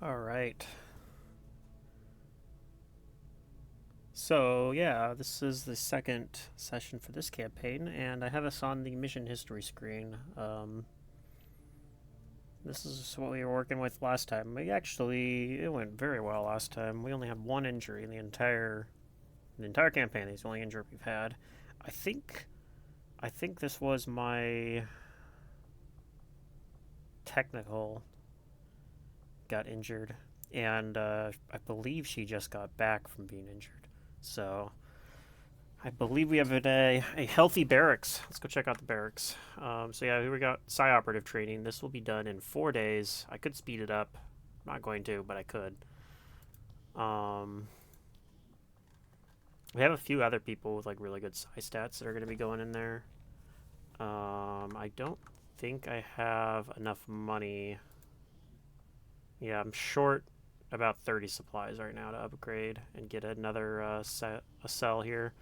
All right. So, yeah, this is the second session for this campaign, and I have us on the mission history screen. This is what we were working with last time. It went very well last time. We only had one injury in the entire campaign. It's the only injury we've had. I think, I think this was my technical got injured, and I believe she just got back from being injured. So I believe we have a healthy barracks. Let's go check out the barracks. So yeah, here we got Psi Operative training. This will be done in 4 days. I could speed it up. I'm not going to, but I could. Um, we have a few other people with like really good Psi stats that are going to be going in there. I don't think I have enough money. Yeah, I'm short about 30 supplies right now to upgrade and get another a cell here.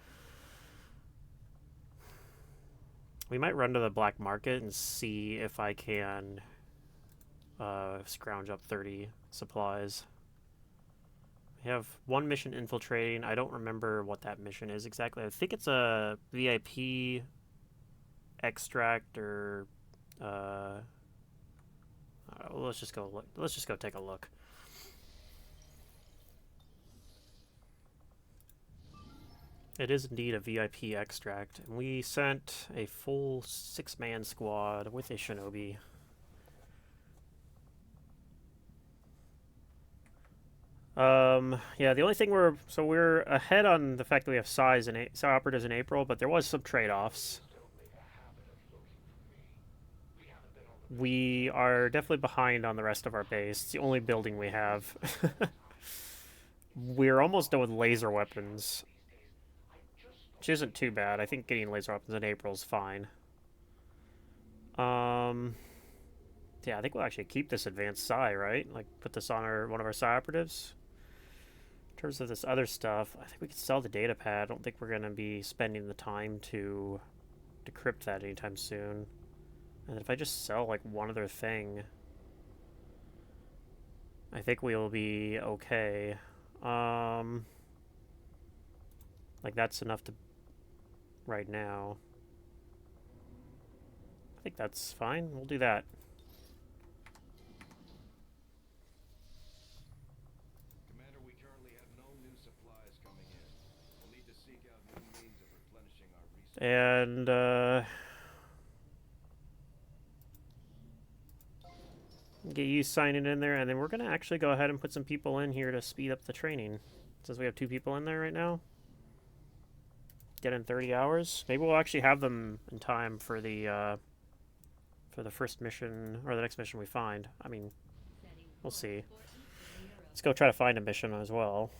We might run to the black market and see if I can scrounge up 30 supplies. We have one mission infiltrating. I don't remember what that mission is exactly. I think it's a VIP extract or let's just go look. Let's just go take a look. It is indeed a VIP extract, and we sent a full 6-man squad with a shinobi. Yeah, the only thing we're ahead on the fact that we have Psi operatives in April, but there was some trade-offs. We are definitely behind on the rest of our base. It's the only building we have. We're almost done with laser weapons, which isn't too bad. I think getting laser weapons in April is fine. Um, yeah, I think we'll actually keep this advanced Psi, right? Like, put this on one of our Psi operatives. In terms of this other stuff, I think we could sell the data pad. I don't think we're going to be spending the time to decrypt that anytime soon. And if I just sell, like, one other thing, I think we'll be okay. Like, that's enough to... right now. I think that's fine. We'll do that. Commander, we currently have no new supplies coming in. We'll need to seek out new means of replenishing our resources. And, get you signing in there, and then we're going to actually go ahead and put some people in here to speed up the training. Since we have 2 people in there right now. Get in 30 hours. Maybe we'll actually have them in time for the first mission, or the next mission we find. I mean, we'll see. Let's go try to find a mission as well.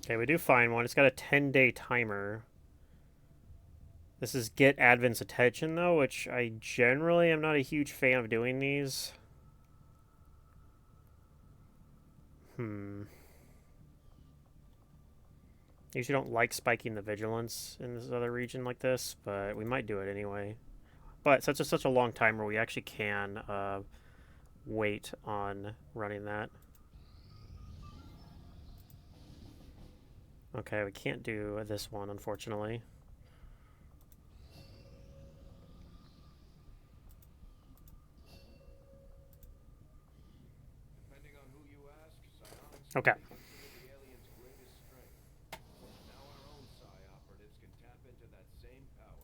Okay, we do find one. It's got a 10-day timer. This is get Advent's attention, though, which I generally am not a huge fan of doing these. Usually don't like spiking the vigilance in this other region like this, but we might do it anyway. But such a long timer, we actually can wait on running that. Okay, we can't do this one, unfortunately. Depending on who you ask, psionics Okay. may be considered the aliens' greatest strength. Now our own psi operatives can tap into that same power.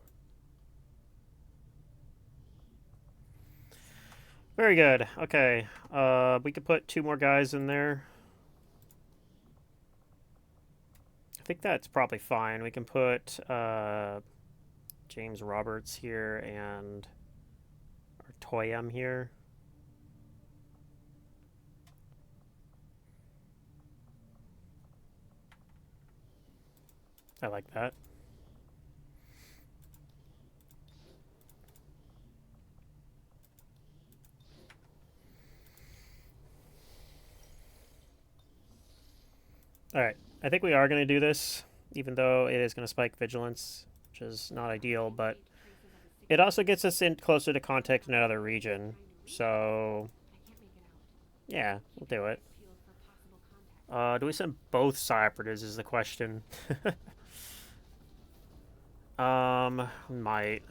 Very good. Okay. We could put 2 more guys in there. I think that's probably fine. We can put James Roberts here and or Toyam here. I like that. Alright, I think we are going to do this, even though it is going to spike vigilance, which is not ideal, but It also gets us in closer to contact in another region. So, yeah, we'll do it. Do we send both Cypriots is the question. Might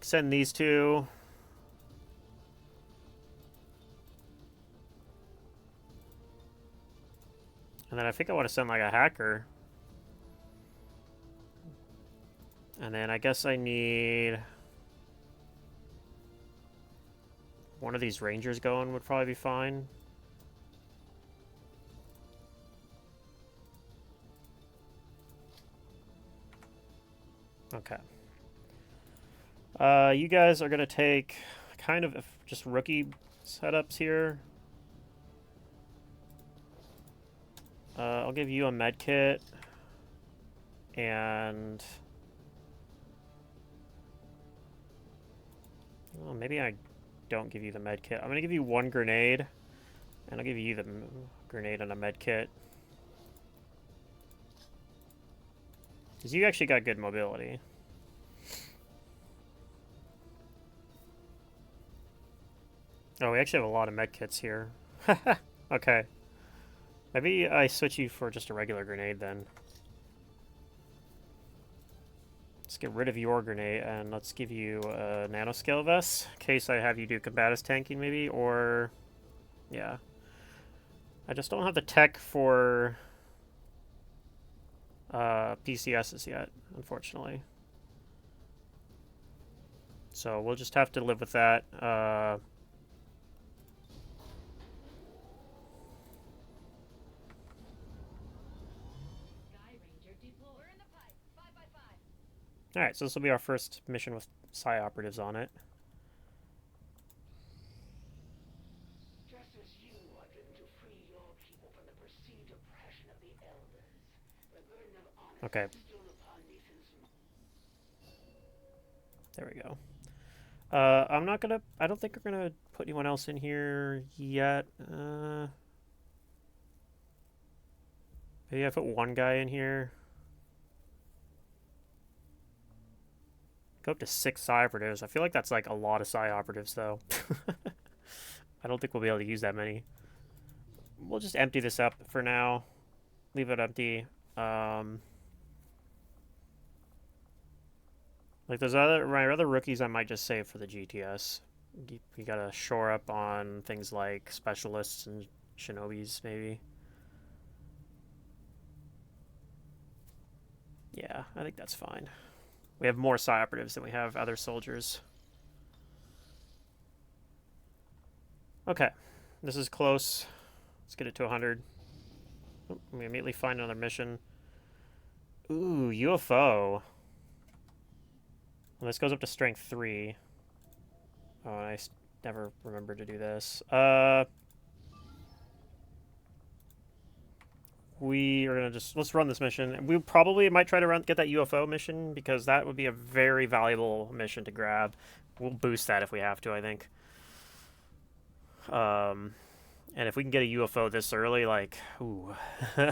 send these two. And then I think I want to send like a hacker. And then I guess I need one of these rangers going would probably be fine. Okay. You guys are gonna take kind of just rookie setups here. I'll give you a med kit, and well, maybe I don't give you the med kit. I'm gonna give you one grenade, and I'll give you the grenade and a med kit. Because you actually got good mobility. Oh, we actually have a lot of med kits here. Okay. Maybe I switch you for just a regular grenade then. Let's get rid of your grenade and let's give you a nanoscale vest in case I have you do combatus tanking maybe, or yeah. I just don't have the tech for PCSs yet, unfortunately. So we'll just have to live with that. Alright, so this will be our first mission with Psi Operatives on it. Just as you are driven to free your people from the perceived oppression of the elders, the burden of honor Okay, stood upon me since there we go. I'm not gonna. I don't think we're gonna put anyone else in here yet. Maybe I put one guy in here. Go up to 6 Psi Operatives. I feel like that's like a lot of Psi Operatives, though. I don't think we'll be able to use that many. We'll just empty this up for now. Leave it empty. Like those my other rookies, I might just save for the GTS. We gotta shore up on things like specialists and shinobis, maybe. Yeah, I think that's fine. We have more Psi Operatives than we have other soldiers. Okay, this is close. Let's get it to 100. Oh, we immediately find another mission. Ooh, UFO. Well, this goes up to strength 3. Oh, I never remembered to do this. We are gonna let's run this mission. We probably might try to get that UFO mission because that would be a very valuable mission to grab. We'll boost that if we have to, I think. And if we can get a UFO this early, like, ooh. We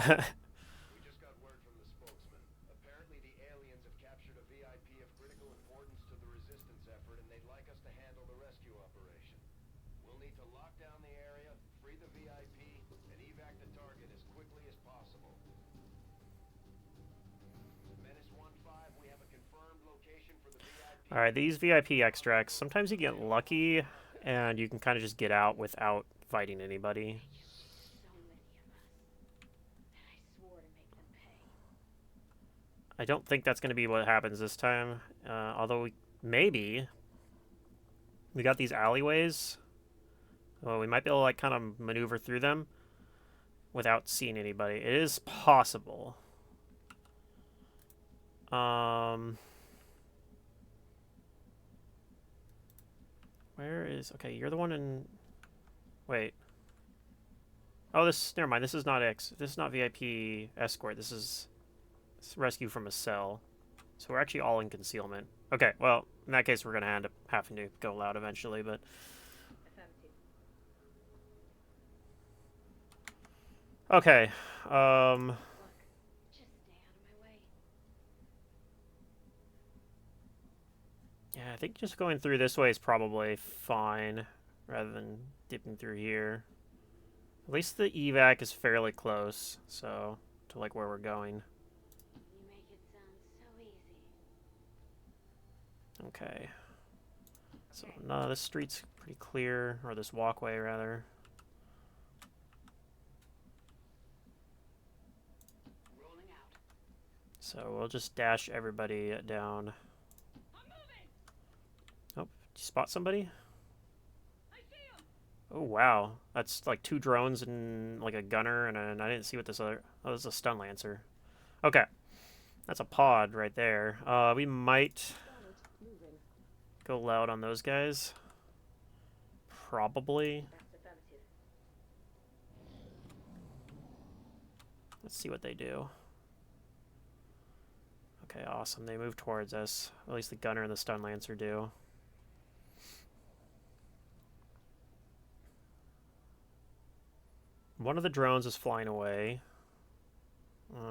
just got word from the spokesman. Apparently the aliens have captured a VIP of critical importance to the resistance effort, and they'd like us to handle the rescue operation. We'll need to lock down the area, free the VIP, and evac the target as quickly as possible. Menace 1-5, we have a confirmed location for the VIP. Alright, these VIP extracts, sometimes you get lucky, and you can kind of just get out without fighting anybody. I don't think that's going to be what happens this time. Although, maybe. We got these alleyways. Well, we might be able to, like, kind of maneuver through them without seeing anybody. It is possible. Where is... Okay, you're the one in... Wait. Oh, this... Never mind. This is not X. This is not VIP escort. This is rescue from a cell. So we're actually all in concealment. Okay, well, in that case, we're going to end up having to go loud eventually, but... Okay, I think just going through this way is probably fine, rather than dipping through here. At least the evac is fairly close, so to like where we're going. You make it sound so easy. Okay. So no, this street's pretty clear, or this walkway rather. Rolling out. So we'll just dash everybody down. Oh, did you spot somebody? Oh wow, that's like 2 drones and like a gunner and I didn't see what this other. Oh, this is a stun lancer. Okay, that's a pod right there. We might go loud on those guys. Probably. That's affirmative. Let's see what they do. Okay, awesome. They move towards us. At least the gunner and the stun lancer do. One of the drones is flying away.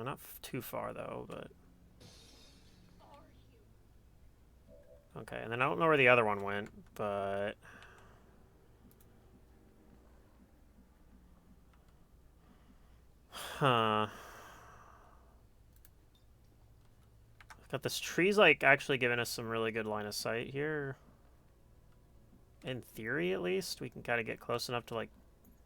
Not too far though, but okay. And then I don't know where the other one went, but huh. Got this tree's like actually giving us some really good line of sight here. In theory, at least, we can kind of get close enough to like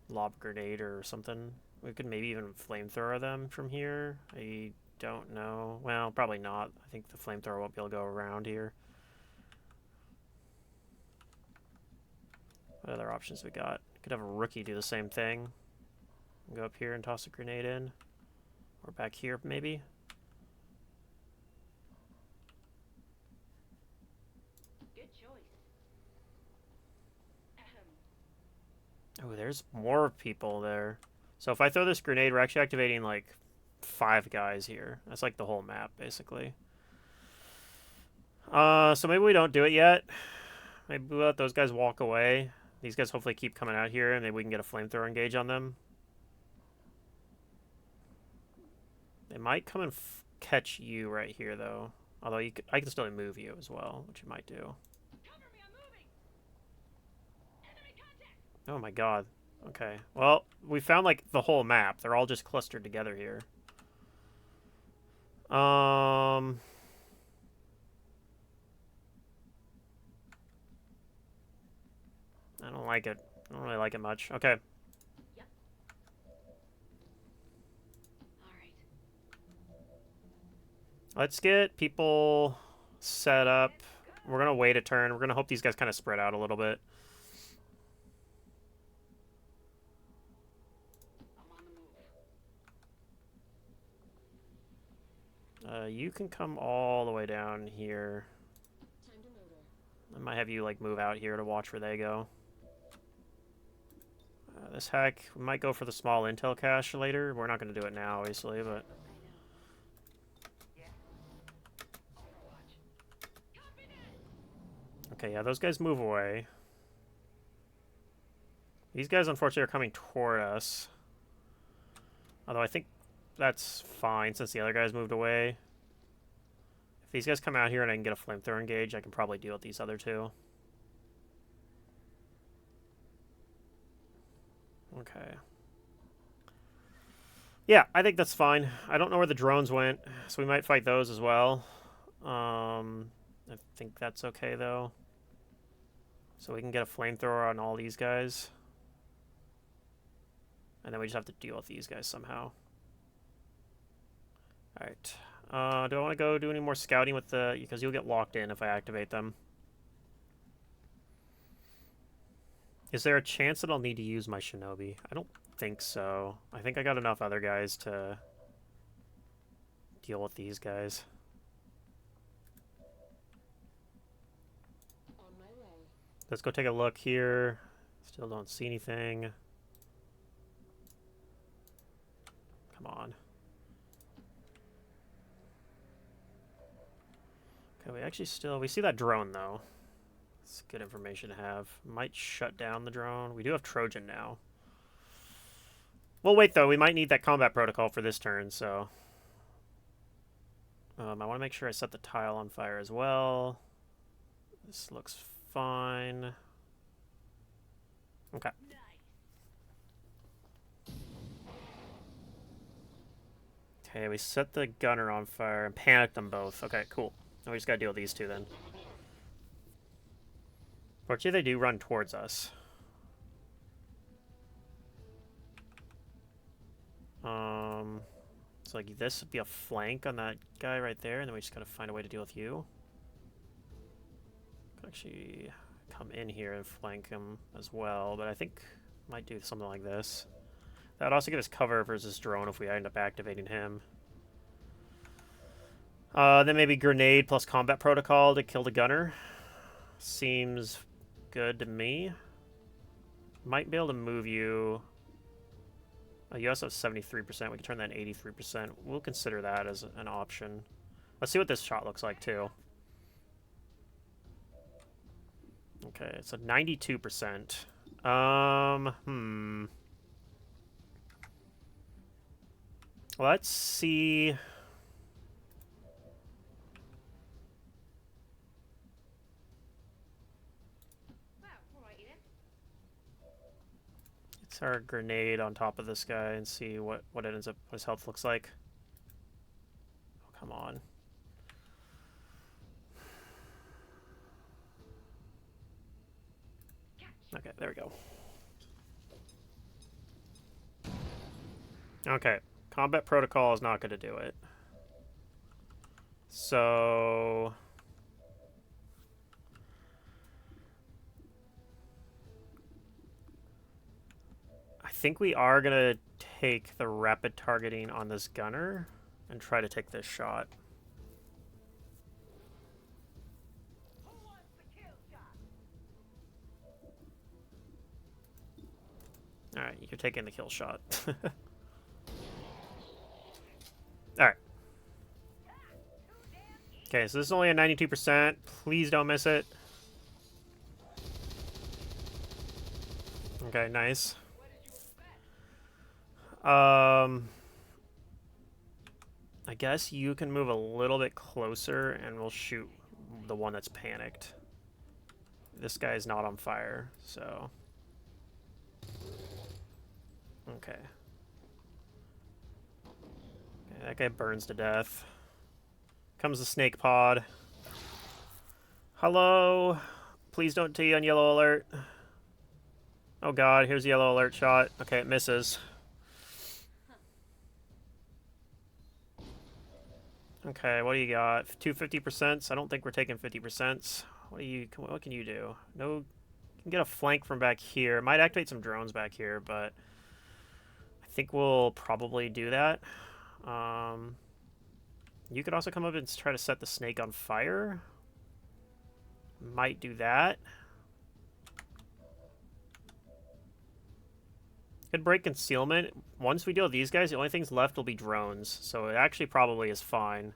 lob a grenade or something. We could maybe even flamethrower them from here. I don't know. Well, probably not. I think the flamethrower won't be able to go around here. What other options we got? Could have a rookie do the same thing. Go up here and toss a grenade in. Or back here, maybe. Good choice. Oh, there's more people there. So if I throw this grenade, we're actually activating like 5 guys here. That's like the whole map, basically. So maybe we don't do it yet. Maybe we let those guys walk away. These guys hopefully keep coming out here, and maybe we can get a flamethrower engage on them. They might come and catch you right here, though. Although I can still move you as well, which you might do. Oh my god. Okay. Well, we found like the whole map. They're all just clustered together here. I don't like it. I don't really like it much. Okay. Yep. All right. Let's get people set up. We're going to wait a turn. We're going to hope these guys kind of spread out a little bit. I'm on the move. You can come all the way down here. Time to motor. I might have you like move out here to watch where they go. This hack, we might go for the small intel cache later. We're not going to do it now, obviously, but... I know. Okay, yeah, those guys move away. These guys, unfortunately, are coming toward us. Although I think that's fine since the other guys moved away. If these guys come out here and I can get a flamethrower engage, I can probably deal with these other 2. Okay. Yeah, I think that's fine. I don't know where the drones went, so we might fight those as well. I think that's okay, though. So we can get a flamethrower on all these guys. And then we just have to deal with these guys somehow. Alright. Do I want to go do any more scouting with the... Because you'll get locked in if I activate them. Is there a chance that I'll need to use my shinobi? I don't think so. I think I got enough other guys to deal with these guys. On my way. Let's go take a look here. Still don't see anything. Come on. Okay, we see that drone though. It's good information to have. Might shut down the drone. We do have Trojan now. Well, wait though. We might need that combat protocol for this turn, so... I want to make sure I set the tile on fire as well. This looks fine. Okay. Okay, we set the gunner on fire and panicked them both. Okay, cool. Now we just gotta deal with these two then. Fortunately, they do run towards us. So like this would be a flank on that guy right there, and then we just gotta find a way to deal with you. Could actually come in here and flank him as well, but I think might do something like this. That would also give us cover versus drone if we end up activating him. Then maybe grenade plus combat protocol to kill the gunner. Seems good to me. Might be able to move you. You also have 73%. We can turn that 83%. We'll consider that as an option. Let's see what this shot looks like, too. Okay, it's a 92%. Let's see. It's our grenade on top of this guy and see what it ends up, what his health looks like. Oh, come on. Okay, there we go. Okay, combat protocol is not going to do it. So I think we are going to take the rapid targeting on this gunner and try to take this shot. Alright, you're taking the kill shot. Alright. Okay, so this is only a 92%. Please don't miss it. Okay, nice. I guess you can move a little bit closer and we'll shoot the one that's panicked. This guy's not on fire, so... Okay. That guy burns to death. Comes the snake pod. Hello? Please don't T on yellow alert. Oh god, here's the yellow alert shot. Okay, it misses. Okay, what do you got? 250%? I don't think we're taking 50%. What can you do? No, you can get a flank from back here. Might activate some drones back here, but I think we'll probably do that. You could also come up and try to set the snake on fire. Might do that. Could break concealment. Once we deal with these guys, the only things left will be drones. So it actually probably is fine.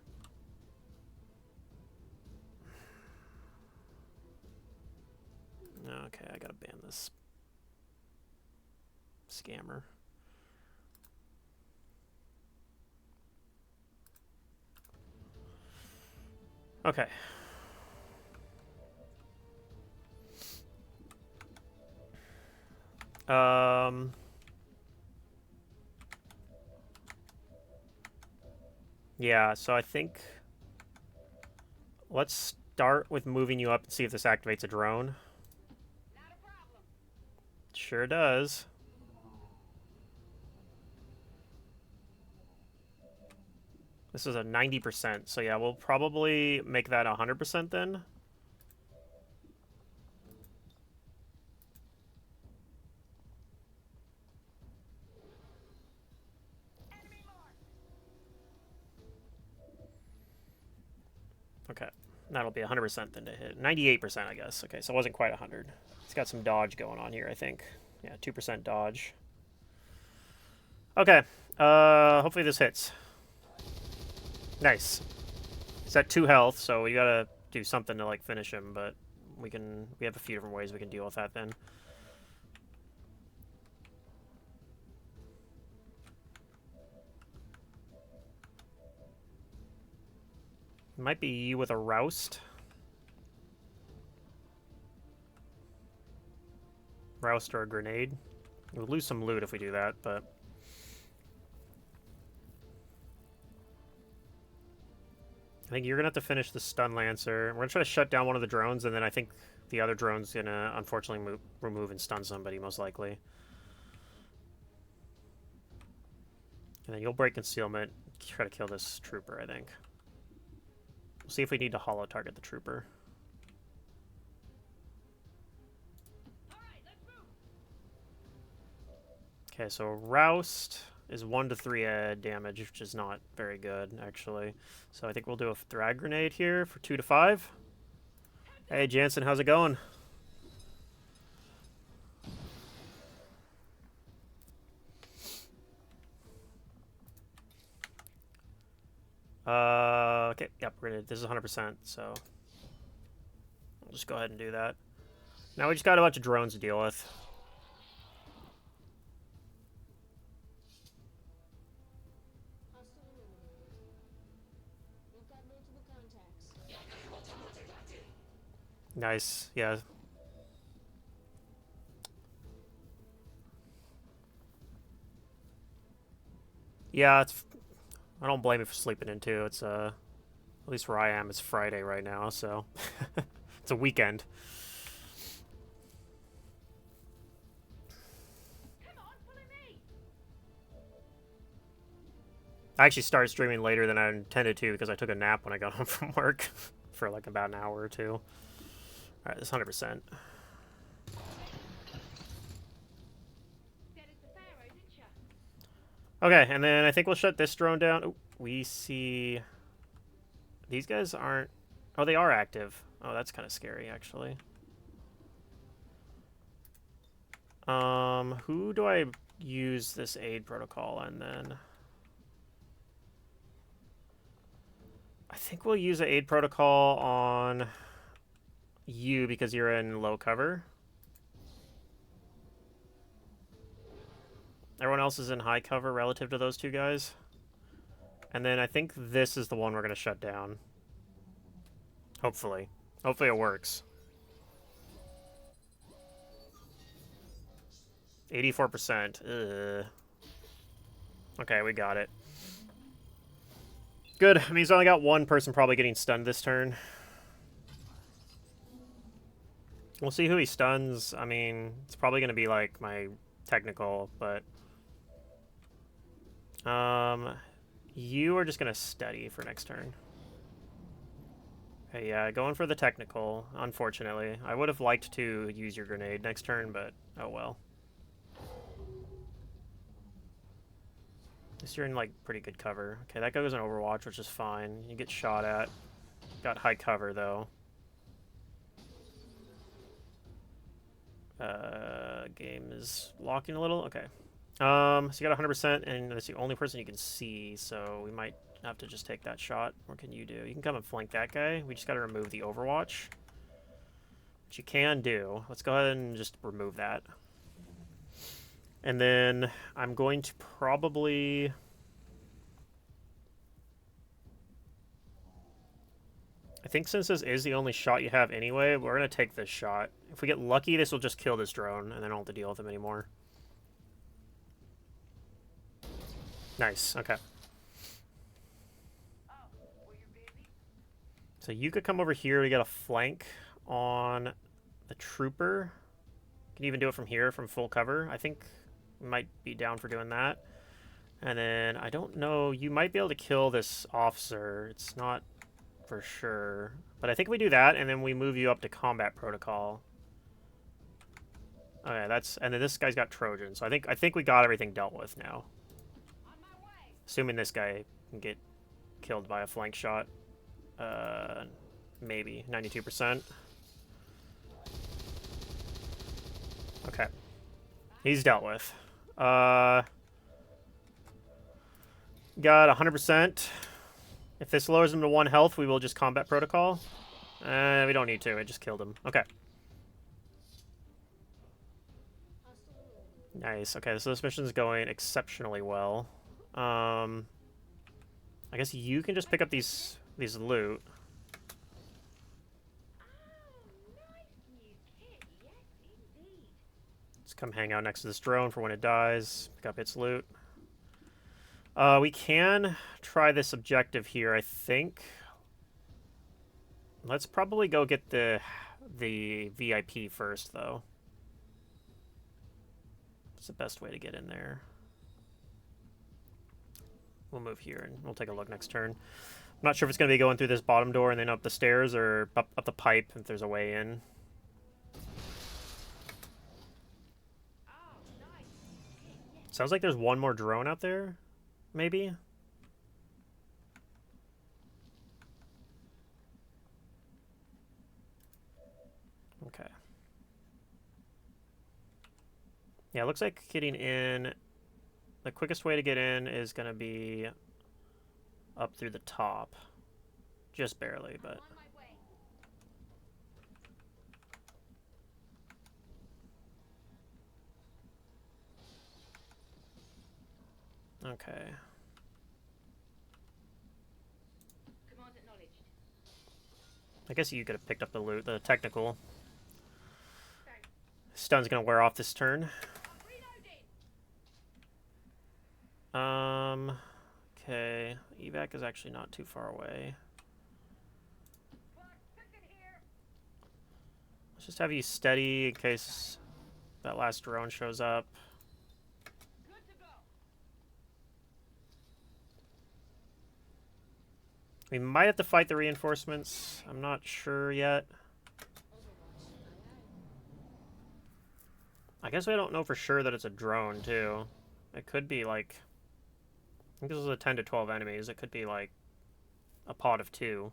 Okay, I gotta ban this scammer. Okay. Yeah, so I think let's start with moving you up and see if this activates a drone. Not a problem. Sure does. This is a 90%, so yeah, we'll probably make that 100% then. Okay, that'll be 100% then to hit. 98%, I guess. Okay, so it wasn't quite 100. It's got some dodge going on here, I think. Yeah, 2% dodge. Okay, hopefully this hits. Nice. He's at 2 health, so we gotta do something to, like, finish him, but we have a few different ways we can deal with that then. Might be you with a roust. Roust or a grenade. We'll lose some loot if we do that, but... I think you're going to have to finish the Stun Lancer. We're going to try to shut down one of the drones, and then I think the other drone's going to, unfortunately, remove and stun somebody, most likely. And then you'll break concealment, try to kill this trooper, I think. We'll see if we need to holo target the trooper. Okay, so Roust is 1 to 3 damage, which is not very good, actually. So I think we'll do a Thrag Grenade here for 2 to 5. Hey, Jansen, how's it going? Okay, yep, this is 100%, so I'll just go ahead and do that. Now we just got a bunch of drones to deal with. We've got multiple contacts. Nice, yeah. Yeah, it's... I don't blame you for sleeping in, too. It's, at least where I am, it's Friday right now, so... it's a weekend. I actually started streaming later than I intended to because I took a nap when I got home from work for like about an hour or two. Alright, this 100%. Okay, and then I think we'll shut this drone down. Ooh, we see... These guys aren't... Oh, they are active. Oh, that's kind of scary, actually. Who do I use this aid protocol on, then? I think we'll use an aid protocol on you because you're in low cover. Everyone else is in high cover relative to those two guys. And then I think this is the one we're going to shut down. Hopefully. Hopefully it works. 84%. Ugh. Okay, we got it. Good. I mean, he's only got one person probably getting stunned this turn. We'll see who he stuns. I mean, it's probably going to be, like, my technical, but... You are just going to steady for next turn. Okay, yeah, going for the technical, unfortunately. I would have liked to use your grenade next turn, but oh well. At least you're in, like, pretty good cover. Okay, that goes in Overwatch, which is fine. You get shot at. Got high cover, though. Game is locking a little. Okay. So you got 100%, and that's the only person you can see, so we might have to just take that shot. What can you do? You can come and flank that guy. We just got to remove the Overwatch. Which you can do. Let's go ahead and just remove that. And then I'm going to probably... I think since this is the only shot you have anyway, we're going to take this shot. If we get lucky, this will just kill this drone, and then I don't have to deal with him anymore. Nice, okay. So you could come over here to get a flank on the trooper. You can even do it from here, from full cover. I think we might be down for doing that. And then, I don't know, you might be able to kill this officer. It's not for sure. But I think we do that, and then we move you up to combat protocol. Okay, that's... And then this guy's got Trojan, so I think we got everything dealt with now. Assuming this guy can get killed by a flank shot. Maybe. 92%. Okay. He's dealt with. Got 100%. If this lowers him to 1 health, we will just combat protocol. We don't need to. It just killed him. Okay. Nice. Okay, so this mission's going exceptionally well. I guess you can just pick up these loot. Come hang out next to this drone for when it dies. Pick up its loot. We can try this objective here, I think. Let's probably go get the VIP first, though. It's the best way to get in there. We'll move here and we'll take a look next turn. I'm not sure if it's going to be going through this bottom door and then up the stairs or up the pipe if there's a way in. Sounds like there's one more drone out there, maybe? Okay. Yeah, it looks like getting in... The quickest way to get in is going to be up through the top. Just barely, but... Okay. I guess you could have picked up the loot, the technical. Stun's gonna wear off this turn. Okay. Evac is actually not too far away. Let's just have you steady in case that last drone shows up. We might have to fight the reinforcements. I'm not sure yet. I guess we don't know for sure that it's a drone, too. It could be, like... I think this was a 10 to 12 enemies. It could be, like, a pod of 2.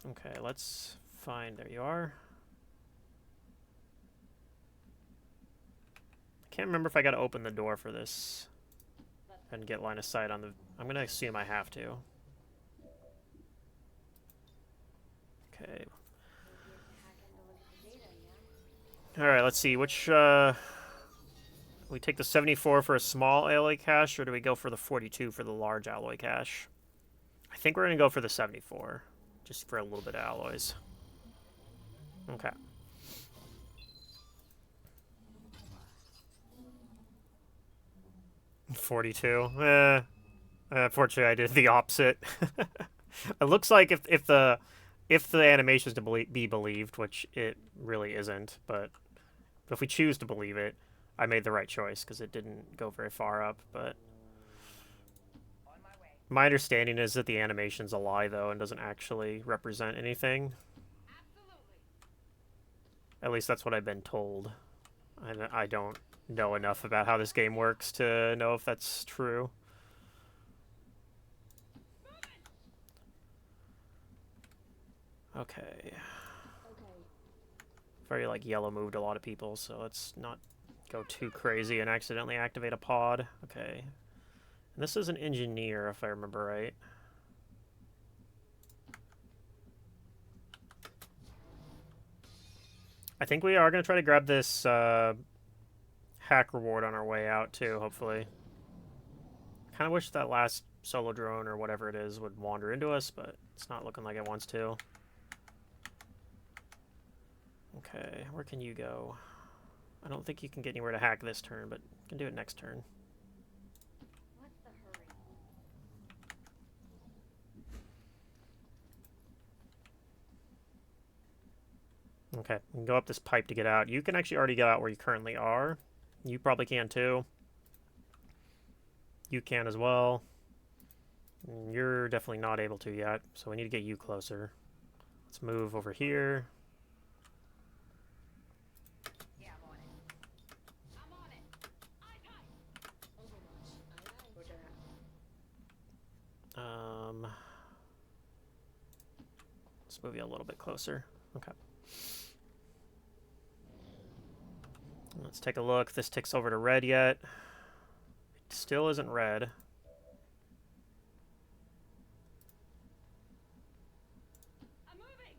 Okay, let's find... There you are. I can't remember if I gotta open the door for this and get line of sight on the... I'm gonna assume I have to. Okay. Alright, let's see. Which, we take the 74 for a small alloy cache, or do we go for the 42 for the large alloy cache? I think we're gonna go for the 74, just for a little bit of alloys. Okay. $42. Unfortunately, I did the opposite. It looks like if the animation is to be believed, which it really isn't, but if we choose to believe it, I made the right choice because it didn't go very far up. But my understanding is that the animation's a lie, though, and doesn't actually represent anything. At least that's what I've been told. I don't know enough about how this game works to know if that's true. Okay. I've already, like, yellow moved a lot of people, so let's not go too crazy and accidentally activate a pod. Okay. And this is an engineer, if I remember right. I think we are going to try to grab this hack reward on our way out, too, hopefully. Kind of wish that last solo drone or whatever it is would wander into us, but it's not looking like it wants to. Okay, where can you go? I don't think you can get anywhere to hack this turn, but you can do it next turn. What's the hurry? Okay, you can go up this pipe to get out. You can actually already get out where you currently are. You probably can too. You can as well. You're definitely not able to yet, so we need to get you closer. Let's move over here. Yeah, I'm on it. I'm on it. Let's move you a little bit closer. Okay. Let's take a look. This ticks over to red yet. It still isn't red. I'm moving.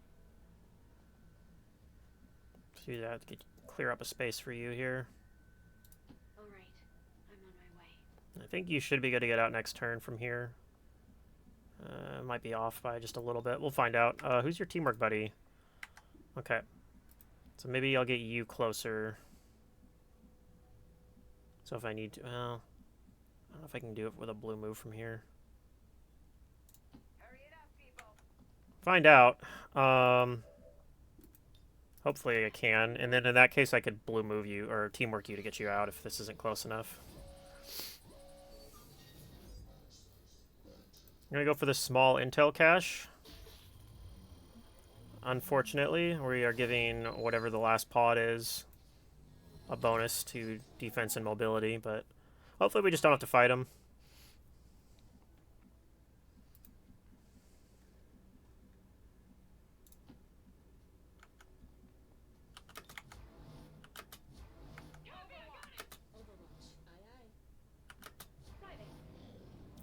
Do that to clear up a space for you here. All right, I'm on my way. I think you should be good to get out next turn from here. Might be off by just a little bit. We'll find out. Who's your teamwork buddy? Okay. So maybe I'll get you closer. So if I need to, well, I don't know if I can do it with a blue move from here. Hurry it up, people. Find out. Hopefully I can, and then in that case I could blue move you or teamwork you to get you out if this isn't close enough. I'm gonna go for the small intel cache. Unfortunately, we are giving whatever the last pod is a bonus to defense and mobility, but hopefully we just don't have to fight him.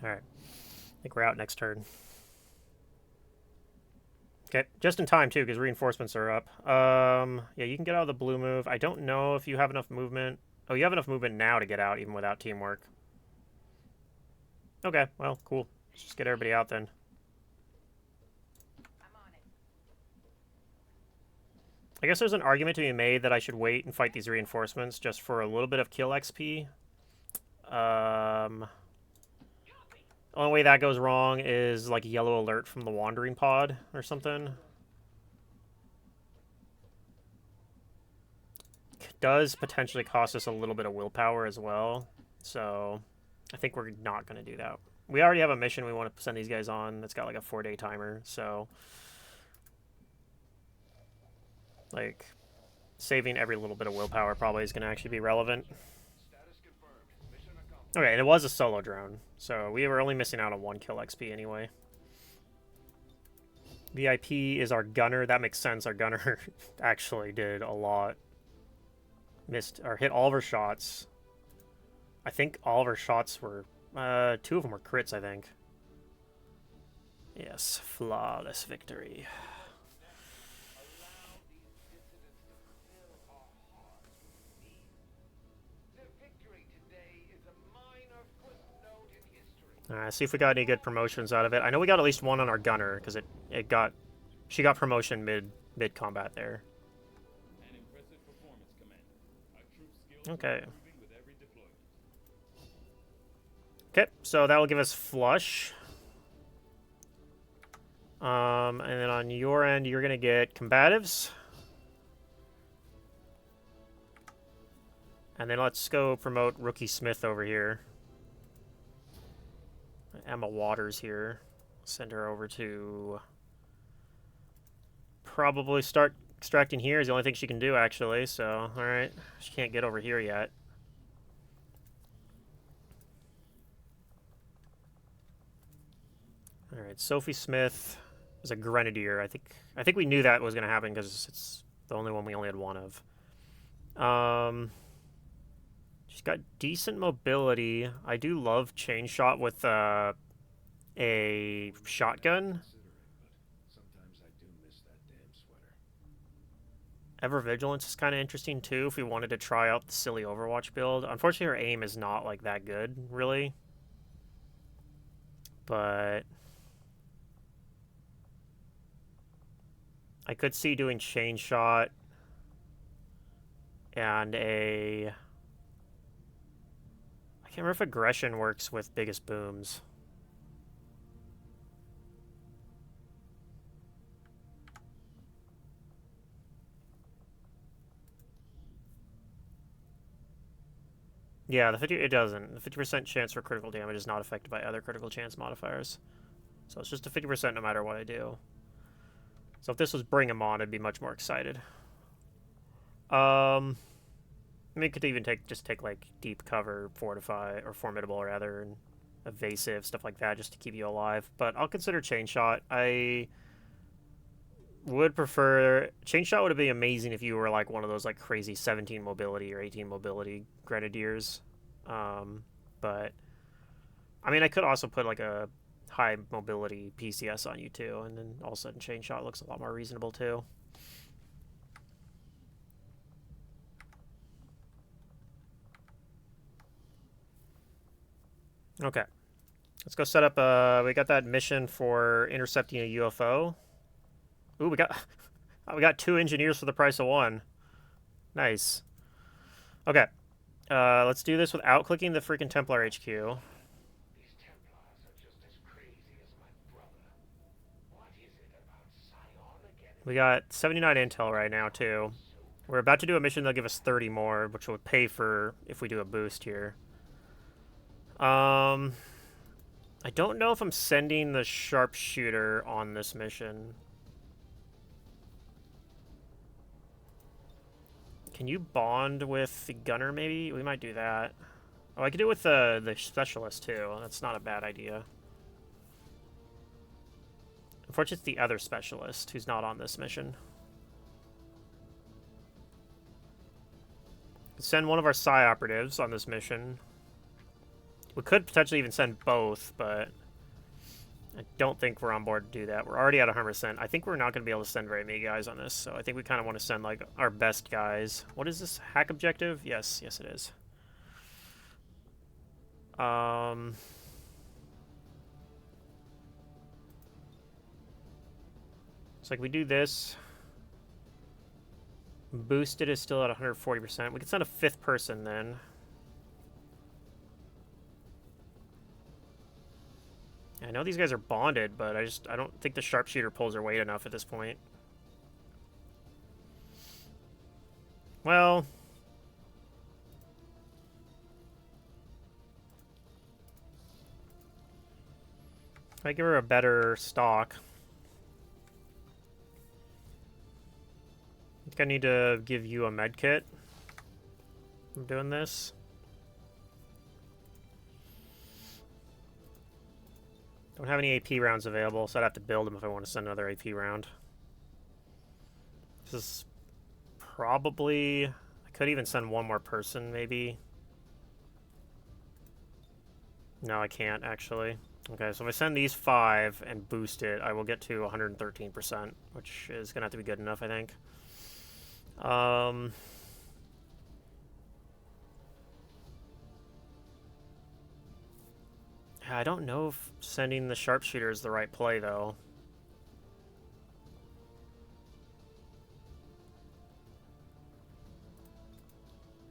Alright. I think we're out next turn. Okay, just in time, too, because reinforcements are up. Yeah, you can get out of the blue move. I don't know if you have enough movement. Oh, you have enough movement now to get out, even without teamwork. Okay, well, cool. Let's just get everybody out, then. I'm on it. I guess there's an argument to be made that I should wait and fight these reinforcements just for a little bit of kill XP. Only way that goes wrong is like a yellow alert from the wandering pod or something. Does potentially cost us a little bit of willpower as well. So I think we're not going to do that. We already have a mission we want to send these guys on that's got like a 4-day timer. So like saving every little bit of willpower probably is going to actually be relevant. Status confirmed. Mission accomplished. Okay, and it was a solo drone, so we were only missing out on 1 kill XP anyway. VIP is our gunner. That makes sense. Our gunner actually did a lot. Missed or hit all of her shots. I think all of her shots were... 2 of them were crits, I think. Yes, flawless victory. Alright, see if we got any good promotions out of it. I know we got at least 1 on our gunner, because she got promotion mid combat there. An impressive performance, Commander. Our troop skills are Okay. improving with every deployment. Okay, so that will give us flush. And then on your end, you're gonna get combatives. And then let's go promote Rookie Smith over here. Emma Waters here. Send her over to... Probably start extracting here is the only thing she can do, actually. So, alright. She can't get over here yet. Alright, Sophie Smith is a Grenadier. I think we knew that was going to happen because it's the only one we only had 1 of. She's got decent mobility. I do love chain shot with a shotgun. Sometimes I do miss that damn sweater. Ever Vigilance is kind of interesting too if we wanted to try out the silly Overwatch build. Unfortunately, her aim is not like that good, really. But I could see doing chain shot and a... I can't remember if aggression works with biggest booms. Yeah, it doesn't. The 50% chance for critical damage is not affected by other critical chance modifiers. So it's just a 50% no matter what I do. So if this was Bring 'em On, I'd be much more excited. I mean, it could even take like deep cover, fortify, or formidable rather, and evasive, stuff like that, just to keep you alive. But I'll consider chain shot. I would prefer... Chain shot would be amazing if you were like one of those like crazy 17 mobility or 18 mobility grenadiers. But I mean, I could also put like a high mobility PCS on you too, and then all of a sudden chain shot looks a lot more reasonable too. Okay, let's go set up. We got that mission for intercepting a UFO. Ooh, we got 2 engineers for the price of 1. Nice. Okay. Let's do this without clicking the freaking Templar HQ. These Templars are just as crazy as my brother. What is it about Scion again? We got 79 intel right now, too. We're about to do a mission that'll give us 30 more, which will pay for if we do a boost here. I don't know if I'm sending the sharpshooter on this mission. Can you bond with the gunner, maybe? We might do that. Oh, I could do it with the specialist, too. That's not a bad idea. Unfortunately, it's the other specialist who's not on this mission. Send one of our Psi operatives on this mission. We could potentially even send both, but I don't think we're on board to do that. We're already at 100%. I think we're not going to be able to send very many guys on this, so I think we kind of want to send, like, our best guys. What is this? Hack objective? Yes, yes it is. It's like we do this. Boosted is still at 140%. We could send a 5th person then. I know these guys are bonded, but I don't think the sharpshooter pulls their weight enough at this point. Well, I give her a better stock. I think I need to give you a med kit. I'm doing this. Don't have any AP rounds available, so I'd have to build them if I want to send another AP round. This is probably... I could even send one more person, maybe. No, I can't, actually. Okay, so if I send these 5 and boost it, I will get to 113%, which is going to have to be good enough, I think. I don't know if sending the sharpshooter is the right play, though.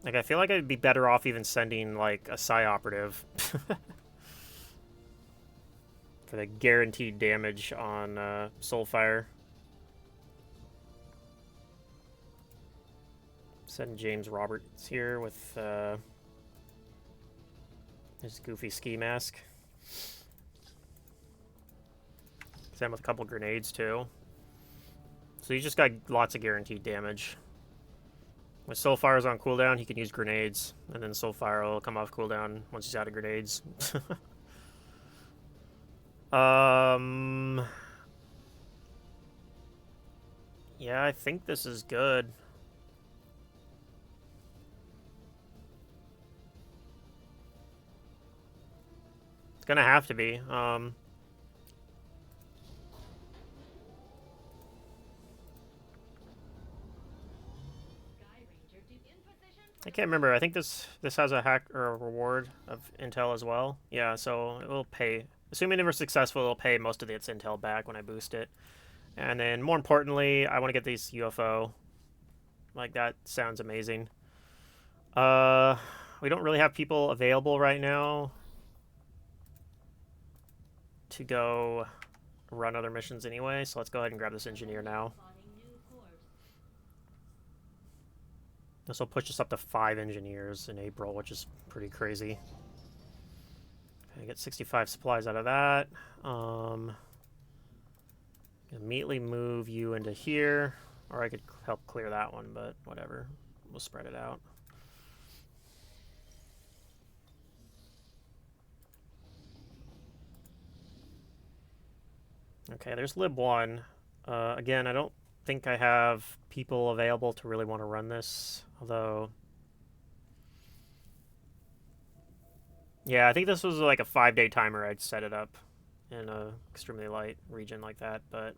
Like, I feel like I'd be better off even sending, like, a Psi operative. For the guaranteed damage on Soulfire. Send James Roberts here with his goofy ski mask. Send him with a couple grenades, too. So he's just got lots of guaranteed damage. When Soulfire's on cooldown, he can use grenades, and then Soulfire will come off cooldown once he's out of grenades. Yeah, I think this is good. It's gonna have to be. I can't remember. I think this has a hack or a reward of intel as well. Yeah, so it will pay. Assuming it was successful, it'll pay most of its intel back when I boost it. And then, more importantly, I want to get these UFO. Like, that sounds amazing. We don't really have people available right now to go run other missions anyway, so let's go ahead and grab this engineer now. This will push us up to 5 engineers in April, which is pretty crazy. I get 65 supplies out of that. Immediately move you into here, or I could help clear that one, but whatever. We'll spread it out. Okay, there's Lib 1. Again, I don't think I have people available to really want to run this, although... Yeah, I think this was like a 5-day timer I'd set it up in a extremely light region like that, but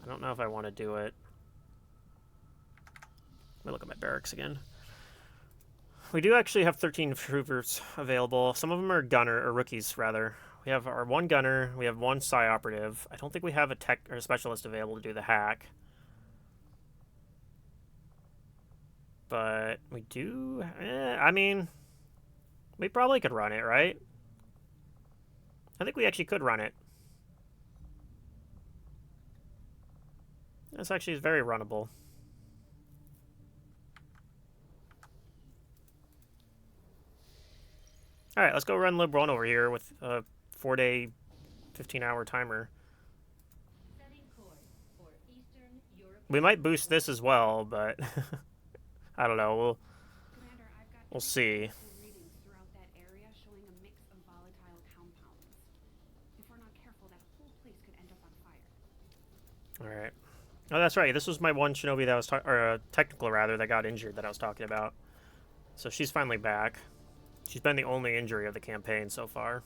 I don't know if I want to do it. Let me look at my barracks again. We do actually have 13 troopers available. Some of them are gunner, or rookies, rather. We have our 1 gunner, we have 1 Psi operative. I don't think we have a tech or a specialist available to do the hack. But we do... I mean, we probably could run it, right? I think we actually could run it. This actually is very runnable. Alright, let's go run Lib 1 over here with a 4-day, 15-hour timer. Setting course for Eastern Europe. We might boost this as well, but... I don't know, Commander, I've got we'll see. readings throughout that area showing a mix of volatile compounds. If we're not careful, that whole place could end up on fire. Alright. Oh, that's right. This was my one Shinobi that was... or technical, rather, that got injured that I was talking about. So she's finally back. She's been the only injury of the campaign so far.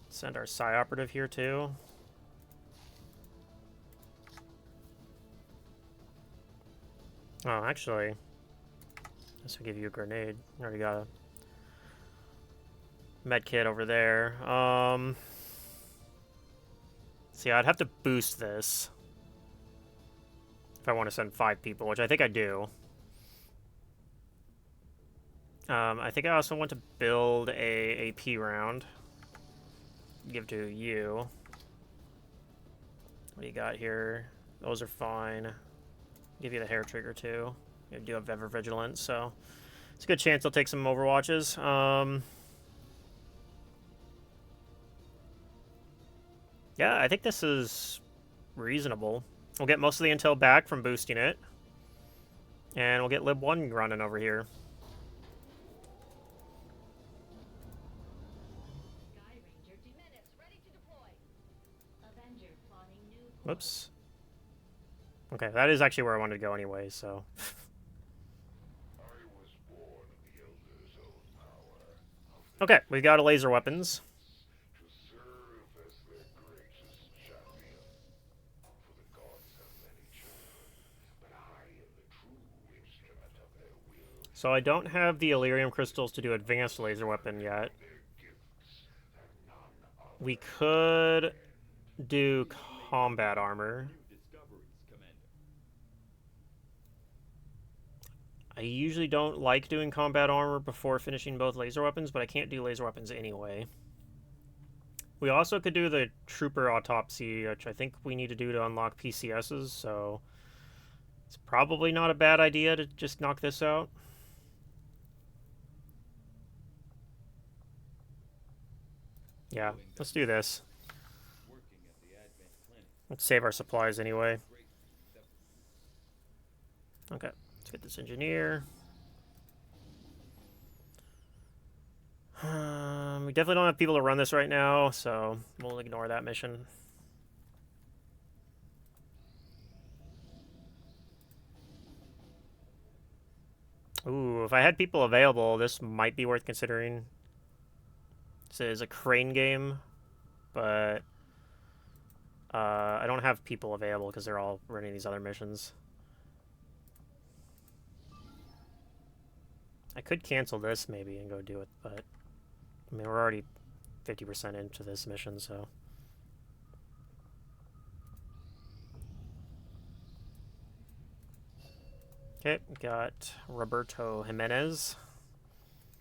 Send our Psi Operative here, too. Oh, actually... this will give you a grenade. I already got a med kit over there. See, I'd have to boost this if I want to send 5 people, which I think I do. I think I also want to build a AP round. Give to you. What do you got here? Those are fine. Give you the hair trigger too. You do have Ever Vigilance, so it's a good chance they'll take some Overwatches. Yeah, I think this is reasonable. We'll get most of the intel back from boosting it. And we'll get Lib 1 running over here. Sky Ranger 2 minutes, ready to deploy. Avenger plotting new course. Whoops. Okay, that is actually where I wanted to go anyway, so... I was born of the Elder's own power. Okay, we've got a laser weapons. To serve as their greatest champion. For the gods have many children, but I am the true instrument of their will. So I don't have the Illyrium crystals to do advanced laser weapon yet. Their gifts that none other We could do combat armor. New discoveries, Commander. I usually don't like doing combat armor before finishing both laser weapons, but I can't do laser weapons anyway. We also could do the Trooper Autopsy, which I think we need to do to unlock PCSs, so it's probably not a bad idea to just knock this out. Yeah, let's do this. Working at the Advent Clinic. Let's save our supplies anyway. Great step. Okay, let's get this engineer. We definitely don't have people to run this right now, so we'll ignore that mission. Ooh, if I had people available, this might be worth considering. This is a crane game, but I don't have people available because they're all running these other missions. I could cancel this maybe and go do it, but I mean, we're already 50% into this mission, so. Okay, got Roberto Jimenez.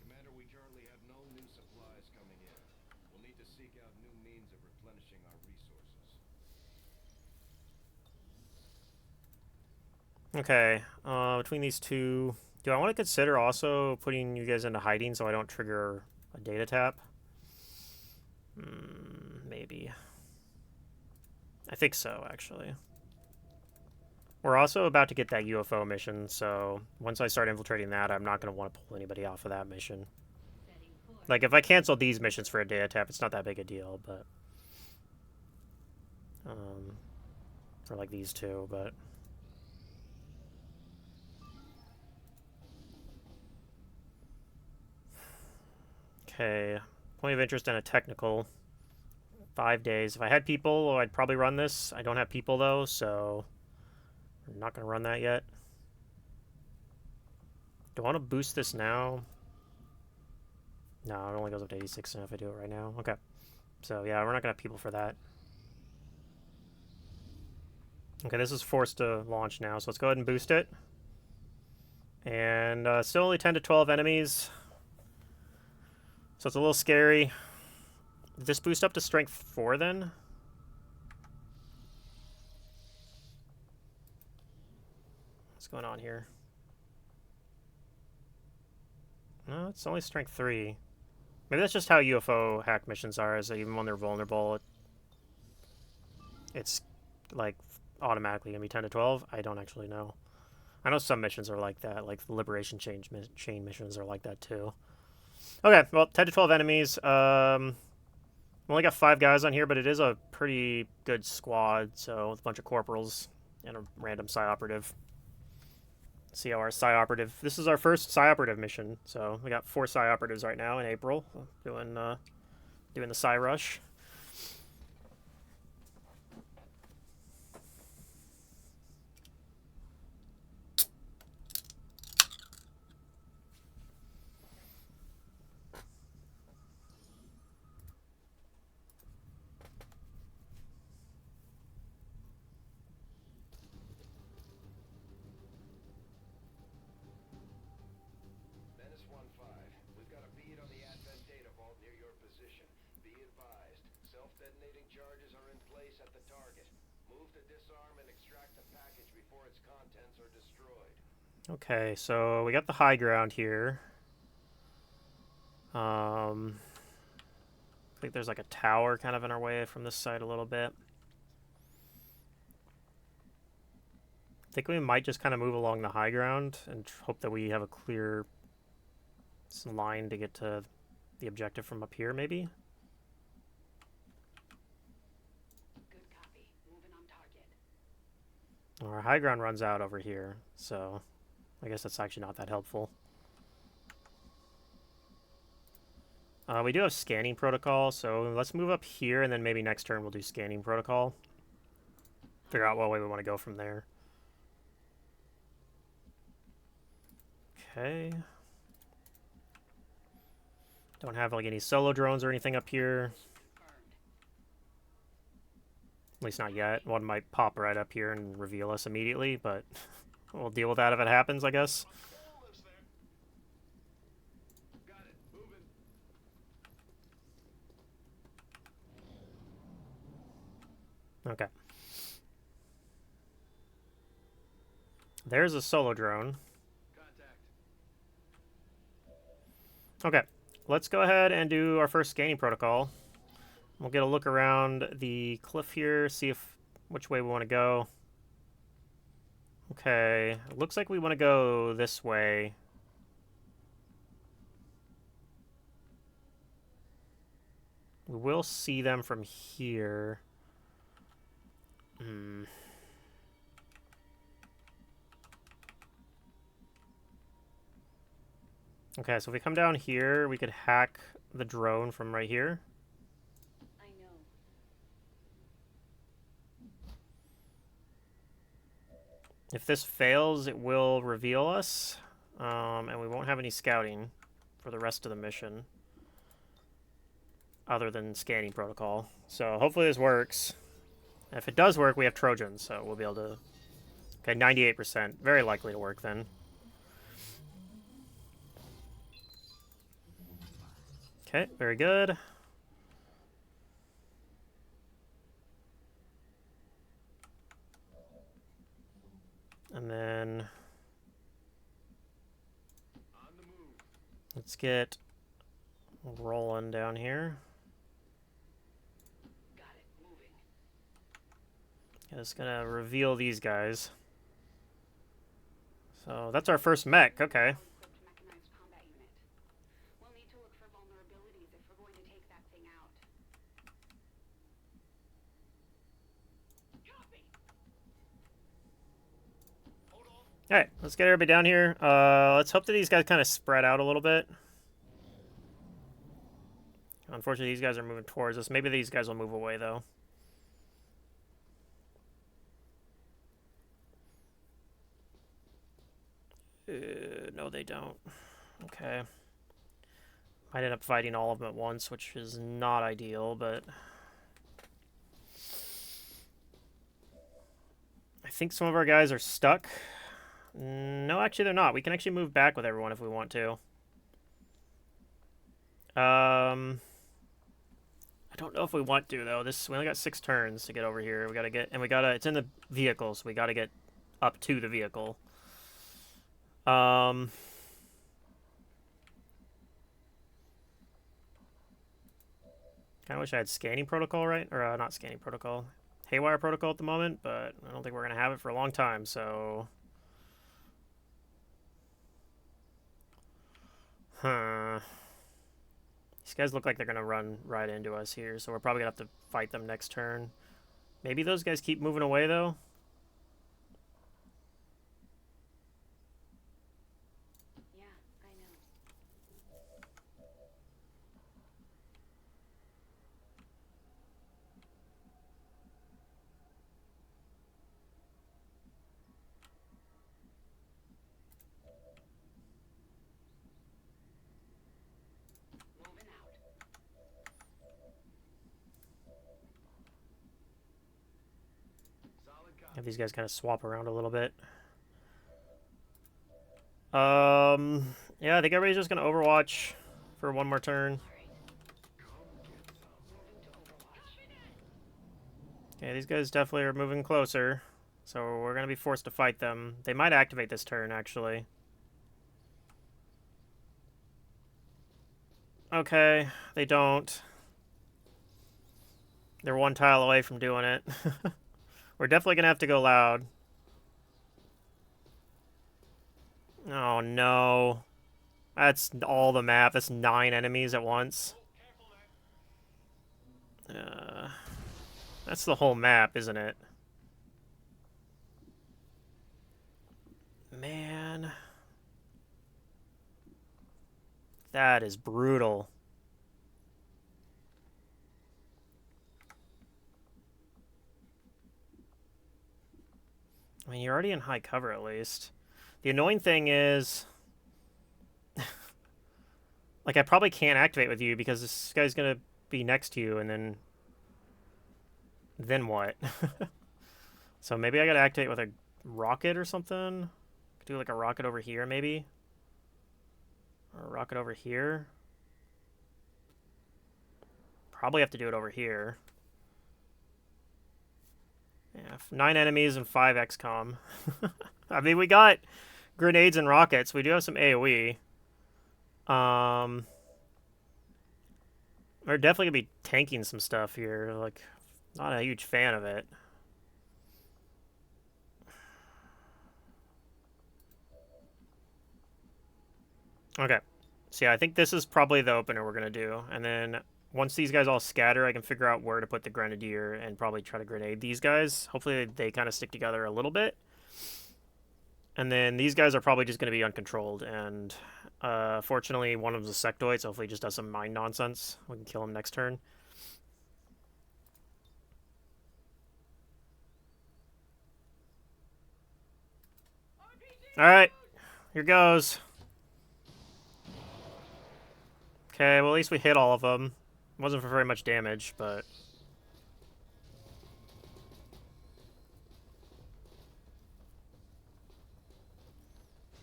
Commander, we currently have no new supplies coming in. We'll need to seek out new means of replenishing our resources. Okay, between these two, do I want to consider also putting you guys into hiding so I don't trigger a data tap? Maybe. I think so, actually. We're also about to get that UFO mission, so once I start infiltrating that, I'm not going to want to pull anybody off of that mission. Setting course. Like, if I cancel these missions for a data tap, it's not that big a deal, but... for, like, these two, but... Okay, point of interest in a technical. 5 days. If I had people, I'd probably run this. I don't have people, though, so... I'm not going to run that yet. Do I want to boost this now? No, it only goes up to 86 if I do it right now. Okay. So, yeah, we're not going to have people for that. Okay, this is forced to launch now, so let's go ahead and boost it. And still only 10 to 12 enemies. So it's a little scary. Did this boost up to strength 4 then? What's going on here? No, it's only strength 3. Maybe that's just how UFO hack missions are, is that even when they're vulnerable, it's like automatically going to be 10 to 12. I don't actually know. I know some missions are like that, like the Liberation Chain missions are like that too. Okay, well, 10 to 12 enemies. We only got 5 guys on here, but it is a pretty good squad, so with a bunch of corporals and a random psi operative. See how our psi operative. This is our first psi operative mission, so we got 4 psi operatives right now in April, doing the psi rush. Menace 1-5. We've got a bead on the Advent data vault near your position. Be advised, self-detonating charges are in place at the target. Move to disarm and extract the package before its contents are destroyed. Okay, so we got the high ground here. I think there's like a tower kind of in our way from this side a little bit. I think we might just kind of move along the high ground and hope that we have a clear line to get to the objective from up here, maybe? Good copy. Moving on target. Our high ground runs out over here, so I guess that's actually not that helpful. We do have scanning protocol, so let's move up here, and then maybe next turn we'll do scanning protocol. Figure out what way we want to go from there. Okay. Don't have like any solo drones or anything up here. At least not yet. One might pop right up here and reveal us immediately, but we'll deal with that if it happens, I guess. Got it. Moving. Okay. There's a solo drone. Contact. Okay. Let's go ahead and do our first scanning protocol. We'll get a look around the cliff here, see which way we want to go. Okay, it looks like we want to go this way. We will see them from here. Okay, so if we come down here, we could hack the drone from right here. I know. If this fails, it will reveal us, and we won't have any scouting for the rest of the mission, other than scanning protocol. So hopefully this works. If it does work, we have Trojans, so we'll be able to... Okay, 98%. Very likely to work then. Okay, very good. And then On the move. let's get rolling down here. Got it. Moving. Just gonna reveal these guys. So that's our first mech, okay. Equipped mechanized combat unit. We'll need to look for vulnerabilities if we're going to take that thing out. Copy. Hold on. Alright, let's get everybody down here. Let's hope that these guys kind of spread out a little bit. Unfortunately, these guys are moving towards us. Maybe these guys will move away, though. No, they don't. Okay. Might end up fighting all of them at once, which is not ideal, but... think some of our guys are stuck. No, actually they're not. We can actually move back with everyone if we want to. I don't know if we want to though. We only got 6 turns to get over here. We gotta get, and it's in the vehicle, so we gotta get up to the vehicle. Kind of wish I had scanning protocol, right? Or not scanning protocol, haywire protocol at the moment, but I don't think we're gonna have it for a long time. So, these guys look like they're gonna run right into us here, so we're probably gonna have to fight them next turn. Maybe those guys keep moving away though. Yeah, I know. Moving out. Solid copy. Have these guys kind of swap around a little bit. Yeah, I think everybody's just gonna Overwatch for one more turn. Okay, these guys definitely are moving closer, so we're gonna be forced to fight them. They might activate this turn, actually. Okay, they don't. They're one tile away from doing it. We're definitely gonna have to go loud. Oh no. That's all the map. That's 9 enemies at once. That's the whole map, isn't it? Man. That is brutal. I mean, you're already in high cover at least. The annoying thing is... like, I probably can't activate with you because this guy's gonna be next to you, and then... Then what? So maybe I gotta activate with a rocket or something? Could do like a rocket over here, maybe? Or a rocket over here? Probably have to do it over here. Yeah, 9 enemies and 5 XCOM. I mean, we got grenades and rockets. We do have some AoE. We're definitely gonna be tanking some stuff here. Like, not a huge fan of it. Okay. So yeah, I think this is probably the opener we're gonna do. And then once these guys all scatter, I can figure out where to put the Grenadier and probably try to grenade these guys. Hopefully they kind of stick together a little bit. And then these guys are probably just going to be uncontrolled. And fortunately, one of them's a sectoid, so hopefully he just does some mine nonsense. We can kill him next turn. Alright, here goes. Okay, well at least we hit all of them. Wasn't for very much damage, but...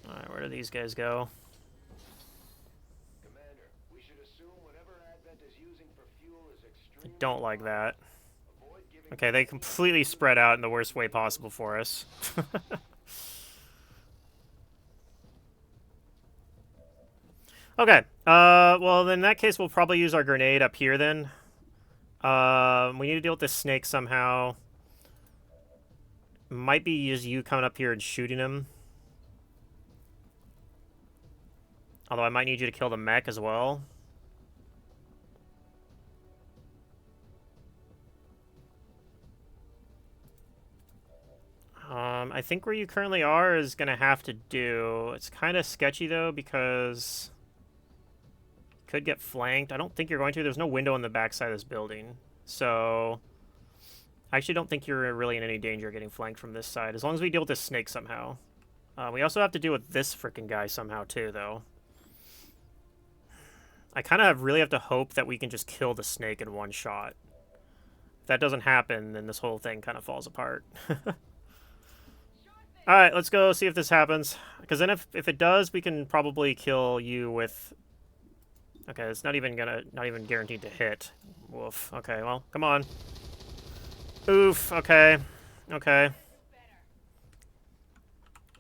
Alright, where do these guys go? Commander, we should assume whatever Advent is using for fuel is I extremely don't like that. Avoid giving Okay, they completely spread out in the worst way possible for us. Okay, well, in that case, we'll probably use our grenade up here, then. We need to deal with this snake somehow. Might be just you coming up here and shooting him. Although I might need you to kill the mech as well. I think where you currently are is going to have to do... It's kind of sketchy, though, because... Could get flanked. I don't think you're going to. There's no window on the backside of this building. So... I actually don't think you're really in any danger of getting flanked from this side, as long as we deal with this snake somehow. We also have to deal with this freaking guy somehow, too, though. I kind of really have to hope that we can just kill the snake in one shot. If that doesn't happen, then this whole thing kind of falls apart. Alright, let's go see if this happens. Because then if it does, we can probably kill you with... Okay, it's not even guaranteed to hit. Woof. Okay, well, come on. Oof, okay. Okay.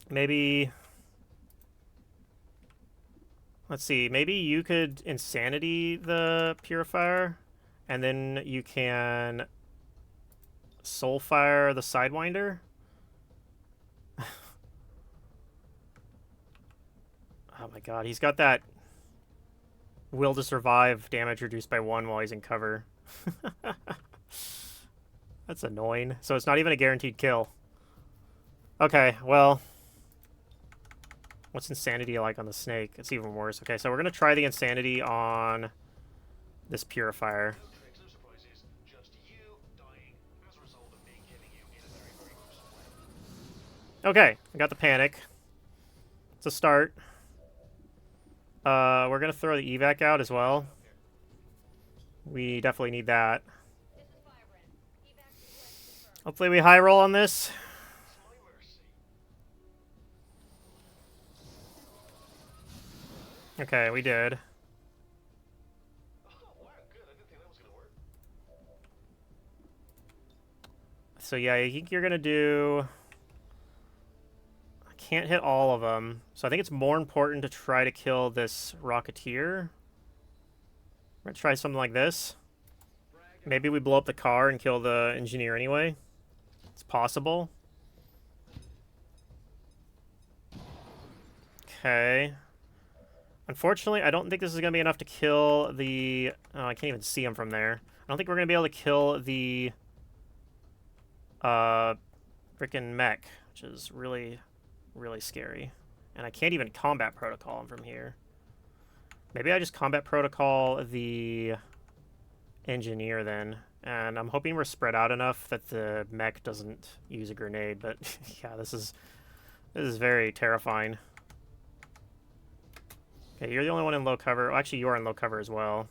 Maybe... Let's see, maybe you could Insanity the Purifier, and then you can Soulfire the Sidewinder? Oh my god, he's got that will to survive damage reduced by 1 while he's in cover. That's annoying. So it's not even a guaranteed kill. Okay, well... What's Insanity like on the snake? It's even worse. Okay, so we're going to try the Insanity on this Purifier. Okay, I got the panic. It's a start. We're going to throw the evac out as well. We definitely need that. Hopefully we high roll on this. Okay, we did. So yeah, I think you're gonna do... I can't hit all of them. So I think it's more important to try to kill this Rocketeer. We're gonna try something like this. Maybe we blow up the car and kill the engineer anyway. It's possible. Okay. Unfortunately, I don't think this is going to be enough to kill the... Oh, I can't even see him from there. I don't think we're going to be able to kill the... frickin' mech, which is really, really scary. And I can't even combat protocol him from here. Maybe I just combat protocol the engineer then. And I'm hoping we're spread out enough that the mech doesn't use a grenade. But yeah, this is very terrifying. Okay, you're the only one in low cover. Well, actually, you are in low cover as well.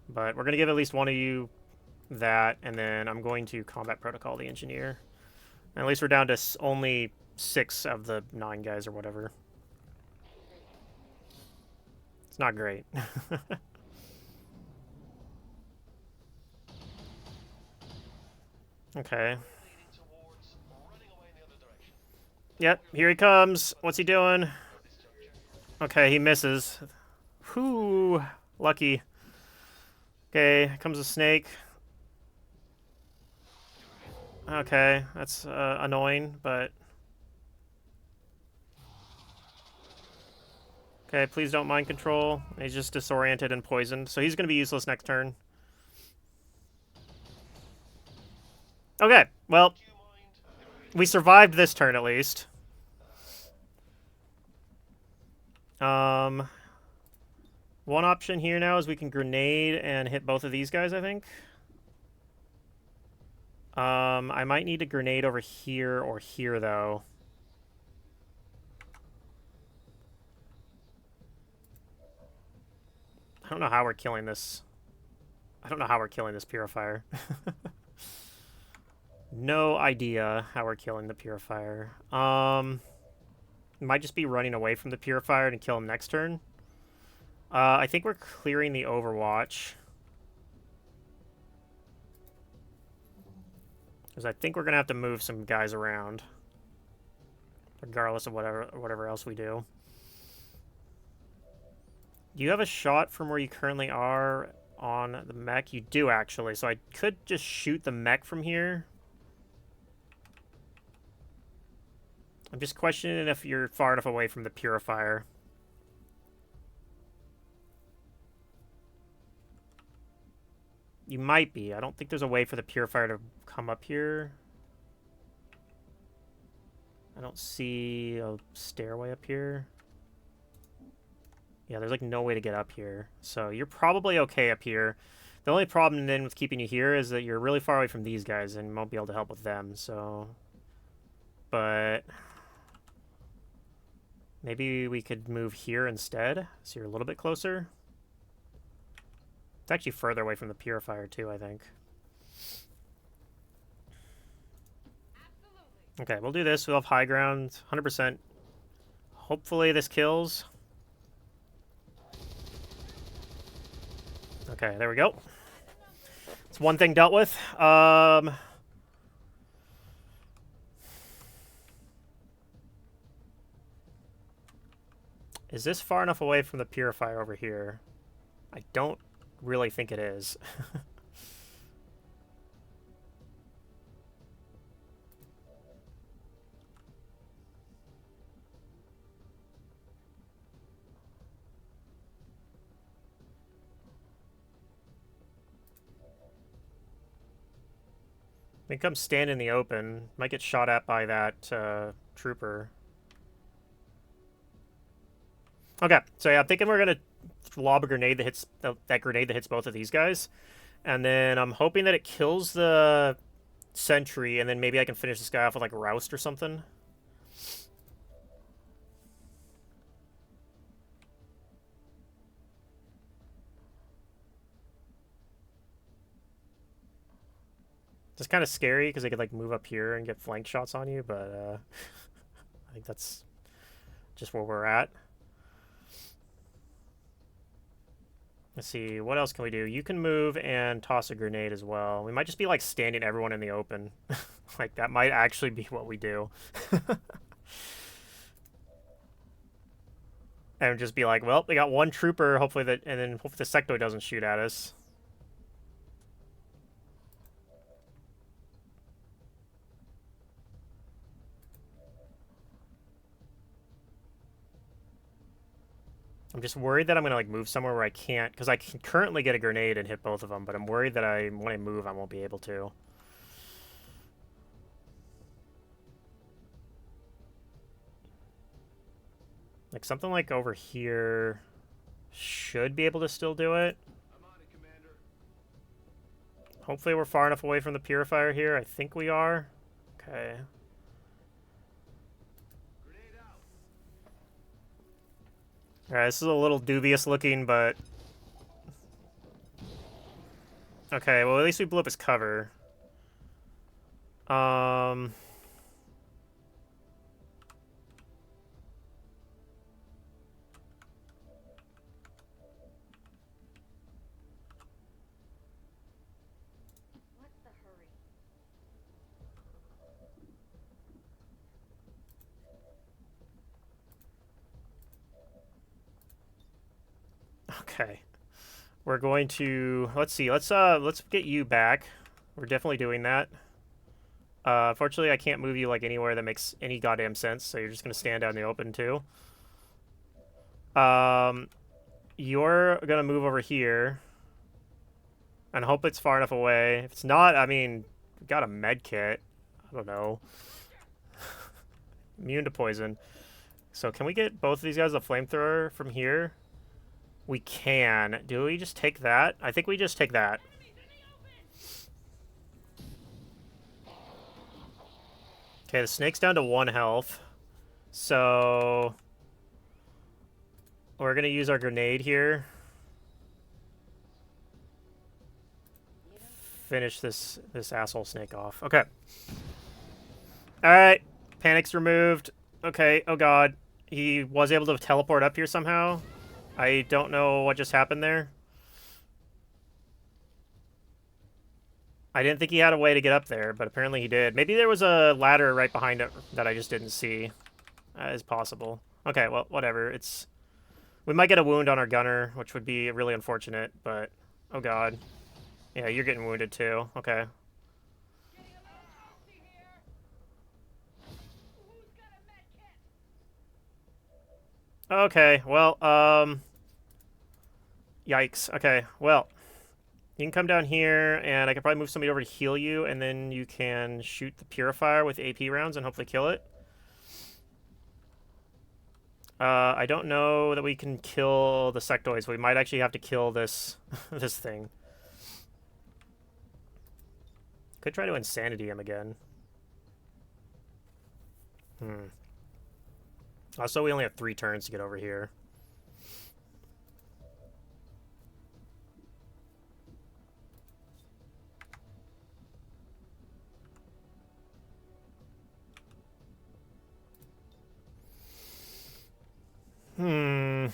But we're going to give at least one of you that, and then I'm going to combat protocol the engineer. And at least we're down to only 6 of the 9 guys or whatever. It's not great. Okay. Yep, here he comes. What's he doing? Okay, he misses. Whew, lucky. Okay, here comes a snake. Okay, that's annoying, but... Okay, please don't mind control. He's just disoriented and poisoned, so he's going to be useless next turn. Okay, well, we survived this turn at least. One option here now is we can grenade and hit both of these guys, I think. I might need a grenade over here or here, though. I don't know how we're killing this. I don't know how we're killing this Purifier. No idea how we're killing the Purifier. Might just be running away from the Purifier and kill him next turn. I think we're clearing the Overwatch. Because I think we're going to have to move some guys around. Regardless of whatever else we do. You have a shot from where you currently are on the mech? You do, actually. So I could just shoot the mech from here. I'm just questioning if you're far enough away from the Purifier. You might be. I don't think there's a way for the Purifier to come up here. I don't see a stairway up here. Yeah, there's like no way to get up here. So you're probably okay up here. The only problem then with keeping you here is that you're really far away from these guys and won't be able to help with them, so... But... Maybe we could move here instead, so you're a little bit closer. It's actually further away from the Purifier too, I think. Okay, we'll do this. We'll have high ground, 100%. Hopefully this kills. Okay, there we go. It's one thing dealt with. Is this far enough away from the purifier over here? I don't really think it is. I think I'm standing in the open. Might get shot at by that trooper. Okay, so yeah, I'm thinking we're gonna lob a grenade that hits that grenade that hits both of these guys, and then I'm hoping that it kills the sentry, and then maybe I can finish this guy off with like roust or something. It's kind of scary because they could like move up here and get flank shots on you, but I think that's just where we're at. Let's see, what else can we do? You can move and toss a grenade as well. We might just be like standing everyone in the open. Like that might actually be what we do. And just be like, well, we got one trooper, hopefully that, and then hopefully the sectoid doesn't shoot at us. I'm just worried that I'm going to like move somewhere where I can't, because I can currently get a grenade and hit both of them, but I'm worried that when I move, I won't be able to. Like something like over here should be able to still do it. I'm on it, Commander. Hopefully we're far enough away from the purifier here. I think we are. Okay. Grenade out. Alright, this is a little dubious looking, but... Okay, well at least we blew up his cover. What's the hurry? Okay. We're going to... Let's see, let's get you back. We're definitely doing that. Unfortunately, I can't move you like anywhere that makes any goddamn sense, so you're just gonna stand out in the open too. You're gonna move over here and hope it's far enough away. If it's not, I mean, we got a med kit. I don't know. Immune to poison. So can we get both of these guys a flamethrower from here? We can. Do we just take that? I think we just take that. Okay, the snake's down to 1 health. So... we're gonna use our grenade here. Finish this asshole snake off. Okay. Alright. Panic's removed. Okay, oh god. He was able to teleport up here somehow. I don't know what just happened there. I didn't think he had a way to get up there, but apparently he did. Maybe there was a ladder right behind it that I just didn't see. That is possible. Okay, well, whatever. We might get a wound on our gunner, which would be really unfortunate, but... oh god. Yeah, you're getting wounded too. Okay. Okay, well, yikes. Okay, well... you can come down here, and I can probably move somebody over to heal you, and then you can shoot the purifier with AP rounds and hopefully kill it. I don't know that we can kill the sectoids, so we might actually have to kill this this thing. Could try to insanity him again. Also, we only have 3 turns to get over here. Hmm.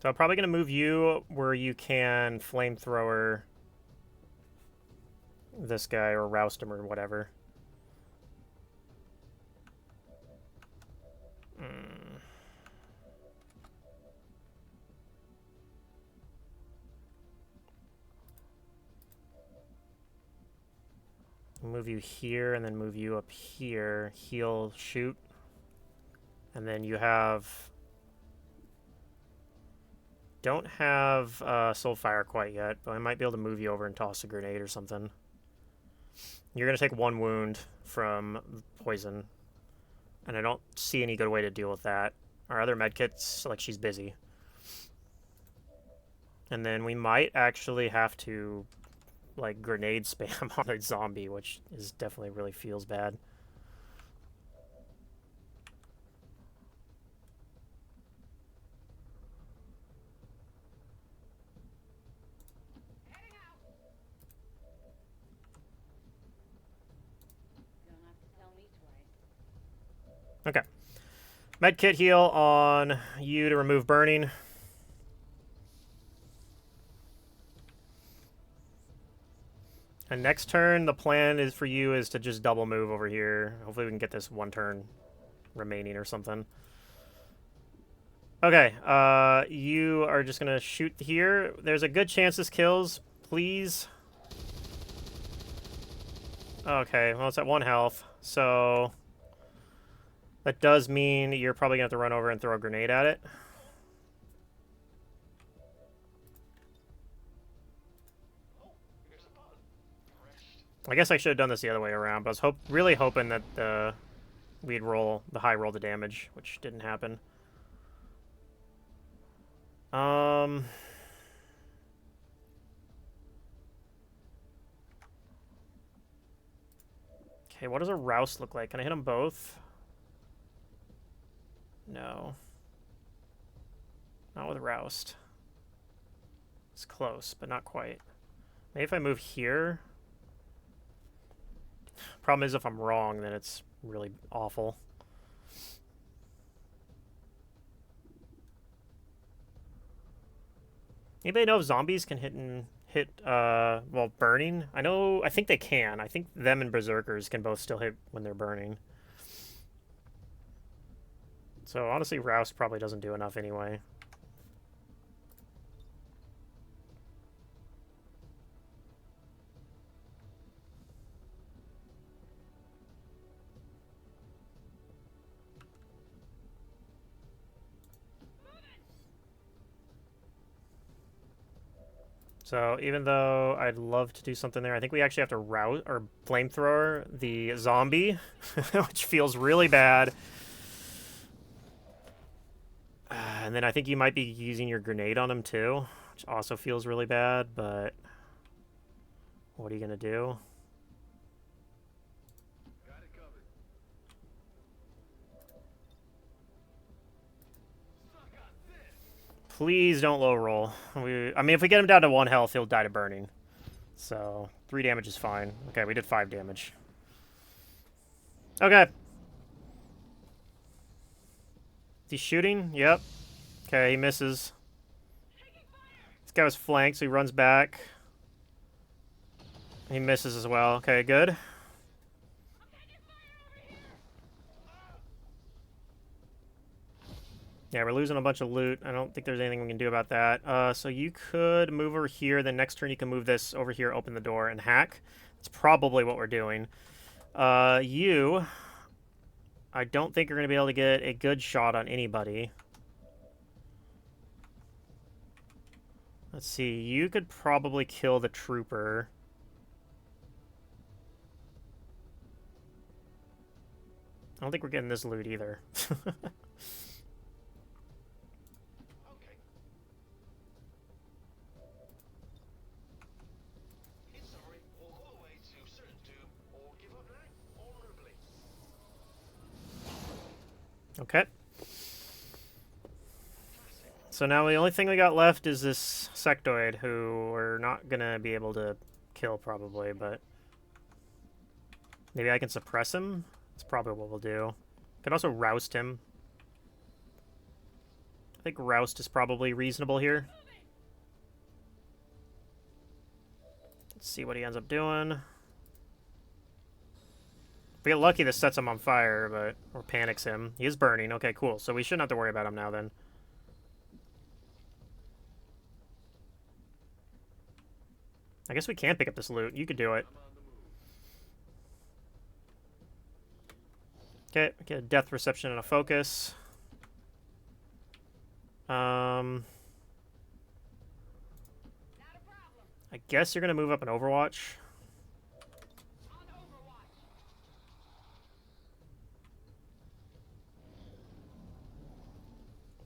So I'm probably going to move you where you can flamethrower this guy or roust him or whatever. Hmm. Move you here and then move you up here. Heal, shoot. And then you have... Don't have Soulfire quite yet, but I might be able to move you over and toss a grenade or something. You're going to take 1 wound from poison. And I don't see any good way to deal with that. Our other medkits, like, she's busy. And then we might actually have to, like, grenade spam on a zombie, which is definitely really feels bad. Okay. Medkit heal on you to remove burning. And next turn, the plan is for you is to just double move over here. Hopefully we can get this 1 turn remaining or something. Okay, you are just going to shoot here. There's a good chance this kills. Please. Okay, well, it's at 1 health. So that does mean you're probably going to have to run over and throw a grenade at it. I guess I should have done this the other way around, but I was really hoping that we'd roll the high roll the damage, which didn't happen. Okay, what does a roust look like? Can I hit them both? No. Not with roust. It's close, but not quite. Maybe if I move here. Problem is if I'm wrong, then it's really awful. Anybody know if zombies can hit well, burning? I think they can. I think them and berserkers can both still hit when they're burning. So honestly, roust probably doesn't do enough anyway. So even though I'd love to do something there, I think we actually have to route or flamethrower the zombie, which feels really bad. And then I think you might be using your grenade on him too, which also feels really bad, but what are you going to do? Got it covered. Suck on this. Please don't low roll. I mean, if we get him down to 1 health, he'll die to burning. So 3 damage is fine. Okay, we did 5 damage. Okay. He's shooting? Yep. Okay, he misses. This guy was flanked, so he runs back. He misses as well. Okay, good. Yeah, we're losing a bunch of loot. I don't think there's anything we can do about that. So you could move over here. Then next turn you can move this over here, open the door, and hack. That's probably what we're doing. You... I don't think you're going to be able to get a good shot on anybody. Let's see. You could probably kill the trooper. I don't think we're getting this loot either. Okay. In summary, walk all the way to certain doom or give up now, honorably. Okay. So now the only thing we got left is this sectoid, who we're not going to be able to kill probably, but maybe I can suppress him? That's probably what we'll do. Could also roust him. think Roust is probably reasonable here. Let's see what he ends up doing. If we get lucky, this sets him on fire, but or panics him. He is burning. Okay, cool. So we shouldn't have to worry about him now then. I guess we can pick up this loot. You could do it. Okay, get a death reception and a focus. I guess you're gonna move up an Overwatch.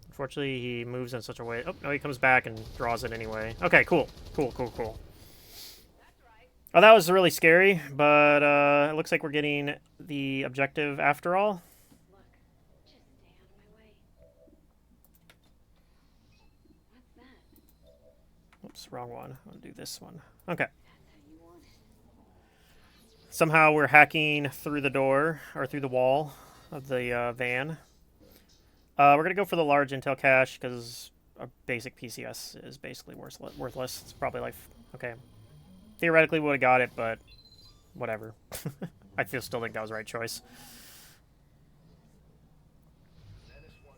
Unfortunately, he moves in such a way. Oh no, he comes back and draws it anyway. Okay, cool, cool. Oh, that was really scary, but it looks like we're getting the objective after all. Look, just stay out of my way. What's that? Oops, wrong one. I'll do this one. Okay. That's how you want it. Somehow we're hacking through the door, or through the wall of the van. We're going to go for the large intel cache, because our basic PCS is basically worthless. It's probably like... Okay. Theoretically would have got it, but whatever. I still think that was the right choice. Menace 1-5,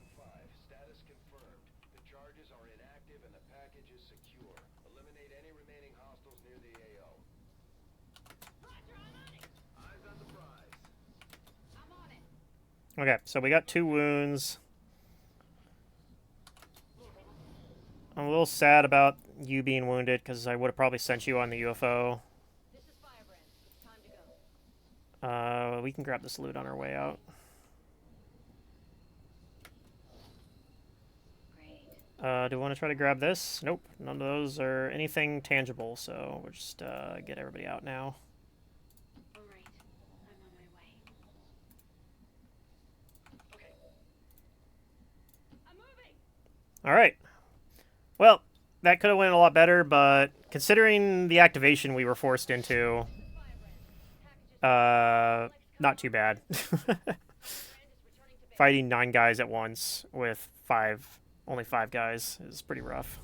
status confirmed. The charges are inactive and the package is secure. Eliminate any remaining hostiles near the AO. Eyes on the prize. I'm on it. Okay, so we got 2 wounds. I'm a little sad about you being wounded, because I would have probably sent you on the UFO. This is Firebrand. It's time to go. We can grab this loot on our way out. Great. Do we want to try to grab this? Nope, none of those are anything tangible, so we'll just get everybody out now. All right. I'm on my way. Okay. I'm moving. All right. Well, that could have went a lot better, but considering the activation we were forced into, not too bad. Fighting 9 guys at once with only 5 guys is pretty rough.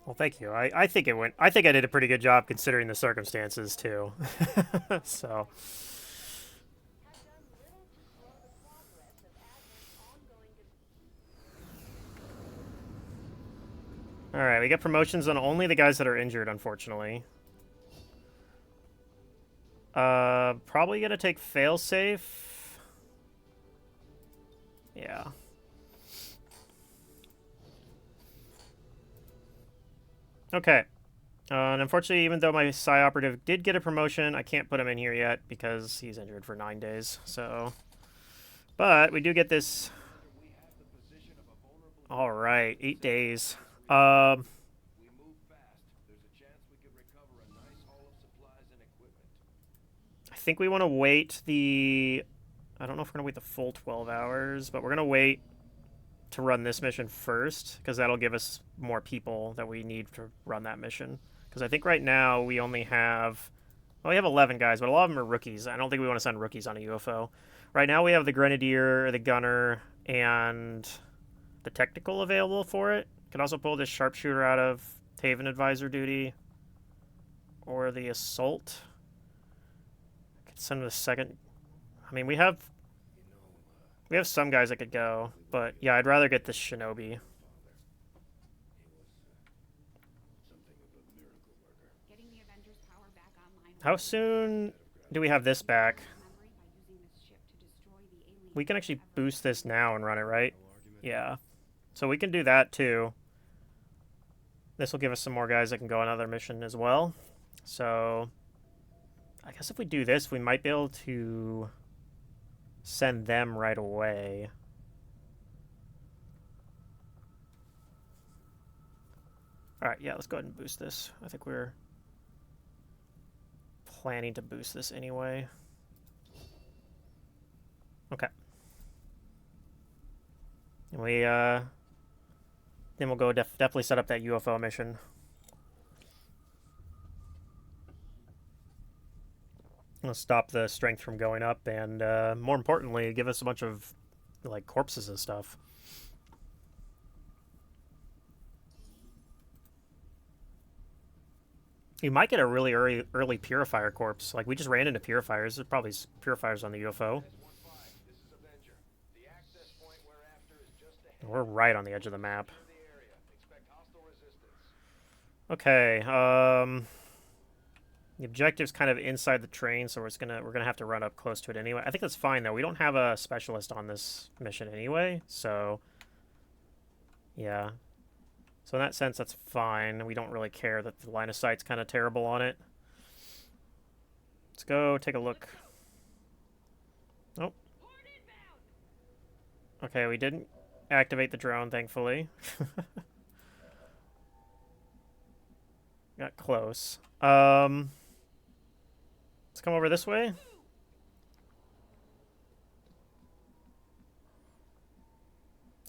Well, thank you. I think it went. I think I did a pretty good job considering the circumstances too. So. All right, we get promotions on only the guys that are injured, unfortunately. Probably gonna take failsafe. Yeah. Okay. And unfortunately, even though my Psi operative did get a promotion, I can't put him in here yet because he's injured for 9 days. So, but we do get this. All right, 8 days. We move fast. There's a chance we could recover a nice haul of supplies and equipment. I think we want to wait the. I don't know if we're gonna wait the full 12 hours, but we're gonna wait to run this mission first because that'll give us more people that we need to run that mission. Because I think right now we only have, well, we have 11 guys, but a lot of them are rookies. I don't think we want to send rookies on a UFO. Right now we have the Grenadier, the Gunner, and the Technical available for it. Could also pull this Sharpshooter out of Haven Advisor duty, or the Assault. Could send the second. I mean, we have some guys that could go, but yeah, I'd rather get this Shinobi. Getting the Avengers power back online. How soon do we have this back? Memory by using this ship to destroy the alien. We can actually boost this now and run it, right? Yeah. So we can do that too. This will give us some more guys that can go on another mission as well. So I guess if we do this, we might be able to send them right away. All right, yeah, let's go ahead and boost this. I think we're planning to boost this anyway. Okay. And we Then we'll go definitely set up that UFO mission. It'll stop the strength from going up, and more importantly, give us a bunch of like corpses and stuff. You might get a really early purifier corpse. Like we just ran into purifiers. There's probably purifiers on the UFO. S-15, this is Avenger. The access point we're after is just ahead. We're right on the edge of the map. Secure the area. Expect hostile resistance. Okay. The objective's kind of inside the train, so we're gonna have to run up close to it anyway. I think that's fine though. We don't have a specialist on this mission anyway, so yeah. So in that sense, that's fine. We don't really care that the line of sight's kind of terrible on it. Let's go take a look. Oh. Okay, we didn't activate the drone, thankfully. Got close. Let's come over this way.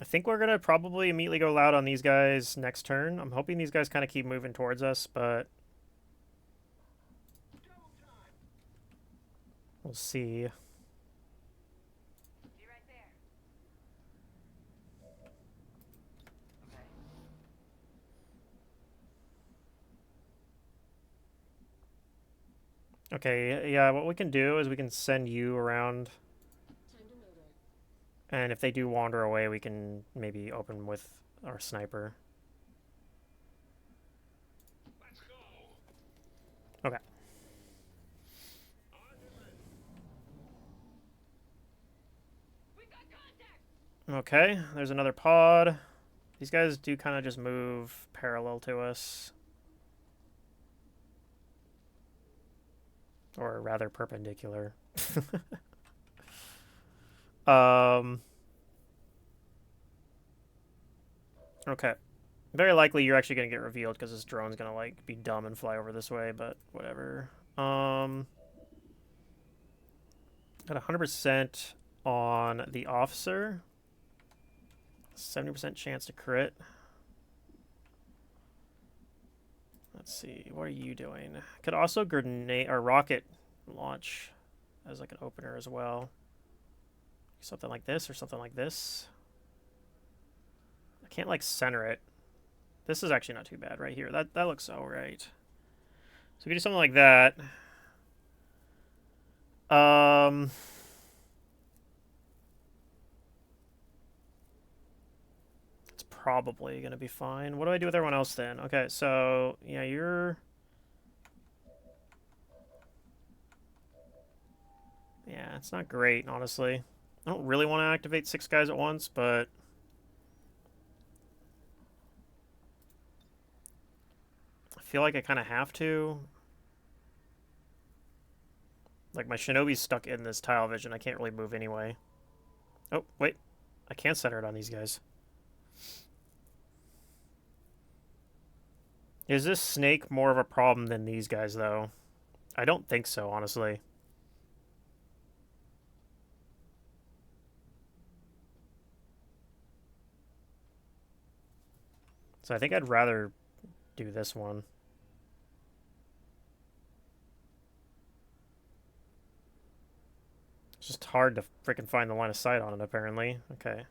I think we're going to probably immediately go loud on these guys next turn. I'm hoping these guys kind of keep moving towards us, but we'll see. Be right there. Okay, yeah, what we can do is we can send you around. And if they do wander away, we can maybe open with our sniper. Let's go. Okay. We got contact. Okay, there's another pod. These guys do kind of just move parallel to us. Or rather perpendicular. Okay. Very likely you're actually going to get revealed because this drone's going to like be dumb and fly over this way, but whatever. Got 100% on the officer. 70% chance to crit. Let's see. What are you doing? Could also grenade or rocket launch as like an opener as well. Something like this or something like this. I can't like center it. This is actually not too bad right here. That looks alright. So we can do something like that. It's probably gonna be fine. What do I do with everyone else then? Okay, so yeah, you're. Yeah, it's not great, honestly. I don't really want to activate 6 guys at once, but I feel like I kind of have to. Like, my shinobi's stuck in this tile vision. I can't really move anyway. Oh, wait. I can't center it on these guys. Is this snake more of a problem than these guys, though? I don't think so, honestly. So I think I'd rather do this one. It's just hard to freaking find the line of sight on it, apparently. Okay.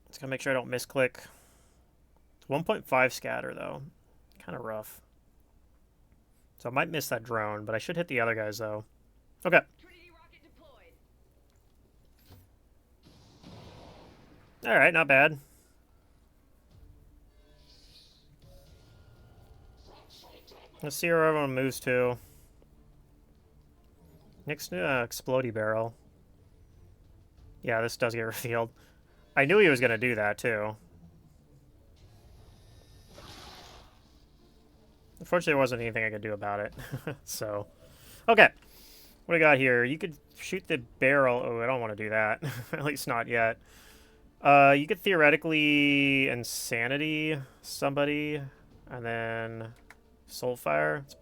Just gotta make sure I don't misclick. It's 1.5 scatter, though. Kind of rough. So I might miss that drone, but I should hit the other guys, though. Okay. Trinity rocket deployed. Alright, not bad. Let's see where everyone moves to. Next to explodey barrel. Yeah, this does get revealed. I knew he was going to do that, too. Unfortunately, there wasn't anything I could do about it. So, okay. What do we got here? You could shoot the barrel. Oh, I don't want to do that. At least not yet. You could theoretically insanity somebody, and then Soulfire. That's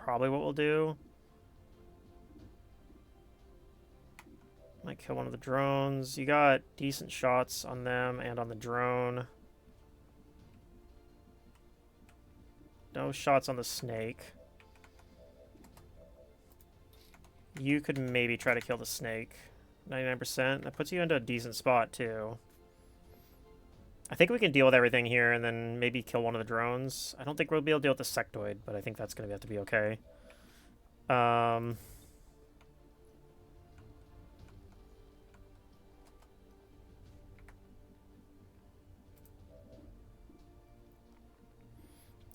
probably what we'll do. Might kill one of the drones. You got decent shots on them and on the drone. No shots on the snake. You could maybe try to kill the snake. 99%. That puts you into a decent spot, too. I think we can deal with everything here and then maybe kill one of the drones. I don't think we'll be able to deal with the sectoid, but I think that's going to have to be okay.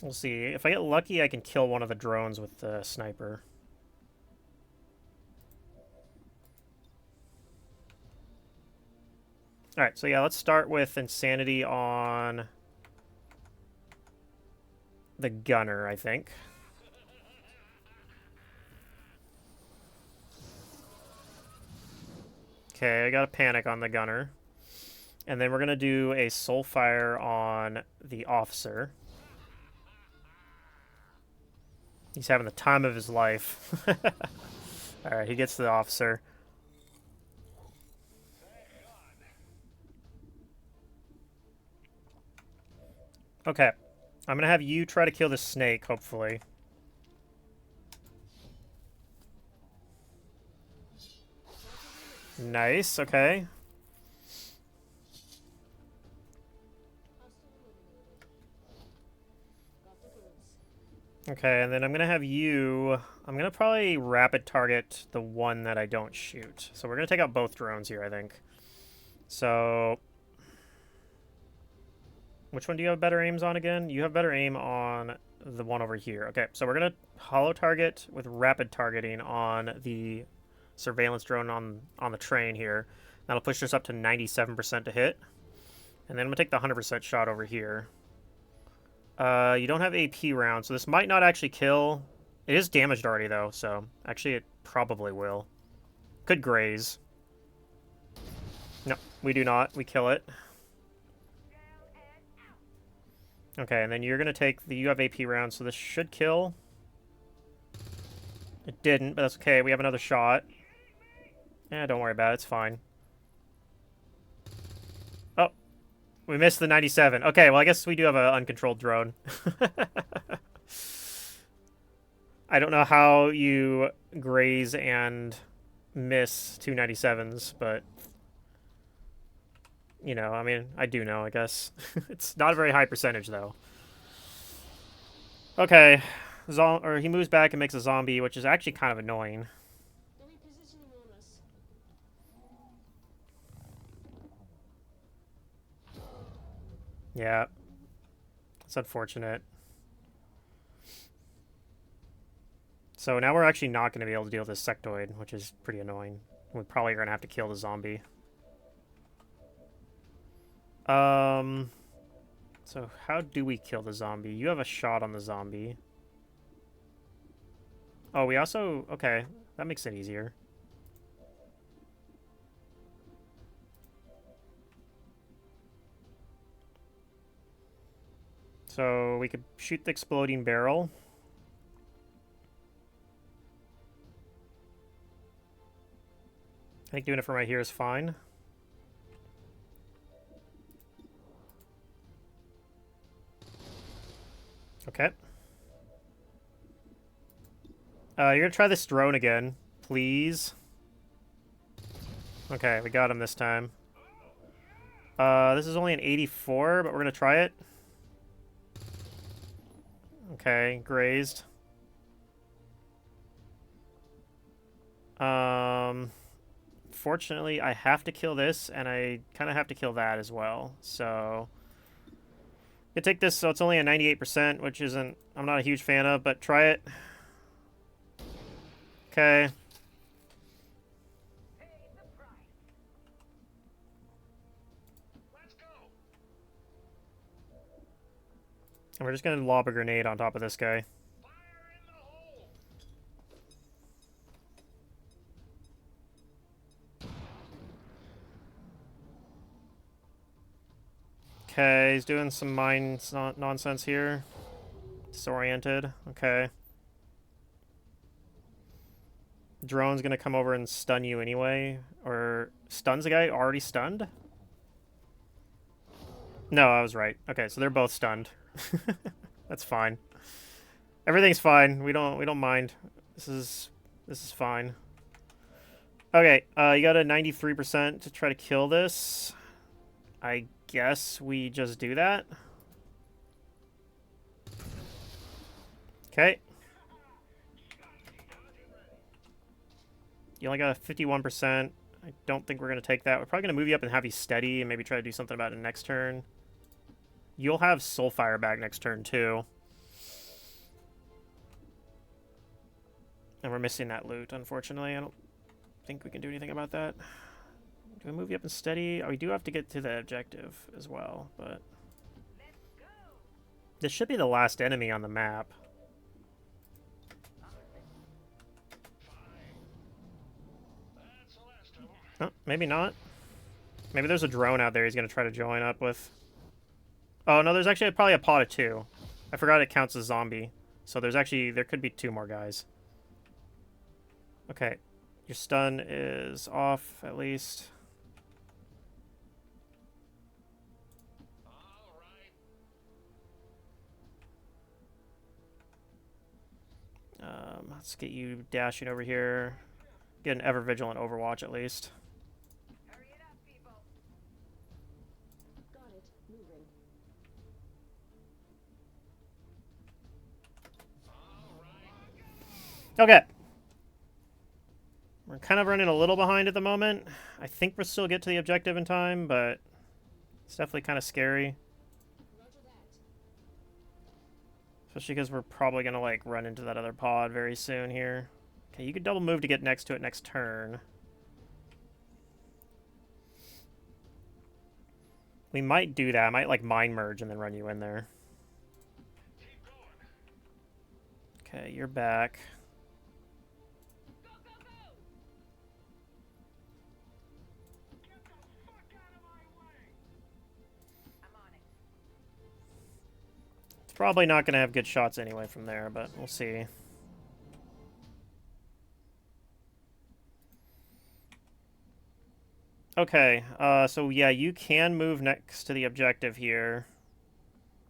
We'll see. If I get lucky, I can kill one of the drones with the sniper. Alright, so yeah, let's start with insanity on the gunner, I think. Okay, I got a panic on the gunner. And then we're going to do a soul fire on the officer. He's having the time of his life. Alright, he gets to the officer. Okay. I'm going to have you try to kill the snake, hopefully. Nice, okay. Okay, and then I'm going to have you... I'm going to probably rapid target the one that I don't shoot. So we're going to take out both drones here, I think. So... Which one do you have better aims on again? You have better aim on the one over here. Okay, so we're going to hollow target with rapid targeting on the surveillance drone on the train here. That'll push us up to 97% to hit. And then I'm going to take the 100% shot over here. You don't have AP rounds, so this might not actually kill. It is damaged already, though, so actually it probably will. Could graze. No, we do not. We kill it. Okay, and then you're going to take the... You have AP rounds, so this should kill. It didn't, but that's okay. We have another shot. Eh, don't worry about it. It's fine. Oh. We missed the 97. Okay, well, I guess we do have an uncontrolled drone. I don't know how you graze and miss 297s, but... You know, I mean, I do know, I guess. It's not a very high percentage, though. Okay. Or he moves back and makes a zombie, which is actually kind of annoying. Yeah. It's unfortunate. So now we're actually not going to be able to deal with this sectoid, which is pretty annoying. We probably are going to have to kill the zombie. So how do we kill the zombie? You have a shot on the zombie. Oh, we also... Okay, that makes it easier. So we could shoot the exploding barrel. I think doing it from right here is fine. Okay. You're gonna try this drone again, please. Okay, we got him this time. This is only an 84, but we're gonna try it. Okay, grazed. Fortunately, I have to kill this, and I kind of have to kill that as well, so... I take this, so it's only a 98%, which isn't... I'm not a huge fan of, but try it. Okay. And we're just going to lob a grenade on top of this guy. Okay, he's doing some mine nonsense here. Disoriented. Okay. Drone's gonna come over and stun you anyway. Or stuns the guy already stunned? No, I was right. Okay, so they're both stunned. That's fine. Everything's fine. We don't mind. This is fine. Okay, you got a 93% to try to kill this. I guess we just do that. Okay. You only got a 51%. I don't think we're going to take that. We're probably going to move you up and have you steady and maybe try to do something about it next turn. You'll have Soulfire back next turn, too. And we're missing that loot, unfortunately. I don't think we can do anything about that. Do we move you up and steady? Oh, we do have to get to the objective as well, but... This should be the last enemy on the map. Oh, maybe not. Maybe there's a drone out there he's going to try to join up with. Oh, no, there's actually probably a pod of 2. I forgot it counts as zombie. So there could be 2 more guys. Okay. Your stun is off, at least. Let's get you dashing over here. Get an ever vigilant Overwatch, at least. Hurry it up, people. Got it. Moving. Okay. We're kind of running a little behind at the moment. I think we'll still get to the objective in time, but it's definitely kind of scary. Roger that. Especially because we're probably going to, like, run into that other pod very soon here. Okay, you could double move to get next to it next turn. We might do that. I might, like, mind merge and then run you in there. Okay, you're back. Go, go, go! Get the fuck out of my way! I'm on it. It's probably not going to have good shots anyway from there, but we'll see. Okay, so yeah, you can move next to the objective here.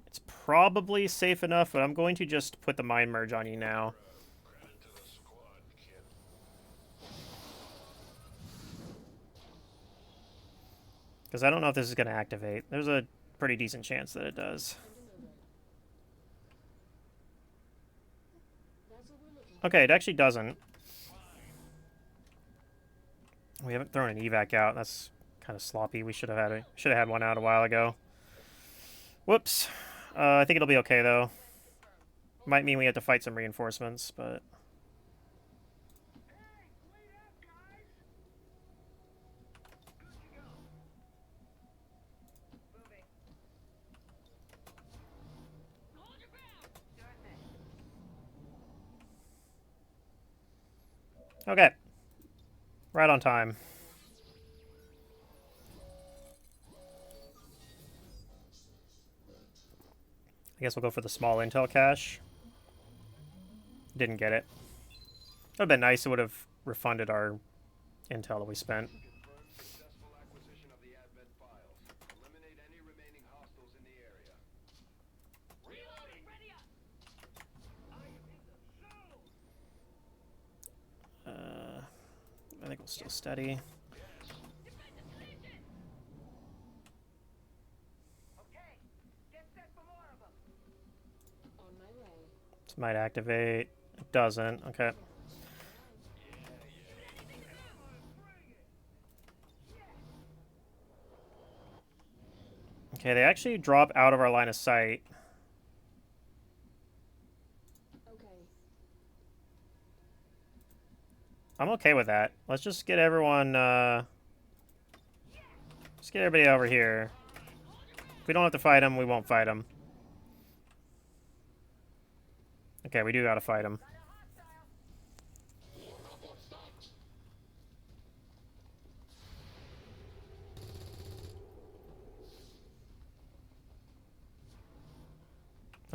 It's probably safe enough, but I'm going to just put the mind merge on you now. Credit to the squad, kid. Because I don't know if this is going to activate. There's a pretty decent chance that it does. That's what we're looking Okay, it actually doesn't. We haven't thrown an evac out. That's kind of sloppy. We should have had one out a while ago. Whoops. I think it'll be okay though. Might mean we have to fight some reinforcements, but Hey, wait up, guys! Good to go. Moving. Hold your ground! Doing this. okay. Right on time. I guess we'll go for the small intel cache. Didn't get it. That would have been nice. It would have refunded our intel that we spent. Confirm successful acquisition of the advent files. Eliminate any remaining hostiles in the area. Reloading! Ready up! I am in the zone! I think we'll still steady. Defend the position! Okay, get set for more of them. on my way. This might activate. It doesn't. Okay. Okay, they actually drop out of our line of sight. Okay. I'm okay with that. Let's just get everyone, just get everybody over here. If we don't have to fight them, we won't fight them. Okay, we do gotta fight them.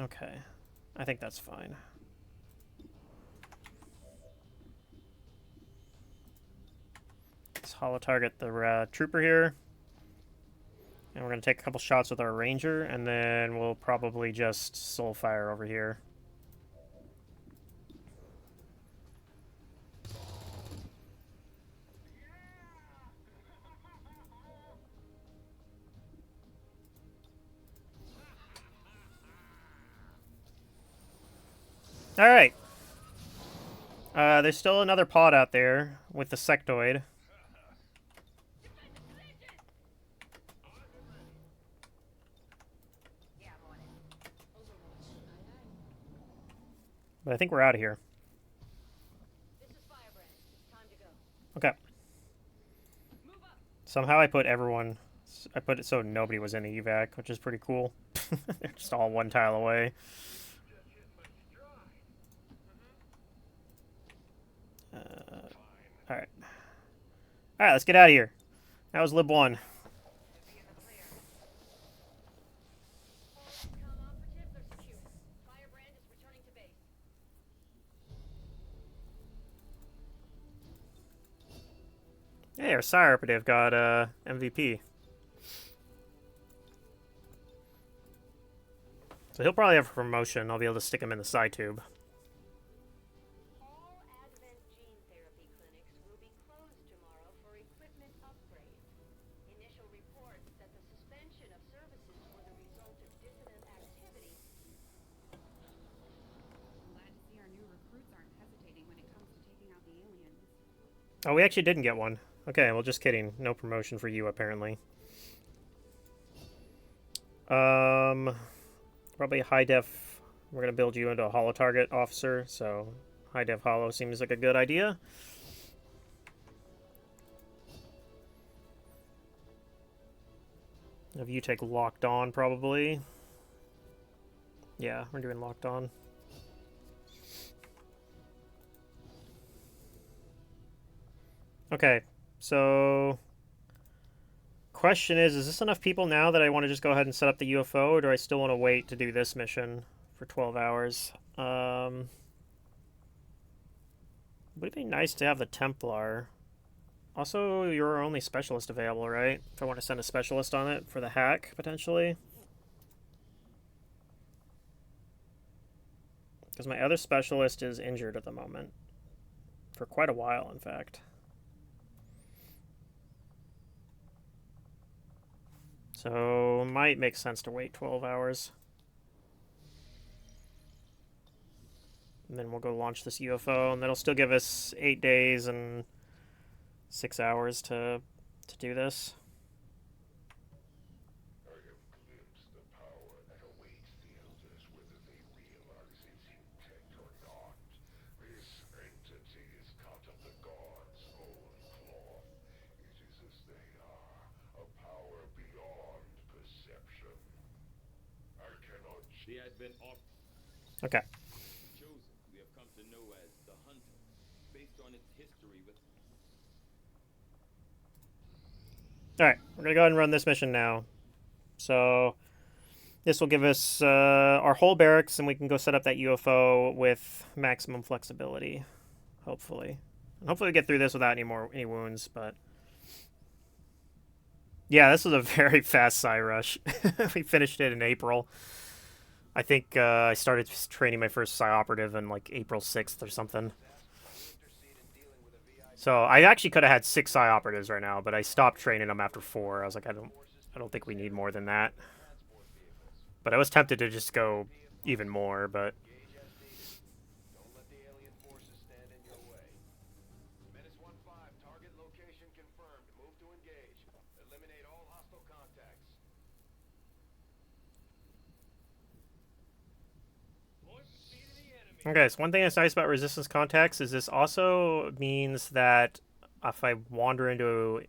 Okay. I think that's fine. This holo target the trooper here. And we're going to take a couple shots with our ranger, and then we'll probably just soul fire over here. Alright. There's still another pod out there with the sectoid. But I think we're out of here. This is Firebrand. It's time to go. Okay. Somehow I put it so nobody was in the evac, which is pretty cool. They're just all one tile away. Alright. Alright, let's get out of here. That was Lib 1. Operatives are secure. Firebrand is returning to base. Hey, our Sire Operative got MVP. So he'll probably have a promotion. I'll be able to stick him in the side tube. All Advent gene therapy clinics will be closed tomorrow for equipment upgrades. Initial reports that the suspension of services were the result of dissident activity. I'm glad to see our new recruits aren't hesitating when it comes to taking out the aliens. Oh, we actually didn't get one. Okay, well, just kidding. No promotion for you, apparently. Probably high def. We're going to build you into a holo target officer, so high def holo seems like a good idea. Have you take locked on, probably. Yeah, we're doing locked on. Okay, so question is this enough people now that I want to just go ahead and set up the UFO, or do I still want to wait to do this mission for 12 hours? Would it be nice to have the Templar? Also, you're our only specialist available, right? If I want to send a specialist on it for the hack, potentially. Because my other specialist is injured at the moment. For quite a while, in fact. So, might make sense to wait 12 hours. And then we'll go launch this UFO, and that'll still give us 8 days and 6 hours to do this. I have glimpsed the power that awaits the elders, whether they realize its intent or not. This entity is cut of the gods' own cloth. It is as they are, a power beyond perception. I cannot The Advent off Okay. chosen we have come to know as the Hunter, based on its history with Alright, we're going to go ahead and run this mission now. So, this will give us our whole barracks, and we can go set up that UFO with maximum flexibility. Hopefully. And hopefully we get through this without any wounds, but... Yeah, this was a very fast Psi rush. We finished it in April. I think I started training my first Psi operative in like April 6th or something. So I actually could have had 6 Psi operatives right now, but I stopped training them after 4. I was like, I don't think we need more than that. But I was tempted to just go even more, but Don't let the alien forces stand in your way. Menace 1-5, target location confirmed. Move to engage. Eliminate all hostile contacts. okay, so one thing that's nice about resistance contacts is this also means that if I wander into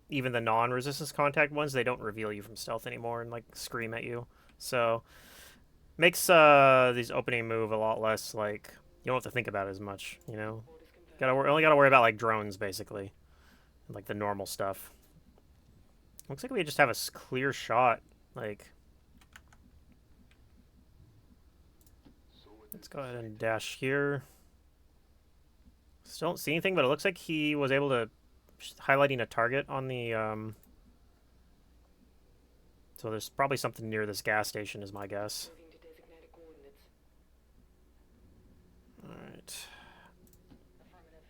even the non-resistance contact ones, they don't reveal you from stealth anymore and like scream at you. So makes these opening move a lot less like you don't have to think about it as much, you know. Only gotta worry about like drones basically, and, like the normal stuff. Looks like we just have a clear shot. Like, let's go ahead and dash here. Still don't see anything, but it looks like he was able to highlighting a target on the so there's probably something near this gas station is my guess. Moving to designated coordinates. Alright. Affirmative.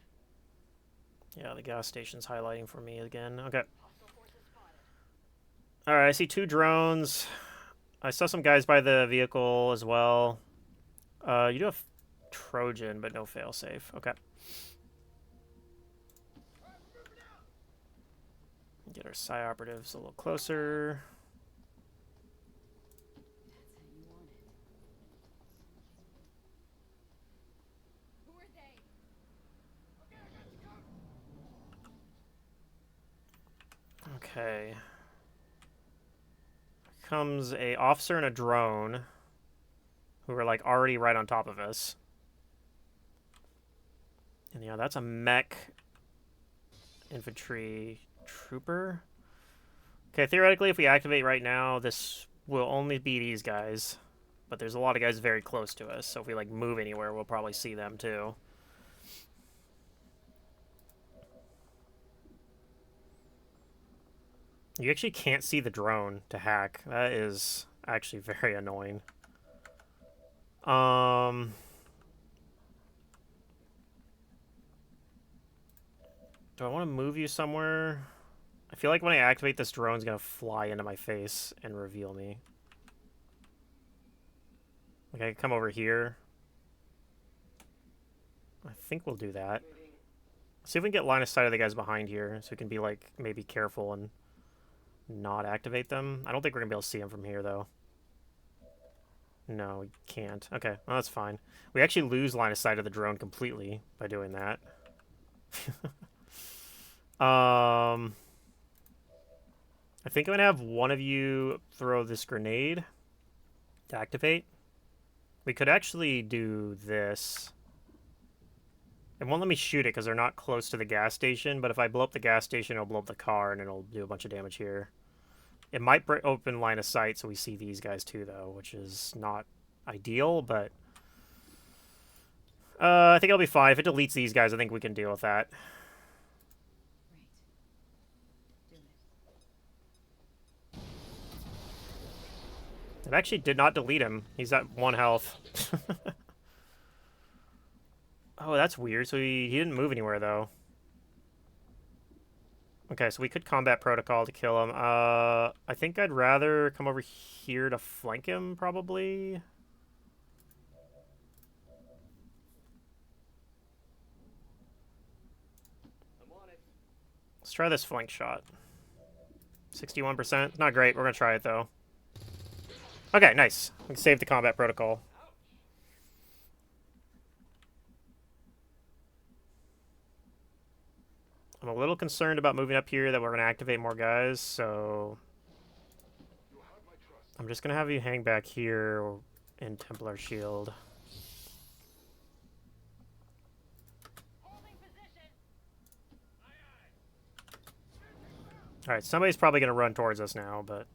Yeah, the gas station's highlighting for me again. Okay. Hostile forces spotted. Alright, I see 2 drones. I saw some guys by the vehicle as well. You do have Trojan, but no failsafe. Okay. Get our Psi operatives a little closer. Who are they? Okay. Comes a officer and a drone who are like already right on top of us. And yeah, that's a mech infantry trooper. Okay, theoretically, if we activate right now, this will only be these guys. But there's a lot of guys very close to us, so if we like move anywhere, we'll probably see them too. You actually can't see the drone to hack. That is actually very annoying. Do I want to move you somewhere? I feel like when I activate this drone's gonna fly into my face and reveal me. Like I can come over here. I think we'll do that. See if we can get line of sight of the guys behind here, so we can be like maybe careful and not activate them. I don't think we're gonna be able to see them from here though. No, we can't. Okay, well that's fine. We actually lose line of sight of the drone completely by doing that. I think I'm gonna have one of you throw this grenade to activate. We could actually do this. It won't let me shoot it because they're not close to the gas station, but if I blow up the gas station, it'll blow up the car and it'll do a bunch of damage here. It might open line of sight so we see these guys too, though, which is not ideal, but I think it'll be fine. If it deletes these guys, I think we can deal with that. It actually did not delete him. He's at 1 health. Oh, that's weird. So he didn't move anywhere, though. Okay, so we could combat protocol to kill him. I think I'd rather come over here to flank him, probably. I'm on it. Let's try this flank shot. 61%. Not great. We're going to try it, though. Okay, nice. We saved the combat protocol. I'm a little concerned about moving up here that we're going to activate more guys, so I'm just going to have you hang back here in Templar Shield. Alright, somebody's probably going to run towards us now, but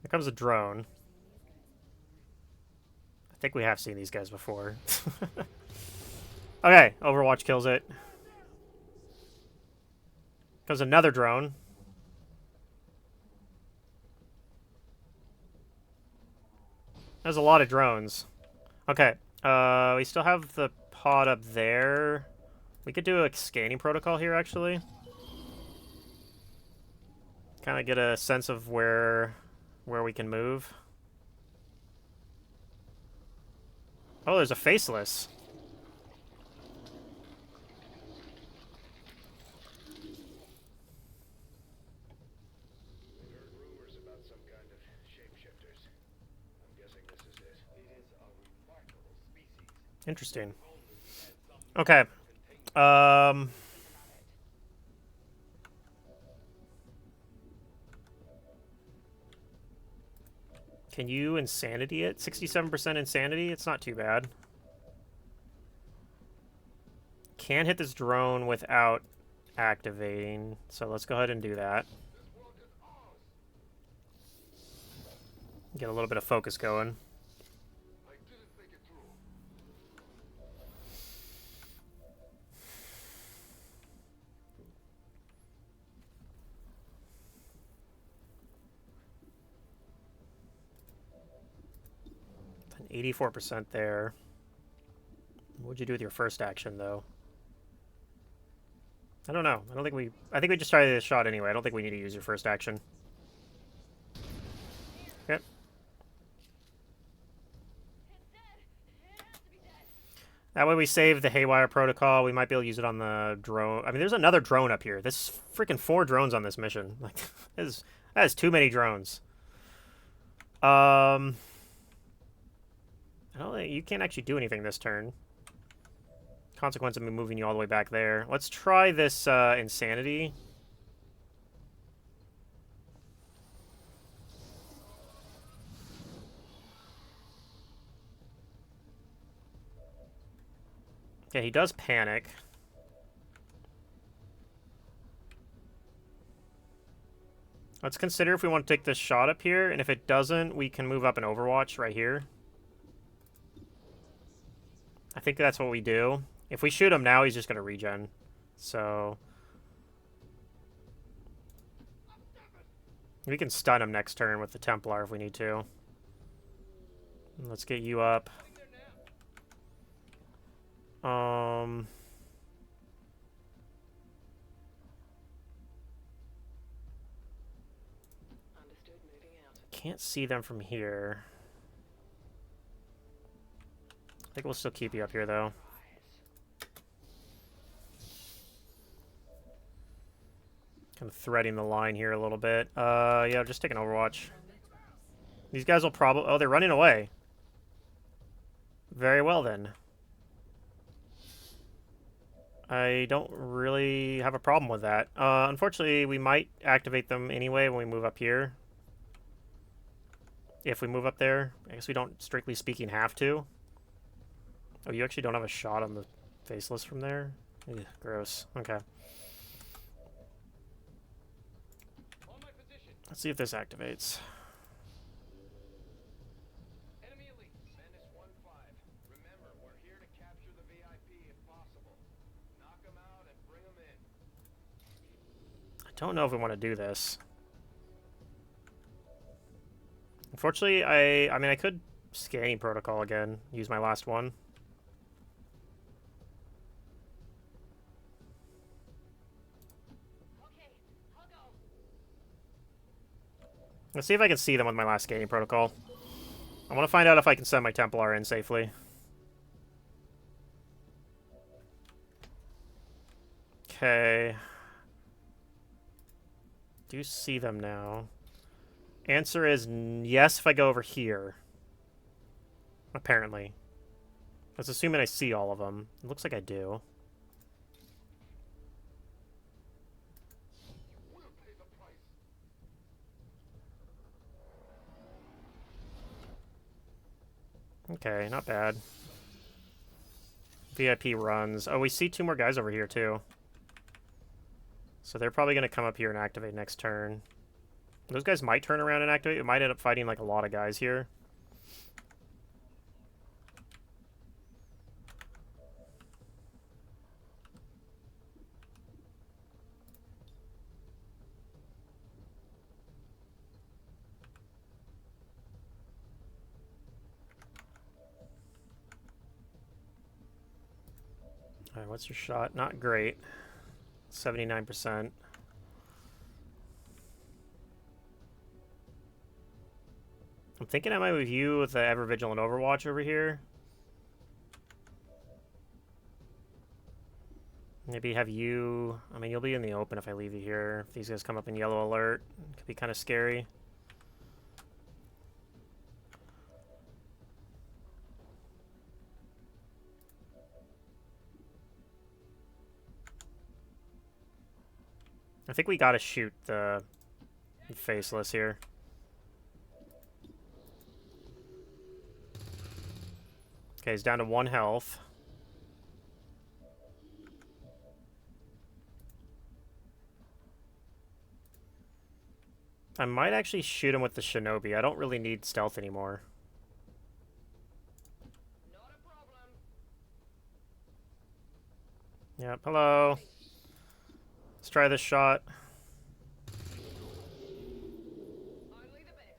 here comes a drone. I think we have seen these guys before. Okay, Overwatch kills it. Comes another drone. There's a lot of drones. Okay, we still have the pod up there. We could do a scanning protocol here, actually. Kind of get a sense of where we can move. Oh, there's a faceless. We've heard rumors about some kind of shapeshifters. I'm guessing this is it. It is a remarkable species. Interesting. Only had some Okay. Can you insanity it? 67% insanity? It's not too bad. Can hit this drone without activating, so let's go ahead and do that. Get a little bit of focus going. I didn't make it through. 84% there. What'd you do with your first action, though? I don't know. I think we just try this shot anyway. I don't think we need to use your first action. Okay. That way we save the Haywire Protocol. We might be able to use it on the drone. I mean, there's another drone up here. There's freaking 4 drones on this mission. Like, that is too many drones. I don't think you can't actually do anything this turn. Consequence of me moving you all the way back there. Let's try this Insanity. Okay, he does panic. Let's consider if we want to take this shot up here, and if it doesn't, we can move up an Overwatch right here. I think that's what we do. If we shoot him now, he's just going to regen. So we can stun him next turn with the Templar if we need to. Let's get you up. Can't see them from here. I think we'll still keep you up here, though. Kind of threading the line here a little bit. Yeah, just take an Overwatch. These guys will probably... Oh, they're running away. Very well, then. I don't really have a problem with that. Unfortunately, we might activate them anyway when we move up here. If we move up there. I guess we don't, strictly speaking, have to. Oh, you actually don't have a shot on the Faceless from there? Ugh, gross. Okay. Let's see if this activates. Enemy elite. Menace 1-5. Remember, we're here to capture the VIP if possible. Knock them out and bring them in. I don't know if we want to do this. Unfortunately, I mean, I could scanning protocol again. Use my last one. Let's see if I can see them with my last scanning protocol. I want to find out if I can send my Templar in safely. Okay. Do you see them now? Answer is yes if I go over here. Apparently. Let's assume I see all of them. It looks like I do. Okay, not bad. VIP runs. Oh, we see 2 more guys over here, too. So they're probably going to come up here and activate next turn. Those guys might turn around and activate. We might end up fighting, like, a lot of guys here. Alright, what's your shot? Not great. 79%. I'm thinking I might move you with the Ever Vigilant Overwatch over here. Maybe have you... I mean, you'll be in the open if I leave you here. If these guys come up in yellow alert, it could be kind of scary. I think we gotta shoot the Faceless here. Okay, he's down to 1 health. I might actually shoot him with the Shinobi. I don't really need stealth anymore. Not a problem. Yep, hello. Let's try this shot. Only the best.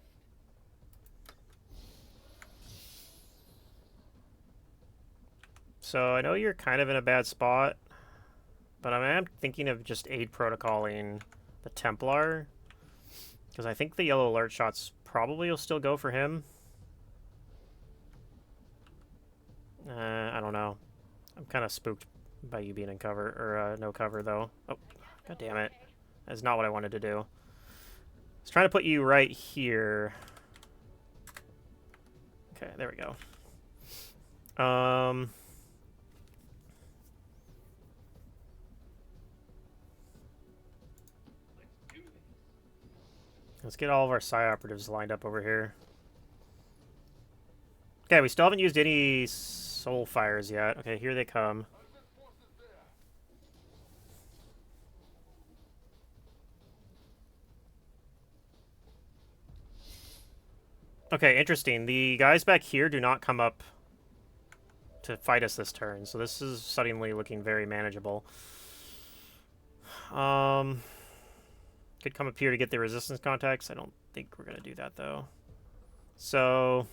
So I know you're kind of in a bad spot, but I am thinking of just aid protocoling the Templar, because I think the yellow alert shots probably will still go for him. I don't know. I'm kind of spooked by you being in cover, or no cover, though. Oh, god damn it. That's not what I wanted to do. I was trying to put you right here. Okay, there we go. Let's get all of our psi operatives lined up over here. Okay, we still haven't used any soul fires yet. Okay, here they come. Okay, interesting. The guys back here do not come up to fight us this turn, so this is suddenly looking very manageable. Could come up here to get the resistance contacts. I don't think we're gonna do that though. So,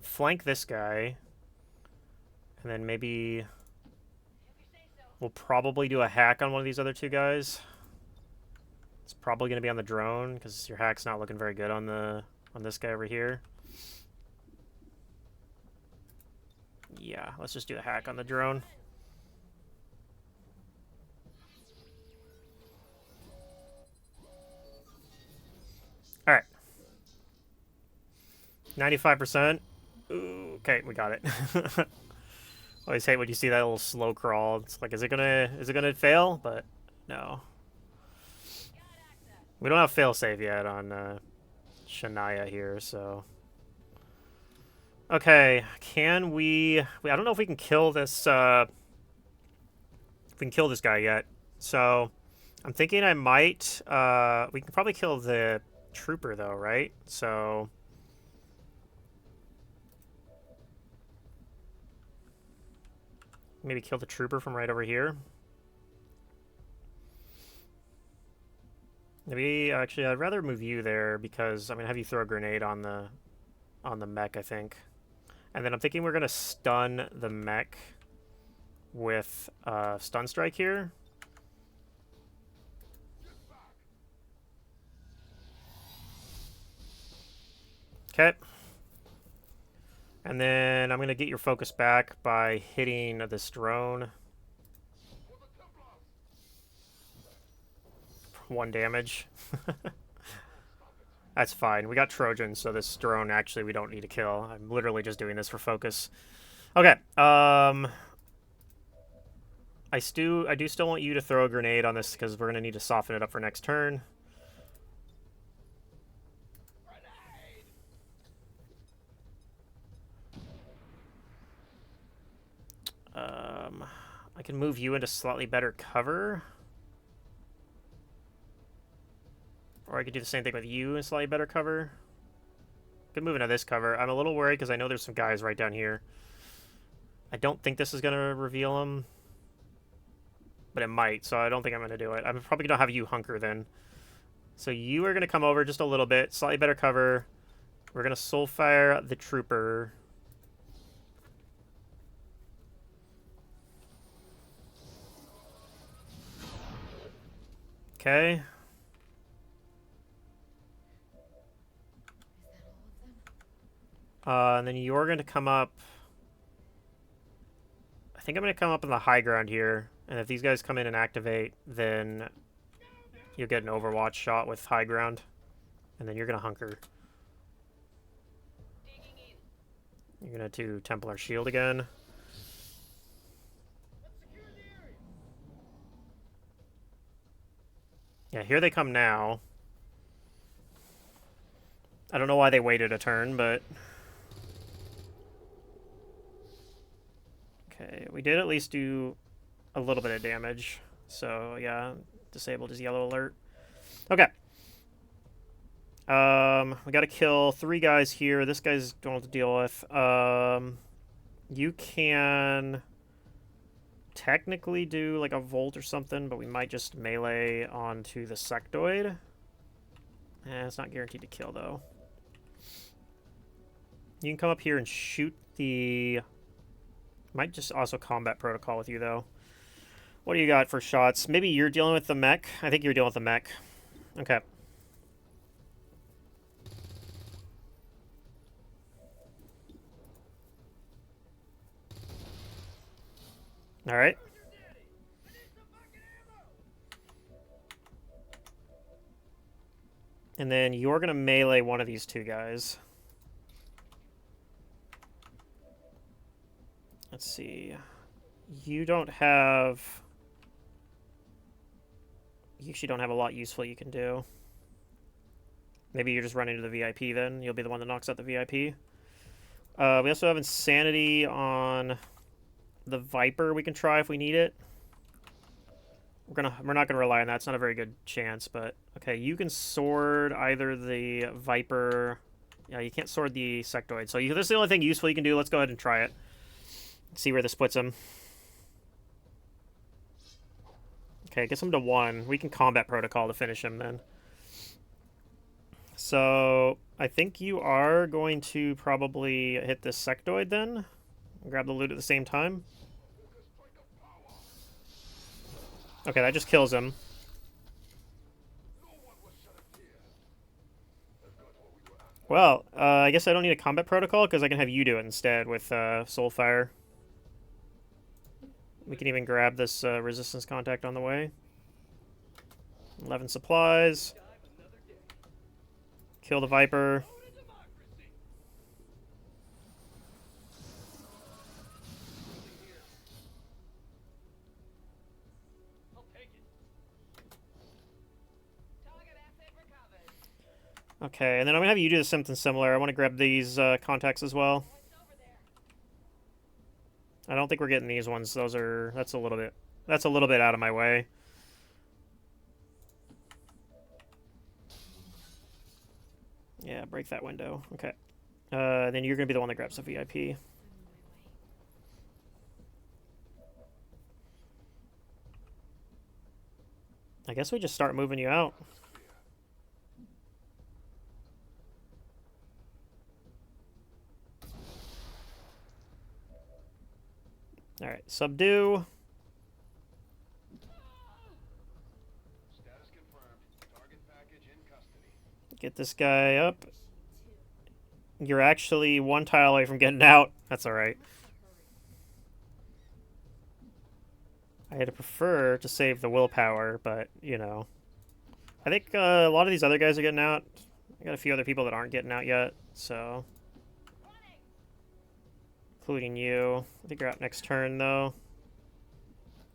flank this guy, and then maybe we'll probably do a hack on one of these other two guys. It's probably gonna be on the drone because your hack's not looking very good on this guy over here. Yeah, let's just do a hack on the drone. Alright. 95%. Ooh, okay, we got it. Always hate when you see that little slow crawl. It's like, is it gonna fail? But no. We don't have failsafe yet on Shania here, so. Okay, can we I don't know if we can kill this if we can kill this guy yet. So I'm thinking I might we can probably kill the trooper though, right? So maybe kill the trooper from right over here. Maybe actually I'd rather move you there because I'm gonna have you throw a grenade on the mech, I think. And then I'm thinking we're gonna stun the mech with stun strike here. Okay. And then I'm gonna get your focus back by hitting this drone. 1 damage. That's fine. We got Trojans, so this drone actually we don't need to kill. I'm literally just doing this for focus. Okay. I do still want you to throw a grenade on this because we're gonna need to soften it up for next turn. I can move you into slightly better cover. Or I could do the same thing with you in slightly better cover. Could move into this cover. I'm a little worried because I know there's some guys right down here. I don't think this is going to reveal them. But it might, so I don't think I'm going to do it. I'm probably going to have you hunker then. So you are going to come over just a little bit. Slightly better cover. We're going to soul fire the trooper. Okay. And then you're going to come up. I think I'm going to come up on the high ground here. And if these guys come in and activate, then you'll get an overwatch shot with high ground. And then you're going to hunker. You're going to do Templar Shield again. Yeah, here they come now. I don't know why they waited a turn, but... Okay, we did at least do a little bit of damage. So, yeah, disabled his yellow alert. Okay. We gotta kill 3 guys here. This guy's don't have to deal with. You can technically do like a volt or something, but we might just melee onto the sectoid. It's not guaranteed to kill, though. You can come up here and shoot the Might just also combat protocol with you, though. What do you got for shots? Maybe you're dealing with the mech? I think you're dealing with the mech. Okay. Alright. And then you're going to melee one of these two guys. Let's see. You don't have... You actually don't have a lot useful you can do. Maybe you're just running to the VIP then. You'll be the one that knocks out the VIP. We also have Insanity on the Viper we can try if we need it. We're not gonna rely on that. It's not a very good chance, but okay, you can sword either the Viper. Yeah, you can't sword the Sectoid. So this is the only thing useful you can do. Let's go ahead and try it. See where this puts him. Okay, gets him to 1. We can combat protocol to finish him then. So I think you are going to probably hit this Sectoid then. Grab the loot at the same time. Okay, that just kills him. Well, I guess I don't need a combat protocol because I can have you do it instead with Soulfire. We can even grab this resistance contact on the way. 11 supplies. Kill the Viper. Okay, and then I'm gonna have you do something similar. I want to grab these contacts as well. I don't think we're getting these ones. That's a little bit out of my way. Yeah, break that window. Okay. Then you're gonna be the one that grabs the VIP. I guess we just start moving you out. Alright, subdue. Status confirmed. Target package in custody. Get this guy up. You're actually 1 tile away from getting out. That's alright. I'd prefer to save the willpower, but, you know. I think a lot of these other guys are getting out. I got a few other people that aren't getting out yet, so... Including you. I think you're out next turn, though.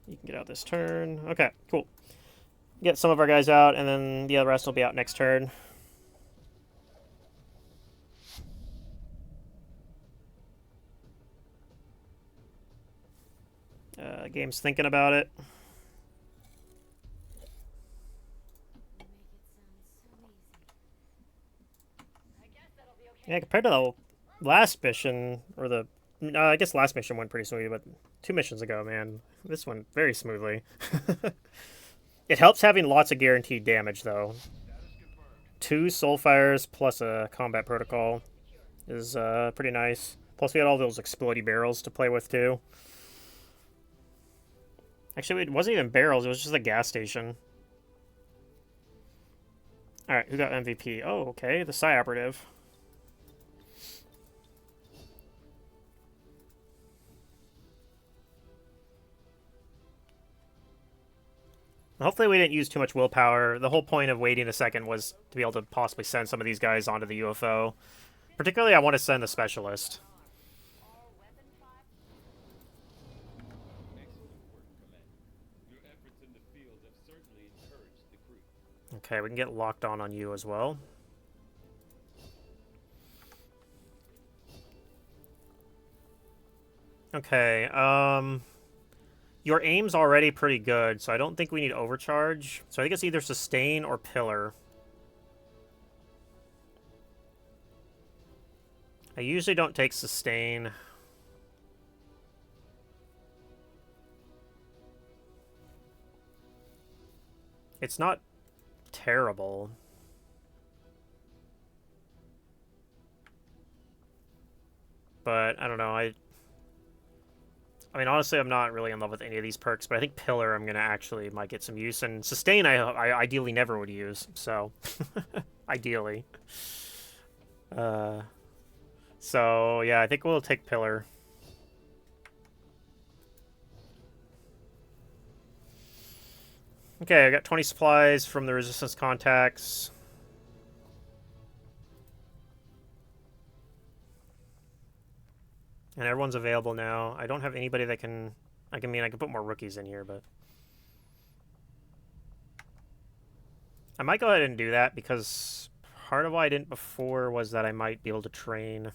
You can get out this turn. Okay, cool. Get some of our guys out, and then the rest will be out next turn. Game's thinking about it. Yeah, compared to the last mission, or the... I guess last mission went pretty smoothly, but 2 missions ago, man, this went very smoothly. It helps having lots of guaranteed damage, though. 2 Soulfires plus a combat protocol is pretty nice. Plus, we had all those explodey barrels to play with, too. Actually, it wasn't even barrels, it was just a gas station. Alright, who got MVP? Oh, okay, the Psi Operative. Hopefully we didn't use too much willpower. The whole point of waiting a second was to be able to possibly send some of these guys onto the UFO. Particularly, I want to send the Specialist. Okay, we can get locked on you as well. Okay, your aim's already pretty good, so I don't think we need overcharge. So I think it's either sustain or pillar. I usually don't take sustain. It's not terrible. But, I don't know, I mean, honestly, I'm not really in love with any of these perks, but I think Pillar I'm going to actually might get some use. And Sustain I ideally never would use, so... ideally. So, yeah, I think we'll take Pillar. Okay, I got 20 supplies from the Resistance contacts. And everyone's available now. I don't have anybody that can... I can put more rookies in here, but... I might go ahead and do that, because part of why I didn't before was that I might be able to train...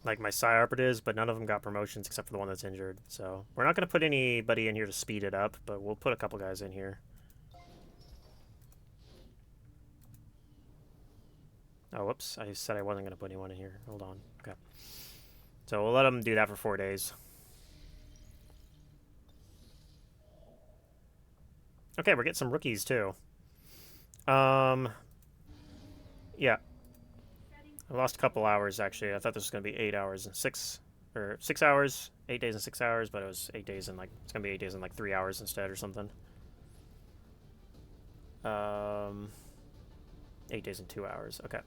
like my Psi Operatives, but none of them got promotions except for the one that's injured. So we're not going to put anybody in here to speed it up, but we'll put a couple guys in here. Oh, whoops. I said I wasn't going to put anyone in here. Hold on. Okay. So we'll let them do that for 4 days. Okay, we're getting some rookies, too. Yeah. I lost a couple hours, actually. I thought this was going to be 8 hours and 6 hours, 8 days and 6 hours, but it was 8 days and like, it's going to be 8 days and like 3 hours instead or something. 8 days and 2 hours. Okay.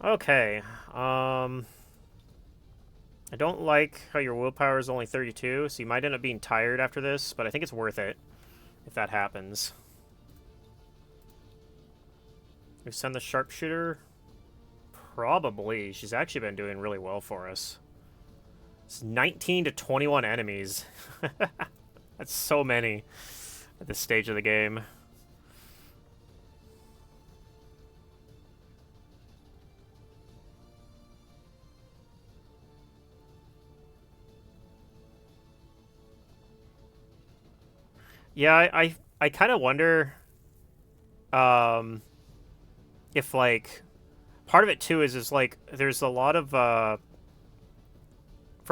Okay. I don't like how your willpower is only 32, so you might end up being tired after this, but I think it's worth it if that happens. We send the sharpshooter. Probably. She's actually been doing really well for us. It's 19 to 21 enemies. That's so many at this stage of the game. Yeah, I kind of wonder if, like, part of it too is like there's a lot of for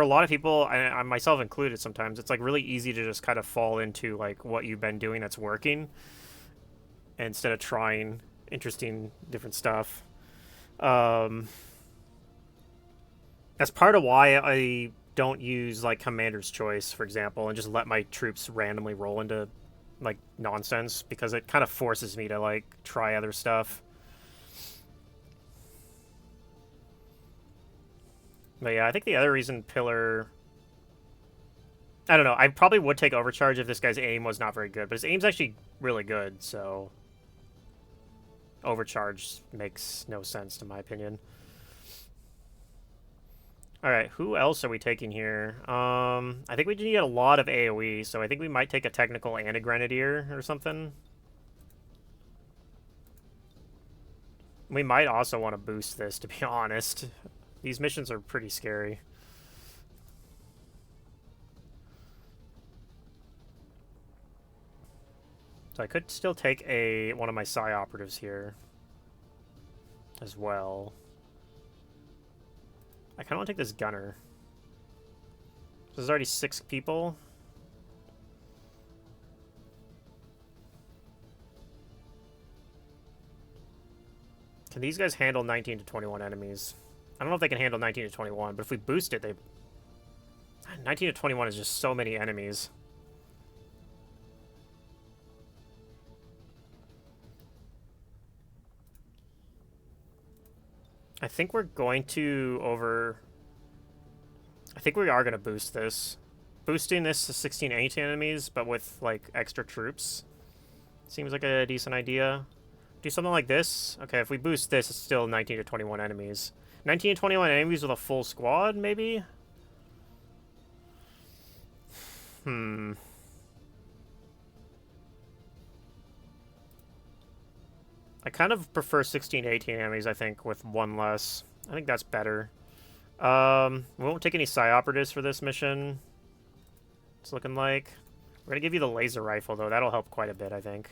a lot of people, I myself included, sometimes it's like really easy to just kind of fall into like what you've been doing that's working instead of trying interesting different stuff. That's part of why I don't use like Commander's Choice, for example, and just let my troops randomly roll into like nonsense, because it kind of forces me to like try other stuff. But yeah, I think the other reason Pillar... I don't know, I probably would take Overcharge if this guy's aim was not very good, but his aim's actually really good, so... Overcharge makes no sense, in my opinion. Alright, who else are we taking here? I think we need a lot of AoE, so I think we might take a Technical and a Grenadier or something. We might also want to boost this, to be honest. These missions are pretty scary. So I could still take one of my Psi Operatives here as well. I kind of want to take this Gunner. So there's already 6 people. Can these guys handle 19 to 21 enemies? I don't know if they can handle 19 to 21, but if we boost it, 19 to 21 is just so many enemies. I think we're going to I think we are going to boost this. Boosting this to 16, 18 enemies, but with, like, extra troops. Seems like a decent idea. Do something like this. Okay, if we boost this, it's still 19 to 21 enemies. 19 to 21 enemies with a full squad, maybe? I kind of prefer 16 to 18 enemies, I think, with one less. I think that's better. We won't take any Psi Operatives for this mission. It's looking like. We're going to give you the laser rifle, though. That'll help quite a bit, I think.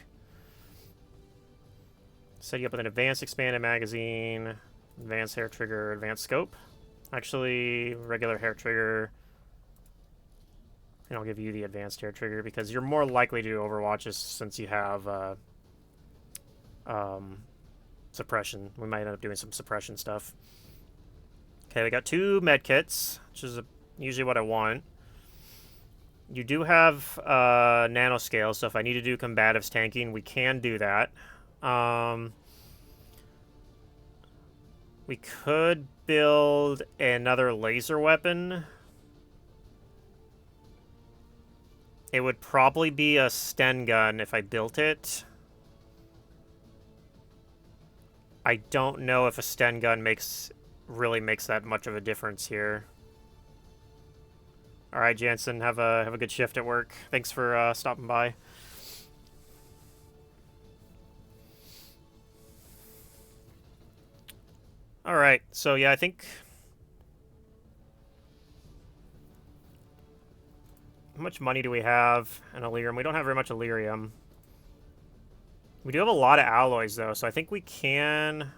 Set you up with an advanced expanded magazine, advanced hair trigger, advanced scope. Actually, regular hair trigger. And I'll give you the advanced hair trigger because you're more likely to do Overwatches since you have suppression. We might end up doing some suppression stuff. Okay, we got 2 med kits, which is usually what I want. You do have nanoscale, so if I need to do combatives tanking, we can do that. We could build another laser weapon. It would probably be a Sten gun if I built it. I don't know if a Sten gun really makes that much of a difference here. All right, Jansen, have a good shift at work. Thanks for stopping by. All right, so yeah, I think. How much money do we have in Illyrium? We don't have very much Illyrium. We do have a lot of alloys, though, so I think we can...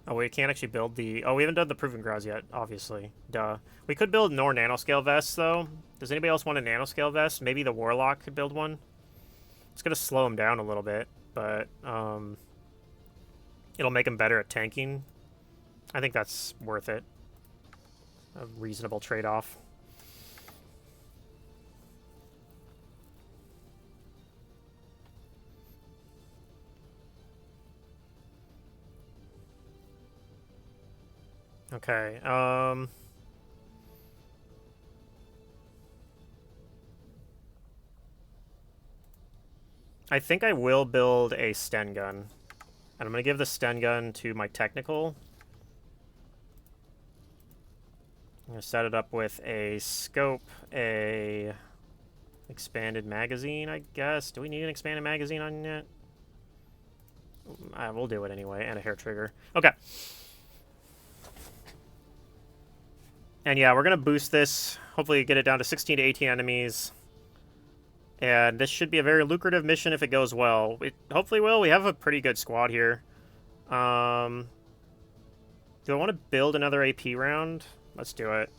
Oh, we can't actually build the... Oh, we haven't done the Proving Grounds yet, obviously. Duh. We could build more nanoscale vests, though. Does anybody else want a nanoscale vest? Maybe the Warlock could build one? It's going to slow him down a little bit, but it'll make him better at tanking. I think that's worth it. A reasonable trade-off. Okay, I think I will build a Sten gun. And I'm going to give the Sten gun to my technical. I'm going to set it up with a scope, a expanded magazine, I guess. Do we need an expanded magazine on it? We'll do it anyway, and a hair trigger. Okay. And yeah, we're going to boost this. Hopefully get it down to 16 to 18 enemies. And this should be a very lucrative mission if it goes well. It hopefully will. We have a pretty good squad here. Do I want to build another AP round? Let's do it.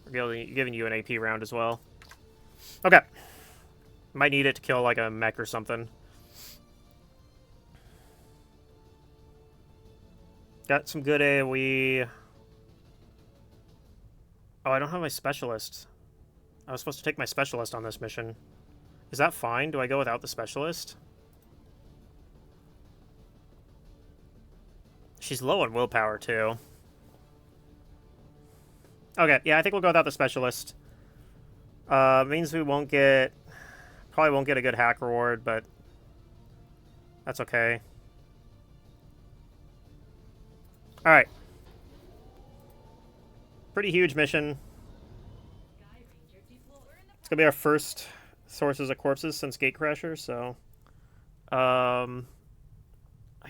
We're giving you an AP round as well. Okay. Might need it to kill like a mech or something. Got some good AoE. Oh, I don't have my specialist. I was supposed to take my specialist on this mission. Is that fine? Do I go without the specialist? She's low on willpower, too. Okay, yeah, I think we'll go without the specialist. Means we won't get... Probably won't get a good hack reward, but... That's okay. Alright. Pretty huge mission. It's gonna be our first sources of corpses since Gatecrasher, so... I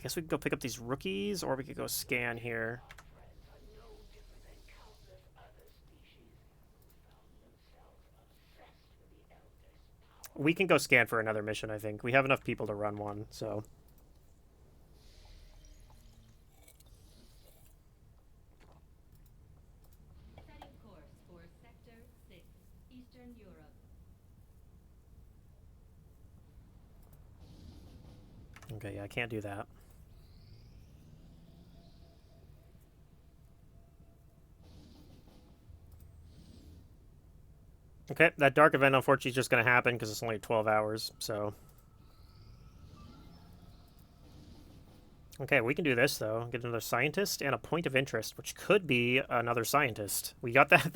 guess we could go pick up these rookies, or we could go scan here. We can go scan for another mission, I think. We have enough people to run one, so... Setting course for Sector 6, Eastern Europe. Okay, yeah, I can't do that. Okay, that dark event unfortunately is just going to happen because it's only 12 hours, so... Okay, we can do this, though. Get another scientist and a point of interest, which could be another scientist. We got that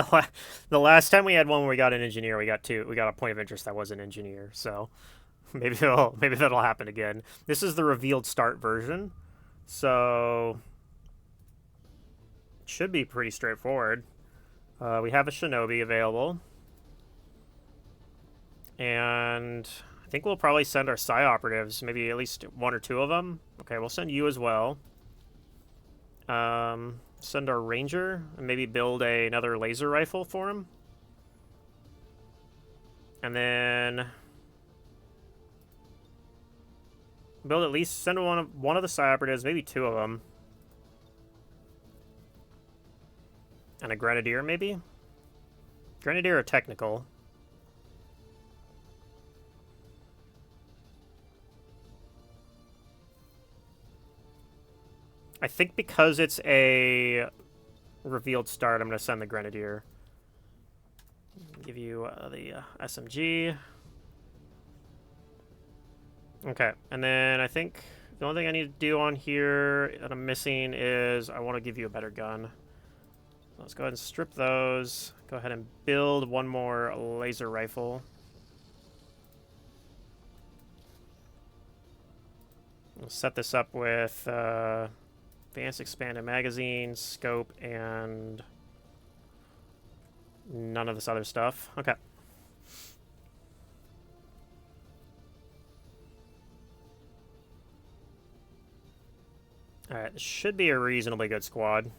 the last time we had one where we got an engineer, we got two. We got a point of interest that was an engineer, so... Maybe that'll happen again. This is the revealed start version, so... It should be pretty straightforward. We have a shinobi available. And I think we'll probably send our Psi Operatives, maybe at least 1 or 2 of them. Okay, we'll send you as well. Send our Ranger, and maybe build another laser rifle for him. And then... build at least, send one of the Psi Operatives, maybe 2 of them. And a Grenadier, maybe? Grenadier or Technical? I think because it's a revealed start, I'm going to send the Grenadier. Give you the SMG. Okay, and then I think the only thing I need to do on here that I'm missing is I want to give you a better gun. Let's go ahead and strip those. Go ahead and build one more laser rifle. We'll set this up with advanced expanded magazine, scope, and none of this other stuff. Okay. Alright, this should be a reasonably good squad.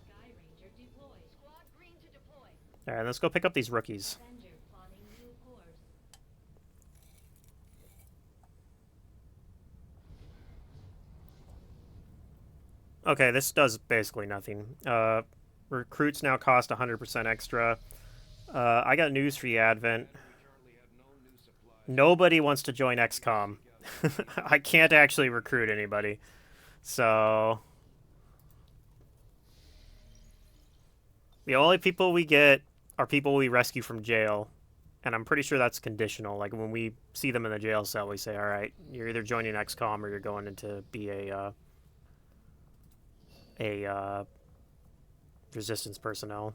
Sky Ranger deployed. Squad green to deploy. Alright, let's go pick up these rookies. Avenger plotting new course. Okay, this does basically nothing. Recruits now cost 100% extra. I got news for you, Advent. We currently have no new supplies. Nobody wants to join XCOM. I can't actually recruit anybody. So... the only people we get are people we rescue from jail. And I'm pretty sure that's conditional. Like, when we see them in the jail cell, we say, alright, you're either joining XCOM or you're going into be a resistance personnel.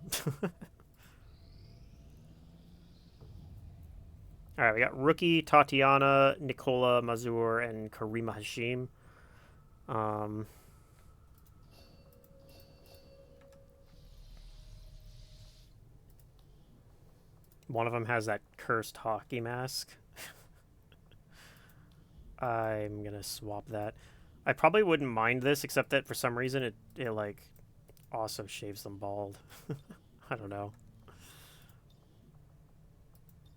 Alright, we got Rookie, Tatiana, Nicola Mazur, and Karima Hashim. One of them has that cursed hockey mask. I'm gonna swap that. I probably wouldn't mind this, except that for some reason it like also shaves them bald. I don't know.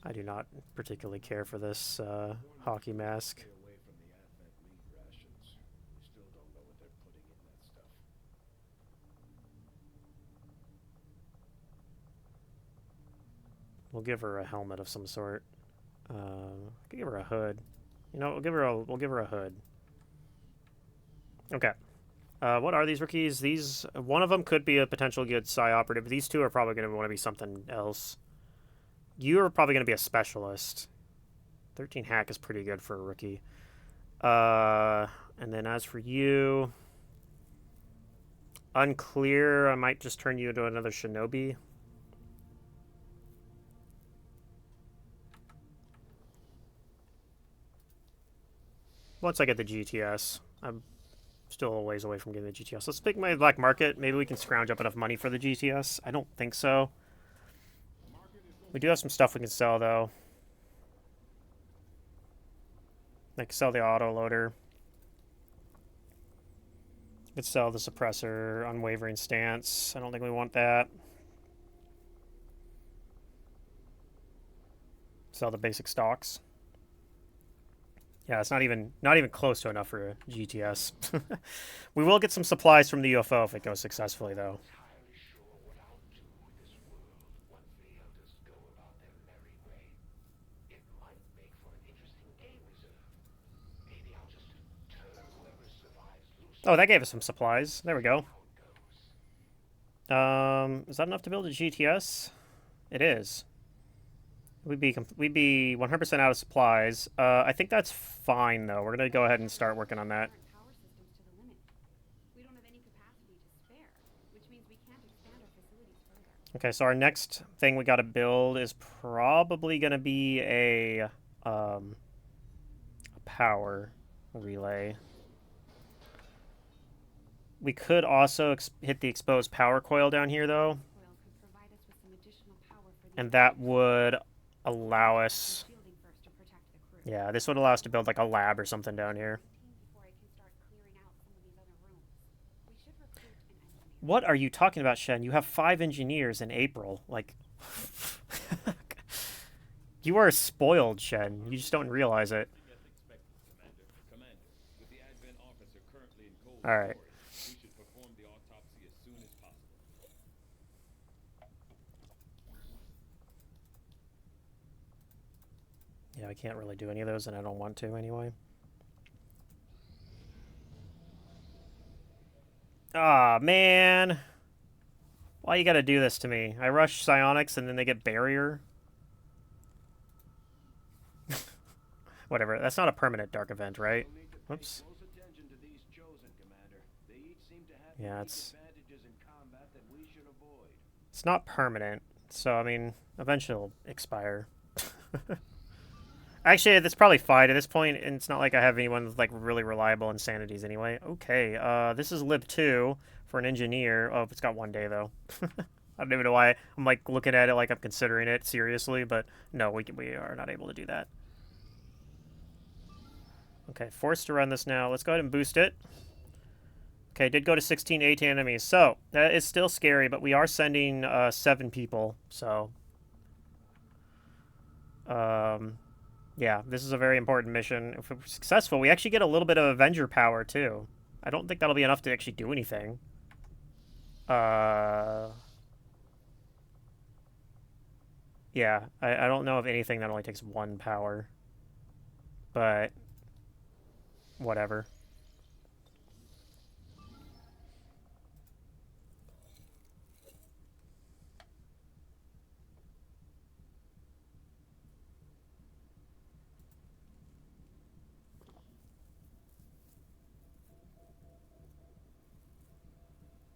I do not particularly care for this hockey mask. Stay away from the Advent meat rations. We still don't know what they're putting in that stuff. We'll give her a helmet of some sort. Give her a hood. You know, we'll give her a hood. Okay. What are these rookies? These one of them could be a potential good psi operative. These two are probably going to want to be something else. You are probably going to be a specialist. 13 hack is pretty good for a rookie. And then as for you, unclear. I might just turn you into another shinobi. Once I get the GTS, I'm still a ways away from getting the GTS. Let's pick my black market. Maybe we can scrounge up enough money for the GTS. I don't think so. We do have some stuff we can sell, though. Like, sell the autoloader. We could sell the suppressor, unwavering stance. I don't think we want that. Sell the basic stocks. Yeah, it's not even close to enough for a GTS. We will get some supplies from the UFO if it goes successfully, though. Entirely sure what I'll do with this world once the elders go about their merry way. It might make for an interesting game reserve. Maybe I'll just turn whoever survives loose. Oh, that gave us some supplies. There we go. How it goes. Is that enough to build a GTS? It is. We'd be 100% out of supplies. I think that's fine, though. We're gonna go ahead and start working on that. Current power systems to the limit. We don't have any capacity to spare, which means we can't expand our facilities further. Okay, so our next thing we gotta build is probably gonna be a power relay. We could also hit the exposed power coil down here, though, Coil could provide us with some additional power for the and that would allow us. shielding first to protect the crew. Yeah, this would allow us to build like a lab or something down here. Before I can start clearing out some of these other rooms. We should recruit an engineer. What are you talking about, Shen? You have 5 engineers in April. Like, you are spoiled, Shen. You just don't realize it. As expected, Commander. With the Advent officer currently in cold All right. storage, we should perform the autopsy as soon as possible. Yeah, I can't really do any of those, and I don't want to anyway. Ah, man. Why you gotta do this to me? I rush psionics and then they get barrier. Whatever. That's not a permanent dark event, right? You'll need to pay Whoops. close attention to these chosen, Commander. They each seem to have Yeah, unique it's advantages in combat that we should avoid. not permanent. So I mean, eventually it'll expire. Actually, that's probably fine at this point, and it's not like I have anyone with like really reliable insanities anyway. Okay, this is lib 2 for an engineer. Oh, it's got 1 day though. I don't even know why I'm like looking at it like I'm considering it seriously, but no, we are not able to do that. Okay, forced to run this now. Let's go ahead and boost it. Okay, did go to 16, 18 enemies. So, that is still scary, but we are sending 7 people, so... yeah, this is a very important mission. If we're successful, we actually get a little bit of Avenger power, too. I don't think that'll be enough to actually do anything. Yeah, I don't know of anything that only takes 1 power. But... whatever.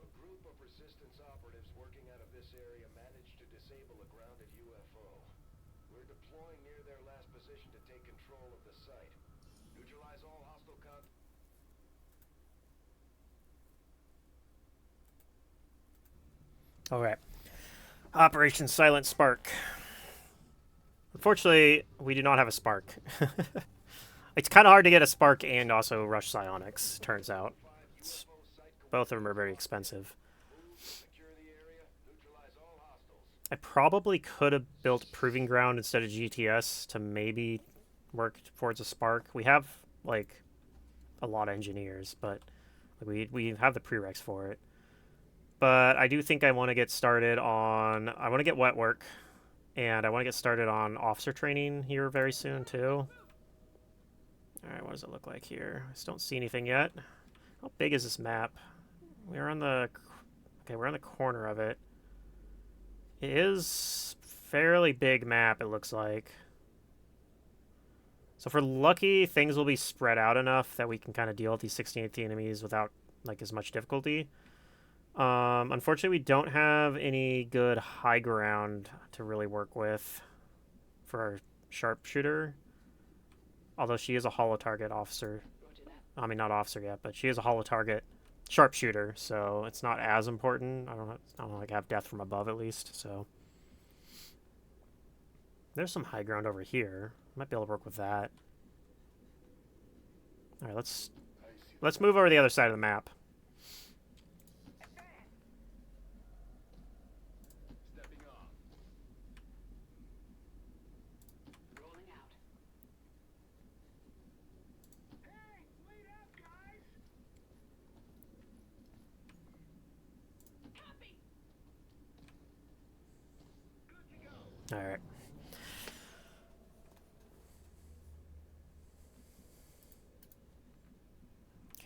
A group of resistance operatives working out of this area managed to disable a grounded UFO. We're deploying near their last position to take control of the site. Neutralize all hostile contact. Alright. Operation Silent Spark. Unfortunately, we do not have a spark. It's kind of hard to get a spark and also rush psionics, turns out. It's, both of them are very expensive. Secure the area. Neutralize all hostiles. I probably could have built Proving Ground instead of GTS to maybe work towards a spark. We have, like, a lot of engineers, but we have the prereqs for it. But I do think I want to get started on... I want to get wet work. And I want to get started on officer training here very soon, too. Alright, what does it look like here? I just don't see anything yet. How big is this map? We're on the... Okay, we're on the corner of it. It is fairly big map, it looks like. So if we're lucky, things will be spread out enough that we can kind of deal with these 16, 18 enemies without, like, as much difficulty. Unfortunately, we don't have any good high ground to really work with for our sharpshooter. Although she is a hollow target officer. I mean, not officer yet, but she is a hollow target sharpshooter, so it's not as important. I don't like have death from above at least. So there's some high ground over here. Might be able to work with that. All right, let's move over to the other side of the map. Stepping off. Rolling out. Hey, wait up, guys! Copy. Good to go. All right.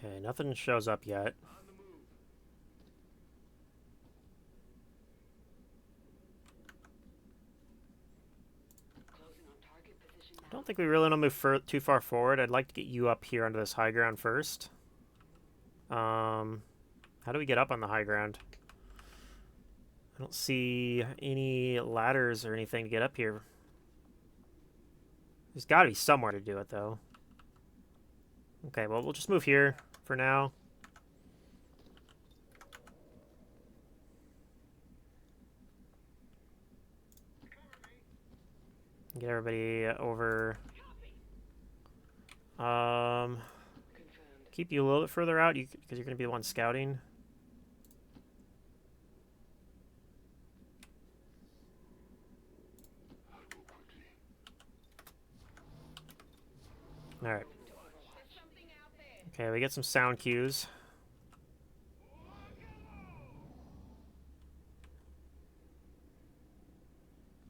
Okay, nothing shows up yet. On the move. Closing on target position now. I don't think we really want to move too far forward. I'd like to get you up here onto this high ground first. How do we get up on the high ground? I don't see any ladders or anything to get up here. There's got to be somewhere to do it, though. Okay, well, we'll just move here for now. Get everybody over. Confirmed. Keep you a little bit further out because you're going to be the one scouting. I'll go quickly. All right. There's something out there. Okay, we get some sound cues.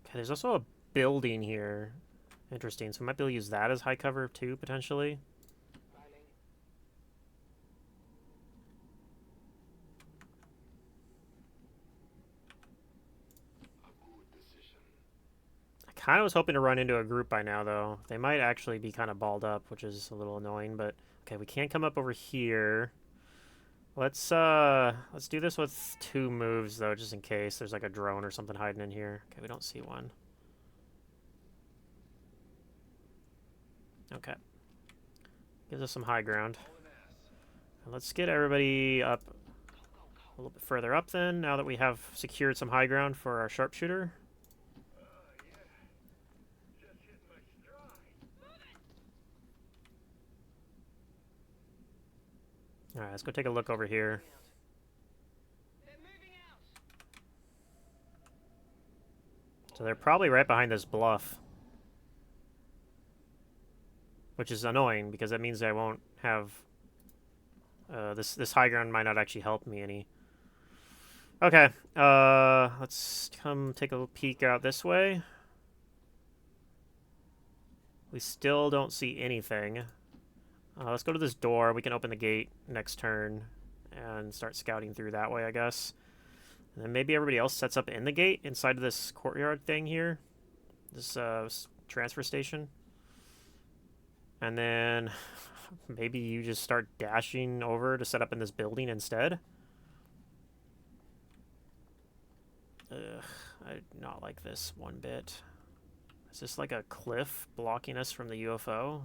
Okay, there's also a building here. Interesting. So we might be able to use that as high cover too, potentially. Filing. kind of was hoping to run into a group by now, though. They might actually be kind of balled up, which is a little annoying, but okay, we can't come up over here. Let's do this with 2 moves, though, just in case there's like a drone or something hiding in here. Okay, we don't see one. Okay. Gives us some high ground. And let's get everybody up a little bit further up then, now that we have secured some high ground for our sharpshooter. Alright, let's go take a look over here. So they're probably right behind this bluff. Which is annoying, because that means I won't have... this high ground might not actually help me any. Okay, let's come take a peek out this way. We still don't see anything. Let's go to this door. We can open the gate next turn and start scouting through that way, I guess. And then maybe everybody else sets up in the gate inside of this courtyard thing here. This transfer station. And then maybe you just start dashing over to set up in this building instead. Ugh, I do not like this one bit. Is this like a cliff blocking us from the UFO?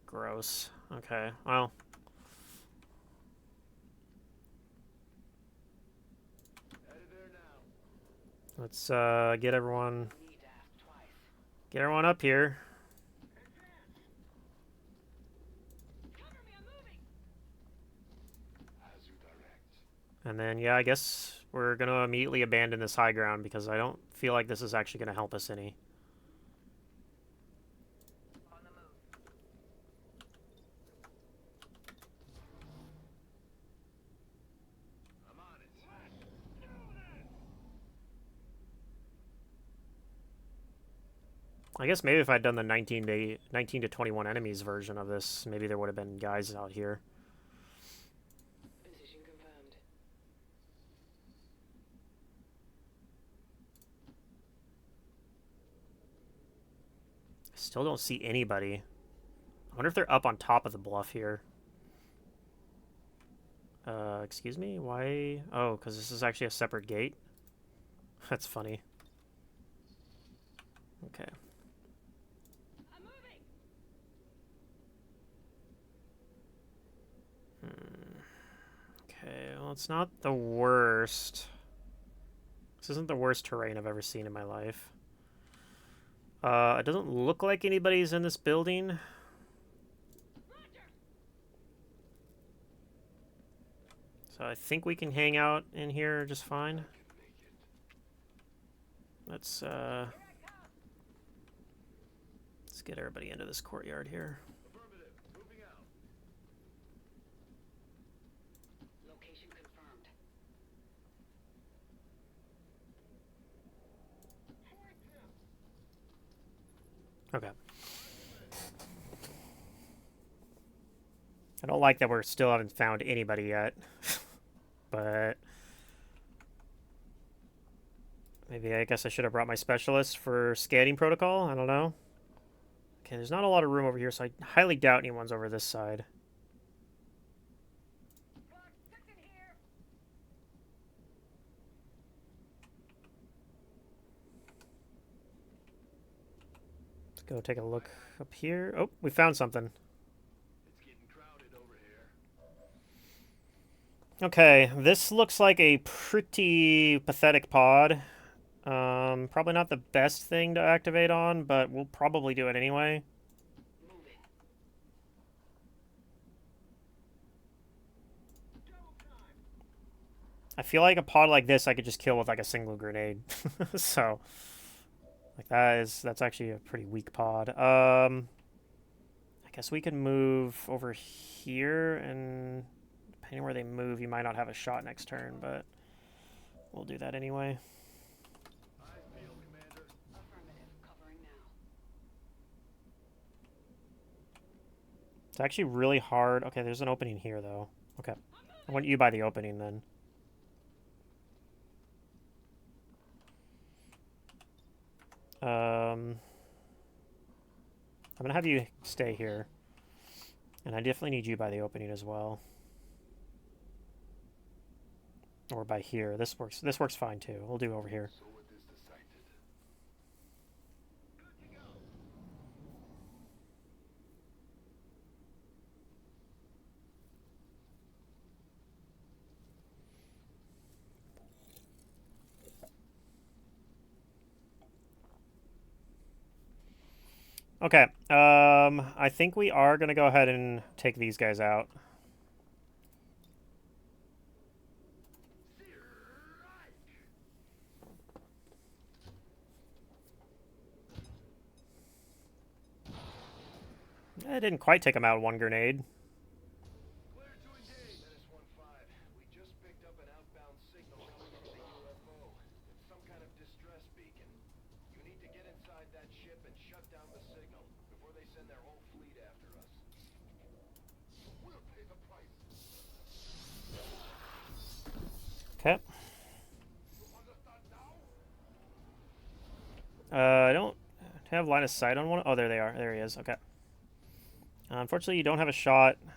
Gross. Okay, well. Let's get everyone up here. And then, yeah, I guess we're going to immediately abandon this high ground because I don't feel like this is actually going to help us any. I guess maybe if I'd done the 19 to 21 enemies version of this, maybe there would have been guys out here. Position confirmed. I still don't see anybody. I wonder if they're up on top of the bluff here. Excuse me? Why? Oh, because this is actually a separate gate? That's funny. Okay. Okay, well, it's not the worst. This isn't the worst terrain I've ever seen in my life. It doesn't look like anybody's in this building. So I think we can hang out in here just fine. Let's get everybody into this courtyard here. Location confirmed. Okay. I don't like that we're still haven't found anybody yet. But maybe I guess I should have brought my specialist for scanning protocol. I don't know. Okay, there's not a lot of room over here, so I highly doubt anyone's over this side. Let's go take a look up here. Oh, we found something. Okay, this looks like a pretty pathetic pod. Probably not the best thing to activate on, but we'll probably do it anyway. I feel like a pod like this I could just kill with like a single grenade. So, like that's actually a pretty weak pod. I guess we can move over here, and depending where they move, you might not have a shot next turn, but we'll do that anyway. It's actually really hard. Okay, there's an opening here, though. Okay. I want you by the opening, then. I'm gonna have you stay here. And I definitely need you by the opening as well. Or by here. This works fine too. We'll do over here. So it is decided. Okay. I think we are gonna go ahead and take these guys out. I didn't quite take them out with one grenade. Clear to engage. Menace 1-5. We just picked up an outbound signal coming from the UFO. It's some kind of distress beacon. You need to get inside that ship and shut down the signal before they send their whole fleet after us. We'll pay the price. Okay. You understand now? I don't have line of sight on one. Oh, there they are. There he is. Okay. Unfortunately, you don't have a shot. I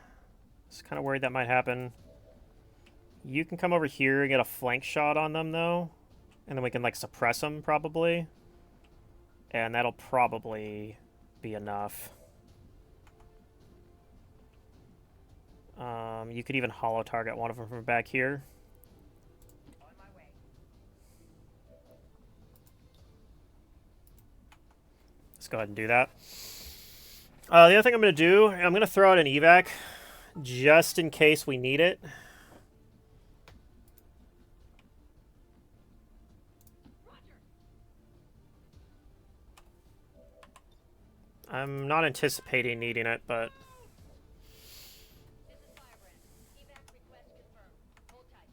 was kind of worried that might happen. You can come over here and get a flank shot on them, though. And then we can, like, suppress them, probably. And that'll probably be enough. You could even hollow target one of them from back here. On my way. Let's go ahead and do that. The other thing I'm going to do, I'm going to throw out an evac just in case we need it. I'm not anticipating needing it, but... This is Firebrand. Evac request confirmed. Hold tight.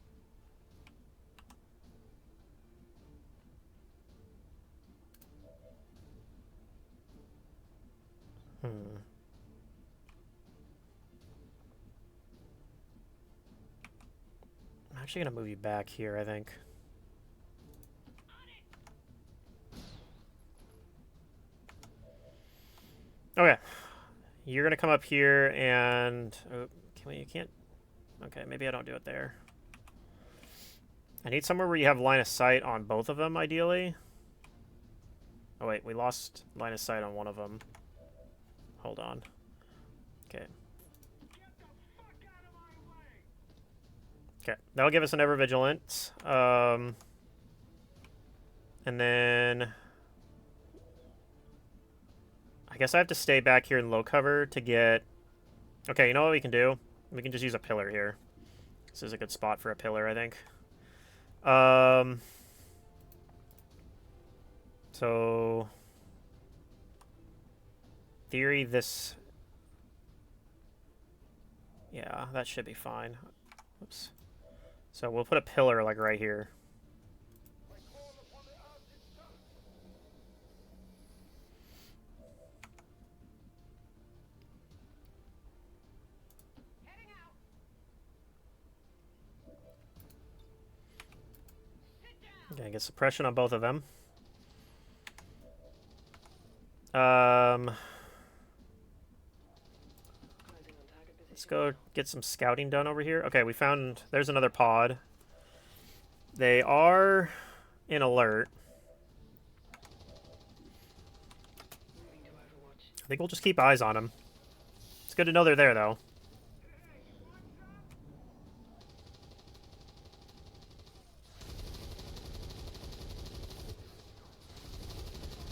I'm actually going to move you back here, I think. Okay. You're going to come up here and... Oh, you can't... Okay, maybe I don't do it there. I need somewhere where you have line of sight on both of them, ideally. Oh, wait. We lost line of sight on one of them. Hold on. Okay. Okay, that'll give us an ever vigilant. And then I guess I have to stay back here in low cover to get... Okay, you know what we can do? We can just use a pillar here. This is a good spot for a pillar, I think. So... Theory, this... Yeah, that should be fine. Oops. So we'll put a pillar, like, right here. Heading out. Sit down. Okay, get suppression on both of them. Let's go get some scouting done over here. Okay, we found... There's another pod. They are in alert. Moving to Overwatch. I think we'll just keep eyes on them. It's good to know they're there, though.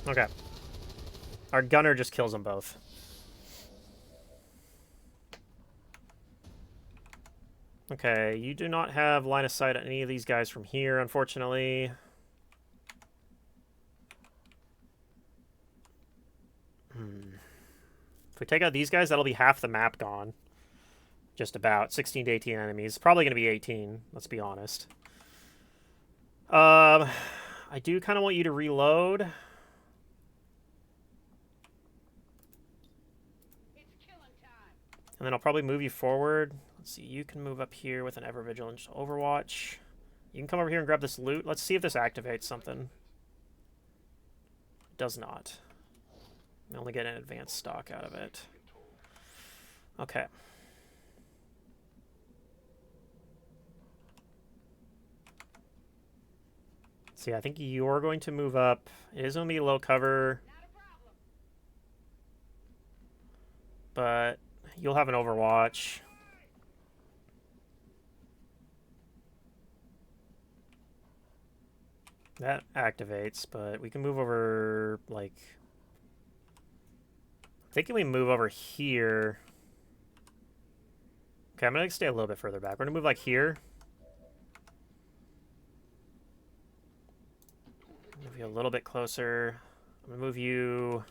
Okay. Our gunner just kills them both. Okay, you do not have line of sight on any of these guys from here, unfortunately. If we take out these guys, that'll be half the map gone. Just about. 16 to 18 enemies. Probably going to be 18, let's be honest. I do kind of want you to reload. It's killing time. And then I'll probably move you forward. Let's see, you can move up here with an ever vigilant Overwatch. You can come over here and grab this loot. Let's see if this activates something. Does not. We only get an advanced stock out of it. Okay. See, I think you're going to move up. It is going to be low cover, but you'll have an Overwatch. That activates, but we can move over, like... I'm thinking we move over here. Okay, I'm going to stay a little bit further back. We're going to move, like, here. Move you a little bit closer. I'm going to move you...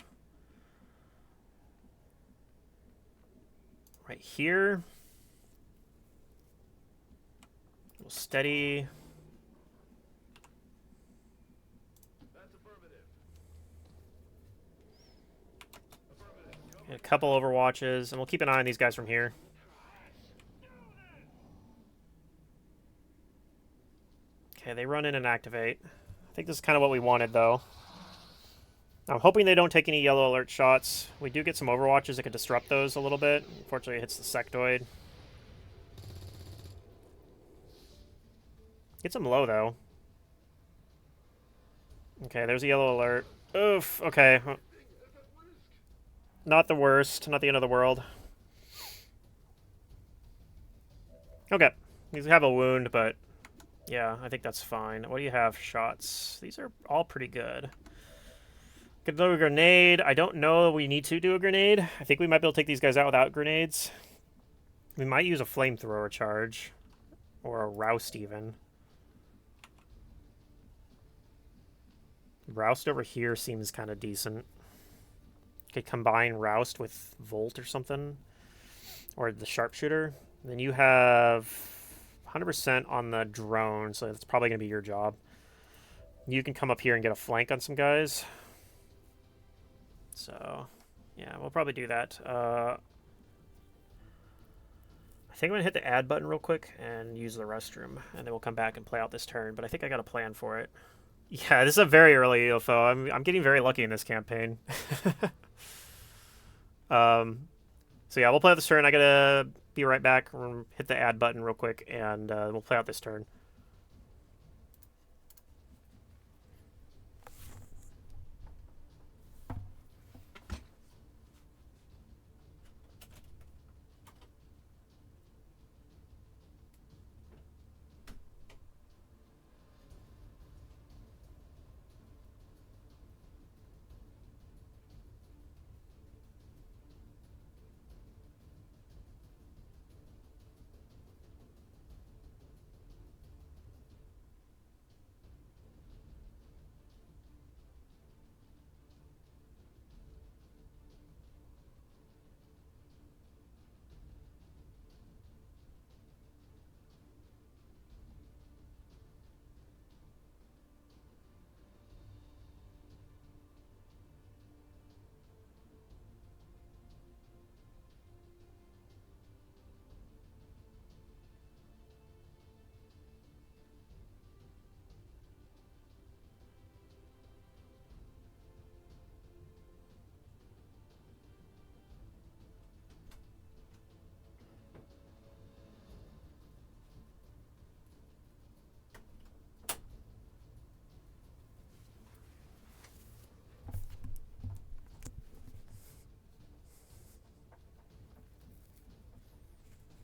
right here. We'll steady. Get a couple Overwatches, and we'll keep an eye on these guys from here. Okay, they run in and activate. I think this is kind of what we wanted, though. I'm hoping they don't take any yellow alert shots. We do get some Overwatches that could disrupt those a little bit. Unfortunately, it hits the sectoid. Gets them low, though. Okay, there's a yellow alert. Oof, okay. Not the worst. Not the end of the world. Okay. These have a wound, but... yeah, I think that's fine. What do you have? Shots. These are all pretty good. Could do a grenade. I don't know we need to do a grenade. I think we might be able to take these guys out without grenades. We might use a flamethrower charge. Or a roust, even. Roust over here seems kind of decent. Could combine Roust with Volt or something. Or the Sharpshooter. Then you have 100% on the drone, so that's probably going to be your job. You can come up here and get a flank on some guys. So, yeah, we'll probably do that. I think I'm going to hit the add button real quick and use the restroom. And then we'll come back and play out this turn. But I think I got a plan for it. Yeah, this is a very early UFO. I'm getting very lucky in this campaign. So yeah, we'll play out this turn. I gotta be right back. We're gonna hit the add button real quick, and we'll play out this turn.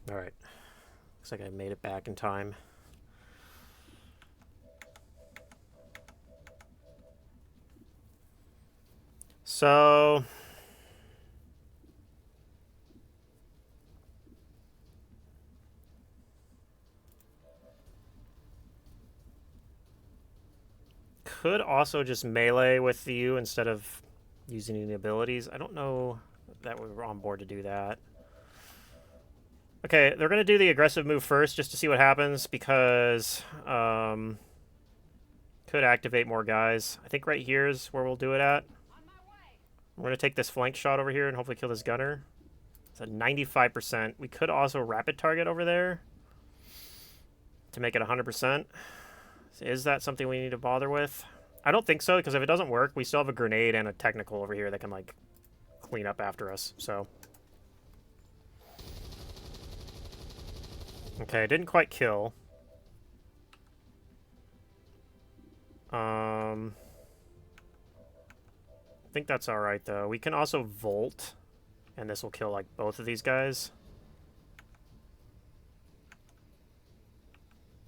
Alright. Looks like I made it back in time. So... could also just melee with you instead of using any abilities. I don't know that we were on board to do that. Okay, they're going to do the aggressive move first just to see what happens because could activate more guys. I think right here is where we'll do it at. We're going to take this flank shot over here and hopefully kill this gunner. It's a 95%. We could also rapid target over there to make it 100%. So is that something we need to bother with? I don't think so, because if it doesn't work, we still have a grenade and a technical over here that can, like, clean up after us, so. Okay, didn't quite kill. I think that's alright, though. We can also Volt, and this will kill, like, both of these guys.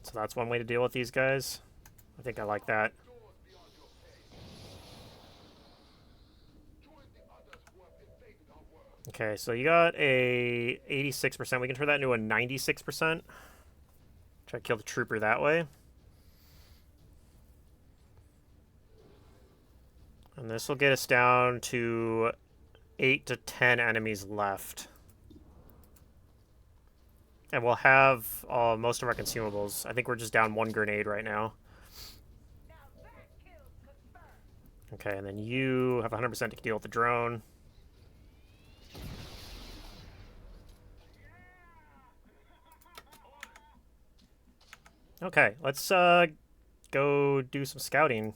So that's one way to deal with these guys. I think I like that. Okay, so you got a 86%. We can turn that into a 96%. Try to kill the trooper that way. And this will get us down to 8 to 10 enemies left. And we'll have most of our consumables. I think we're just down one grenade right now. Okay, and then you have 100% to deal with the drone. Okay, let's go do some scouting.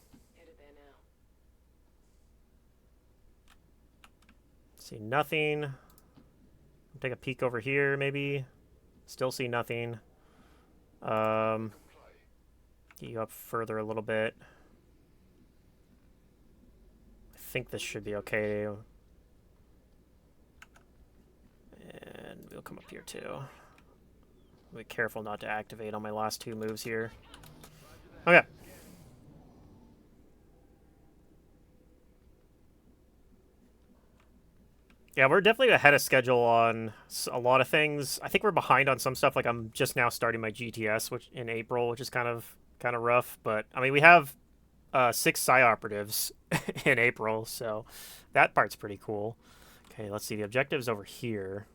See nothing. Take a peek over here, maybe. Still see nothing. Get you up further a little bit. I think this should be okay. And we'll come up here too. Be careful not to activate on my last two moves here. Okay. Yeah, we're definitely ahead of schedule on a lot of things. I think we're behind on some stuff. Like I'm just now starting my GTS, which in April, which is kind of rough. But I mean, we have 6 Psi operatives in April, so that part's pretty cool. Okay, let's see. The objective's over here.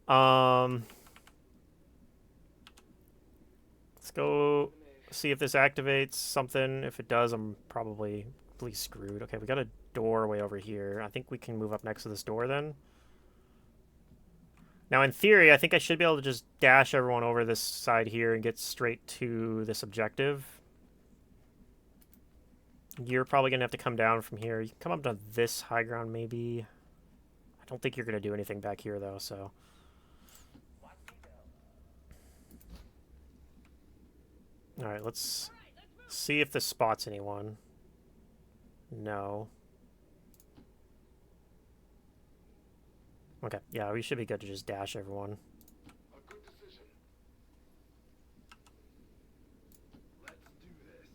Let's go see if this activates something. If it does, I'm probably screwed. Okay, we got a door way over here. I think we can move up next to this door then. Now, in theory, I think I should be able to just dash everyone over this side here and get straight to this objective. You're probably going to have to come down from here. You can come up to this high ground, maybe. I don't think you're going to do anything back here, though, so... Alright, let's see if this spots anyone. No. Okay, yeah, we should be good to just dash everyone. A good decision. Let's do this.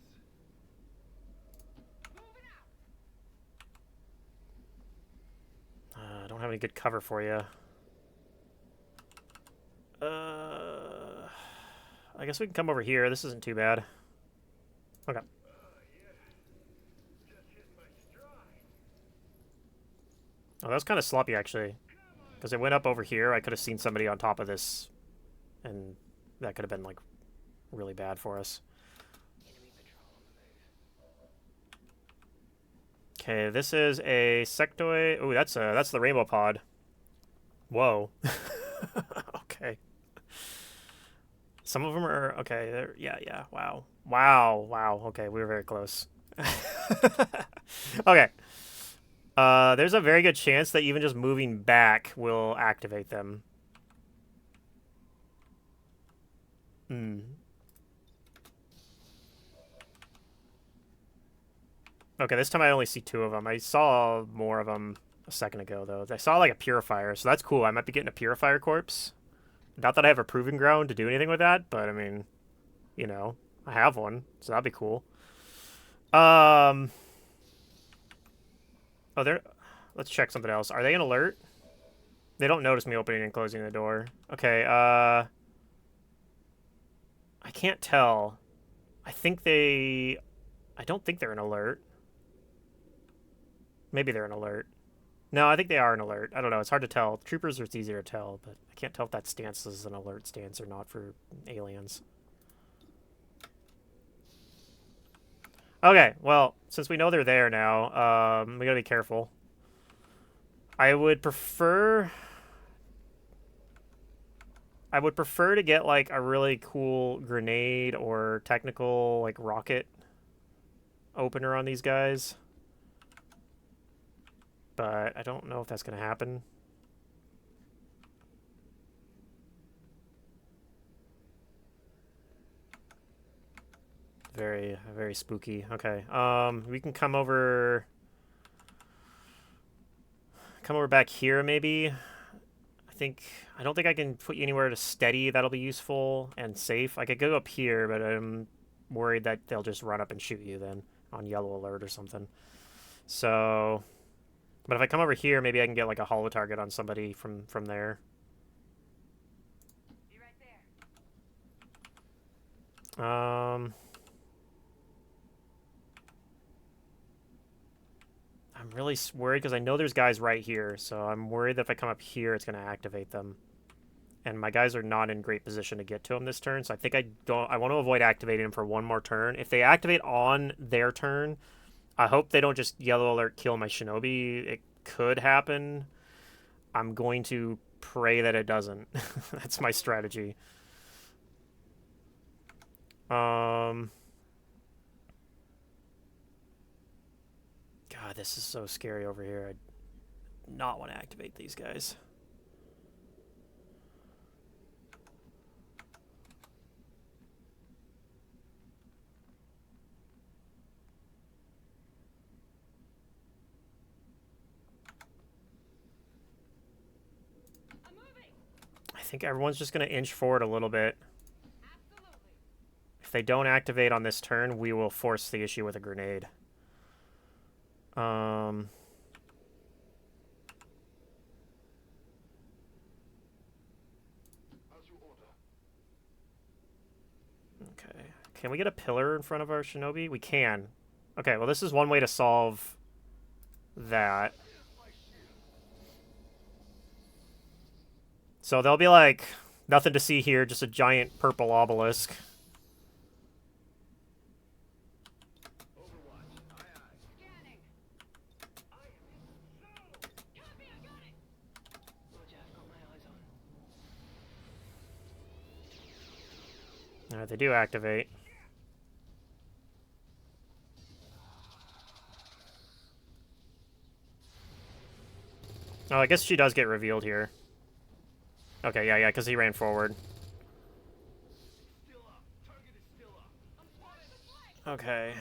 I don't have any good cover for you. I guess we can come over here. This isn't too bad. Okay. Oh, that was kind of sloppy, actually. Because it went up over here. I could have seen somebody on top of this. And that could have been, like, really bad for us. Okay, this is a sectoid. Oh, that's the rainbow pod. Whoa. Okay. Some of them are okay. Yeah. Wow. Okay, we were very close. Okay. There's a very good chance that even just moving back will activate them. Okay, this time I only see 2 of them. I saw more of them a second ago, though. I saw, like, a purifier, so that's cool. I might be getting a purifier corpse. Not that I have a proving ground to do anything with that, but, I mean, you know, I have one, so that'd be cool. Oh, let's check something else. Are they in alert? They don't notice me opening and closing the door. Okay, I can't tell. I don't think they're in alert. Maybe they're in alert. No, I think they are in alert. I don't know. It's hard to tell. Troopers, it's easier to tell, but I can't tell if that stance is an alert stance or not for aliens. Okay, well, since we know they're there now, we gotta be careful. I would prefer to get, like, a really cool grenade or technical, like, rocket opener on these guys. But I don't know if that's going to happen. Very, very spooky. Okay. We can come over back here maybe. I don't think I can put you anywhere to steady. That'll be useful and safe. I could go up here, but I'm worried that they'll just run up and shoot you then on yellow alert or something. So, but if I come over here, maybe I can get like a holo target on somebody from there. Be right there. I'm really worried because I know there's guys right here, so I'm worried that if I come up here, it's going to activate them. And my guys are not in great position to get to them this turn, so I think I want to avoid activating them for one more turn. If they activate on their turn, I hope they don't just yellow alert kill my shinobi. It could happen. I'm going to pray that it doesn't. That's my strategy. God, this is so scary over here. I do not want to activate these guys. I'm moving. I think everyone's just going to inch forward a little bit. Absolutely. If they don't activate on this turn, we will force the issue with a grenade. Okay. Can we get a pillar in front of our shinobi? We can. Okay, well this is one way to solve that. So they'll be like, nothing to see here, just a giant purple obelisk. Scanning. Copy, I got it. Roger, I've got my eyes on. Alright, they do activate. Oh, I guess she does get revealed here. Okay, yeah, because he ran forward. Still up. Target is still up. I'm spotting the flag. Okay.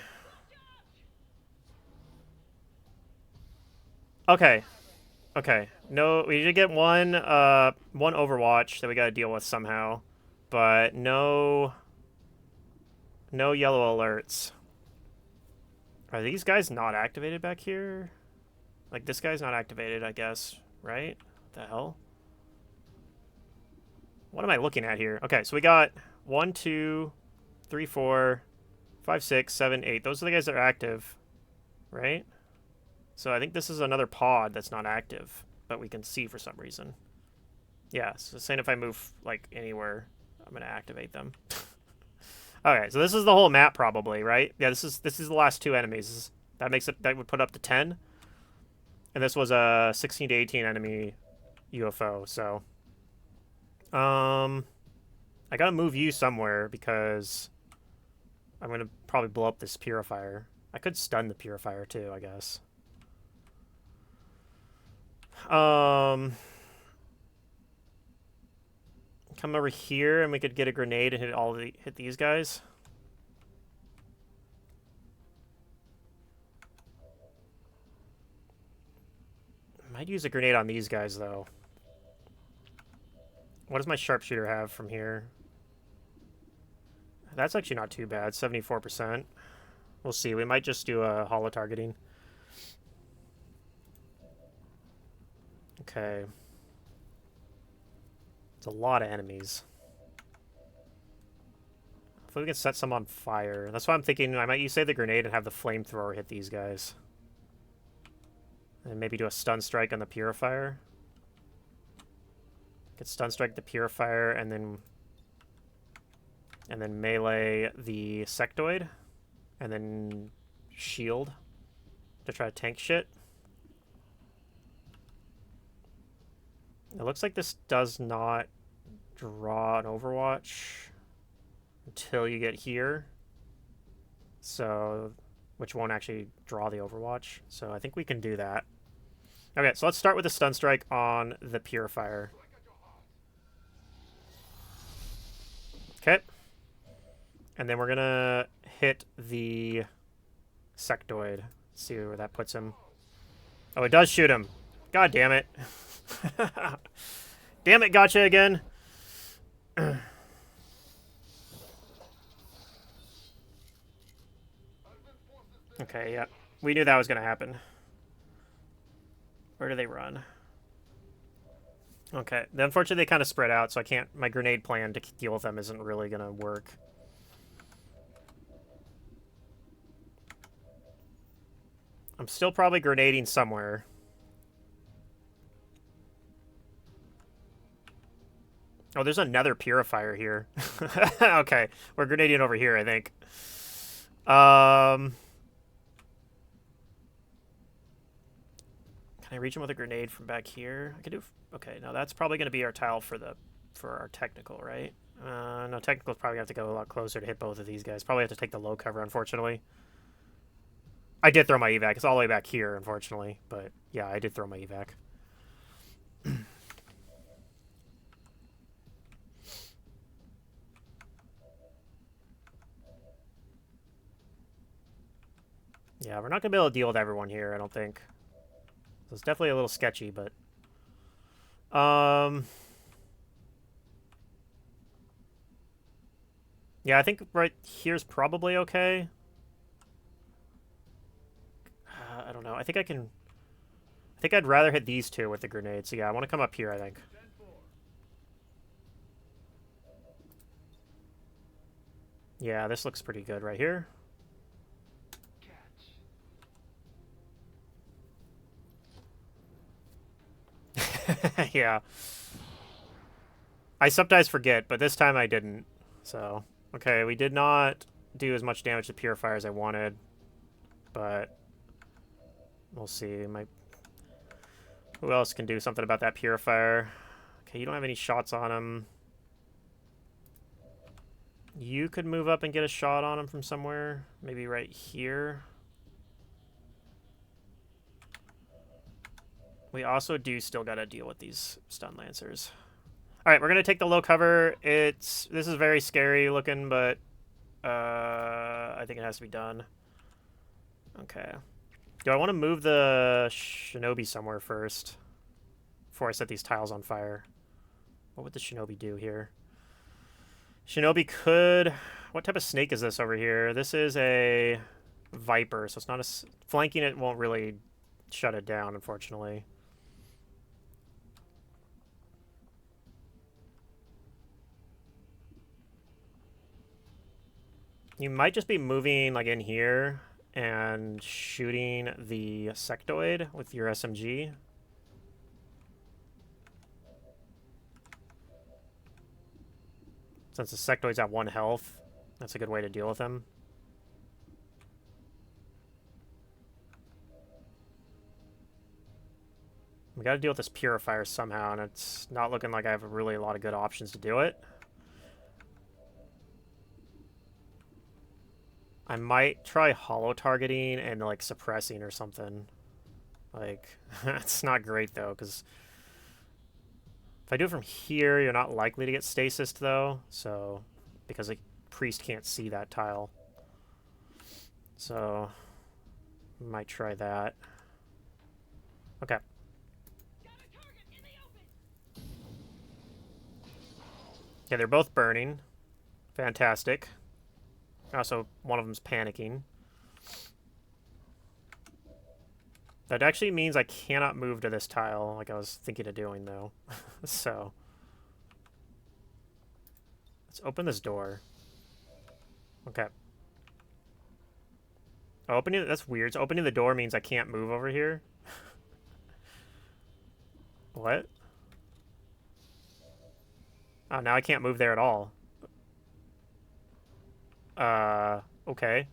Charge. Okay. Okay. No, we did get one Overwatch that we gotta deal with somehow. But no yellow alerts. Are these guys not activated back here? Like, this guy's not activated, I guess, right? What the hell? What am I looking at here? Okay, so we got 1, 2, 3, 4, 5, 6, 7, 8. Those are the guys that are active, right? So I think this is another pod that's not active, but we can see for some reason. Yeah, so saying if I move, like, anywhere, I'm going to activate them. Okay, so this is the whole map probably, right? Yeah, this is the last two enemies. That makes it, that would put up to 10. And this was a 16 to 18 enemy UFO, so I gotta move you somewhere because I'm gonna probably blow up this purifier. I could stun the purifier too, I guess. Come over here and we could get a grenade and hit these guys. Might use a grenade on these guys though. What does my sharpshooter have from here? That's actually not too bad, 74%. We'll see. We might just do a holo targeting. Okay. It's a lot of enemies. Hopefully we can set some on fire. That's why I'm thinking I might save the grenade and have the flamethrower hit these guys. And maybe do a stun strike on the purifier. Could stun strike the purifier and then melee the sectoid. And then shield to try to tank shit. It looks like this does not draw an Overwatch until you get here. So which won't actually draw the Overwatch. So I think we can do that. Okay, so let's start with a stun strike on the Purifier. Okay. And then we're going to hit the Sectoid. See where that puts him. Oh, it does shoot him. God damn it. Damn it, gotcha again. Okay, yeah. We knew that was going to happen. Where do they run? Okay. Unfortunately, they kind of spread out, so I can't... My grenade plan to deal with them isn't really going to work. I'm still probably grenading somewhere. Oh, there's another Purifier here. Okay. We're grenading over here, I think. Can I reach him with a grenade from back here? I could do... Okay, no, that's probably going to be our tile for our technical, right? No, technical's probably have to go a lot closer to hit both of these guys. Probably have to take the low cover, unfortunately. I did throw my evac. It's all the way back here, unfortunately. But, yeah, I did throw my evac. Yeah, we're not going to be able to deal with everyone here, I don't think. So it's definitely a little sketchy, but... Yeah, I think right here's probably okay. I don't know. I think I can... I think I'd rather hit these two with the grenade. So yeah, I want to come up here, I think. Yeah, this looks pretty good right here. Yeah. I sometimes forget, but this time I didn't. So, okay, we did not do as much damage to Purifier as I wanted. But we'll see. Who else can do something about that Purifier? Okay, you don't have any shots on him. You could move up and get a shot on him from somewhere. Maybe right here. We also do still got to deal with these stun lancers. All right, we're going to take the low cover. This is very scary looking, but I think it has to be done. Okay. Do I want to move the Shinobi somewhere first before I set these tiles on fire? What would the Shinobi do here? Shinobi could... What type of snake is this over here? This is a Viper, so it's not a... Flanking it won't really shut it down, unfortunately. You might just be moving like in here and shooting the sectoid with your SMG. Since the sectoid's at 1 health, that's a good way to deal with him. We gotta deal with this Purifier somehow, and it's not looking like I have really a lot of good options to do it. I might try hollow targeting and like suppressing or something. Like, it's not great though, because if I do it from here, you're not likely to get stasis though. So, because the priest can't see that tile. So, might try that. Okay. Yeah, they're both burning. Fantastic. Also, one of them's panicking. That actually means I cannot move to this tile like I was thinking of doing, though. So, let's open this door. Okay. Opening... That's weird. So opening the door means I can't move over here. What? Oh, now I can't move there at all. Okay.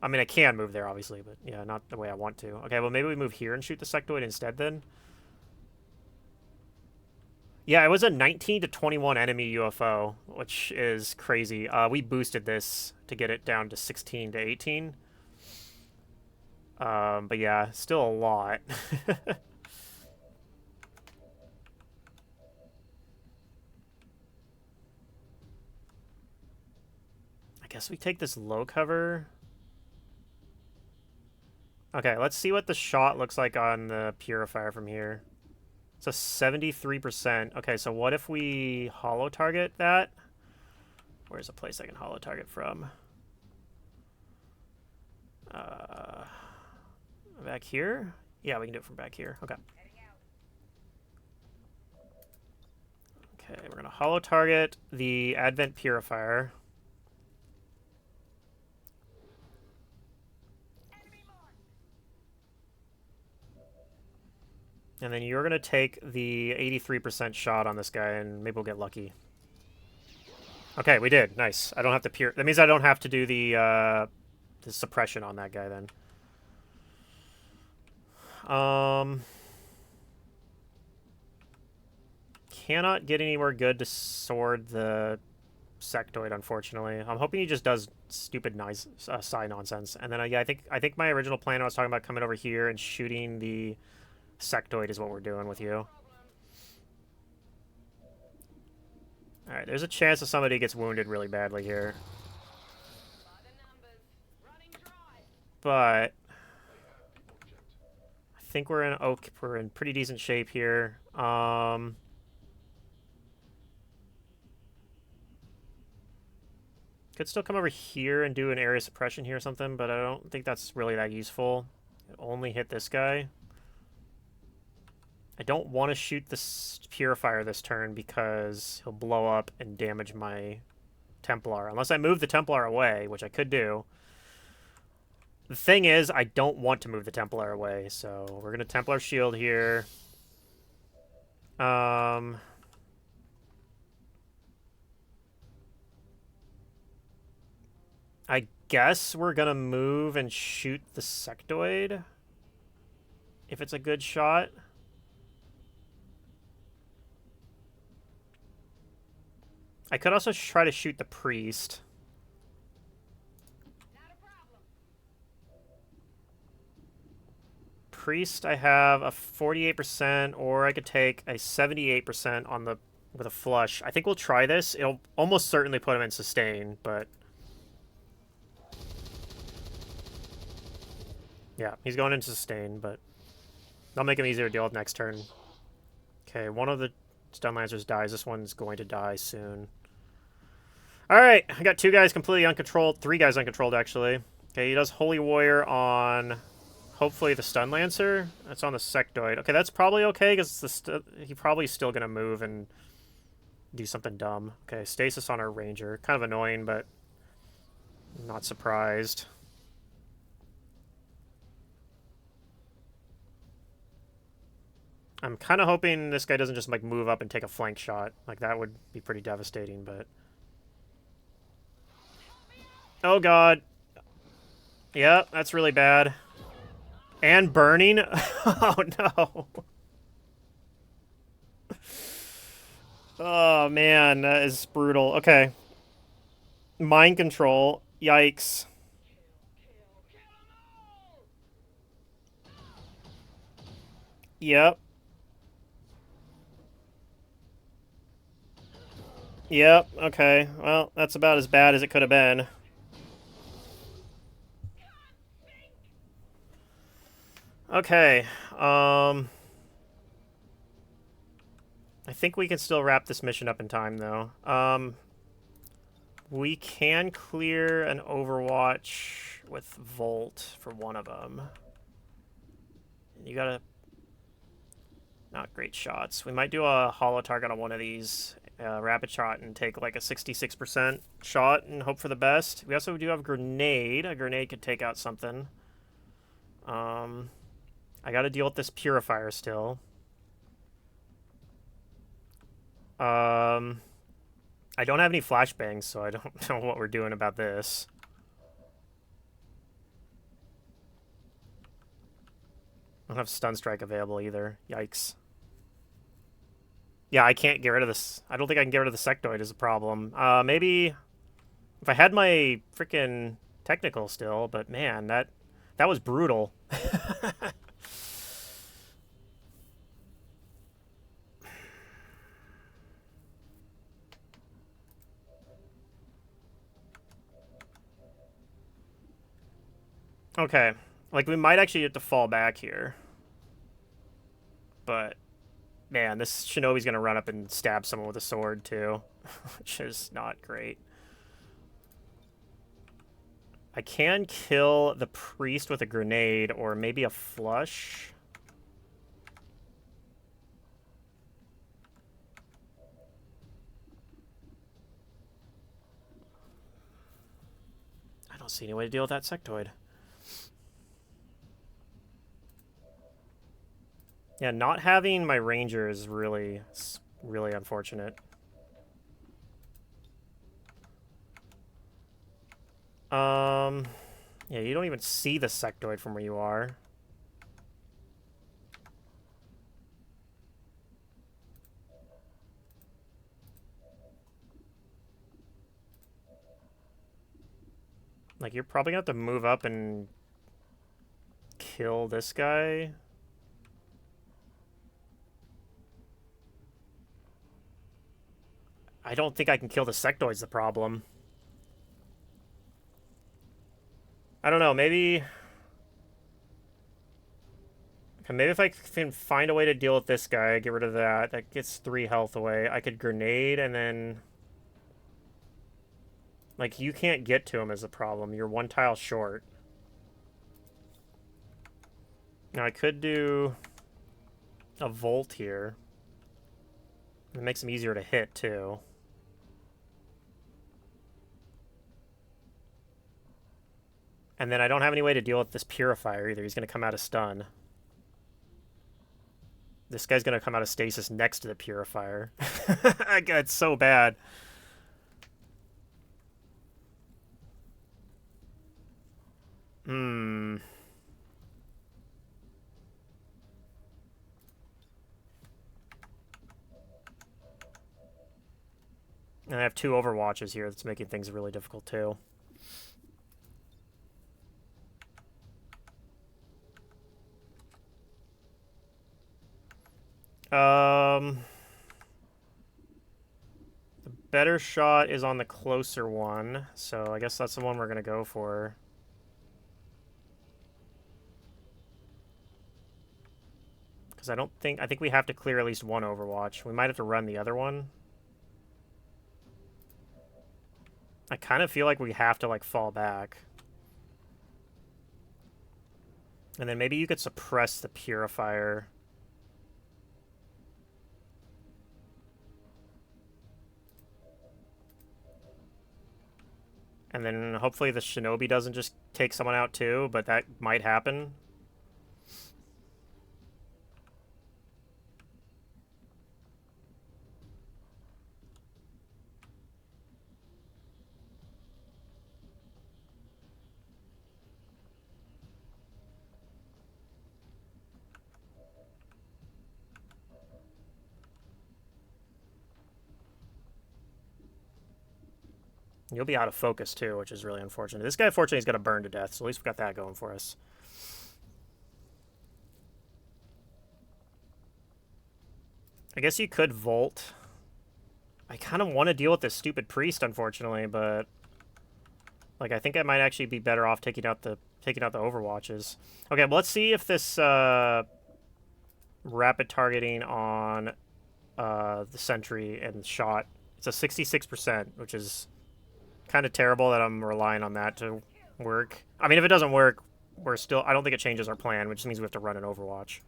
I mean, I can move there, obviously, but yeah, not the way I want to. Okay, well, maybe we move here and shoot the sectoid instead, then. Yeah, it was a 19 to 21 enemy UFO, which is crazy. We boosted this to get it down to 16 to 18. But yeah, still a lot. I guess we take this low cover. Okay, let's see what the shot looks like on the purifier from here. It's a 73%. Okay, so what if we holo target that? Where's a place I can holo target from? Back here? Yeah, we can do it from back here. Okay. Okay, we're going to holo target the Advent Purifier. And then you're going to take the 83% shot on this guy, and maybe we'll get lucky. Okay, we did. Nice. I don't have to That means I don't have to do the suppression on that guy then. Cannot get anywhere good to sword the sectoid, unfortunately. I'm hoping he just does stupid nice psi nonsense. And then yeah, I think my original plan I was talking about coming over here and shooting the sectoid is what we're doing with you. Alright, there's a chance that somebody gets wounded really badly here. But I think we're in pretty decent shape here. Could still come over here and do an area suppression here or something, but I don't think that's really that useful. Only hit this guy. I don't want to shoot this Purifier this turn because he'll blow up and damage my Templar. Unless I move the Templar away, which I could do. The thing is, I don't want to move the Templar away, so we're going to Templar shield here. I guess we're going to move and shoot the sectoid. If it's a good shot. I could also try to shoot the priest. Priest, I have a 48%, or I could take a 78% on the with a flush. I think we'll try this. It'll almost certainly put him in sustain, but yeah, he's going into sustain, but that'll make him easier to deal with next turn. Okay, one of the stun lancers dies. This one's going to die soon. Alright, I got 2 guys completely uncontrolled. 3 guys uncontrolled, actually. Okay, he does Holy Warrior on, hopefully, the Stun Lancer. That's on the Sectoid. Okay, that's probably okay, because he's probably still going to move and do something dumb. Okay, Stasis on our Ranger. Kind of annoying, but not surprised. I'm kind of hoping this guy doesn't just, like, move up and take a flank shot. Like, that would be pretty devastating, but... Oh, God. Yep, that's really bad. And burning? Oh, no. Oh, man, that is brutal. Okay. Mind control. Yikes. Yep. Yep, okay. Well, that's about as bad as it could have been. Okay, I think we can still wrap this mission up in time, though. We can clear an Overwatch with Volt for one of them. You gotta... Not great shots. We might do a holo target on one of these, rapid shot, and take like a 66% shot and hope for the best. We also do have a grenade. A grenade could take out something. I gotta deal with this Purifier still. I don't have any flashbangs, so I don't know what we're doing about this. I don't have Stun Strike available either. Yikes. Yeah, I can't get rid of this. I don't think I can get rid of the Sectoid is a problem. Maybe if I had my freaking technical still, but man, that That was brutal. Okay. Like, we might actually have to fall back here. But, man, this shinobi's gonna run up and stab someone with a sword, too. Which is not great. I can kill the priest with a grenade, or maybe a flush. I don't see any way to deal with that sectoid. Yeah, not having my ranger is really unfortunate. Yeah, you don't even see the sectoid from where you are. Like, you're probably gonna have to move up and kill this guy. I don't think I can kill the sectoid's the problem. I don't know, maybe... Maybe if I can find a way to deal with this guy, get rid of that. That gets 3 health away. I could grenade and then... Like, you can't get to him is the problem. You're 1 tile short. Now, I could do a volt here. It makes him easier to hit, too. And then I don't have any way to deal with this purifier either. He's going to come out of stun. This guy's going to come out of stasis next to the purifier. It's so bad. And I have 2 overwatches here. That's making things really difficult, too. The better shot is on the closer one, so I guess that's the one we're going to go for. Because I think we have to clear at least 1 overwatch. We might have to run the other one. I kind of feel like we have to, like, fall back. And then maybe you could suppress the purifier. And then hopefully the shinobi doesn't just take someone out too, but that might happen. You'll be out of focus too, which is really unfortunate. This guy, fortunately, is going to burn to death, so at least we got that going for us. I guess you could Volt. I kind of want to deal with this stupid priest, unfortunately, but... Like, I think I might actually be better off taking out the overwatches. Okay, well, let's see if this rapid targeting on the sentry and shot. It's a 66%, which is kind of terrible that I'm relying on that to work. I mean, if it doesn't work, we're still... I don't think it changes our plan, which means we have to run an overwatch.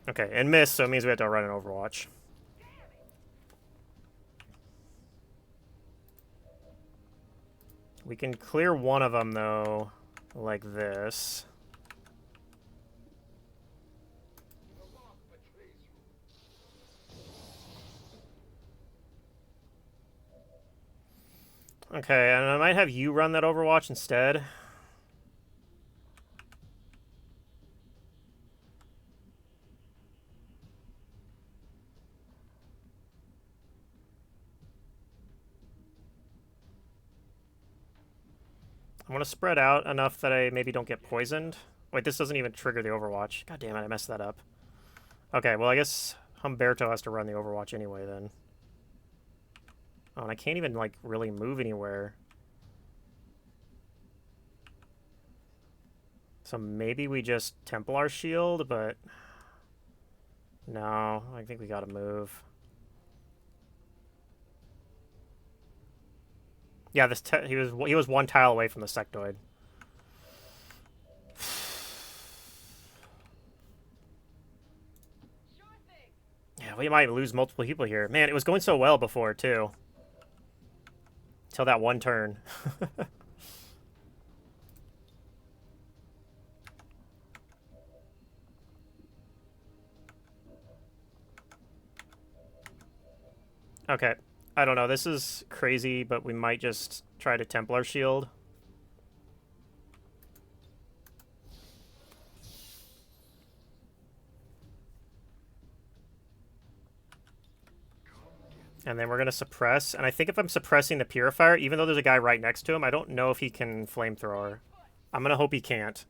Okay, and miss, so it means we have to run an overwatch. We can clear one of them, though, like this. Okay, and I might have you run that overwatch instead. I want to spread out enough that I maybe don't get poisoned. Wait, this doesn't even trigger the Overwatch. God damn it, I messed that up. Okay, well, I guess Humberto has to run the Overwatch anyway, then. Oh, and I can't even, like, really move anywhere. So maybe we just Templar shield, but... No, I think we gotta move. Yeah, he was one tile away from the sectoid. Yeah, we might lose multiple people here. Man, it was going so well before, too. Till that one turn. Okay. I don't know. This is crazy, but we might just try to Templar shield. And then we're going to suppress. And I think if I'm suppressing the Purifier, even though there's a guy right next to him, I don't know if he can Flamethrower. I'm going to hope he can't.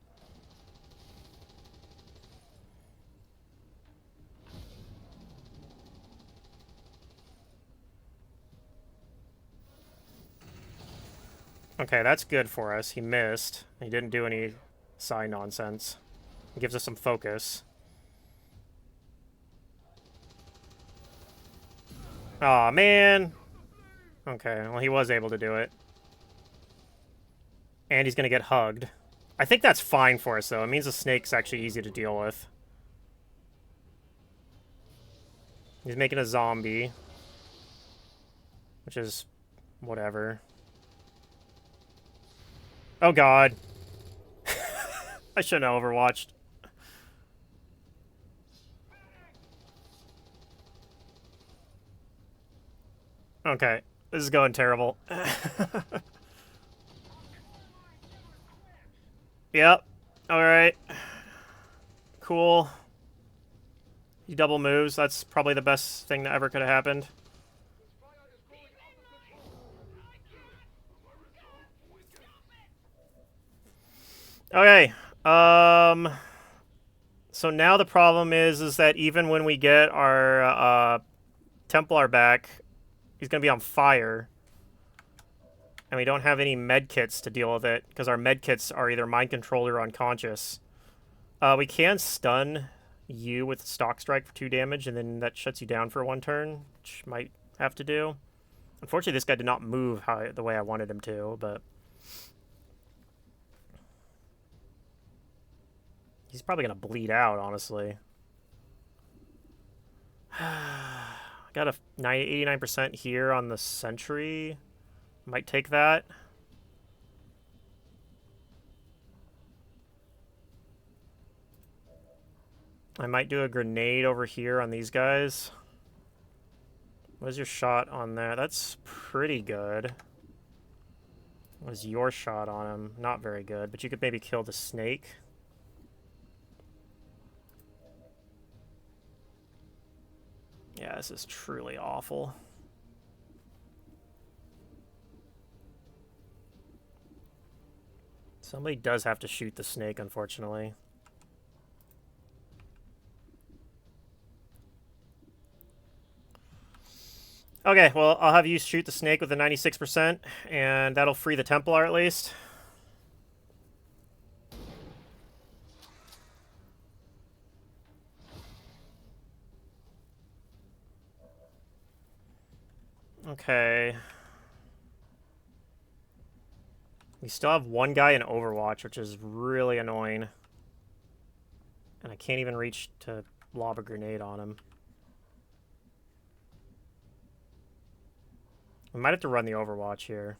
Okay, that's good for us. He missed. He didn't do any psi nonsense. He gives us some focus. Aw, man. Okay, well, he was able to do it. And he's going to get hugged. I think that's fine for us, though. It means the snake's actually easy to deal with. He's making a zombie. Which is... whatever. Oh, God. I shouldn't have overwatched. Okay. This is going terrible. Yep. Alright. Cool. He double moves. That's probably the best thing that ever could have happened. Okay. So now the problem is that even when we get our Templar back, he's going to be on fire. And we don't have any medkits to deal with it, because our medkits are either mind controlled or unconscious. We can stun you with Stock Strike for 2 damage, and then that shuts you down for 1 turn, which might have to do. Unfortunately, this guy did not move the way I wanted him to, but... he's probably going to bleed out, honestly. Got a 89% here on the sentry. Might take that. I might do a grenade over here on these guys. What is your shot on there? That's pretty good. What is your shot on him? Not very good, but you could maybe kill the snake. Yeah, this is truly awful. Somebody does have to shoot the snake, unfortunately. Okay, well, I'll have you shoot the snake with a 96%, and that'll free the Templar at least. Okay. We still have 1 guy in Overwatch, which is really annoying. And I can't even reach to lob a grenade on him. We might have to run the Overwatch here.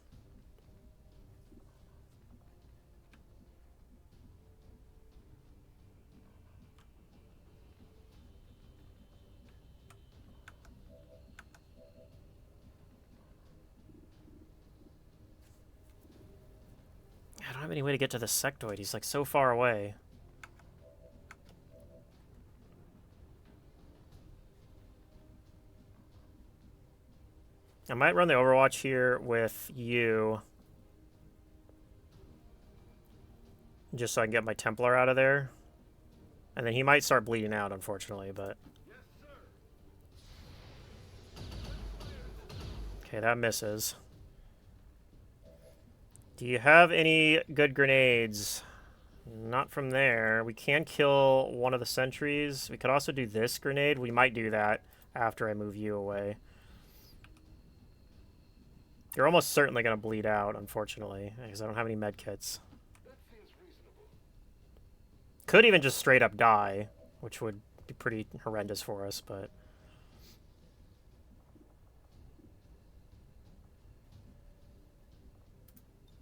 I don't have any way to get to the sectoid. He's like so far away. I might run the Overwatch here with you. Just so I can get my Templar out of there. And then he might start bleeding out, unfortunately, but... Okay, that misses. Do you have any good grenades? Not from there. We can kill one of the sentries. We could also do this grenade. We might do that after I move you away. You're almost certainly going to bleed out, unfortunately, because I don't have any med kits. Could even just straight up die, which would be pretty horrendous for us, but...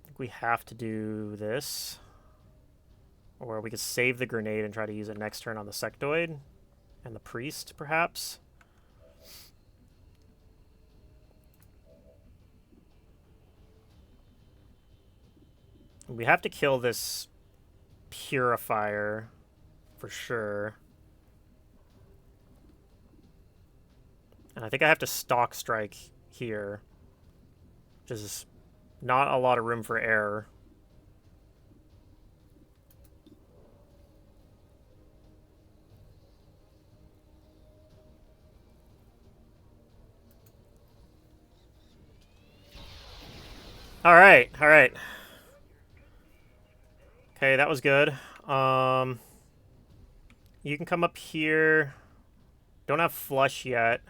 I think we have to do this. Or we could save the grenade and try to use it next turn on the sectoid. And the priest, perhaps. We have to kill this purifier for sure. And I think I have to stock strike here. Which is not a lot of room for error. All right. Okay, that was good. You can come up here. Don't have flush yet.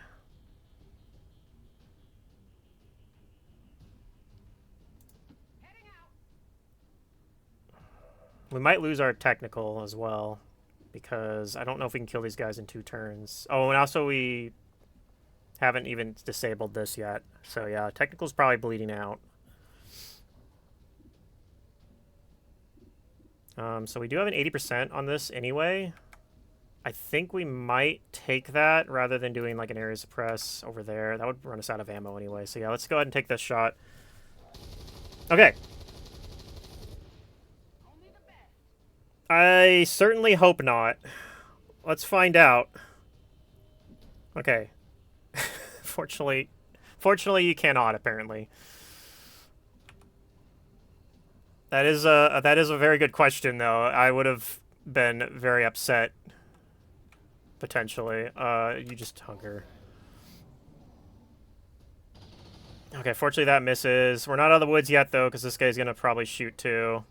We might lose our technical as well, because I don't know if we can kill these guys in 2 turns. Oh, and also we haven't even disabled this yet. So yeah, technical's probably bleeding out. So we do have an 80% on this anyway. I think we might take that rather than doing like an area suppress over there. That would run us out of ammo anyway. So yeah, let's go ahead and take this shot. Okay. I certainly hope not. Let's find out. Okay. Fortunately, you cannot, apparently. That is a very good question, though. I would have been very upset, potentially. You just hunker. Okay, fortunately that misses. We're not out of the woods yet, though, because this guy's going to probably shoot, too.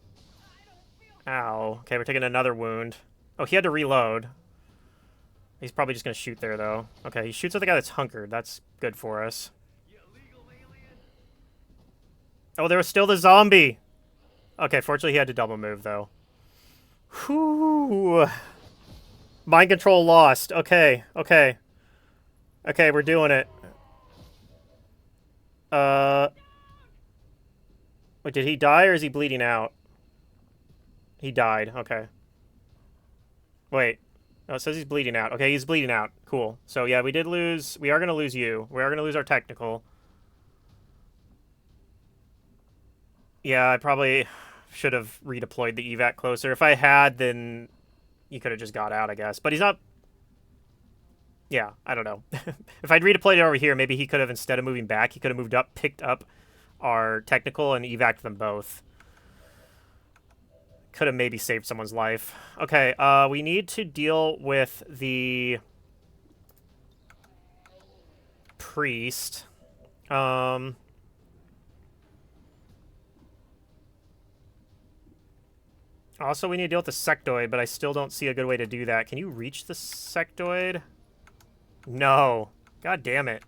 Ow. Okay, we're taking another wound. Oh, he had to reload. He's probably just going to shoot there, though. Okay, he shoots at the guy that's hunkered. That's good for us. Oh, there was still the zombie! Okay, fortunately he had to double move, though. Whew. Mind control lost. Okay, okay. Okay, we're doing it. Wait, did he die or is he bleeding out? He died, okay. Wait. Oh, it says he's bleeding out. Okay, he's bleeding out. Cool. So, yeah, we did lose... We are going to lose you. We are going to lose our technical. Yeah, I probably should have redeployed the evac closer. If I had, then you could have just got out, I guess. But he's not... Yeah, I don't know. If I'd redeployed it over here, maybe he could have, instead of moving back, he could have moved up, picked up our technical, and evac'd them both. Could have maybe saved someone's life. Okay, we need to deal with the priest. Also, we need to deal with the sectoid, but I still don't see a good way to do that. Can you reach the sectoid? No. God damn it.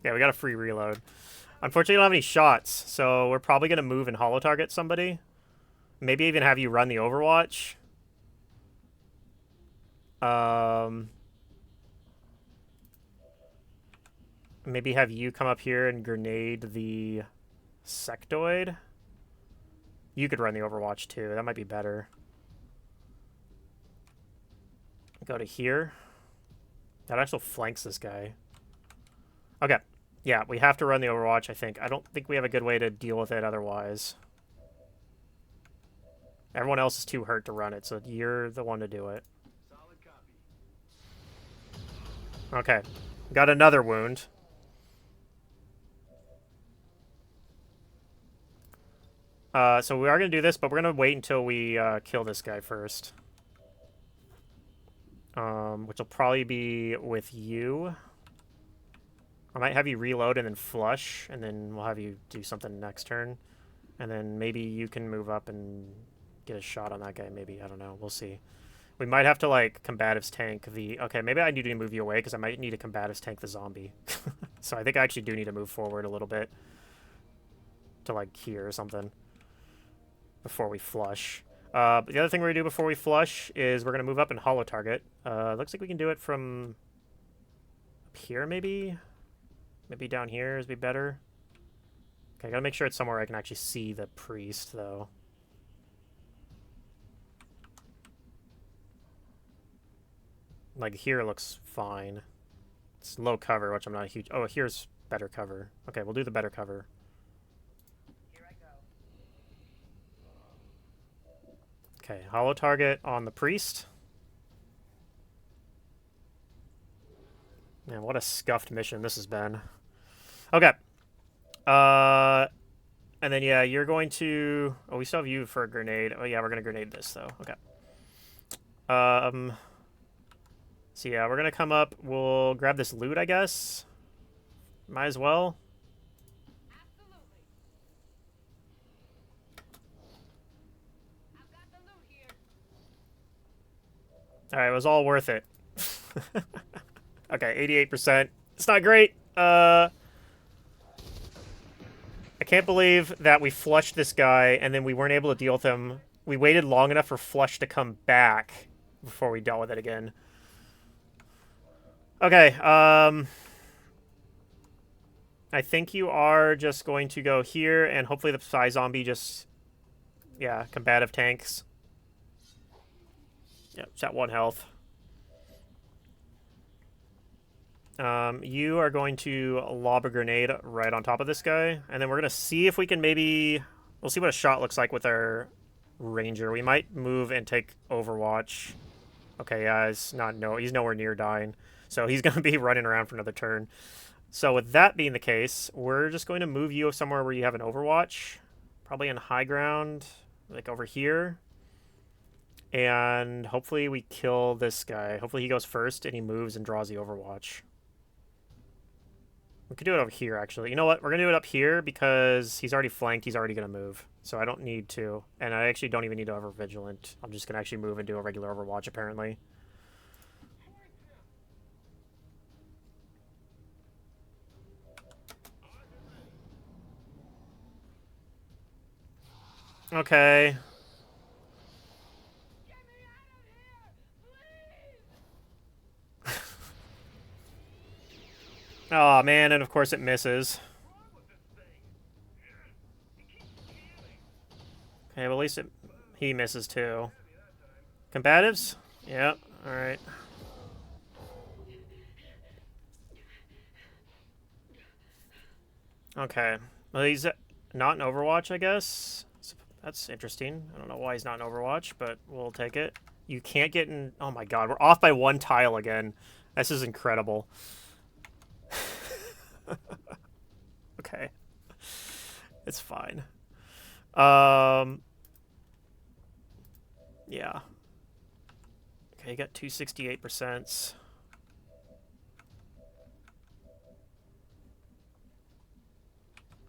Yeah, we got a free reload. Unfortunately, we don't have any shots, so we're probably going to move and holo-target somebody. Maybe even have you run the Overwatch. Maybe have you come up here and grenade the sectoid. You could run the Overwatch, too. That might be better. Go to here. That actually flanks this guy. Okay. Yeah, we have to run the Overwatch, I think. I don't think we have a good way to deal with it otherwise. Everyone else is too hurt to run it, so you're the one to do it. Okay. Got another wound. So we are going to do this, but we're going to wait until we kill this guy first. Which will probably be with you. I might have you reload and then flush, and then we'll have you do something next turn. And then maybe you can move up and get a shot on that guy, maybe. I don't know. We'll see. We might have to, like, combatives tank the... Okay, maybe I need to move you away, because I might need to combatives tank the zombie. So I think I actually do need to move forward a little bit. To, like, here or something. Before we flush. But the other thing we're going to do before we flush is we're going to move up and hollow target. Looks like we can do it from... up here, maybe? Maybe down here would be better. Okay, I gotta make sure it's somewhere I can actually see the priest, though. Like, here looks fine. It's low cover, which I'm not a huge... Oh, here's better cover. Okay, we'll do the better cover. Here I go. Okay, hollow target on the priest. Man, what a scuffed mission this has been. Okay. And then, yeah, you're going to... Oh, we still have you for a grenade. Oh, yeah, we're going to grenade this, though. Okay. So, yeah, we're going to come up. We'll grab this loot, I guess. Might as well. Absolutely. I've got the loot here. All right, it was all worth it. Okay, 88%. It's not great. I can't believe that we flushed this guy and then we weren't able to deal with him. We waited long enough for flush to come back before we dealt with it again. Okay, I think you are just going to go here and hopefully the Psy Zombie just... Yeah, combative tanks. Yep, it's at 1 health. You are going to lob a grenade right on top of this guy, and then we're going to see if we can maybe... We'll see what a shot looks like with our ranger. We might move and take Overwatch. Okay, yeah, he's nowhere near dying. So he's going to be running around for another turn. So with that being the case, we're just going to move you somewhere where you have an Overwatch. Probably in high ground, like over here. And hopefully we kill this guy. Hopefully he goes first and he moves and draws the Overwatch. We could do it over here, actually. You know what? We're going to do it up here because he's already flanked. He's already going to move. So I don't need to. And I actually don't even need to over Vigilant. I'm just going to actually move and do a regular Overwatch, apparently. Okay. Get me out of here, please. Oh, man, and of course it misses. Okay, well, at least he misses, too. Combatives? Yep, alright. Okay. Well, he's not in Overwatch, I guess. That's interesting. I don't know why he's not in Overwatch, but we'll take it. You can't get in... Oh, my God. We're off by 1 tile again. This is incredible. Okay. It's fine. Yeah. Okay, you got 268%.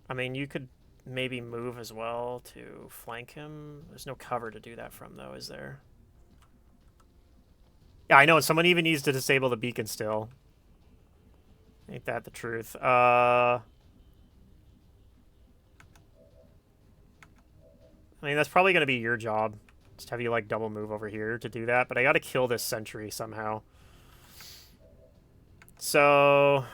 I mean, you could maybe move as well to flank him. There's no cover to do that from, though, is there? Yeah, I know. Someone even needs to disable the beacon still. Ain't that the truth? I mean, that's probably going to be your job. Just have you, like, double move over here to do that. But I got to kill this sentry somehow. So...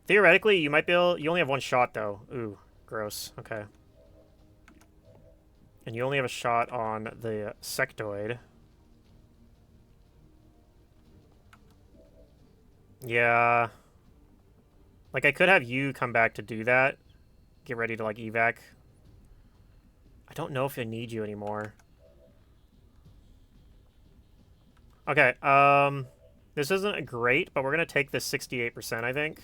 Theoretically, you might be able... You only have 1 shot, though. Ooh, gross. Okay. And you only have a shot on the sectoid. Yeah. Like, I could have you come back to do that. Get ready to, like, evac. I don't know if I need you anymore. Okay, this isn't great, but we're going to take this 68%, I think.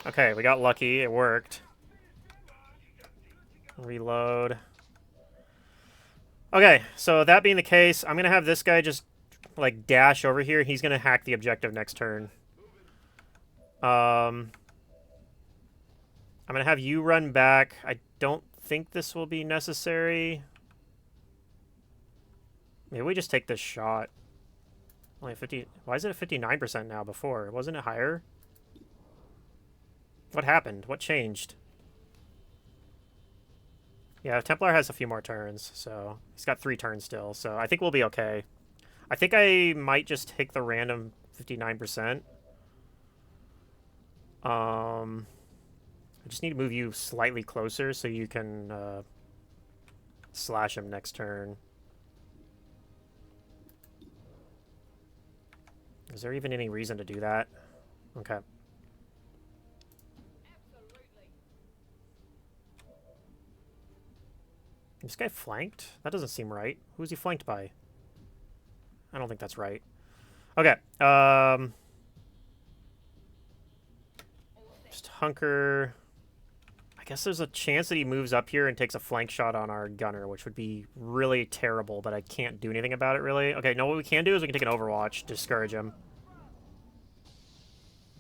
Okay, we got lucky. It worked. Reload. Okay, so that being the case, I'm going to have this guy just, like, dash over here. He's going to hack the objective next turn. I'm going to have you run back. I don't think this will be necessary. Maybe we just take this shot. Only 50... Why is it at 59% now before? Wasn't it higher? What happened? What changed? Yeah, Templar has a few more turns, so... He's got 3 turns still, so I think we'll be okay. I think I might just take the random 59%. I just need to move you slightly closer so you can slash him next turn. Is there even any reason to do that? Okay. This guy flanked? That doesn't seem right. Who's he flanked by? I don't think that's right. Okay. Just hunker. I guess there's a chance that he moves up here and takes a flank shot on our gunner, which would be really terrible, but I can't do anything about it, really. Okay, no, what we can do is we can take an overwatch, discourage him.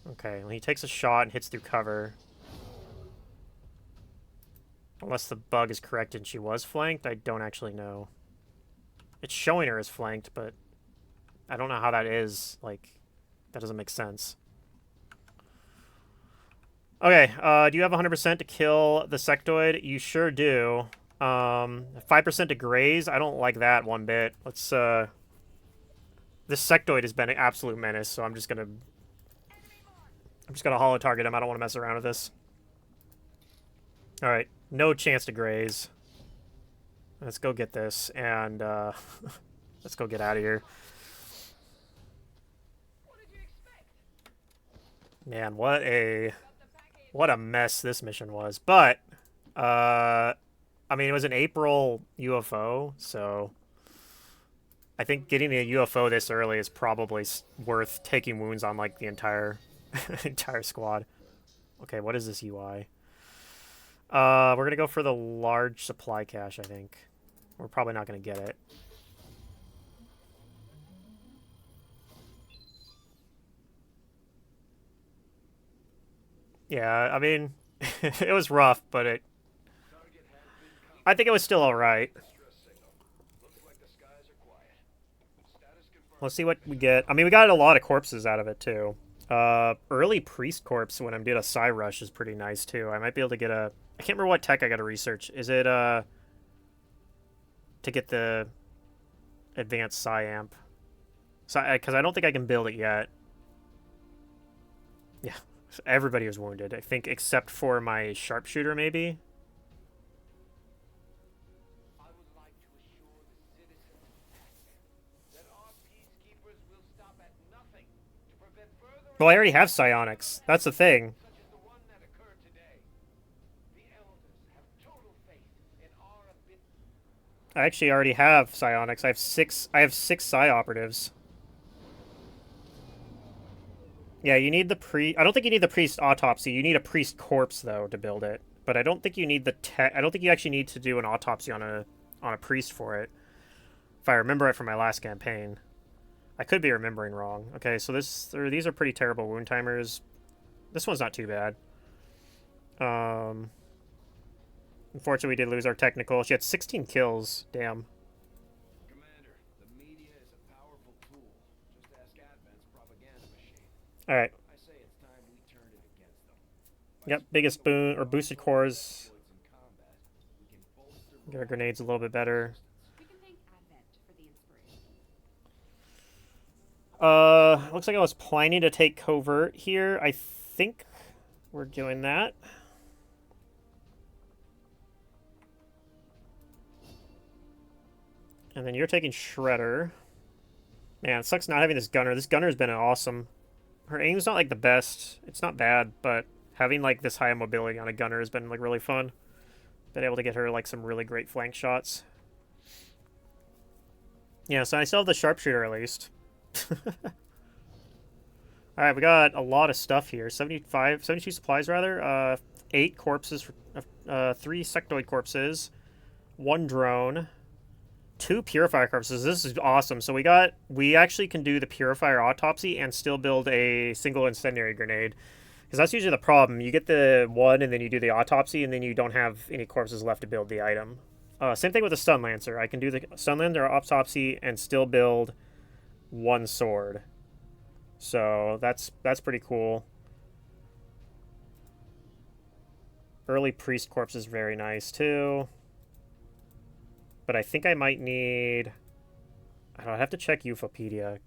Okay, when he takes a shot and hits through cover. Unless the bug is correct and she was flanked, I don't actually know. It's showing her as flanked, but I don't know how that is. Like, that doesn't make sense. Okay, do you have 100% to kill the sectoid? You sure do. 5% to graze? I don't like that one bit. Let's, this sectoid has been an absolute menace, so I'm just gonna holo target him. I don't want to mess around with this. Alright, no chance to graze. Let's go get this, and, let's go get out of here. Man, what a mess this mission was. But, I mean, it was an April UFO, so I think getting a UFO this early is probably worth taking wounds on, like, the entire entire squad. Okay, what is this UI? We're going to go for the large supply cache, I think. We're probably not going to get it. Yeah, I mean, it was rough, but I think it was still alright. Let's see what we get. I mean, we got a lot of corpses out of it, too. Early priest corpse when I'm doing a psi rush is pretty nice, too. I might be able to get a... I can't remember what tech I got to research. Is it, to get the advanced psi amp? Because I don't think I can build it yet. Yeah. Everybody was wounded, I think, except for my sharpshooter, maybe? I would like to assure the citizens that our peacekeepers will stop at nothing to prevent further Well, I already have psionics. That's the thing. such as the one that occurred today. The elders have total faith in our ability. I actually already have psionics. I have six psi operatives. Yeah, you need the I don't think you need the priest autopsy. You need a priest corpse though to build it. But I don't think you need the I don't think you actually need to do an autopsy on a priest for it. If I remember it from my last campaign. I could be remembering wrong. Okay, so these are pretty terrible wound timers. This one's not too bad. Unfortunately, we did lose our technical. She had 16 kills. Damn. Commander, the media is a powerful tool. Just ask Advent's propaganda machine. All right. I say it's time we turned it against them. Yep, biggest boon or boosted cores. In combat, we can bolster Get our grenades a little bit better. We can thank Advent for the inspiration. Looks like I was planning to take covert here. I think we're doing that. And then you're taking Shredder. Man, it sucks not having this gunner. This gunner's been awesome. Her aim's not like the best. It's not bad, but having like this high mobility on a gunner has been like really fun. Been able to get her like some really great flank shots. Yeah, so I still have the sharpshooter at least. All right, we got a lot of stuff here. 72 supplies rather. 8 corpses, 3 sectoid corpses, 1 drone, 2 purifier corpses. This is awesome. So we actually can do the purifier autopsy and still build a single incendiary grenade. Because that's usually the problem. You get the one and then you do the autopsy and then you don't have any corpses left to build the item. Same thing with the stun lancer. I can do the stun lancer autopsy and still build 1 sword. So that's pretty cool. Early priest corpse is very nice too. But I think I might need... I don't know, I have to check Ufopedia.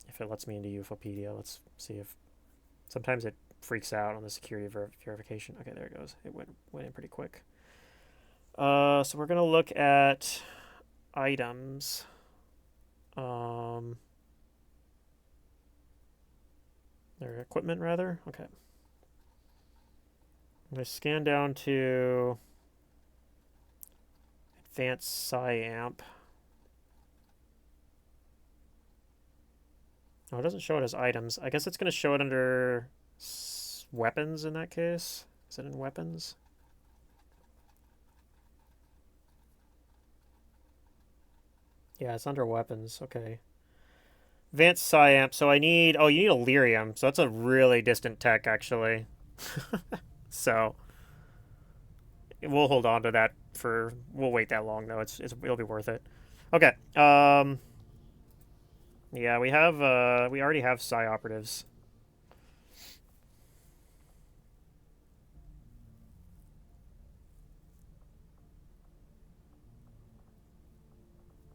If it lets me into Ufopedia. Let's see if... Sometimes it freaks out on the security verification. Okay, there it goes. It went in pretty quick. So we're going to look at items. Their equipment, rather? Okay. I'm going to scan down to advanced Psi-Amp. Oh, it doesn't show it as items. I guess it's going to show it under weapons in that case. Is it in weapons? Yeah, it's under weapons. Okay. Advanced Psi-Amp. So I need... Oh, you need Illyrium. So that's a really distant tech, actually. So we'll hold on to that for... We'll wait that long, though. It'll be worth it. Okay. Yeah, we already have Psi Operatives.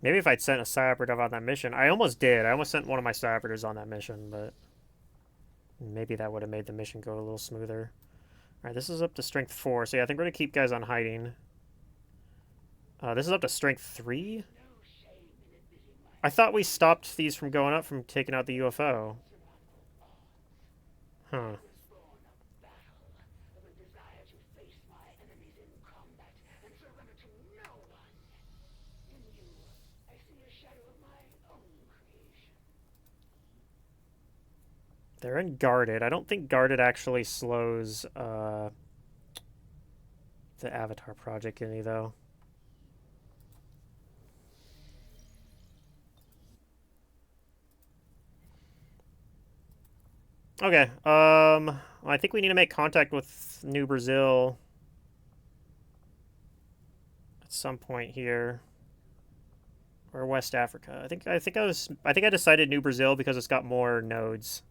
Maybe if I'd sent a Psi Operative on that mission. I almost did. I almost sent one of my Psi Operatives on that mission, but maybe that would have made the mission go a little smoother. Alright, this is up to strength 4, so yeah, I think we're going to keep guys on hiding. This is up to strength 3? I thought we stopped these from going up from taking out the UFO. Huh. They're in guarded. I don't think guarded actually slows the Avatar project any, though. Okay, I think we need to make contact with New Brazil at some point here. Or West Africa. I think I decided New Brazil because it's got more nodes.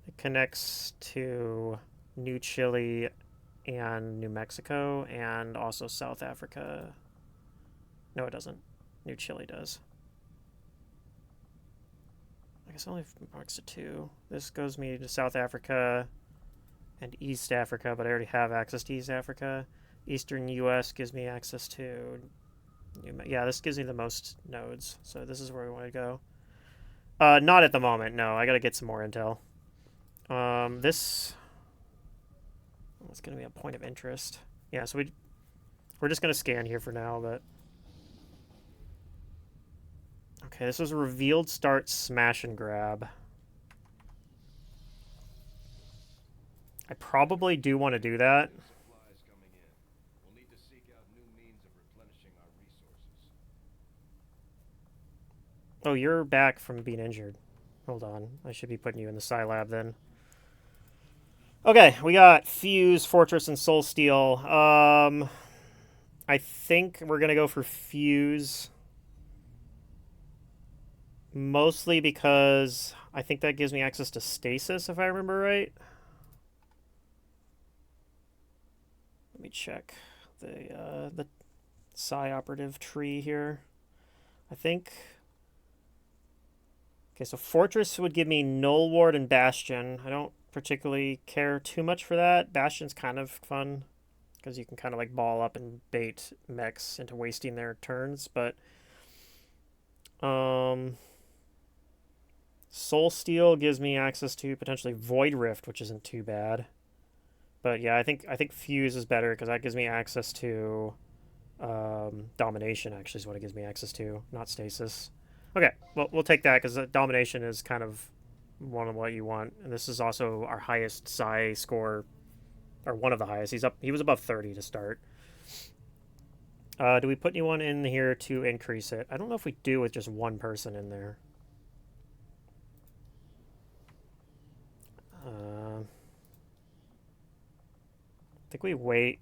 It connects to New Chile and New Mexico and also South Africa. No, it doesn't. New Chile does. I guess it only marks to 2. This goes me to South Africa and East Africa, but I already have access to East Africa. Eastern US gives me access to... Yeah, this gives me the most nodes, so this is where we want to go. Not at the moment, no. I gotta get some more intel. This... It's gonna be a point of interest. Yeah, so we're just gonna scan here for now, but... Okay, this was a revealed start smash and grab. I probably do want to do that. Supplies coming in. We'll need to seek out new means of replenishing our resources. Oh, you're back from being injured. Hold on. I should be putting you in the Psi Lab then. Okay, we got Fuse, Fortress, and Soul Steel. I think we're going to go for Fuse. Mostly because I think that gives me access to Stasis, if I remember right. Let me check the Psi Operative tree here. I think... Okay, so Fortress would give me Null Ward and Bastion. I don't particularly care too much for that. Bastion's kind of fun, because you can kind of like ball up and bait mechs into wasting their turns, but... Soul Steel gives me access to potentially Void Rift, which isn't too bad. But yeah, I think Fuse is better because that gives me access to Domination. Actually, is what it gives me access to, not Stasis. Okay, well, we'll take that because domination is kind of one of what you want. And this is also our highest psi score, or one of the highest. He was above 30 to start. Do we put anyone in here to increase it? I don't know if we do with just one person in there. I think we wait.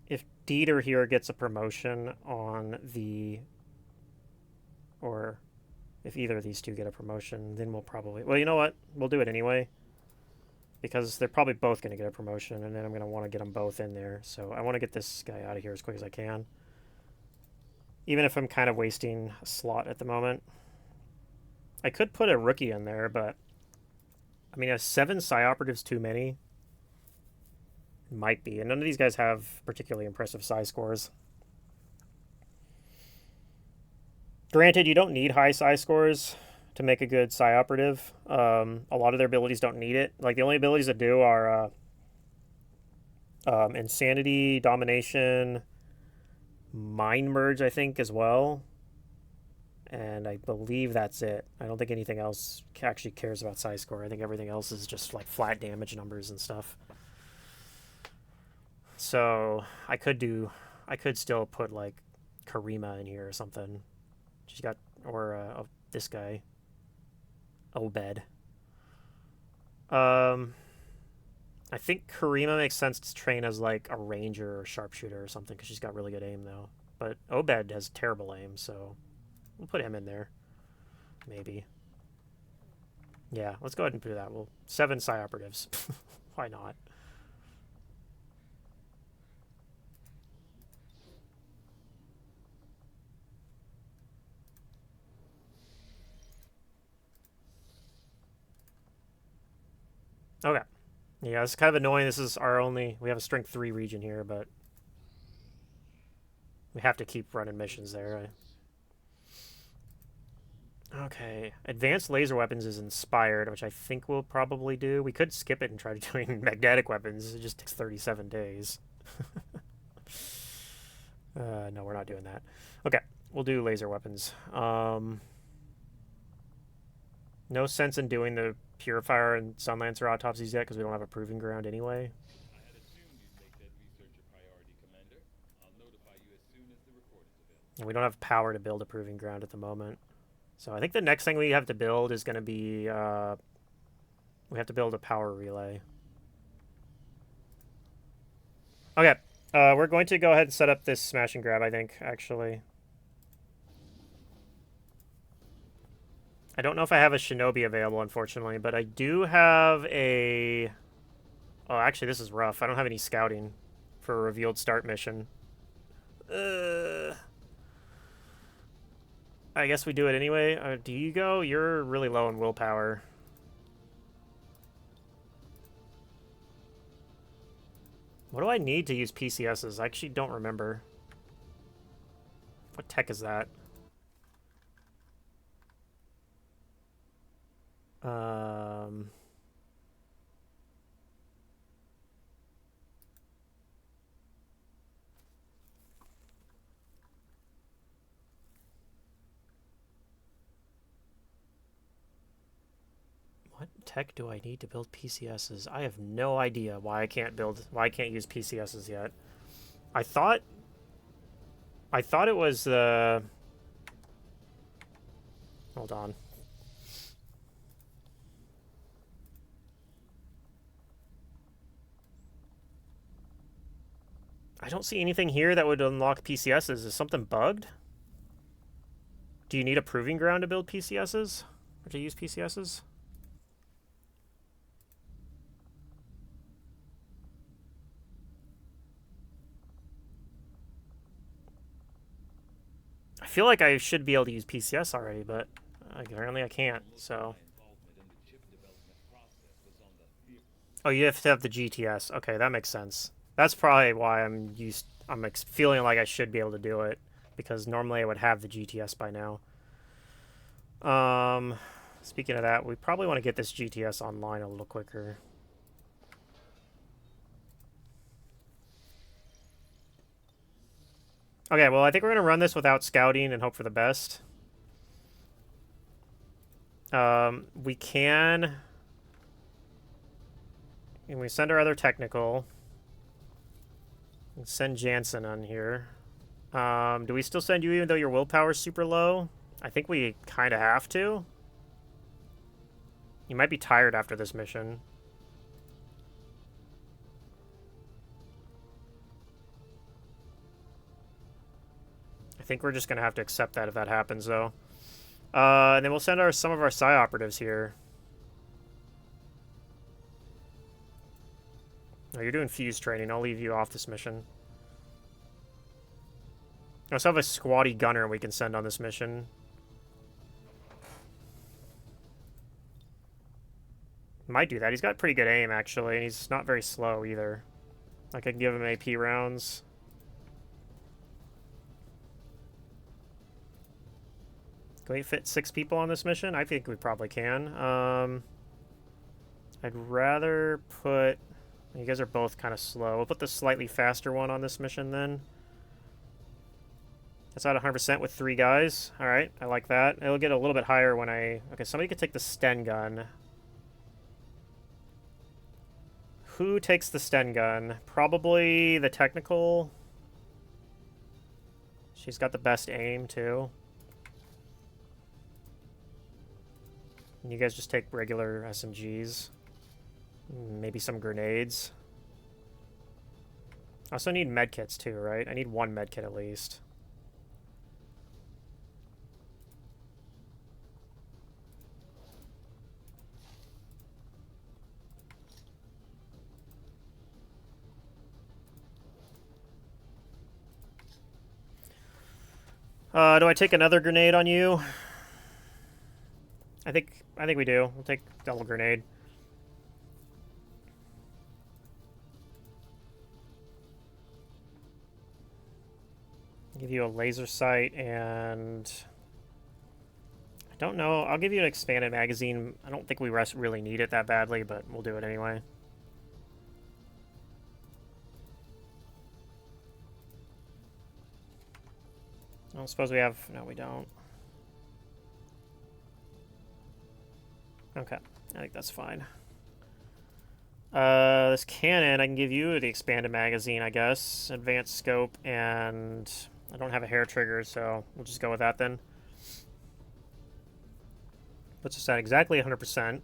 If Dieter here gets a promotion on the, or if either of these two get a promotion, then we'll probably, well, you know what? We'll do it anyway. Because they're probably both going to get a promotion, and then I'm going to want to get them both in there. So I want to get this guy out of here as quick as I can. Even if I'm kind of wasting a slot at the moment. I could put a rookie in there, but I mean, a 7 psi operatives too many? Might be. And none of these guys have particularly impressive psi scores. Granted, you don't need high psi scores to make a good psi operative. A lot of their abilities don't need it. Like, the only abilities that do are Insanity, Domination, Mind Merge, I think, as well. And I believe that's it. I don't think anything else actually cares about psi score. I think everything else is just like flat damage numbers and stuff. So I could still put like Karima in here or something. She's got, or this guy, Obed. I think Karima makes sense to train as like a ranger or sharpshooter or something because she's got really good aim though. But Obed has terrible aim, so we'll put him in there. Maybe. Yeah, let's go ahead and do that. Well, 7 psi operatives. Why not? Okay. Yeah, it's kind of annoying. This is our only... We have a strength 3 region here, but... We have to keep running missions there, right? Okay. Advanced laser weapons is inspired, which I think we'll probably do. We could skip it and try doing magnetic weapons. It just takes 37 days. No, we're not doing that. Okay. We'll do laser weapons. No sense in doing the Purifier and Sunlancer autopsies yet because we don't have a proving ground anyway. I had assumed you'd make that research a priority, Commander. I'll notify you as soon as the report is available. And we don't have power to build a proving ground at the moment. So I think the next thing we have to build is going to be... we have to build a power relay. Okay. We're going to go ahead and set up this smash and grab, I think, actually. I don't know if I have a shinobi available, unfortunately, but I do have a... Oh, actually, this is rough. I don't have any scouting for a revealed start mission. I guess we do it anyway. Do you go? You're really low in willpower. What do I need to use PCSs? I actually don't remember. What tech is that? What tech do I need to build PCSs? I have no idea why I can't use PCSs yet. I thought it was the... Hold on. I don't see anything here that would unlock PCSs. Is something bugged? Do you need a proving ground to build PCSs? Or to use PCSs? I feel like I should be able to use PCS already, but apparently I can't, so... Oh, you have to have the GTS. Okay, that makes sense. That's probably why I'm feeling like I should be able to do it, because normally I would have the GTS by now. Speaking of that, we probably want to get this GTS online a little quicker. Okay, well, I think we're going to run this without scouting and hope for the best. We can... And we send our other technical. And send Jansen on here. Do we still send you even though your willpower's super low? I think we kind of have to. You might be tired after this mission. I think we're just going to have to accept that if that happens, though. And then we'll send some of our Psi operatives here. Oh, you're doing fuse training. I'll leave you off this mission. I also have a squatty gunner we can send on this mission. Might do that. He's got pretty good aim, actually, and he's not very slow either. I could give him AP rounds. Can we fit 6 people on this mission? I think we probably can. I'd rather put... You guys are both kind of slow. We'll put the slightly faster one on this mission then. That's at 100% with 3 guys. Alright, I like that. It'll get a little bit higher when I... Okay, somebody could take the Sten gun. Who takes the Sten gun? Probably the technical. She's got the best aim, too. And you guys just take regular SMGs. Maybe some grenades. I also need medkits, too, right? I need 1 medkit at least. Do I take another grenade on you? I think we do. We'll take double grenade. Give you a laser sight and I don't know. I'll give you an expanded magazine. I don't think we really need it that badly, but we'll do it anyway. I don't suppose we have... No, we don't. Okay, I think that's fine. This cannon, I can give you the expanded magazine, I guess. Advanced scope, and I don't have a hair trigger, so we'll just go with that then. Puts us at exactly 100%.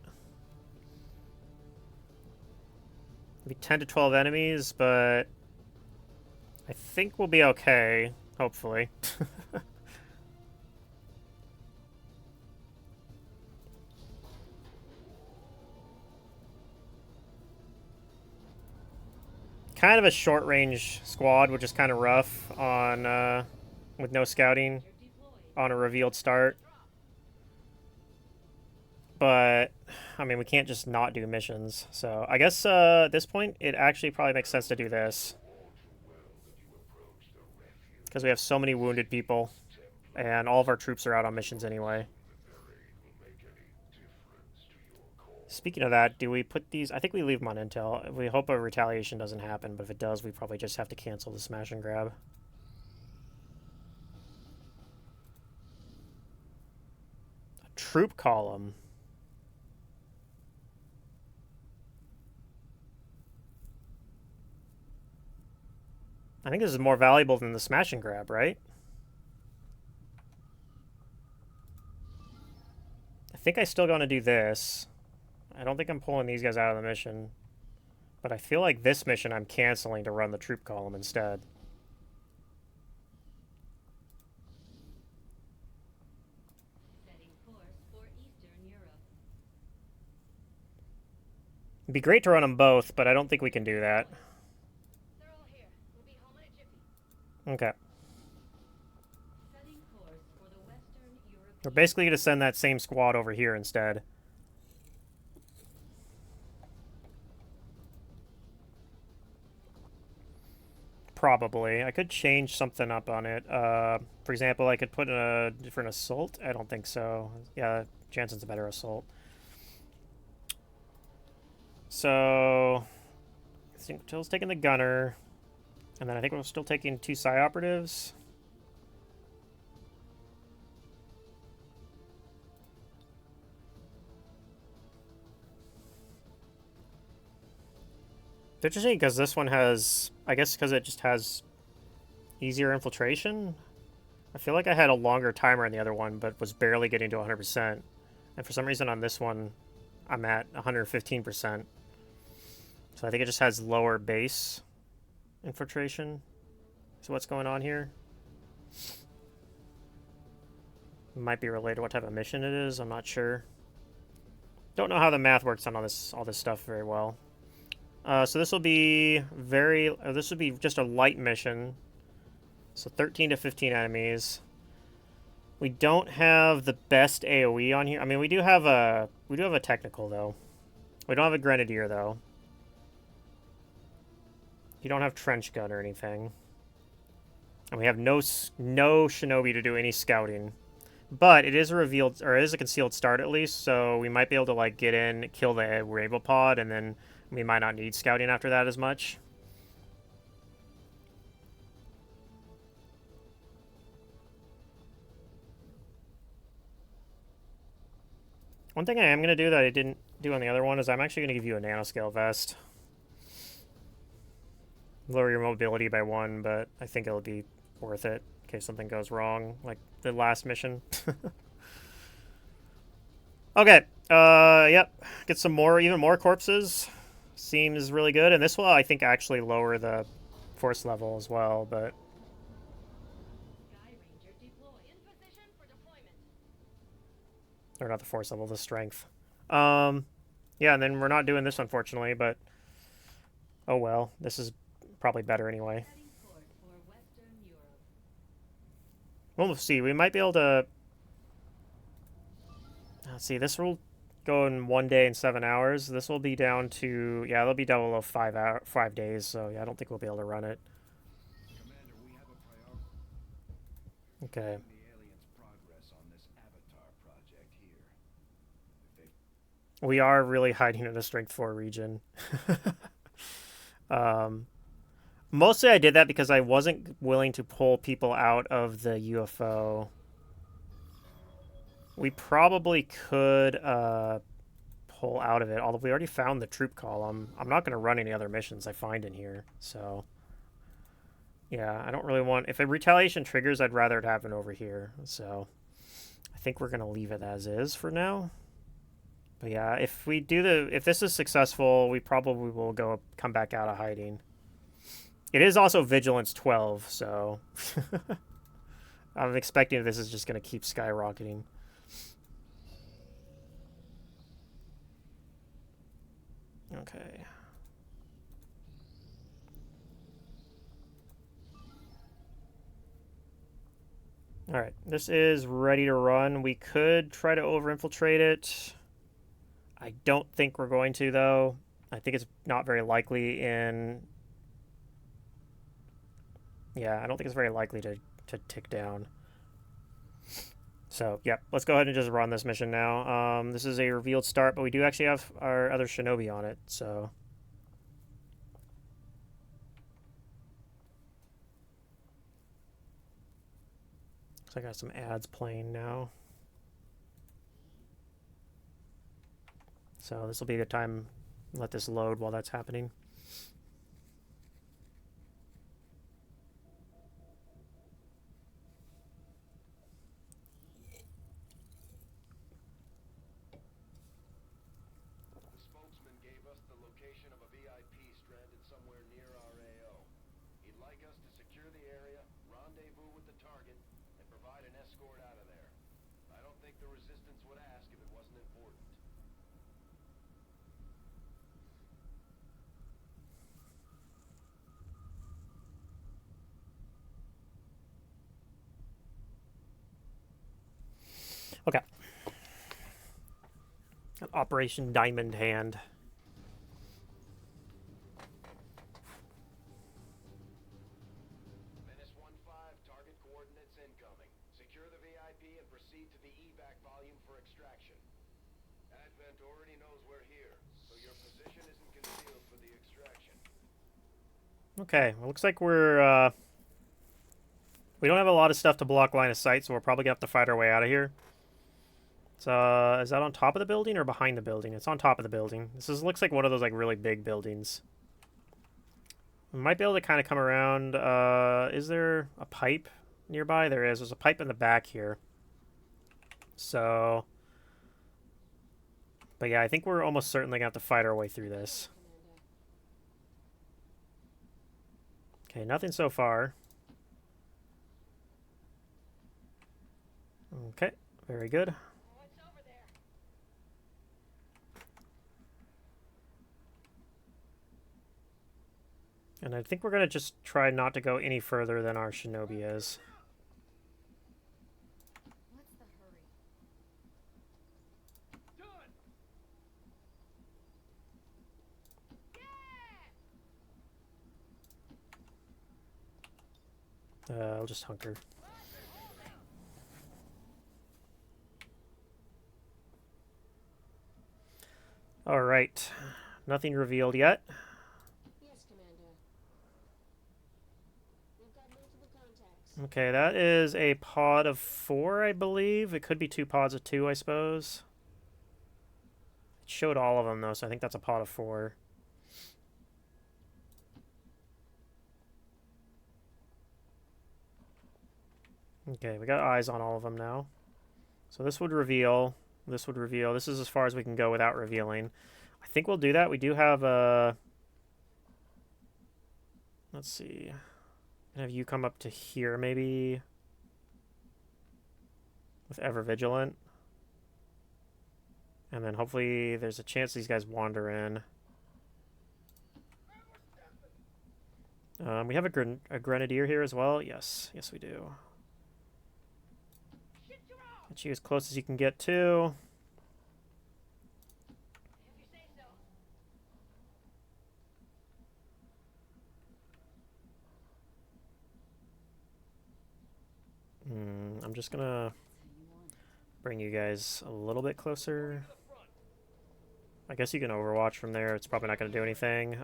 Maybe 10 to 12 enemies, but I think we'll be okay, hopefully. Kind of a short-range squad, which is kind of rough on with no scouting on a revealed start. But, I mean, we can't just not do missions. So, I guess at this point, it actually probably makes sense to do this. Because we have so many wounded people, and all of our troops are out on missions anyway. Speaking of that, do we put these... I think we leave them on intel. We hope a retaliation doesn't happen, but if it does, we probably just have to cancel the smash and grab. A troop column. I think this is more valuable than the smash and grab, right? I think I still gonna do this. I don't think I'm pulling these guys out of the mission. But I feel like this mission I'm canceling to run the troop column instead. Setting course for Eastern Europe. It'd be great to run them both, but I don't think we can do that. They're all here. We'll be home in a jiffy. Okay. Setting course for the Western Europe. We're basically going to send that same squad over here instead. Probably. I could change something up on it. For example, I could put a different assault. I don't think so. Yeah, Jansen's a better assault. So, I think Till's taking the gunner. And then I think we're still taking 2 Psi operatives. It's interesting because this one has, I guess because it just has easier infiltration. I feel like I had a longer timer in the other one, but was barely getting to 100%. And for some reason on this one, I'm at 115%. So I think it just has lower base infiltration. So what's going on here? Might be related to what type of mission it is. I'm not sure. Don't know how the math works on all this stuff very well. So this will be this would be just a light mission. So 13 to 15 enemies. We don't have the best AoE on here. I mean, we do have a technical though. We don't have a grenadier though. You don't have trench gun or anything. And we have no shinobi to do any scouting. But it is a revealed, or it is a concealed start at least, so we might be able to like get in, kill the rainbow pod, and then we might not need scouting after that as much. One thing I am going to do that I didn't do on the other one is I'm actually going to give you a nanoscale vest. Lower your mobility by 1, but I think it'll be worth it in case something goes wrong, like the last mission. Okay, yep. Get some more, even more corpses. Seems really good, and this will, I think, actually lower the force level as well, but... Sky Ranger deployed. In position for deployment. Or not the force level, the strength. Yeah, and then we're not doing this, unfortunately, but... Oh well, this is probably better anyway. Heading port for Western Europe. We'll see, we might be able to... Let's see, this will go in 1 day and 7 hours. This will be down to, yeah, it'll be down below 5 days. So yeah, I don't think we'll be able to run it. Commander, we have a priority. Okay. The aliens' progress on this Avatar project here. If they We are really hiding in a strength 4 region. Mostly I did that because I wasn't willing to pull people out of the UFO. We probably could pull out of it, although we already found the troop column. I'm not going to run any other missions I find in here, so... Yeah, I don't really want... If a retaliation triggers, I'd rather it happen over here, so... I think we're going to leave it as is for now. But yeah, if we do if this is successful, we probably will come back out of hiding. It is also Vigilance 12, so... I'm expecting this is just going to keep skyrocketing. Okay. Alright, this is ready to run. We could try to over-infiltrate it. I don't think we're going to, though. I think it's not very likely in... Yeah, I don't think it's very likely to tick down. So, yeah, let's go ahead and just run this mission now. This is a revealed start, but we do actually have our other shinobi on it, so... So I got some ads playing now. So this will be a good time to let this load while that's happening. The spokesman gave us the location of a VIP stranded somewhere near our AO. He'd like us to secure the area, rendezvous with the target, and provide an escort out of there. I don't think the Resistance would ask if it wasn't important. Okay. Operation Diamond Hand. Menace 1-5, target coordinates incoming. Secure the VIP and proceed to the evac volume for extraction. Advent already knows we're here, so your position isn't concealed for the extraction. Okay, well, looks like we don't have a lot of stuff to block line of sight, so we're probably gonna have to fight our way out of here. So, is that on top of the building or behind the building? It's on top of the building. Looks like one of those like really big buildings. We might be able to kind of come around. Is there a pipe nearby? There is. There's a pipe in the back here. So... But yeah, I think we're almost certainly going to have to fight our way through this. Okay, nothing so far. Okay, very good. Oh, it's over there. And I think we're going to just try not to go any further than our shinobi is. What's the hurry? I'll just hunker. All right. Nothing revealed yet. Yes, Commander. We've got multiple contacts. Okay, that is a pod of 4, I believe. It could be 2 pods of 2, I suppose. It showed all of them, though, so I think that's a pod of 4. Okay, we got eyes on all of them now. So this would reveal. This would reveal. This is as far as we can go without revealing. I think we'll do that. We do have a... Let's see. Can have you come up to here, maybe? With Ever Vigilant. And then hopefully there's a chance these guys wander in. We have a Grenadier here as well. Yes. Yes, we do. Get you as close as you can get to. If you say so. I'm just gonna bring you guys a little bit closer. I guess you can overwatch from there. It's probably not gonna do anything.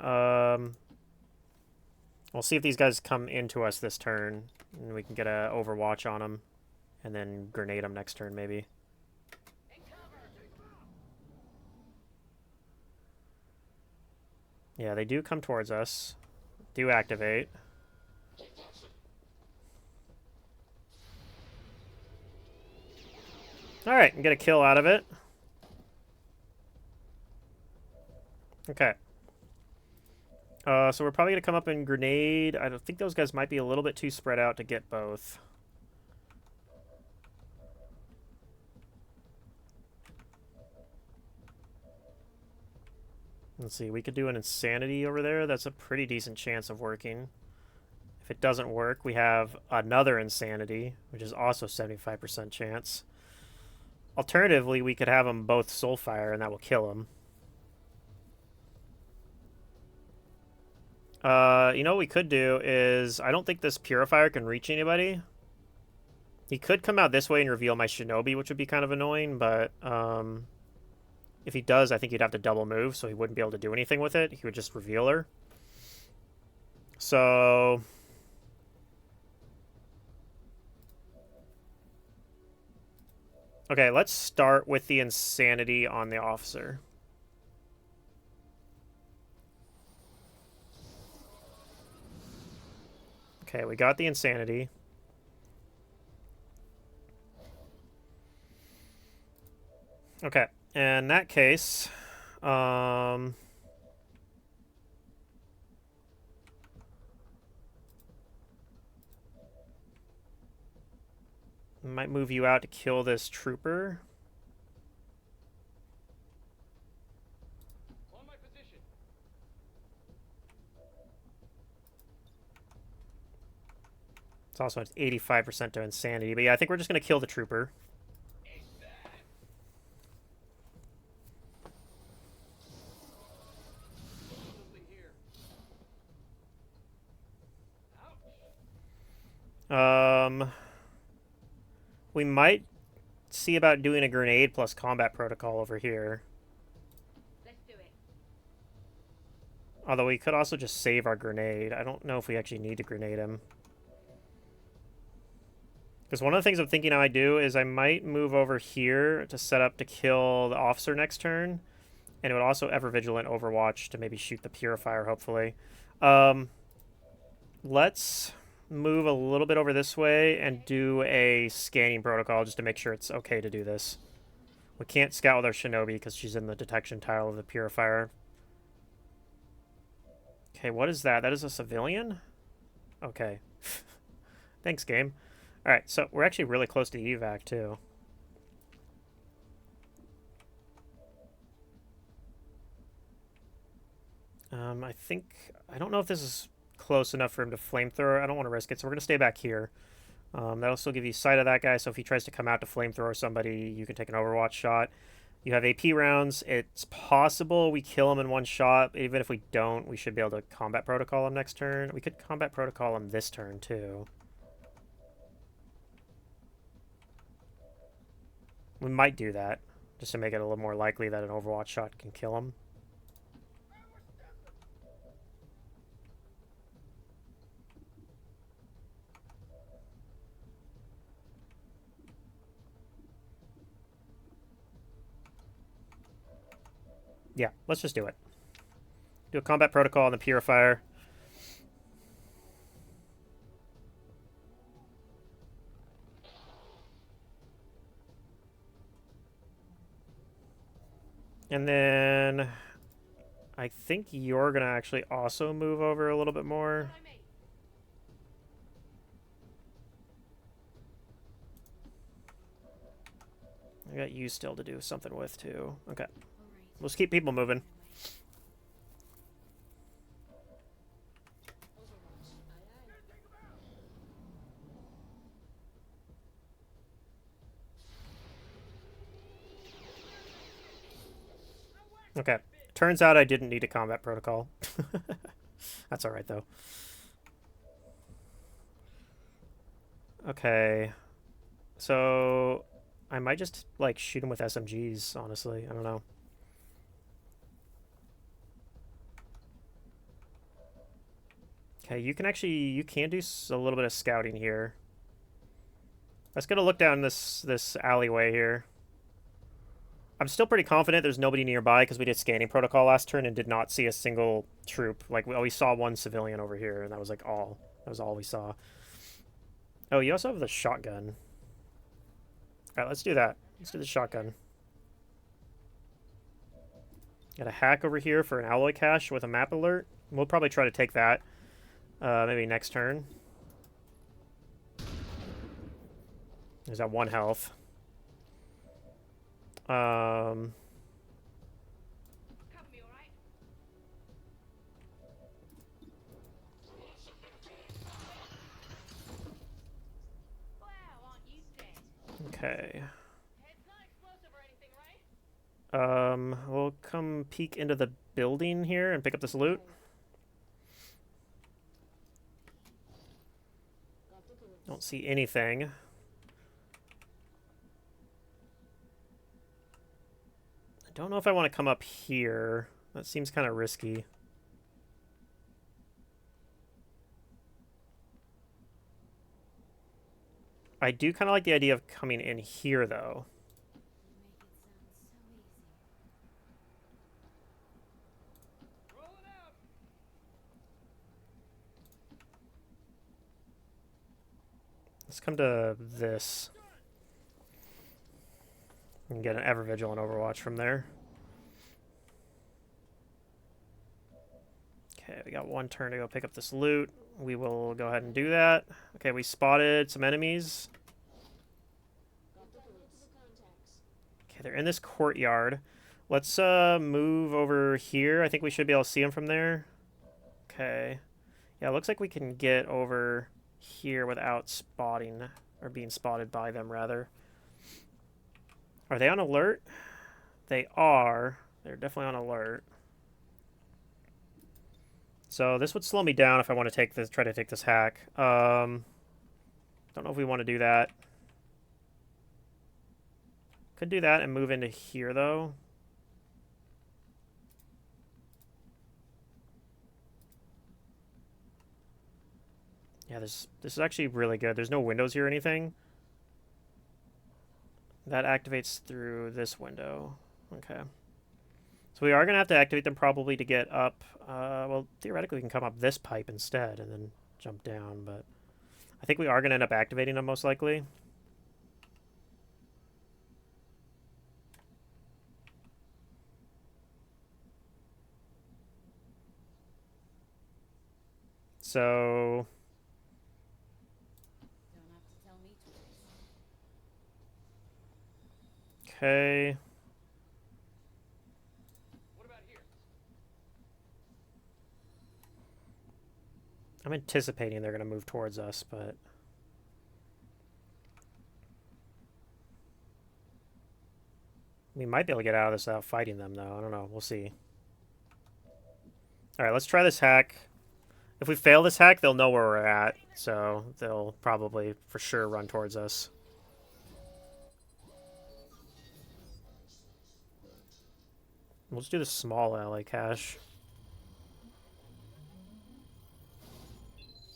We'll see if these guys come into us this turn, and we can get a overwatch on them, and then grenade them next turn maybe. Yeah, they do come towards us. Do activate. Alright, get a kill out of it. Okay. So we're probably going to come up and grenade. I don't think those guys might be a little bit too spread out to get both. Let's see, we could do an Insanity over there. That's a pretty decent chance of working. If it doesn't work, we have another Insanity, which is also 75% chance. Alternatively, we could have them both Soulfire, and that will kill them. You know what we could do is... I don't think this Purifier can reach anybody. He could come out this way and reveal my Shinobi, which would be kind of annoying, but... if he does, I think he'd have to double move, so he wouldn't be able to do anything with it. He would just reveal her. So... Okay, let's start with the Insanity on the officer. Okay, we got the Insanity. Okay, in that case, might move you out to kill this trooper. On my position. It's also at 85% to Insanity, but yeah, I think we're just going to kill the trooper. We might see about doing a grenade plus combat protocol over here. Let's do it. Although we could also just save our grenade. I don't know if we actually need to grenade him. Because one of the things I'm thinking I might do is I might move over here to set up to kill the officer next turn. And it would also Ever Vigilant Overwatch to maybe shoot the Purifier, hopefully. let's move a little bit over this way and do a scanning protocol just to make sure it's okay to do this. We can't scout with our shinobi because she's in the detection tile of the purifier. Okay, what is that? That is a civilian? Okay. Thanks, game. Alright, so we're actually really close to evac, too. I don't know if this is close enough for him to flamethrower. I don't want to risk it, so we're going to stay back here. That'll still give you sight of that guy, so if he tries to come out to flamethrower somebody, you can take an overwatch shot. You have AP rounds. It's possible we kill him in one shot. Even if we don't, we should be able to combat protocol him next turn. We could combat protocol him this turn, too. We might do that, just to make it a little more likely that an overwatch shot can kill him. Yeah, let's just do it. Do a combat protocol on the purifier. And then I think you're going to actually also move over a little bit more. I got you still to do something with, too. Okay. Let's keep people moving. Okay. Turns out I didn't need a combat protocol. That's alright, though. Okay. So I might just, like, shoot him with SMGs, honestly. I don't know. Okay, you can do a little bit of scouting here. Let's get a look down this alleyway here. I'm still pretty confident there's nobody nearby because we did scanning protocol last turn and did not see a single troop. Like, we always saw one civilian over here, and that was, like, all. That was all we saw. Oh, you also have the shotgun. Alright, let's do that. Let's do the shotgun. Got a hack over here for an alloy cache with a map alert. We'll probably try to take that. Maybe next turn. There's that 1 health. Cover me, alright? Wow, aren't you dead? Okay. It's not explosive or anything, right? We'll come peek into the building here and pick up this loot. Don't see anything. I don't know if I want to come up here. That seems kind of risky. I do kind of like the idea of coming in here, though. Let's come to this. And get an Ever Vigilant Overwatch from there. Okay, we got 1 turn to go pick up this loot. We will go ahead and do that. Okay, we spotted some enemies. Okay, they're in this courtyard. Let's move over here. I think we should be able to see them from there. Okay. Yeah, it looks like we can get over here without spotting, or being spotted by them, rather. Are they on alert? They are. They're definitely on alert. So this would slow me down if I want to take this, try to take this hack. Don't know if we want to do that. Could do that and move into here, though. Yeah, this is actually really good. There's no windows here or anything. That activates through this window. Okay. So we are going to have to activate them probably to get up. Well, theoretically, we can come up this pipe instead and then jump down, but I think we are going to end up activating them most likely. So Don't have to tell me twice. okay. What about here? I'm anticipating they're going to move towards us, but we might be able to get out of this without fighting them, though. I don't know. We'll see. All right, let's try this hack. If we fail this hack, they'll know where we're at, so they'll probably for sure run towards us. We'll just do the small ally cache.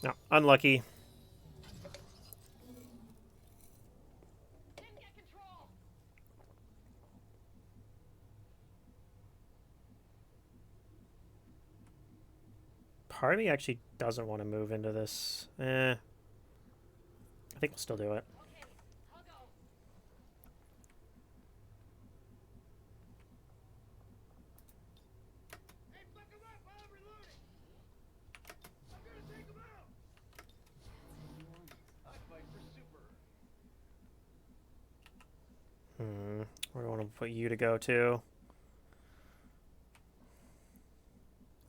No, unlucky. Didn't get control. Part of me actually doesn't want to move into this. I think we'll still do it. Okay, I'll go. Hey, fuck him up while I'm reloading! I'm gonna take him out! I fight for super. Where do I want to put you to go to?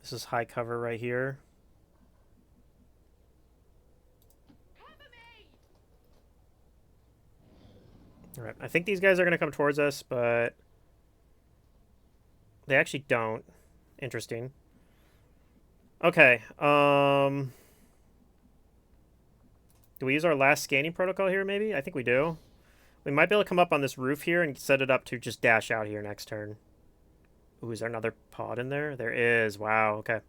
This is high cover right here. Cover me. Alright, I think these guys are going to come towards us, but they actually don't. Interesting. Okay, do we use our last scanning protocol here, maybe? I think we do. We might be able to come up on this roof here and set it up to just dash out here next turn. Ooh, is there another pod in there? There is. Wow, okay.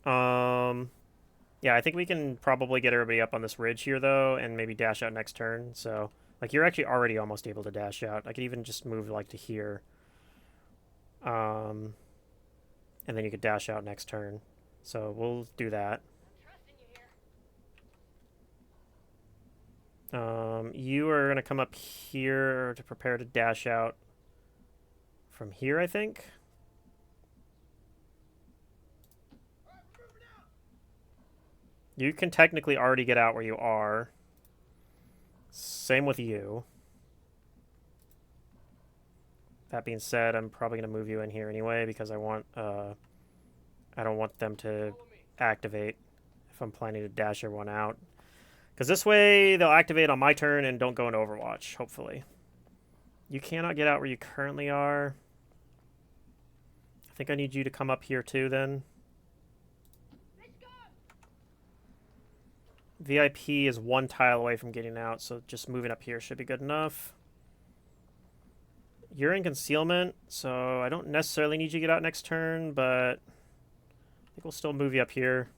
Yeah, I think we can probably get everybody up on this ridge here, though, and maybe dash out next turn. So, like, you're actually already almost able to dash out. I could even just move, like, to here. And then you could dash out next turn. So, we'll do that. I'm trusting you here. You are going to come up here to prepare to dash out from here, I think. You can technically already get out where you are. Same with you. That being said, I'm probably going to move you in here anyway because I don't want them to activate if I'm planning to dash everyone out. Because this way they'll activate on my turn and don't go into Overwatch, hopefully. You cannot get out where you currently are. I think I need you to come up here too then. VIP is one tile away from getting out, so just moving up here should be good enough. You're in concealment, so I don't necessarily need you to get out next turn, but I think we'll still move you up here.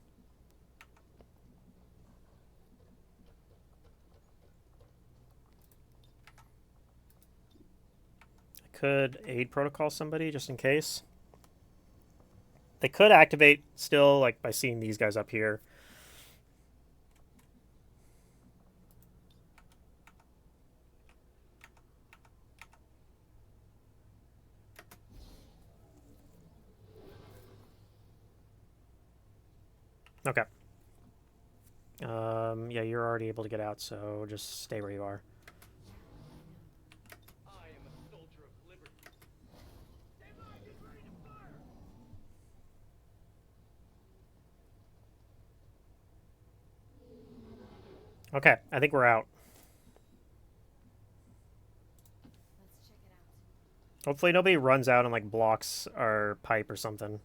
I could aid protocol somebody just in case. They could activate still, like by seeing these guys up here. Okay. Yeah, you're already able to get out, so just stay where you are. I am a soldier of liberty. Stay by, get ready to fire! Okay, I think we're out. Let's check it out. Hopefully nobody runs out and like blocks our pipe or something.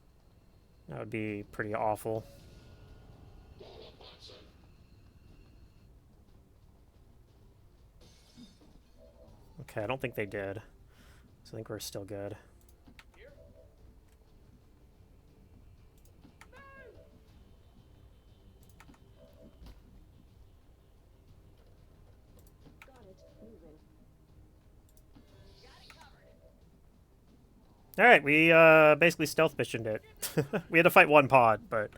That would be pretty awful. Okay, I don't think they did. So I think we're still good. Got it. Moving. Alright, we basically stealth missioned it. We had to fight one pod, but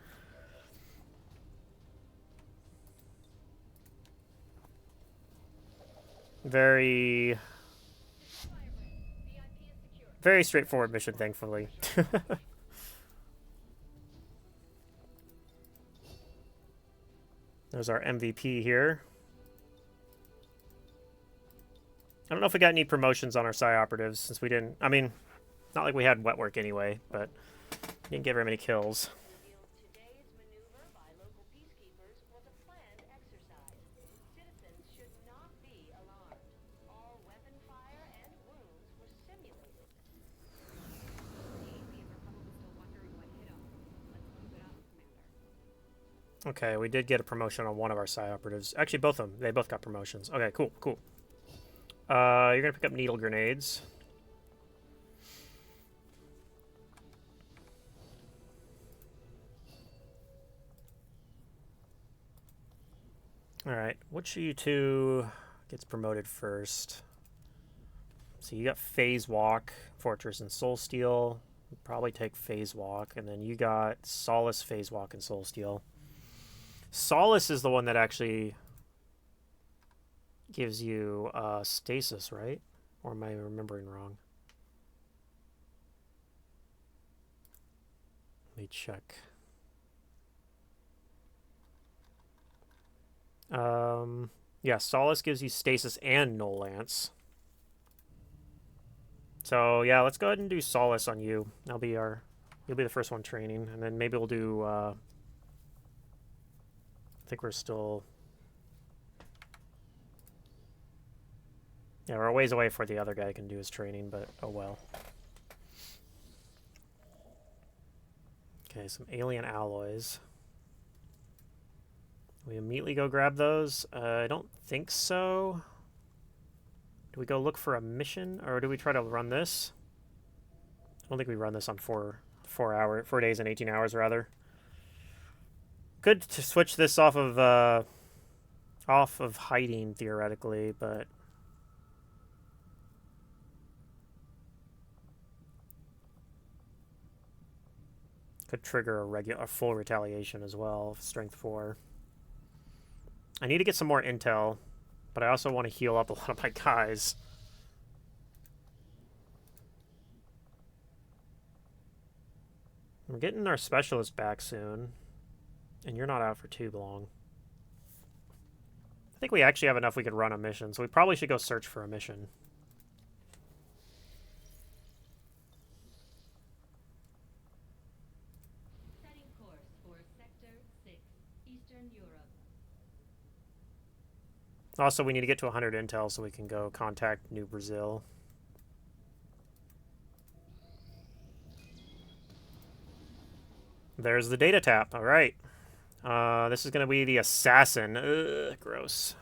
Very, very straightforward mission, thankfully. There's our MVP here. I don't know if we got any promotions on our Psi Operatives, since we didn't... I mean, not like we had wet work anyway, but didn't get very many kills. Today's maneuver by local peacekeepers was a planned exercise. Citizens should not be alarmed. All weapon fire and wounds were simulated. The aliens are probably still wondering what hit them. Let's keep it up, Commander. Okay, we did get a promotion on one of our Psi Operatives. Actually, both of them. They both got promotions. Okay, cool, cool. You're going to pick up needle grenades. Alright, which of you two gets promoted first? So you got Phase Walk, Fortress, and Soul Steel. We'll probably take Phase Walk. And then you got Solace, Phase Walk, and Soul Steel. Solace is the one that actually gives you stasis, right? Or am I remembering wrong? Let me check. Yeah, Solace gives you stasis and Null Lance. So yeah, let's go ahead and do Solace on you. That'll be our... You'll be the first one training, and then maybe we'll do... I think we're still... Yeah, we're a ways away before the other guy can do his training, but oh well. Okay, some alien alloys. We immediately go grab those? I don't think so. Do we go look for a mission, or do we try to run this? I don't think we run this on 4 days and 18 hours rather. Good to switch this off of hiding theoretically, but could trigger a full retaliation as well, strength 4. I need to get some more intel, but I also want to heal up a lot of my guys. We're getting our specialist back soon, and you're not out for too long. I think we actually have enough we could run a mission, so we probably should go search for a mission. Setting course for Sector 6, Eastern Europe. Also, we need to get to 100 intel so we can go contact New Brazil. There's the data tap. All right. This is going to be the assassin. Ugh, gross.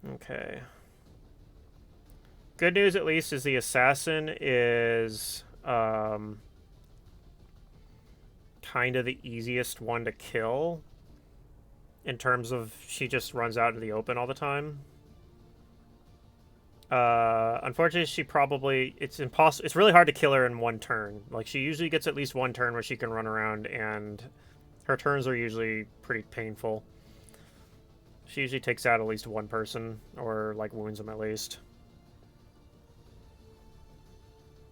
Okay. Good news, at least, is the assassin is kind of the easiest one to kill in terms of she just runs out into the open all the time. Unfortunately, she probably... It's impossible. It's really hard to kill her in one turn. Like, she usually gets at least one turn where she can run around, and her turns are usually pretty painful. She usually takes out at least one person, or, like, wounds them at least.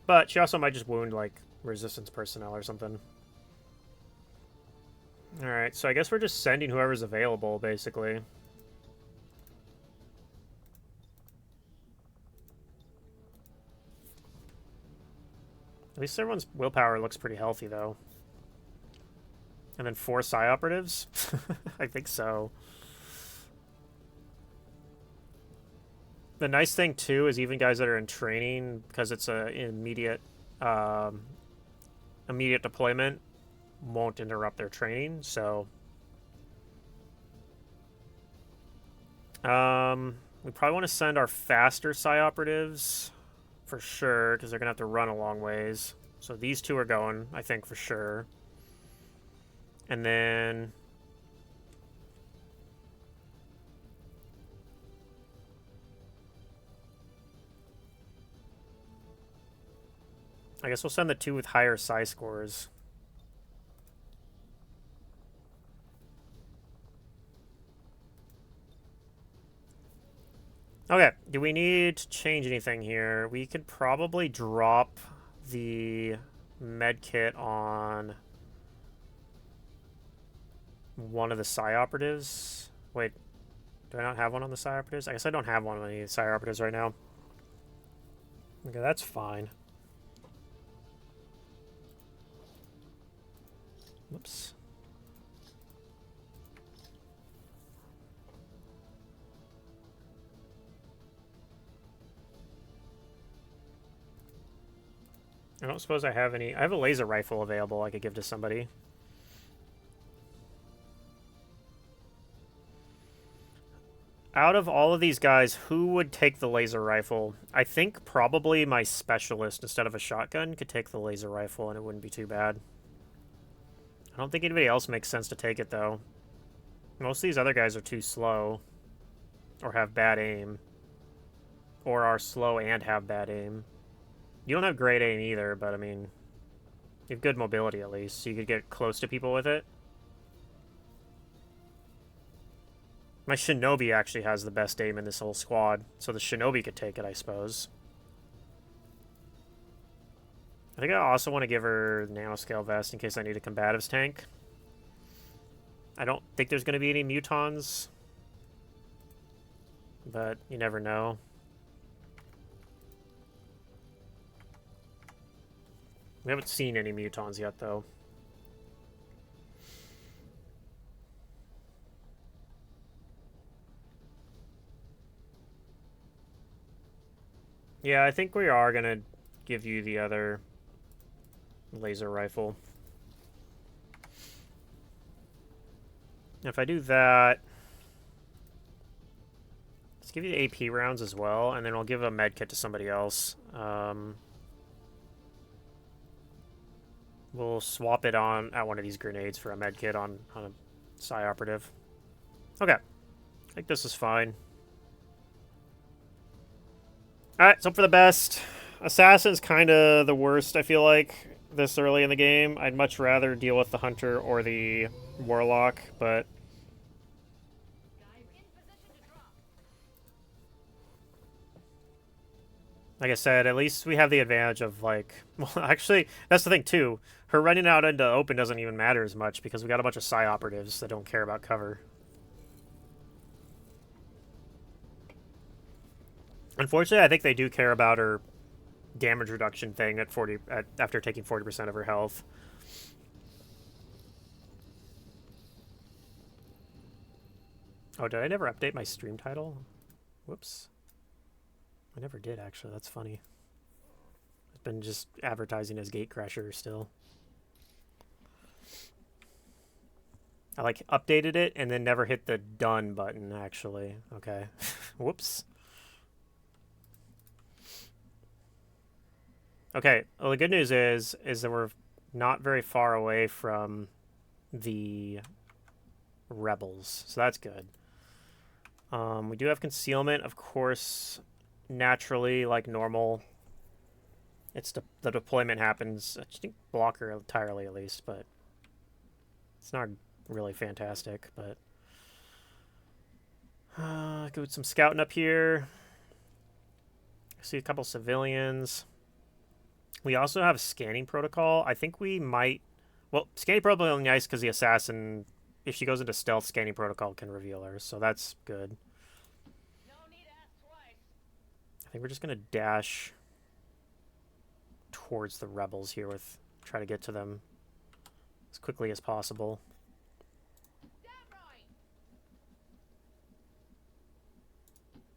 But she also might just wound, like, resistance personnel or something. Alright, so I guess we're just sending whoever's available, basically. At least everyone's willpower looks pretty healthy, though. And then 4 Psi Operatives? I think so. The nice thing, too, is even guys that are in training, because it's an immediate deployment, won't interrupt their training, so... we probably want to send our faster Psi Operatives... for sure, because they're going to have to run a long ways. So these two are going, I think, for sure. And then... I guess we'll send the 2 with higher Psi scores. Okay, do we need to change anything here? We could probably drop the med kit on one of the psi operatives. Wait, do I not have one on the psi operatives? I guess I don't have one on any of the psi operatives right now. Okay, that's fine. Whoops. I don't suppose I have any. I have a laser rifle available I could give to somebody. Out of all of these guys, who would take the laser rifle? I think probably my specialist instead of a shotgun could take the laser rifle and it wouldn't be too bad. I don't think anybody else makes sense to take it though. Most of these other guys are too slow. Or have bad aim. Or are slow and have bad aim. You don't have great aim either, but I mean, you have good mobility at least, so you could get close to people with it. My Shinobi actually has the best aim in this whole squad, so the Shinobi could take it, I suppose. I think I also want to give her nanoscale vest in case I need a combatives tank. I don't think there's going to be any mutons, but you never know. We haven't seen any mutons yet, though. Yeah, I think we are going to give you the other laser rifle. If I do that, let's give you the AP rounds as well, and then I'll give a med kit to somebody else. We'll swap it on at one of these grenades for a med kit on a psi operative. Okay, I think this is fine. Alright, so for the best. Assassin's kind of the worst, I feel like, this early in the game. I'd much rather deal with the Hunter or the Warlock, but... like I said, at least we have the advantage of, like... well, actually, that's the thing, too. Her running out into open doesn't even matter as much, because we got a bunch of psi operatives that don't care about cover. Unfortunately, I think they do care about her damage reduction thing at after taking 40% of her health. Oh, did I never update my stream title? Whoops. I never did, actually. That's funny. I've been just advertising as Gatecrasher still. I, like, updated it and then never hit the done button, actually. Okay. Whoops. Okay, well, the good news is that we're not very far away from the rebels, so that's good. We do have concealment, of course, naturally, like normal. It's the deployment happens, I think, blocker entirely at least, but it's not really fantastic, but... go with some scouting up here. See a couple civilians. We also have scanning protocol. I think we might... well, scanning protocol is nice because the assassin, if she goes into stealth, scanning protocol can reveal her, so that's good. No need to ask twice. I think we're just going to dash towards the rebels here with... try to get to them as quickly as possible. Damn right.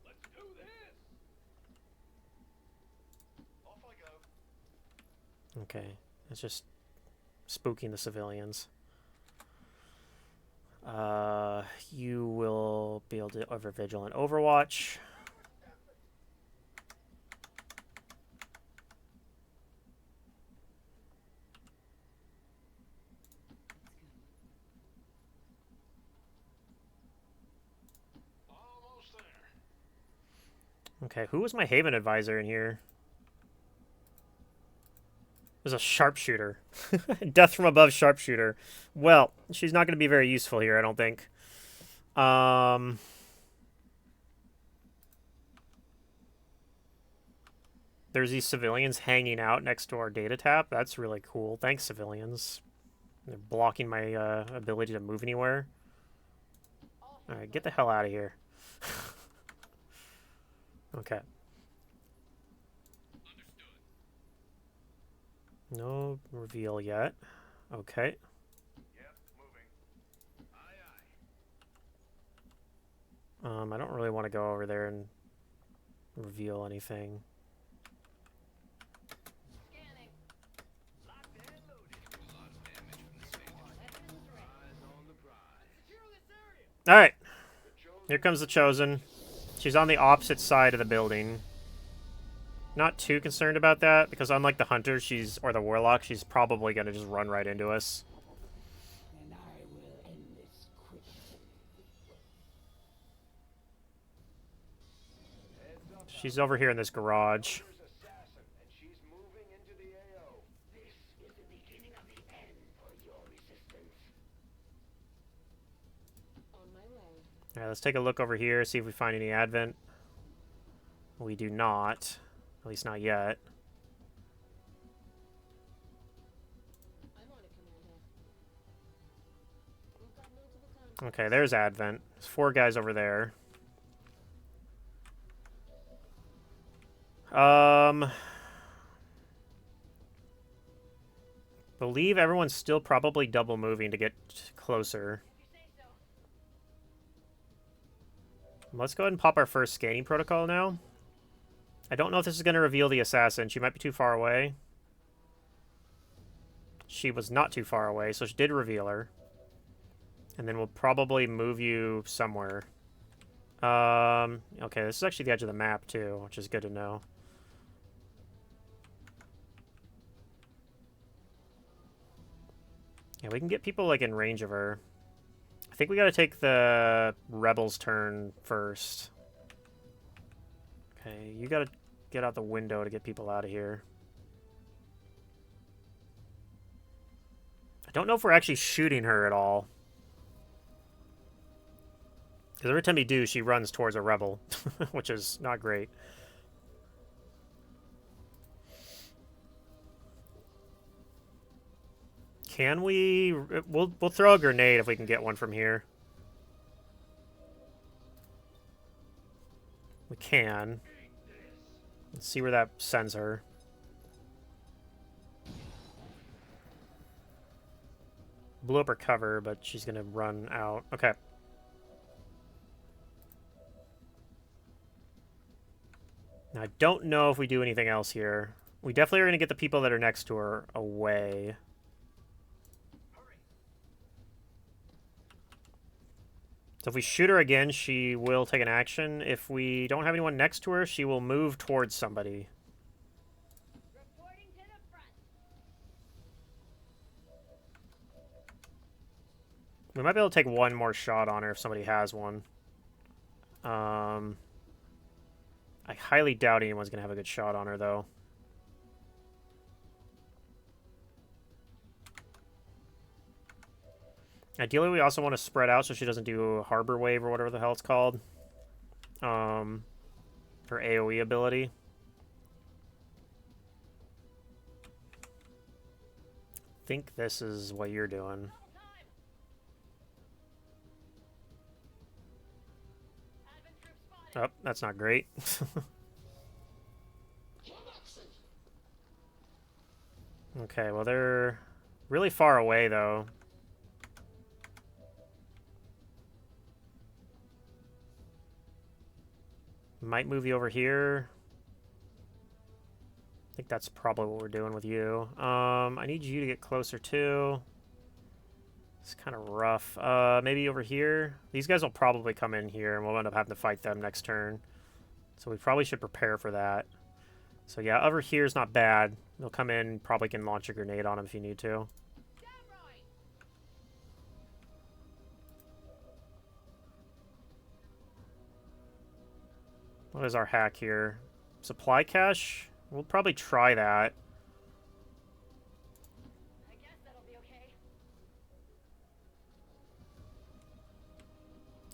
Let's do this! Off I go. Okay, it's just spooking the civilians. You will be able to over vigilant Overwatch. Almost there. Okay, who was my Haven advisor in here? There's a sharpshooter. Death from above sharpshooter. Well, she's not going to be very useful here, I don't think. There's these civilians hanging out next to our data tap. That's really cool. Thanks, civilians. They're blocking my ability to move anywhere. Alright, get the hell out of here. Okay. No reveal yet. Okay. Yep, moving. Aye, aye. I don't really want to go over there and reveal anything. Scanning. Locked and loaded. A lot of damage from this thing. Eyes on the prize. Secure this area. Alright. The chosen Here comes the Chosen. She's on the opposite side of the building. Not too concerned about that, because unlike the Hunter, or the Warlock, she's probably going to just run right into us. And I will end this quickly. heads up. She's over here in this garage. There's assassin, and she's moving into the AO. This is the beginning of the end for your resistance. On my way. Alright, let's take a look over here, see if we find any Advent. We do not. At least not yet. I'm on it, Commander. We've got multiple contacts. Okay, there's Advent. There's 4 guys over there. Believe everyone's still probably double moving to get closer. Let's go ahead and pop our first scanning protocol now. I don't know if this is going to reveal the assassin. She might be too far away. She was not too far away, so she did reveal her. And then we'll probably move you somewhere. Okay, this is actually the edge of the map, too, which is good to know. Yeah, we can get people, like, in range of her. I think we gotta take the Rebels' turn first. Okay, you gotta get out the window to get people out of here. I don't know if we're actually shooting her at all. Because every time you do, she runs towards a rebel, which is not great. Can we... We'll throw a grenade if we can get one from here. We can. Let's see where that sends her. Blew up her cover, but she's going to run out. Okay. Now, I don't know if we do anything else here. We definitely are going to get the people that are next to her away. So if we shoot her again, she will take an action. If we don't have anyone next to her, she will move towards somebody. Reporting to the front. We might be able to take one more shot on her if somebody has one. I highly doubt anyone's going to have a good shot on her, though. Ideally, we also want to spread out so she doesn't do a Harbor Wave or whatever the hell it's called. Her AoE ability. I think this is what you're doing. Oh, that's not great. Okay, well, they're really far away, though. Might move you over here. I think that's probably what we're doing with you. I need you to get closer, too. It's kind of rough. Maybe over here. These guys will probably come in here, and we'll end up having to fight them next turn. So we probably should prepare for that. So yeah, over here is not bad. They'll come in, probably can launch a grenade on them if you need to. What is our hack here? Supply cache? We'll probably try that. I guess that'll be okay.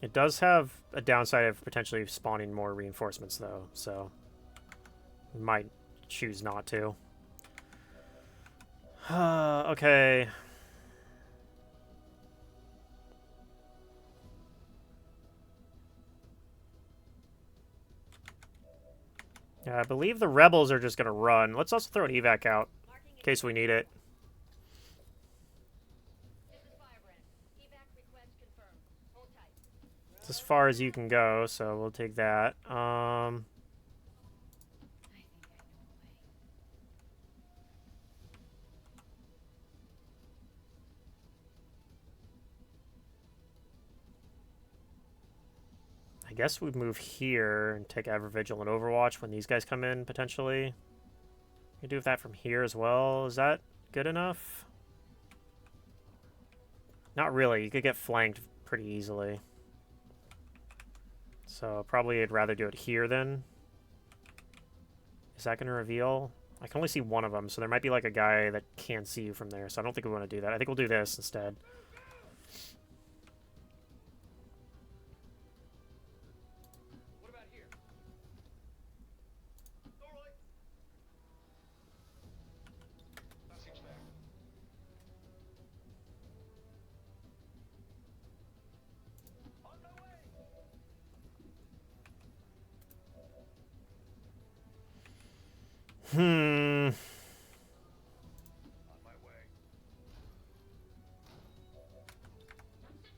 It does have a downside of potentially spawning more reinforcements, though, so we might choose not to. Okay. Yeah, I believe the rebels are just gonna run. Let's also throw an evac out in case we need it. This is Firebrand. Evac request confirmed. Hold tight. It's as far as you can go, so we'll take that. I think I know a way. I guess we move here and take Vigilant Overwatch when these guys come in, potentially. You do that from here as well. Is that good enough? Not really. You could get flanked pretty easily. So probably I'd rather do it here then. Is that going to reveal? I can only see one of them, so there might be like a guy that can see you from there. So I don't think we want to do that. I think we'll do this instead. What about here? All right. Passage there. On my way. Hmm. On my way.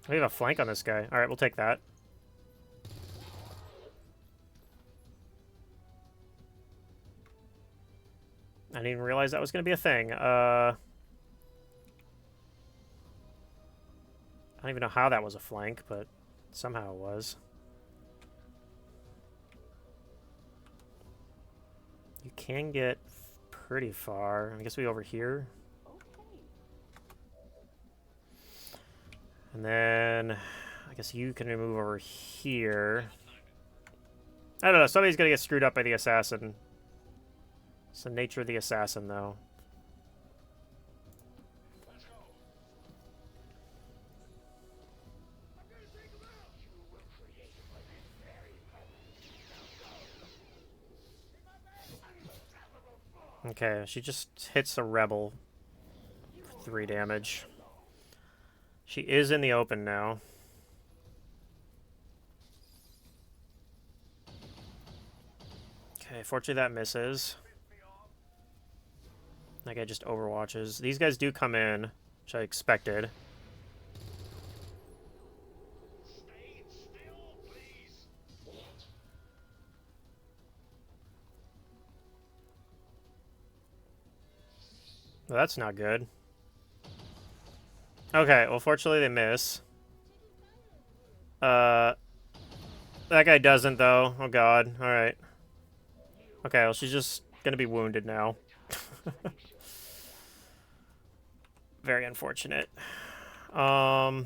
We have a flank on this guy. All right, we'll take that. I didn't even realize that was going to be a thing. I don't even know how that was a flank, but somehow it was. You can get pretty far. I guess we over here. And then I guess you can move over here. I don't know. Somebody's going to get screwed up by the assassin. It's the nature of the assassin, though. Let's go. I'm gonna take him out. You were created for this very purpose. Now go. Okay, she just hits a rebel. 3 damage. She is in the open now. Okay, fortunately that misses. That guy just overwatches. These guys do come in, which I expected. Stay still, please. Well, that's not good. Okay, well, fortunately they miss. That guy doesn't, though. Oh, God. Alright. Okay, well, she's just gonna be wounded now. Very unfortunate. Blow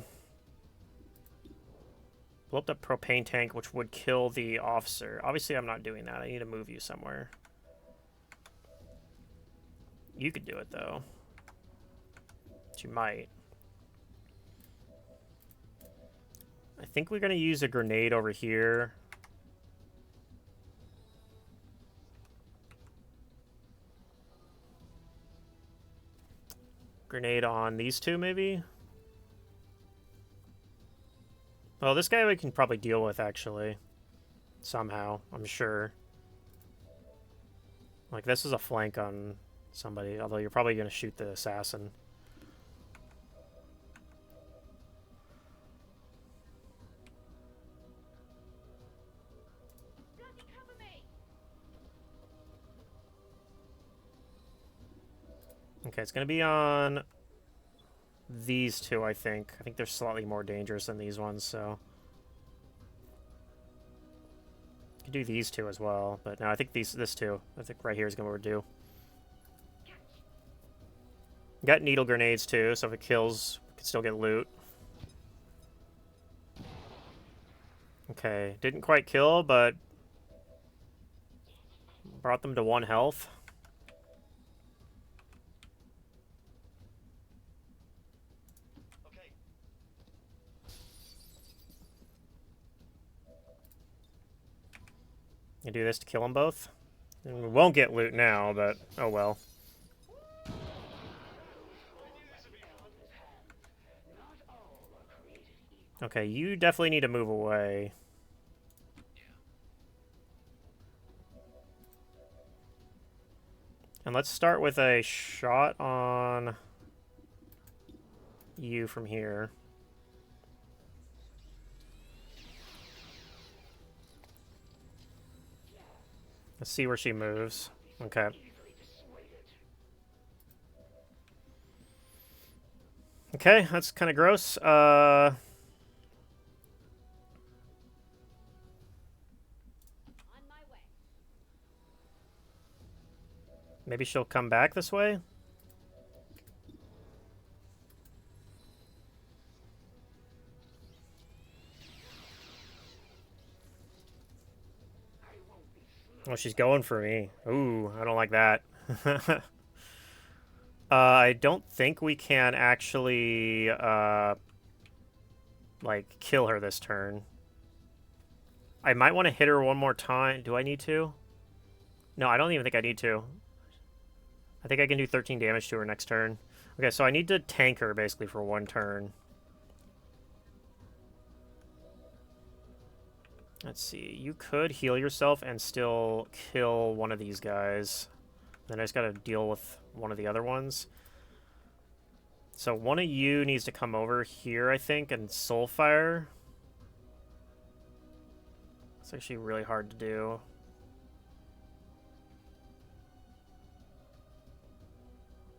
up the propane tank, which would kill the officer. Obviously, I'm not doing that. I need to move you somewhere. You could do it, though. But you might. I think we're going to use a grenade over here. Grenade on these two, maybe? Well, this guy we can probably deal with, actually. Somehow, I'm sure. Like, this is a flank on somebody, although you're probably going to shoot the assassin. Bloody cover me! Okay, it's going to be on these two, I think. I think they're slightly more dangerous than these ones, so... You could do these two as well, but no, I think this two. I think right here is going to what we're do. Got needle grenades, too, so if it kills, we can still get loot. Okay, didn't quite kill, but... brought them to 1 health. Okay. You do this to kill them both. And we won't get loot now, but oh well. Okay, you definitely need to move away. And let's start with a shot on you from here. Let's see where she moves. Okay. Okay, that's kind of gross. On my way. Maybe she'll come back this way? Oh, she's going for me. Ooh, I don't like that. I don't think we can actually, like, kill her this turn. I might want to hit her one more time. Do I need to? No, I don't even think I need to. I think I can do 13 damage to her next turn. Okay, so I need to tank her, basically, for one turn. Let's see. You could heal yourself and still kill one of these guys. Then I just gotta deal with one of the other ones. So one of you needs to come over here, I think, and Soulfire. It's actually really hard to do.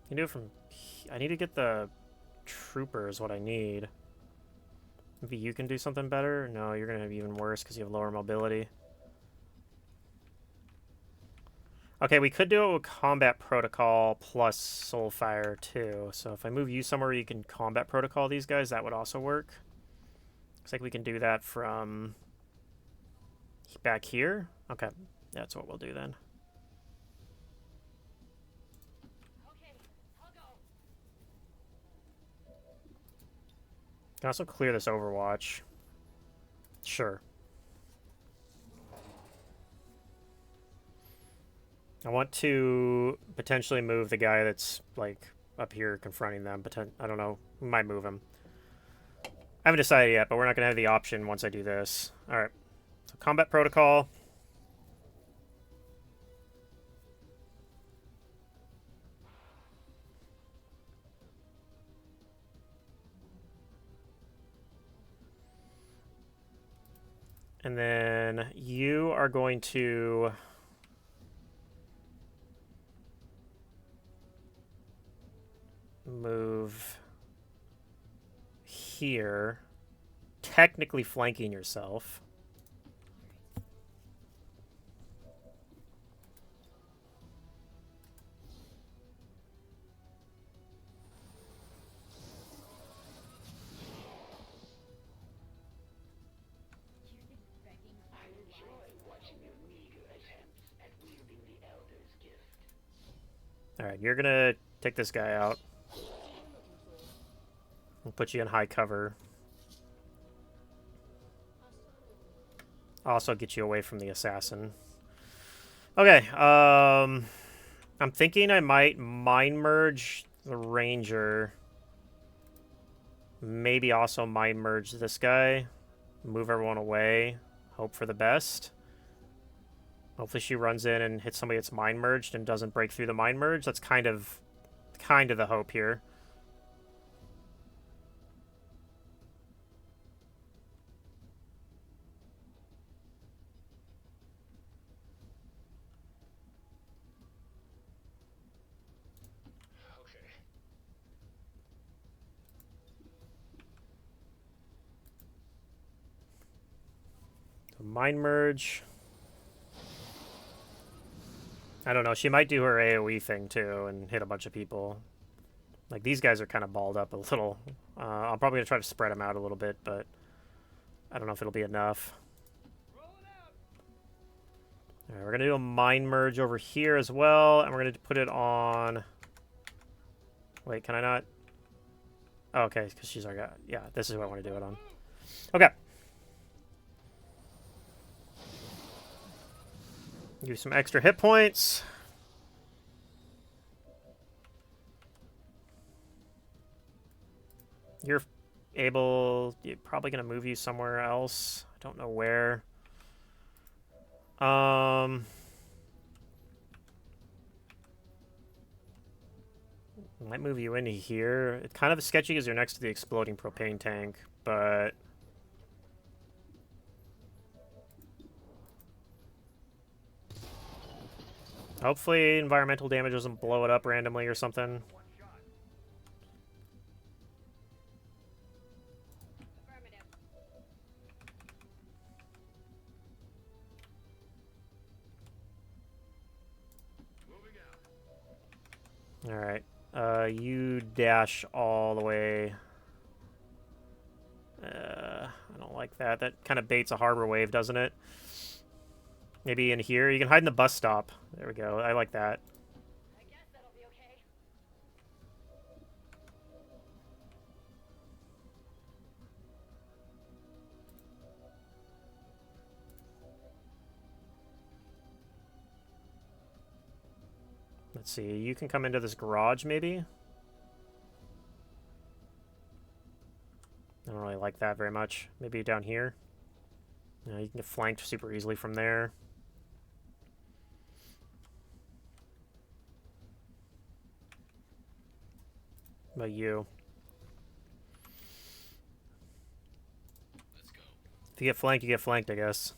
You can do it from... I need to get the trooper is what I need. Maybe you can do something better? No, you're going to have even worse because you have lower mobility. Okay, we could do it with Combat Protocol plus Soulfire too. So if I move you somewhere you can Combat Protocol these guys, that would also work. Looks like we can do that from back here. Okay, that's what we'll do then. Okay, I'll go. Can also clear this Overwatch. Sure. I want to potentially move the guy that's, like, up here confronting them. I don't know. We might move him. I haven't decided yet, but we're not going to have the option once I do this. Alright. So, Combat Protocol. And then you are going to... move here, technically flanking yourself. I enjoy watching your meager attempts at wielding the Elder's gift. Alright, you're gonna take this guy out. We'll put you in high cover. Also get you away from the assassin. Okay, I'm thinking I might mind merge the ranger. Maybe also mind merge this guy. Move everyone away. Hope for the best. Hopefully she runs in and hits somebody that's mind merged and doesn't break through the mind merge. That's kind of the hope here. Mind merge. I don't know. She might do her AoE thing too and hit a bunch of people. Like these guys are kind of balled up a little. I'm probably gonna try to spread them out a little bit, but I don't know if it'll be enough. All right, we're gonna do a mind merge over here as well, and we're gonna put it on. Wait, can I not? Oh, okay, because she's already got. Yeah, this is what I want to do it on. Okay. Give you some extra hit points. You're able... You're probably going to move you somewhere else. I don't know where. Might move you into here. It's kind of sketchy because you're next to the exploding propane tank, but... Hopefully environmental damage doesn't blow it up randomly or something. Affirmative. Moving out. Alright. You dash all the way. I don't like that. That kind of baits a harbor wave, doesn't it? Maybe in here. You can hide in the bus stop. There we go. I like that. I guess that'll be okay. Let's see. You can come into this garage, maybe? I don't really like that very much. Maybe down here. You can get flanked super easily from there. What about you? Let's go. If you get flanked, I guess.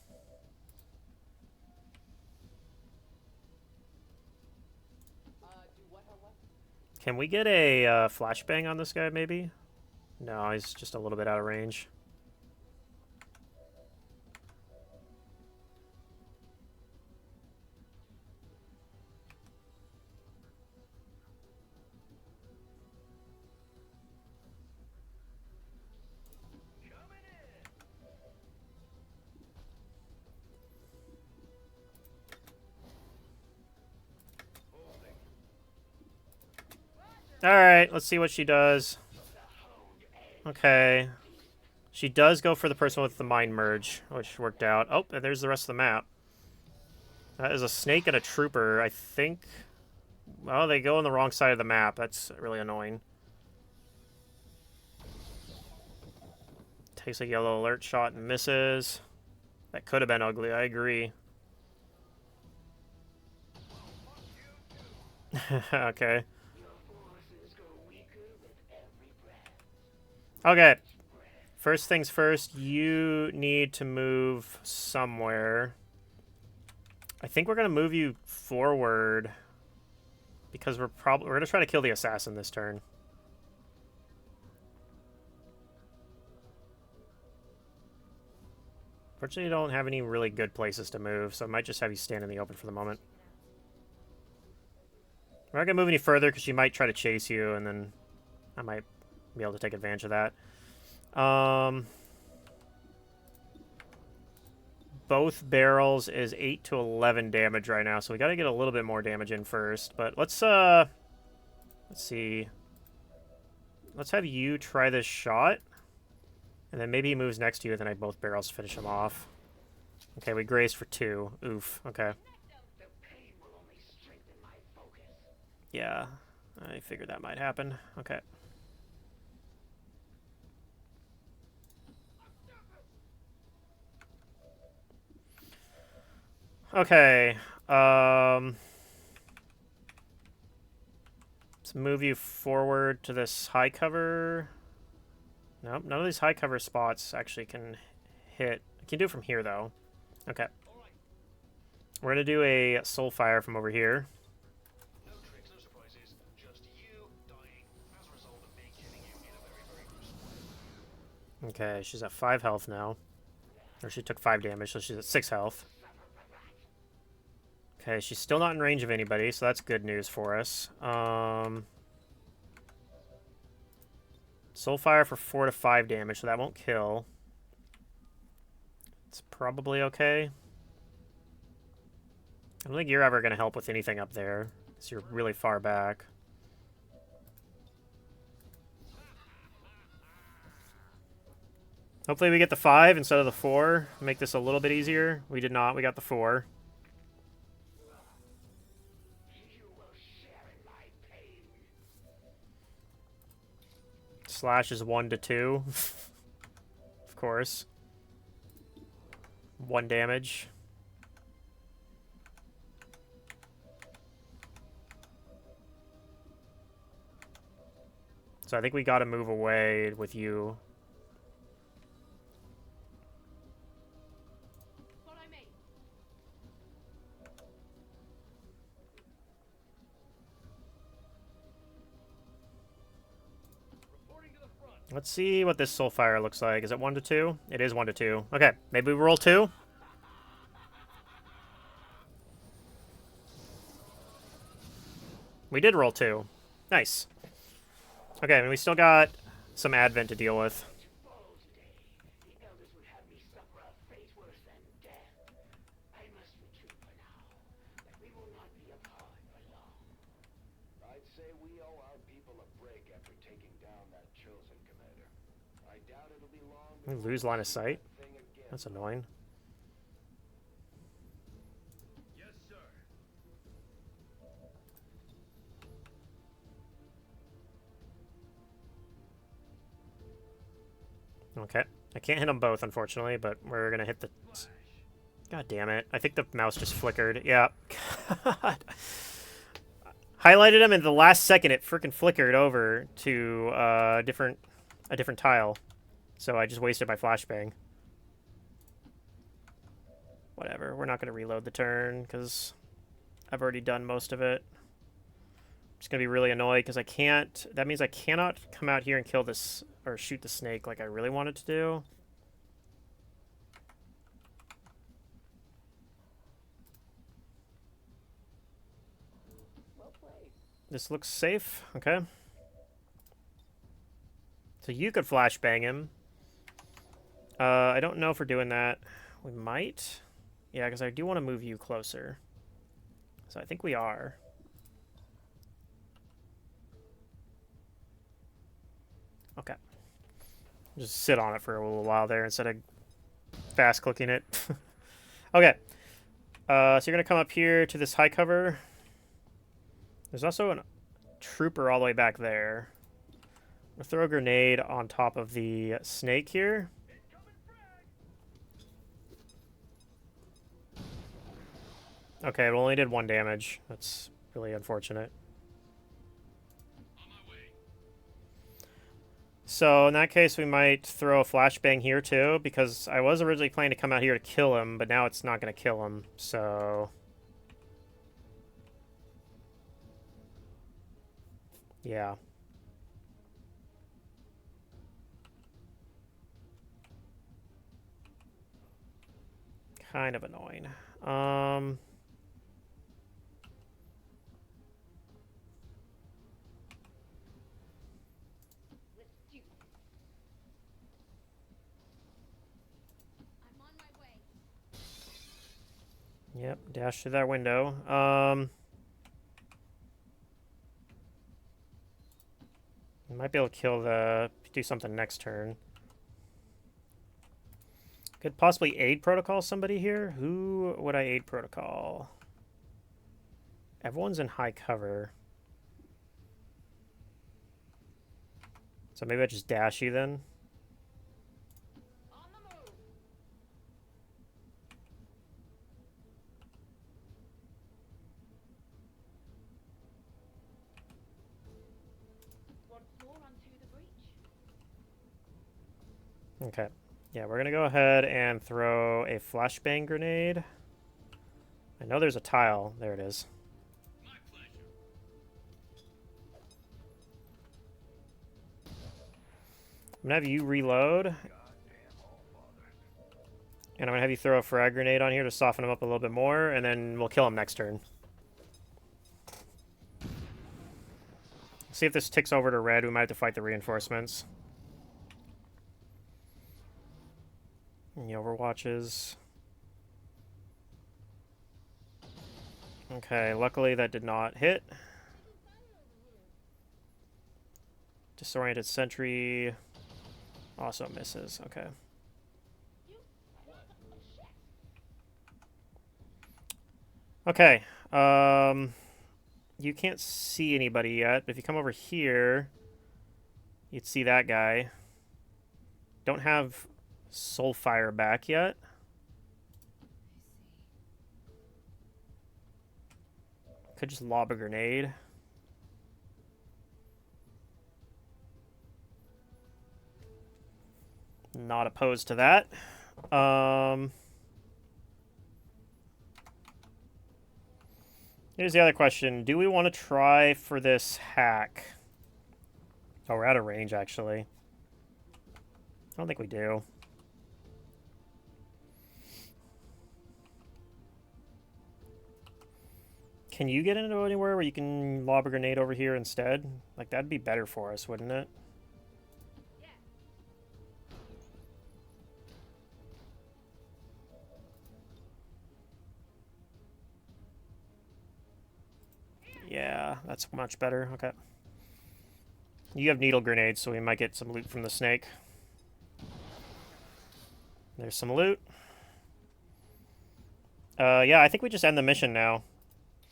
Can we get a flashbang on this guy, maybe? No, he's just a little bit out of range. Alright, let's see what she does. Okay. She does go for the person with the mind merge, which worked out. Oh, and there's the rest of the map. That is a snake and a trooper, I think. Well, they go on the wrong side of the map. That's really annoying. Takes a yellow alert shot and misses. That could have been ugly, I agree. Okay. Okay. First things first, you need to move somewhere. I think we're going to move you forward because we're going to try to kill the assassin this turn. Fortunately, you don't have any really good places to move, so I might just have you stand in the open for the moment. We're not going to move any further because she might try to chase you, and then I might be able to take advantage of that. Both barrels is 8 to 11 damage right now, so we got to get a little bit more damage in first. But let's see. Let's have you try this shot, and then maybe he moves next to you, and then both barrels finish him off. Okay, we grazed for 2. Oof. Okay. Yeah, I figured that might happen. Okay. Okay, let's move you forward to this high cover. Nope, none of these high cover spots actually can hit. I can do it from here, though. Okay. We're going to do a soul fire from over here. No tricks, no surprises, just you dying as a result of me killing you in a very, very gruesome way. Okay, she's at 5 health now. Or she took 5 damage, so she's at 6 health. Okay, she's still not in range of anybody, so that's good news for us. Soulfire for 4 to 5 damage, so that won't kill. It's probably okay. I don't think you're ever going to help with anything up there, because you're really far back. Hopefully we get the 5 instead of the 4. Make this a little bit easier. We did not. We got the 4. Slash is 1 to 2. Of course. 1 damage. So I think we gotta move away with you. Follow me. Reporting to the front. Let's see what this Soulfire looks like. Is it 1 to 2? It is 1 to 2. Okay, maybe we roll 2? We did roll 2. Nice. Okay, and we still got some Advent to deal with. Balls day. The elders would have me suffer a fate worse than death. I must retreat for now, but we will not be apart for long. I'd say we owe our people a break after taking down that chosen commander. I doubt it'll be long We before lose line of sight. thing again. That's annoying. Yes, sir. Okay. I can't hit them both, unfortunately, but we're gonna hit the... God damn it. I think the mouse just flickered. Yeah. God. Highlighted him, and the last second it freaking flickered over to a different tile. So I just wasted my flashbang. Whatever. We're not going to reload the turn, because I've already done most of it. I'm just going to be really annoyed, because I can't... That means I cannot come out here and kill this, or shoot the snake like I really wanted to do. Well played. This looks safe. Okay. So you could flashbang him. I don't know if we're doing that. We might. Yeah, because I do want to move you closer. So I think we are. Okay. Just sit on it for a little while there instead of fast clicking it. Okay. So you're going to come up here to this high cover. There's also a trooper all the way back there. I'm going to throw a grenade on top of the snake here. Okay, it only did 1 damage. That's really unfortunate. On my way. So in that case, we might throw a flashbang here too, because I was originally planning to come out here to kill him, but now it's not going to kill him, so... Yeah. Kind of annoying. Let's do this. I'm on my way. Yep, dash through that window. Might be able to kill the... do something next turn. Could possibly aid protocol somebody here. Who would I aid protocol? Everyone's in high cover. So maybe I just dash you then. On the move. One floor onto the breach. Okay. Yeah, we're going to go ahead and throw a flashbang grenade. I know there's a tile. There it is. My pleasure. I'm going to have you reload. And I'm going to have you throw a frag grenade on here to soften him up a little bit more, and then we'll kill him next turn. See if this ticks over to red. We might have to fight the reinforcements. And the overwatches. Okay, luckily that did not hit. Disoriented sentry also misses. Okay. Okay. You can't see anybody yet, but if you come over here, You'd see that guy. Don't have Soulfire back yet. Could just lob a grenade. Not opposed to that. Here's the other question. Do we want to try for this hack? Oh, we're out of range, actually. I don't think we do. Can you get into anywhere where you can lob a grenade over here instead? Like, that'd be better for us, wouldn't it? Yeah, that's much better. Okay. You have needle grenades, so we might get some loot from the snake. There's some loot. Yeah, I think we just end the mission now.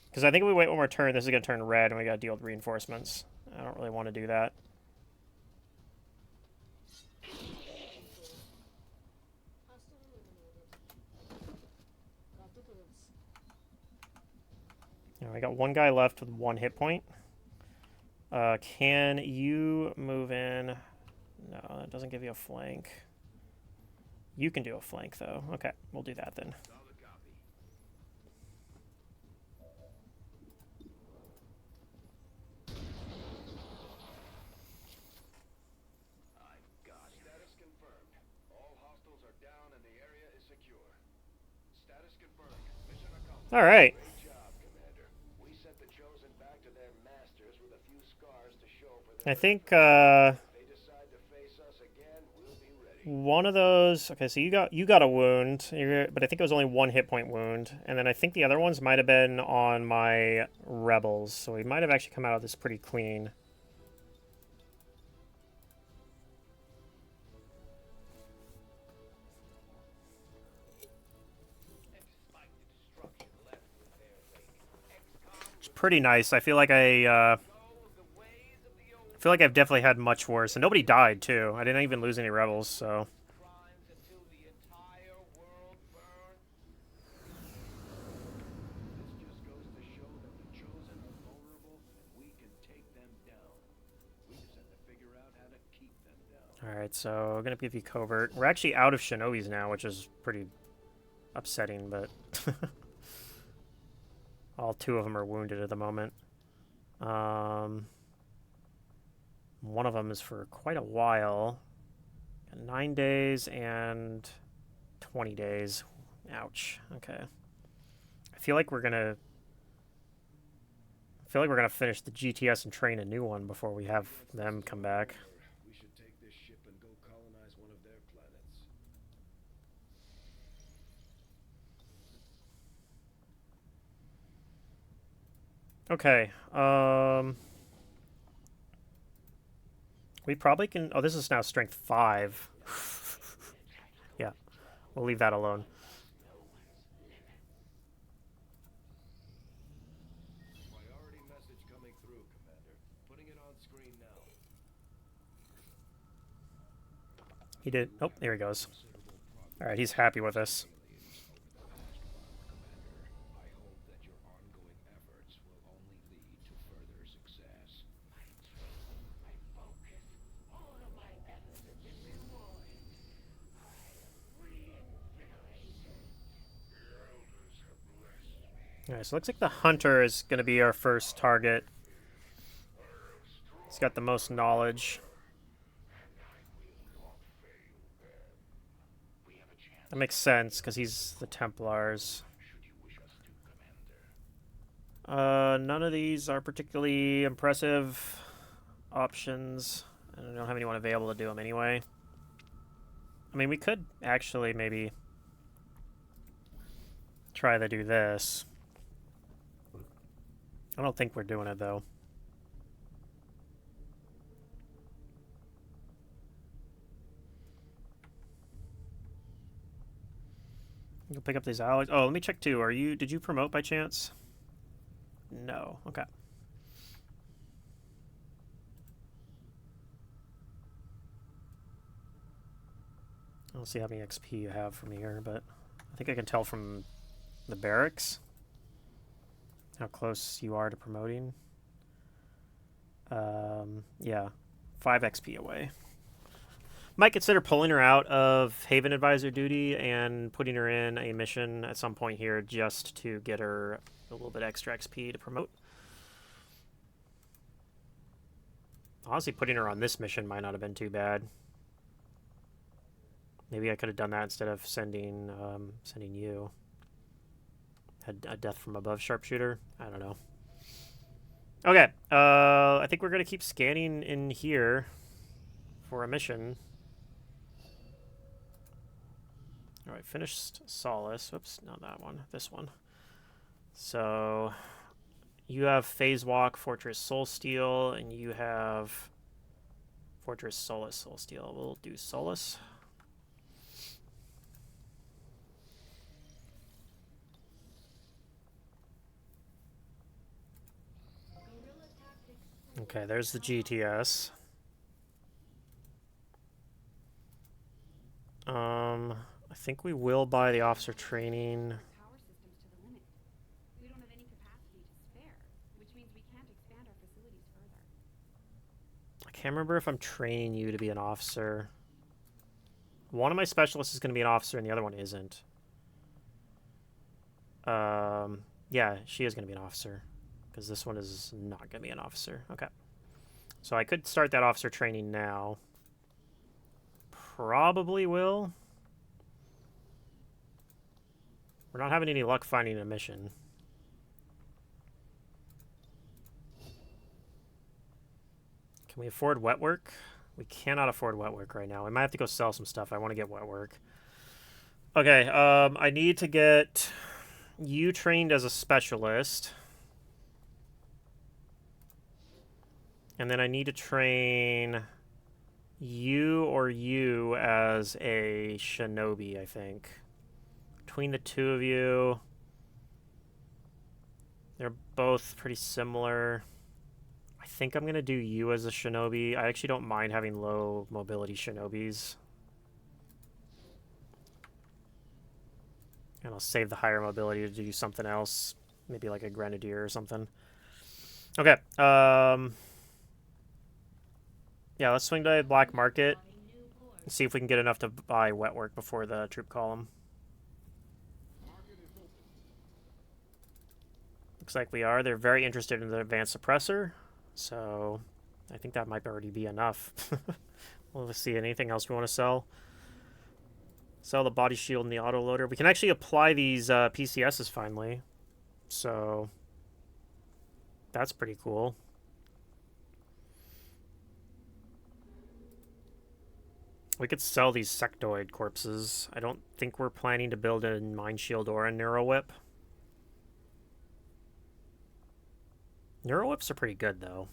Because I think if we wait one more turn, this is going to turn red, and we got to deal with reinforcements. I don't really want to do that. Hostile eliminated. Got the goods. I got one guy left with 1 hit point. Can you move in? No, that doesn't give you a flank. You can do a flank, though. Okay, we'll do that then. Solid copy. I've got it. Status confirmed. All hostiles are down and the area is secure. Status confirmed. Mission accomplished. All right. Great job, Commander. We sent the Chosen back to their masters with a few scars to show for their I think if they decide to face us again, we'll be ready. one of those. Okay, so you got a wound, but I think it was only 1 hit point wound, and then I think the other ones might have been on my rebels, so we might have actually come out of this pretty clean. It's pretty nice. I feel like I feel like I've definitely had much worse, and nobody died too. I didn't even lose any rebels, so. Crimes until the entire world burns. This just goes to show that the Chosen are vulnerable and we can take them down. We just have to figure out how to keep them down. All right, so I'm gonna give you covert. We're actually out of shinobis now, which is pretty upsetting, but all 2 of them are wounded at the moment. One of them is for quite a while. 9 days and 20 days. Ouch. Okay. I feel like we're gonna finish the GTS and train a new one before we have them come back. We should take this ship and go colonize one of their planets. Okay. We probably can. Oh, this is now strength 5. Yeah, we'll leave that alone. Priority message coming through, Commander. Putting it on screen now. He did. Oh, there he goes. All right, he's happy with us. I hope that your ongoing efforts will only lead to further success. My focus, all of my efforts have been rewarded. I am reinvigorated. The elders have blessed me. All right, so it looks like the hunter is going to be our first target. He's got the most knowledge. That makes sense, because he's the Templars. None of these are particularly impressive options. And I don't have anyone available to do them anyway. I mean, we could actually maybe try to do this. I don't think we're doing it, though. You'll pick up these allies. Oh, let me check too. Did you promote by chance? No. Okay. I'll see how many XP you have from here, but I think I can tell from the barracks how close you are to promoting. Yeah, 5 XP away. Might consider pulling her out of Haven Advisor duty and putting her in a mission at some point here just to get her a little bit extra XP to promote. Honestly, putting her on this mission might not have been too bad. Maybe I could have done that instead of sending you. Had a death from above sharpshooter. I don't know. Okay, I think we're gonna keep scanning in here for a mission. All right, finished Solace. Whoops, not that one. This one. So you have Phase Walk, Fortress Soulsteel, and you have Fortress Solace Soulsteel. We'll do Solace. Okay, there's the GTS. I think we will buy the officer training. Power systems to the limit. We don't have any capacity to spare, which means we can't expand our facilities further. I can't remember if I'm training you to be an officer. One of my specialists is going to be an officer and the other one isn't. Yeah, she is going to be an officer. Because this one is not going to be an officer. Okay. So I could start that officer training now. Probably will. We're not having any luck finding a mission. Can we afford wet work? We cannot afford wet work right now. We might have to go sell some stuff. I want to get wet work. Okay, I need to get you trained as a specialist. And then I need to train you as a shinobi, I think. Between the two of you, they're both pretty similar. I think I'm going to do you as a shinobi. I actually don't mind having low mobility shinobis. And I'll save the higher mobility to do something else. Maybe like a grenadier or something. Okay. Yeah, let's swing to Black Market and see if we can get enough to buy wet work before the troop column. Looks like we are. They're very interested in the advanced suppressor, so I think that might already be enough. Well, let's see. Anything else we want to sell? Sell the body shield and the autoloader. We can actually apply these PCSs finally, so that's pretty cool. We could sell these sectoid corpses. I don't think we're planning to build a Mind Shield or a Neuro Whip. Neuro Whips are pretty good, though.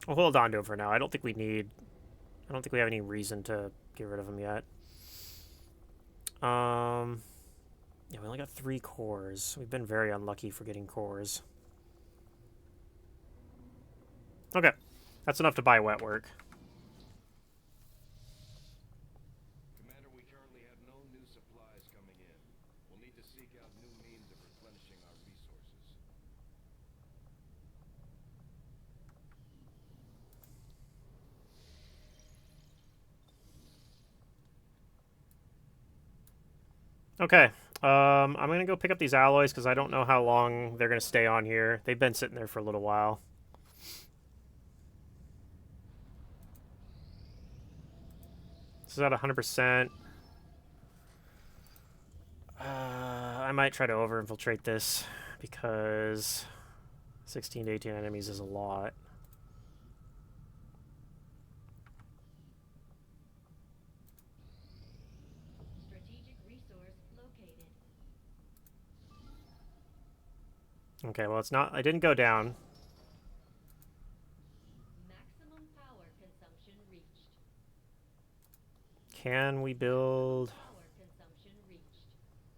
We'll hold on to them for now. I don't think we have any reason to get rid of them yet. Yeah, we only got 3 cores. We've been very unlucky for getting cores. Okay, that's enough to buy wet work. Commander, we currently have no new supplies coming in. We'll need to seek out new means of replenishing our resources. Okay, I'm going to go pick up these alloys because I don't know how long they're going to stay on here. They've been sitting there for a little while. This is at 100%. I might try to over-infiltrate this because 16 to 18 enemies is a lot. Strategic resource located. Okay, well, it's not... I didn't go down. Maximum power consumption reached. Can we build... Power consumption reached.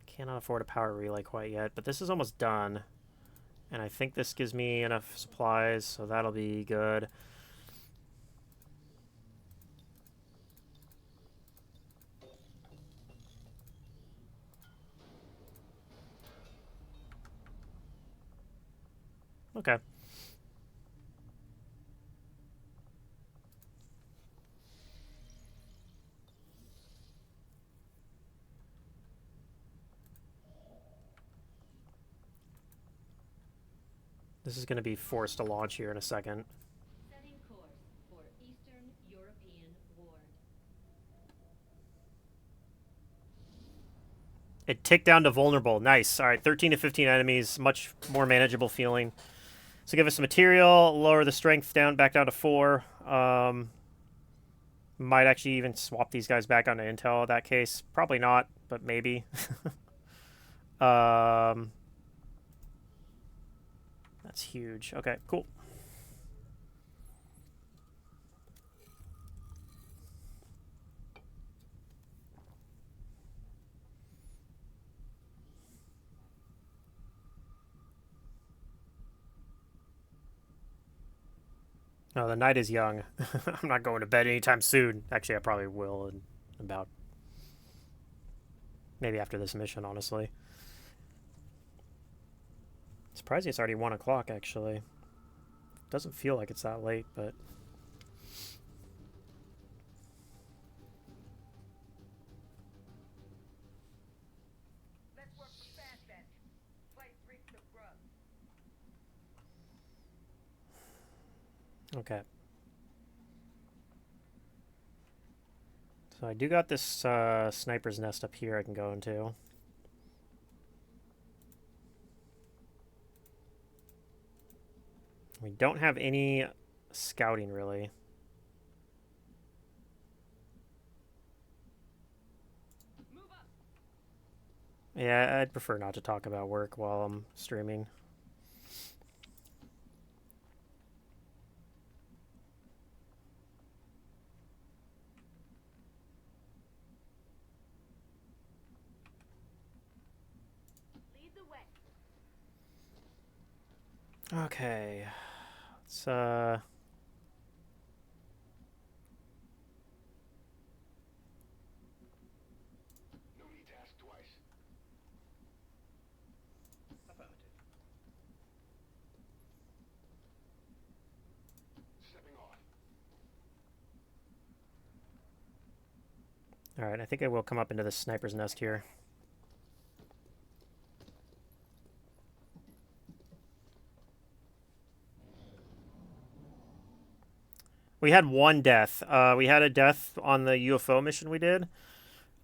Cannot afford a power relay quite yet, but this is almost done. And I think this gives me enough supplies, so that'll be good. Okay. This is going to be forced to launch here in a second. Setting course for Eastern European Ward. It ticked down to vulnerable. Nice. All right, 13 to 15 enemies. Much more manageable feeling. So give us some material. Lower the strength down back down to 4. Might actually even swap these guys back onto intel in that case. Probably not, but maybe. That's huge. Okay, cool. No, the night is young. I'm not going to bed anytime soon. Actually, I probably will in about maybe after this mission, honestly. Surprising it's already 1 o'clock, actually. Doesn't feel like it's that late, but... Let's work for fast then. Place reeks of grub. Okay. So I do got this sniper's nest up here I can go into. We don't have any scouting, really. Move up. Yeah, I'd prefer not to talk about work while I'm streaming. Lead the way. Okay. Let's, No need to ask twice. Affirmative. Stepping off. Alright, I think I will come up into the sniper's nest here. We had 1 death. We had a death on the UFO mission we did.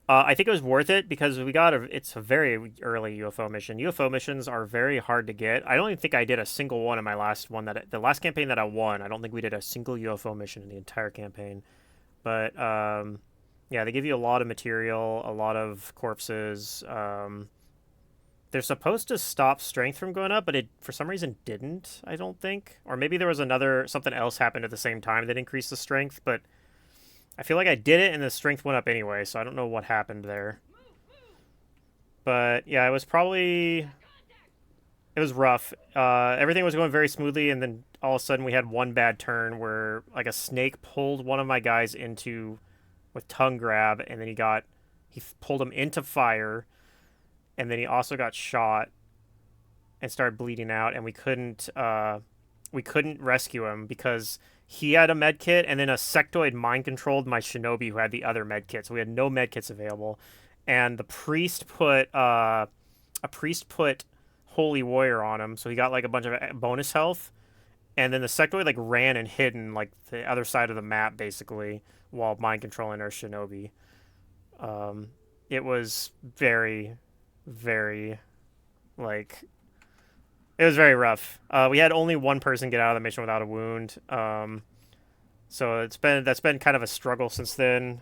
I think it was worth it because it's a very early UFO mission. UFO missions are very hard to get. I don't even think I did a single one in my last one the last campaign that I won. I don't think we did a single UFO mission in the entire campaign. But yeah, they give you a lot of material, a lot of corpses. They're supposed to stop strength from going up, but it for some reason didn't, I don't think. Or maybe there was something else happened at the same time that increased the strength, but I feel like I did it and the strength went up anyway, so I don't know what happened there. But yeah, it was rough. Everything was going very smoothly, and then all of a sudden we had one bad turn where like a snake pulled one of my guys with tongue grab, and then he pulled him into fire, and then he also got shot and started bleeding out, and we couldn't rescue him because he had a med kit, and then a sectoid mind controlled my shinobi who had the other med kit, so we had no med kits available, and the priest put holy warrior on him, so he got like a bunch of bonus health, and then the sectoid like ran and hid in like the other side of the map basically while mind controlling our shinobi. It was very, very like it was very rough. We had only one person get out of the mission without a wound. So that's been kind of a struggle since then.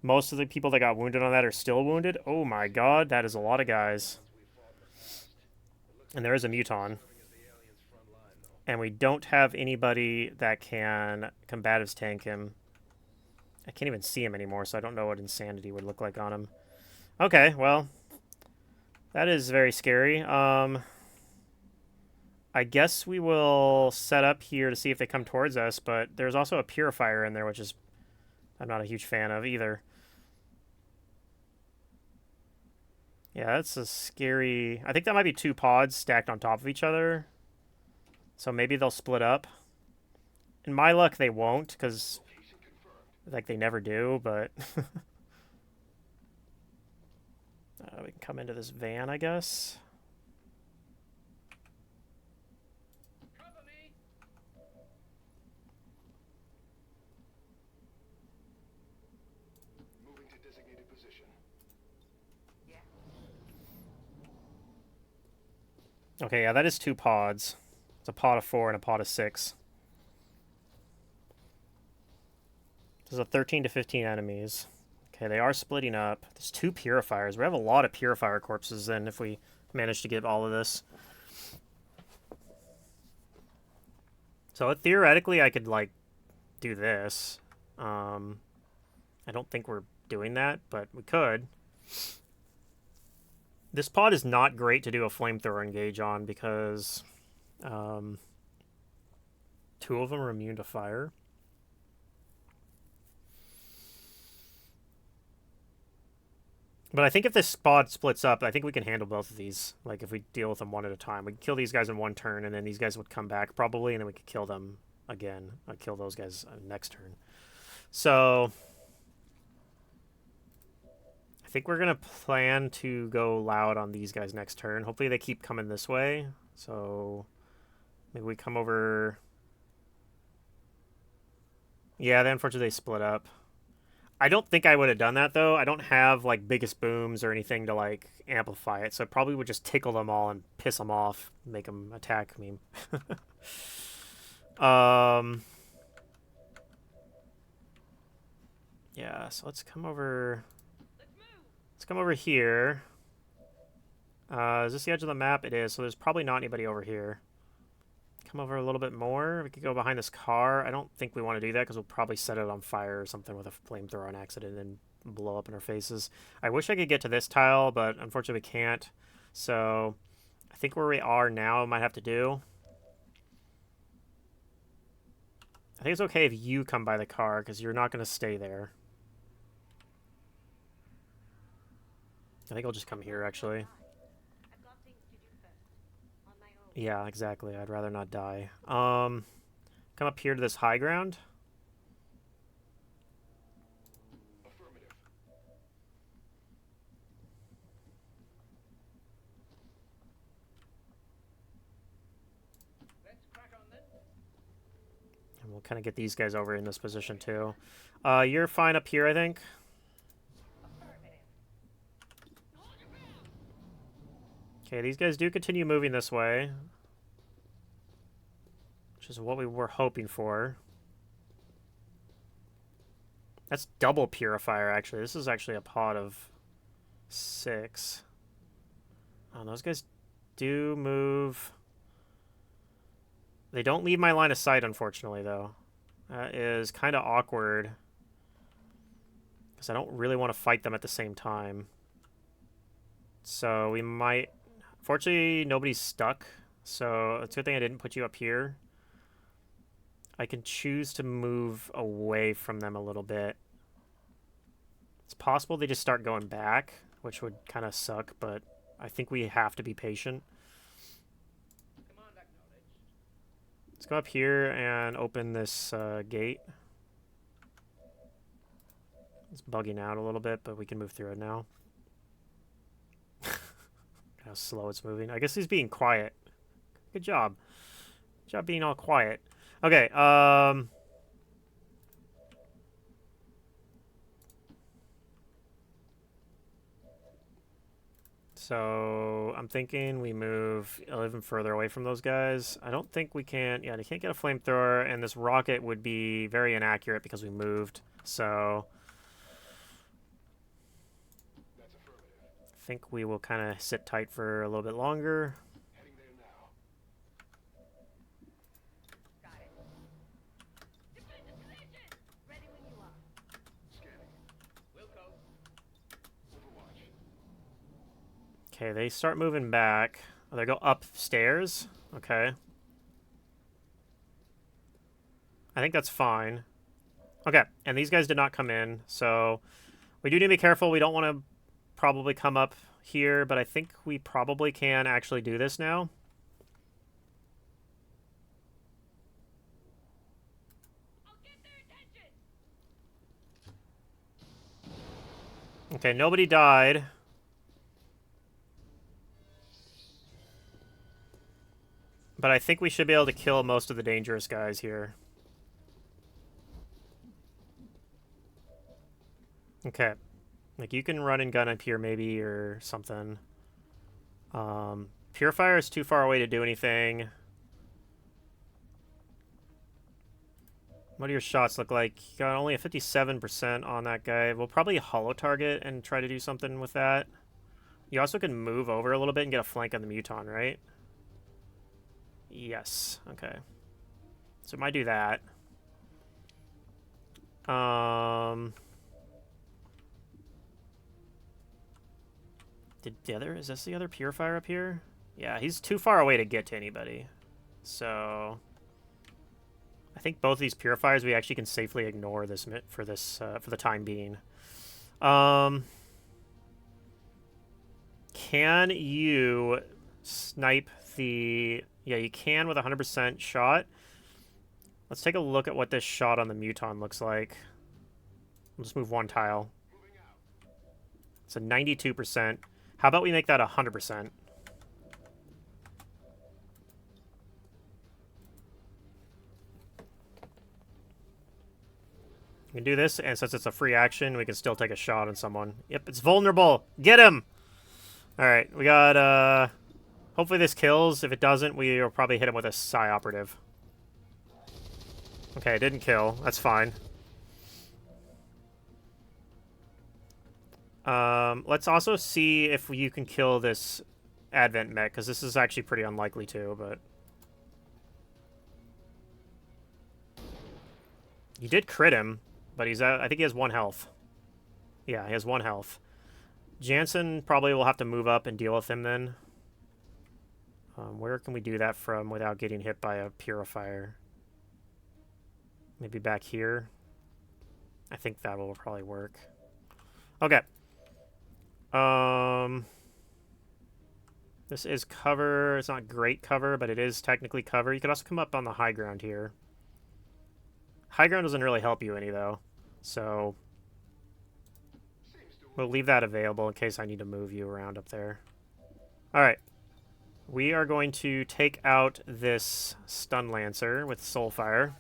Most of the people that got wounded on that are still wounded. Oh my god, that is a lot of guys. And there is a muton. And we don't have anybody that can combatives tank him. I can't even see him anymore, so I don't know what insanity would look like on him. Okay, well, that is very scary. I guess we will set up here to see if they come towards us, but there's also a purifier in there, which is I'm not a huge fan of either. Yeah, that's a scary... I think that might be 2 pods stacked on top of each other. So maybe they'll split up. In my luck, they won't, because like they never do, but we can come into this van, I guess. Cover me! Moving to designated position. Yeah. Okay, yeah, that is 2 pods. It's a pod of 4 and a pod of 6. There's a 13 to 15 enemies. Okay, they are splitting up. There's 2 purifiers. We have a lot of purifier corpses then if we manage to get all of this. So theoretically, I could, like, do this. I don't think we're doing that, but we could. This pod is not great to do a flamethrower engage on because 2 of them are immune to fire. But I think if this pod splits up, I think we can handle both of these. Like, if we deal with them one at a time. We can kill these guys in one turn, and then these guys would come back, probably, and then we could kill them again. I'd kill those guys next turn. So, I think we're going to plan to go loud on these guys next turn. Hopefully they keep coming this way. So, maybe we come over... Yeah, they unfortunately split up. I don't think I would have done that, though. I don't have, like, biggest booms or anything to, like, amplify it. So it probably would just tickle them all and piss them off. Make them attack me. Yeah, so let's come over... Let's come over here. Is this the edge of the map? It is, so there's probably not anybody over here. Come over a little bit more. We could go behind this car. I don't think we want to do that because we'll probably set it on fire or something with a flamethrower on accident and blow up in our faces. I wish I could get to this tile, but unfortunately we can't. So I think where we are now might have to do. I think it's okay if you come by the car because you're not going to stay there. I think I'll just come here, actually. I've got things to do first. On my own. Yeah, exactly. I'd rather not die. Come up here to this high ground. Affirmative. Let's crack on then. And we'll kind of get these guys over in this position, too. You're fine up here, I think. Okay, these guys do continue moving this way, which is what we were hoping for. That's double purifier, actually. This is actually a pod of 6. Oh, those guys do move. They don't leave my line of sight, unfortunately, though. That is kind of awkward, because I don't really want to fight them at the same time. So we might... Fortunately, nobody's stuck, so it's a good thing I didn't put you up here. I can choose to move away from them a little bit. It's possible they just start going back, which would kind of suck, but I think we have to be patient. Command acknowledged. Let's go up here and open this gate. It's bugging out a little bit, but we can move through it now. How slow it's moving. I guess he's being quiet. Good job. Good job being all quiet. Okay, so I'm thinking we move even further away from those guys. I don't think we can... Yeah, they can't get a flamethrower, and this rocket would be very inaccurate because we moved. So I think we will kind of sit tight for a little bit longer. Heading there now. Got it. Defend the collision! Ready when you are. Scanning. Wilco. Overwatch. Okay, they start moving back. Oh, they go upstairs. Okay. I think that's fine. Okay, and these guys did not come in, so we do need to be careful. We don't want to probably come up here, but I think we probably can actually do this now. Okay, nobody died. But I think we should be able to kill most of the dangerous guys here. Okay. Like, you can run and gun up here maybe or something. Purifier is too far away to do anything. What do your shots look like? You got only a 57% on that guy. We'll probably holo target and try to do something with that. You also can move over a little bit and get a flank on the Muton, right? Yes. Okay. So might do that. Is this the other purifier up here? Yeah, he's too far away to get to anybody. So I think both these purifiers we actually can safely ignore this for the time being. Can you snipe the... Yeah, you can with a 100% shot. Let's take a look at what this shot on the Muton looks like. We'll just move one tile. It's a 92%. How about we make that 100%? We can do this, and since it's a free action, we can still take a shot on someone. Yep, it's vulnerable. Get him! Alright, we got, hopefully this kills. If it doesn't, we'll probably hit him with a Psi Operative. Okay, it didn't kill. That's fine. Let's also see if you can kill this Advent mech, because this is actually pretty unlikely to, but... You did crit him, but he's at, I think he has 1 health. Yeah, he has 1 health. Jansen probably will have to move up and deal with him then. Where can we do that from without getting hit by a purifier? Maybe back here? I think that will probably work. Okay. This is cover. It's not great cover, but it is technically cover. You could also come up on the high ground here. High ground doesn't really help you any, though. So we'll leave that available in case I need to move you around up there. Alright. We are going to take out this Stun Lancer with Soulfire.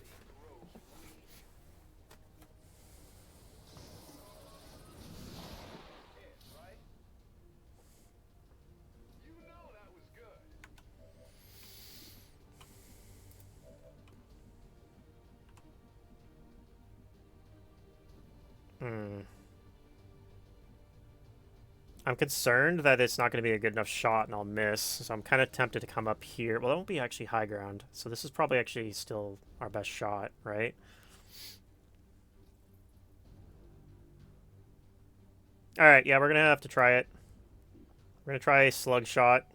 I'm concerned that it's not going to be a good enough shot and I'll miss, so I'm kind of tempted to come up here. Well, that won't be actually high ground, so this is probably actually still our best shot, right? Alright, yeah, we're going to have to try it. We're going to try a Slug Shot.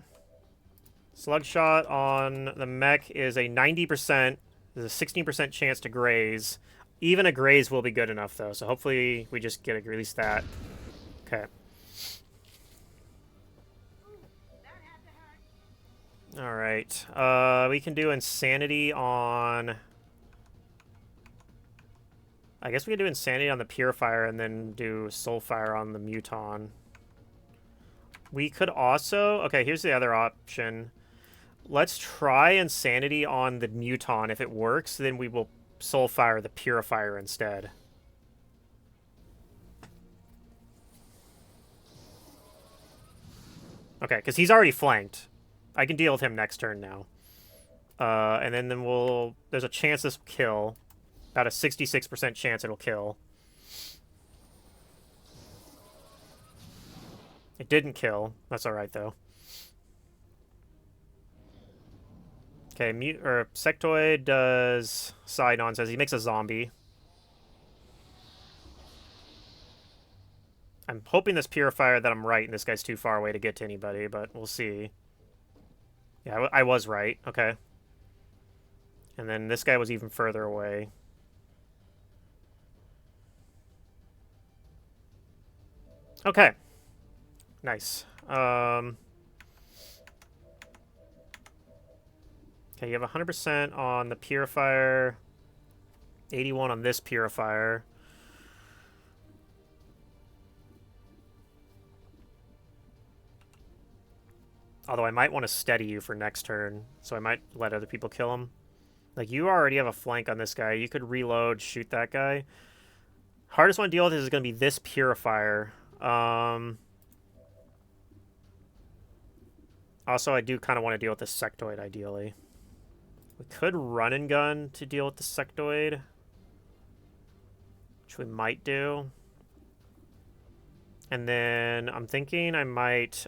Slug Shot on the mech is a 90%. There's a 16% chance to graze. Even a graze will be good enough, though, so hopefully we just get at least that. Okay. Alright, we can do Insanity on... I guess we could do Insanity on the Purifier and then do Soulfire on the Muton. We could also... Okay, here's the other option. Let's try Insanity on the Muton. If it works, then we will Soulfire the Purifier instead. Okay, because he's already flanked. I can deal with him next turn now. And then we'll... There's a chance this will kill. About a 66% chance it'll kill. It didn't kill. That's alright, though. Okay, Sectoid does Sidon, says he makes a zombie. I'm hoping this Purifier that I'm right and this guy's too far away to get to anybody, but we'll see. Yeah, I was right. Okay. And then this guy was even further away. Okay. Nice. Okay, you have 100% on the Purifier. 81 on this Purifier. Although I might want to steady you for next turn, so I might let other people kill him. Like, you already have a flank on this guy. You could reload, shoot that guy. Hardest one to deal with is going to be this Purifier. Also, I do kind of want to deal with the Sectoid, ideally. We could run and gun to deal with the Sectoid, which we might do. And then I'm thinking I might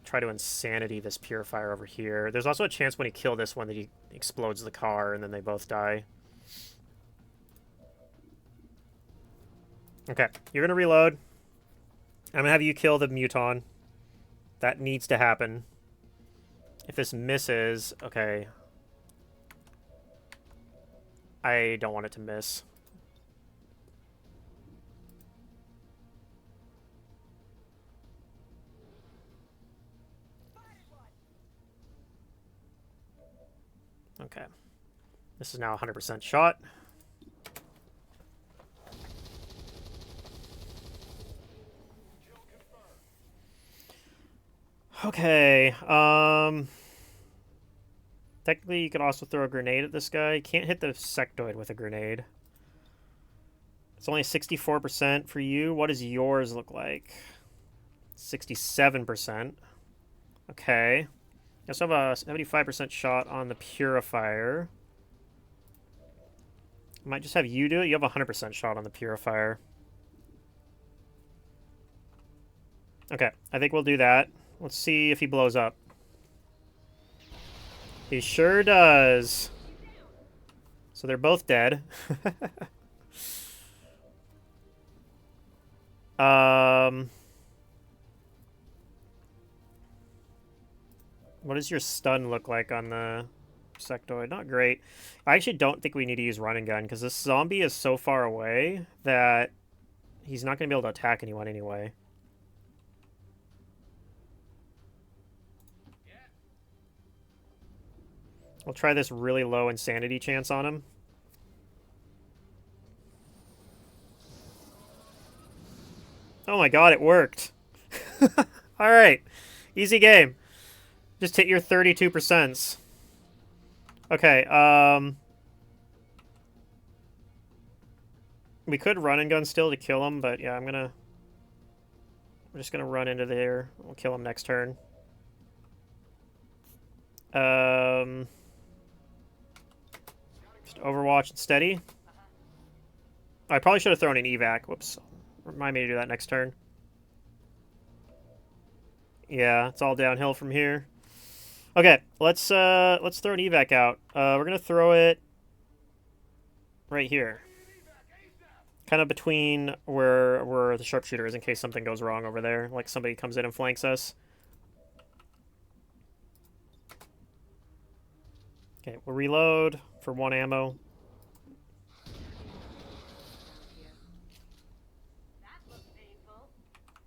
try to Insanity this Purifier over here. There's also a chance when he kills this one that he explodes the car and then they both die. Okay, you're going to reload. I'm going to have you kill the Muton. That needs to happen. If this misses, okay. I don't want it to miss. Okay. This is now 100% shot. Okay, technically you could also throw a grenade at this guy. You can't hit the Sectoid with a grenade. It's only 64% for you. What does yours look like? 67%. Okay. You also have a 75% shot on the Purifier. I might just have you do it. You have a 100% shot on the Purifier. Okay, I think we'll do that. Let's see if he blows up. He sure does. So they're both dead. What does your stun look like on the Sectoid? Not great. I actually don't think we need to use run and gun because this zombie is so far away that he's not going to be able to attack anyone anyway. We'll try this really low insanity chance on him. Oh my god, it worked. Alright. Easy game. Just hit your 32%. Okay, we could run and gun still to kill him, but yeah, I'm just gonna run into there. We'll kill him next turn. Just Overwatch and steady. I probably should have thrown an evac. Whoops. Remind me to do that next turn. Yeah, it's all downhill from here. Okay, let's throw an evac out. We're gonna throw it right here. Kind of between where the sharpshooter is in case something goes wrong over there. Like somebody comes in and flanks us. Okay, we'll reload for 1 ammo.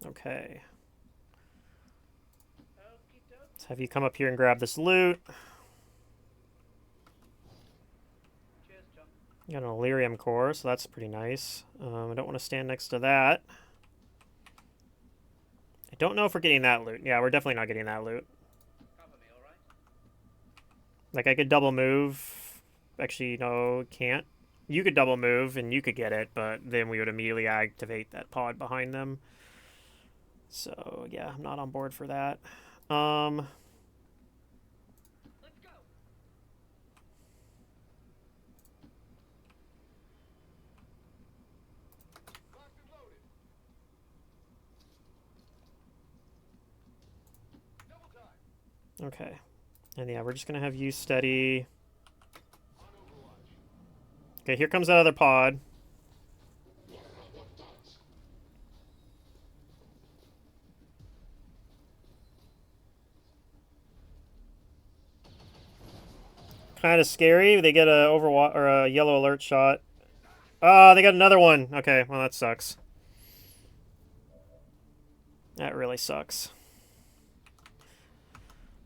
Okay. Let's have you come up here and grab this loot. Got an Illyrium core, so that's pretty nice. I don't want to stand next to that. I don't know if we're getting that loot. Yeah, we're definitely not getting that loot. Like, I could double move. Actually, no, can't. You could double move, and you could get it, but then we would immediately activate that pod behind them. So, yeah, I'm not on board for that. Let's go. Okay. And yeah, we're just going to have you steady. Okay, here comes that other pod. Kind of scary. They get a overwatch or a yellow alert shot. Oh, they got another one. Okay, well that sucks. That really sucks.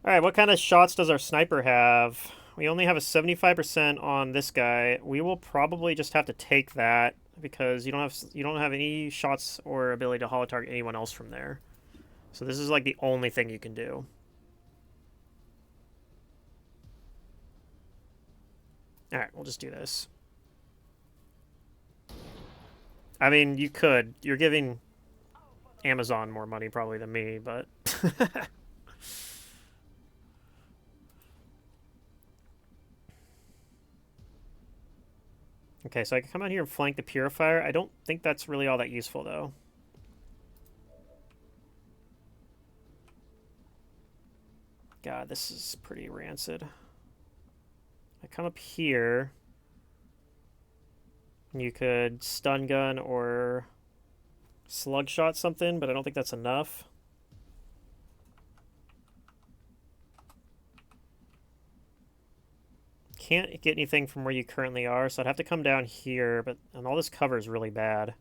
Alright, what kind of shots does our sniper have? We only have a 75% on this guy. We will probably just have to take that because you don't have any shots or ability to holo target anyone else from there. So this is like the only thing you can do. Alright, we'll just do this. I mean, you could. You're giving Amazon more money probably than me, but... Okay, so I can come out here and flank the Purifier. I don't think that's really all that useful, though. God, this is pretty rancid. I come up here. You could stun gun or slug shot something, but I don't think that's enough. Can't get anything from where you currently are, so I'd have to come down here, but and all this cover is really bad.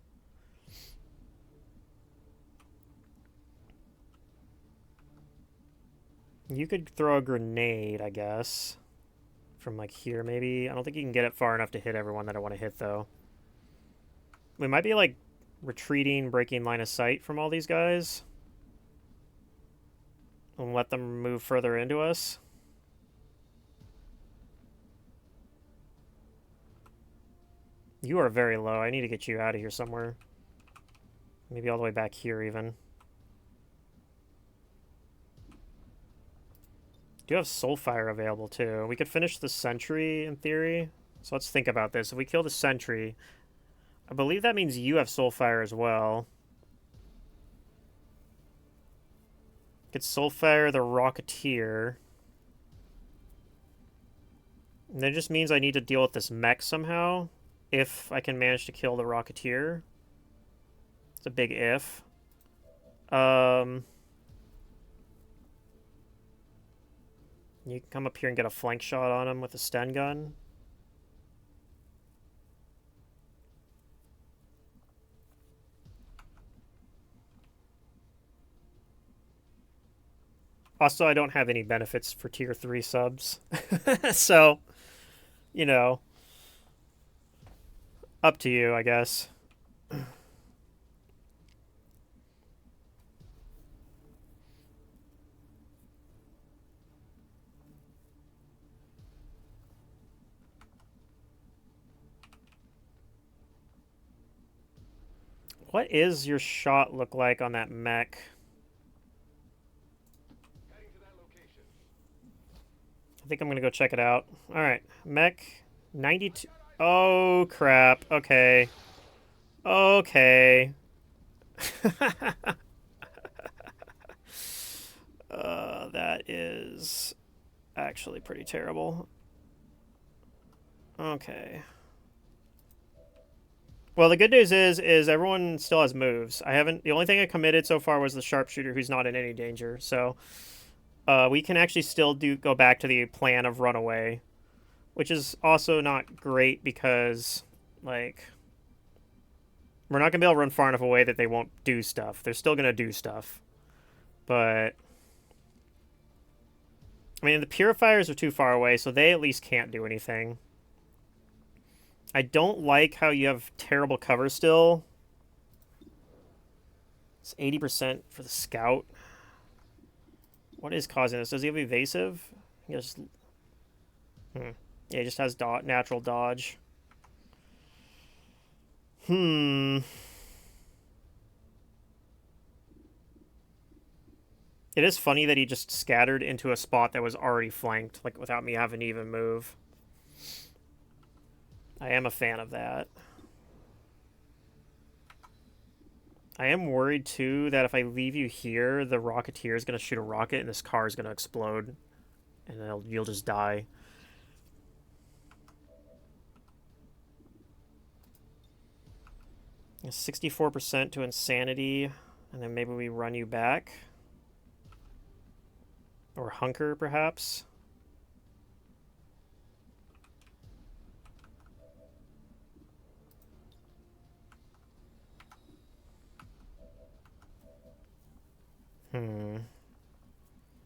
You could throw a grenade, I guess, from like here maybe. I don't think you can get it far enough to hit everyone that I want to hit, though. We might be like retreating, breaking line of sight from all these guys and let them move further into us. You are very low. I need to get you out of here somewhere. Maybe all the way back here, even. Do have Soulfire available, too. We could finish the Sentry, in theory. So let's think about this. If we kill the Sentry, I believe that means you have Soulfire as well. Could Soulfire the Rocketeer. And that just means I need to deal with this mech somehow. If I can manage to kill the Rocketeer. It's a big if. You can come up here and get a flank shot on him with a stun gun. Also, I don't have any benefits for tier 3 subs. So, you know... Up to you, I guess. What is your shot look like on that mech? Heading to that location. I think I'm gonna go check it out. Alright, mech 92. Oh, crap. Okay. Okay. That is actually pretty terrible. Okay. Well, the good news is everyone still has moves. The only thing I committed so far was the sharpshooter, who's not in any danger. So, we can actually still go back to the plan of runaway. Which is also not great because, like, we're not going to be able to run far enough away that they won't do stuff. They're still going to do stuff. But, I mean, the purifiers are too far away, so they at least can't do anything. I don't like how you have terrible cover still. It's 80% for the scout. What is causing this? Does he have evasive? He just... Yeah, he just has natural dodge. It is funny that he just scattered into a spot that was already flanked, like without me having to even move. I am a fan of that. I am worried, too, that if I leave you here, the Rocketeer is going to shoot a rocket and this car is going to explode. And you'll just die. 64% to insanity, and then maybe we run you back. Or hunker, perhaps.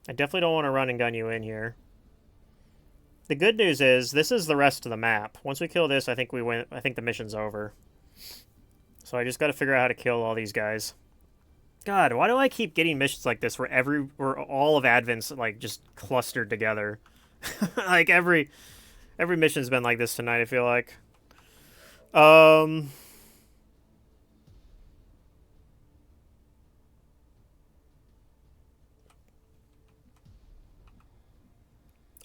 I definitely don't want to run and gun you in here. The good news is, this is the rest of the map. Once we kill this, I think we win. I think the mission's over. So I just got to figure out how to kill all these guys. God, why do I keep getting missions like this where all of Advent's like just clustered together? Like every mission's been like this tonight, I feel like. Um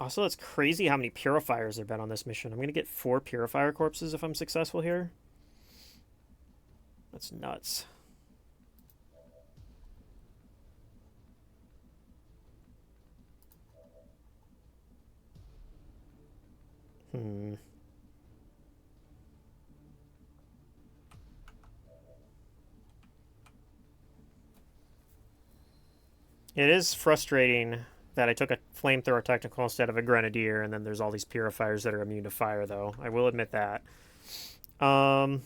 Also, it's crazy how many purifiers there have been on this mission. I'm gonna get 4 purifier corpses if I'm successful here. That's nuts. Hmm. It is frustrating that I took a flamethrower technical instead of a grenadier, and then there's all these purifiers that are immune to fire, though. I will admit that. Um,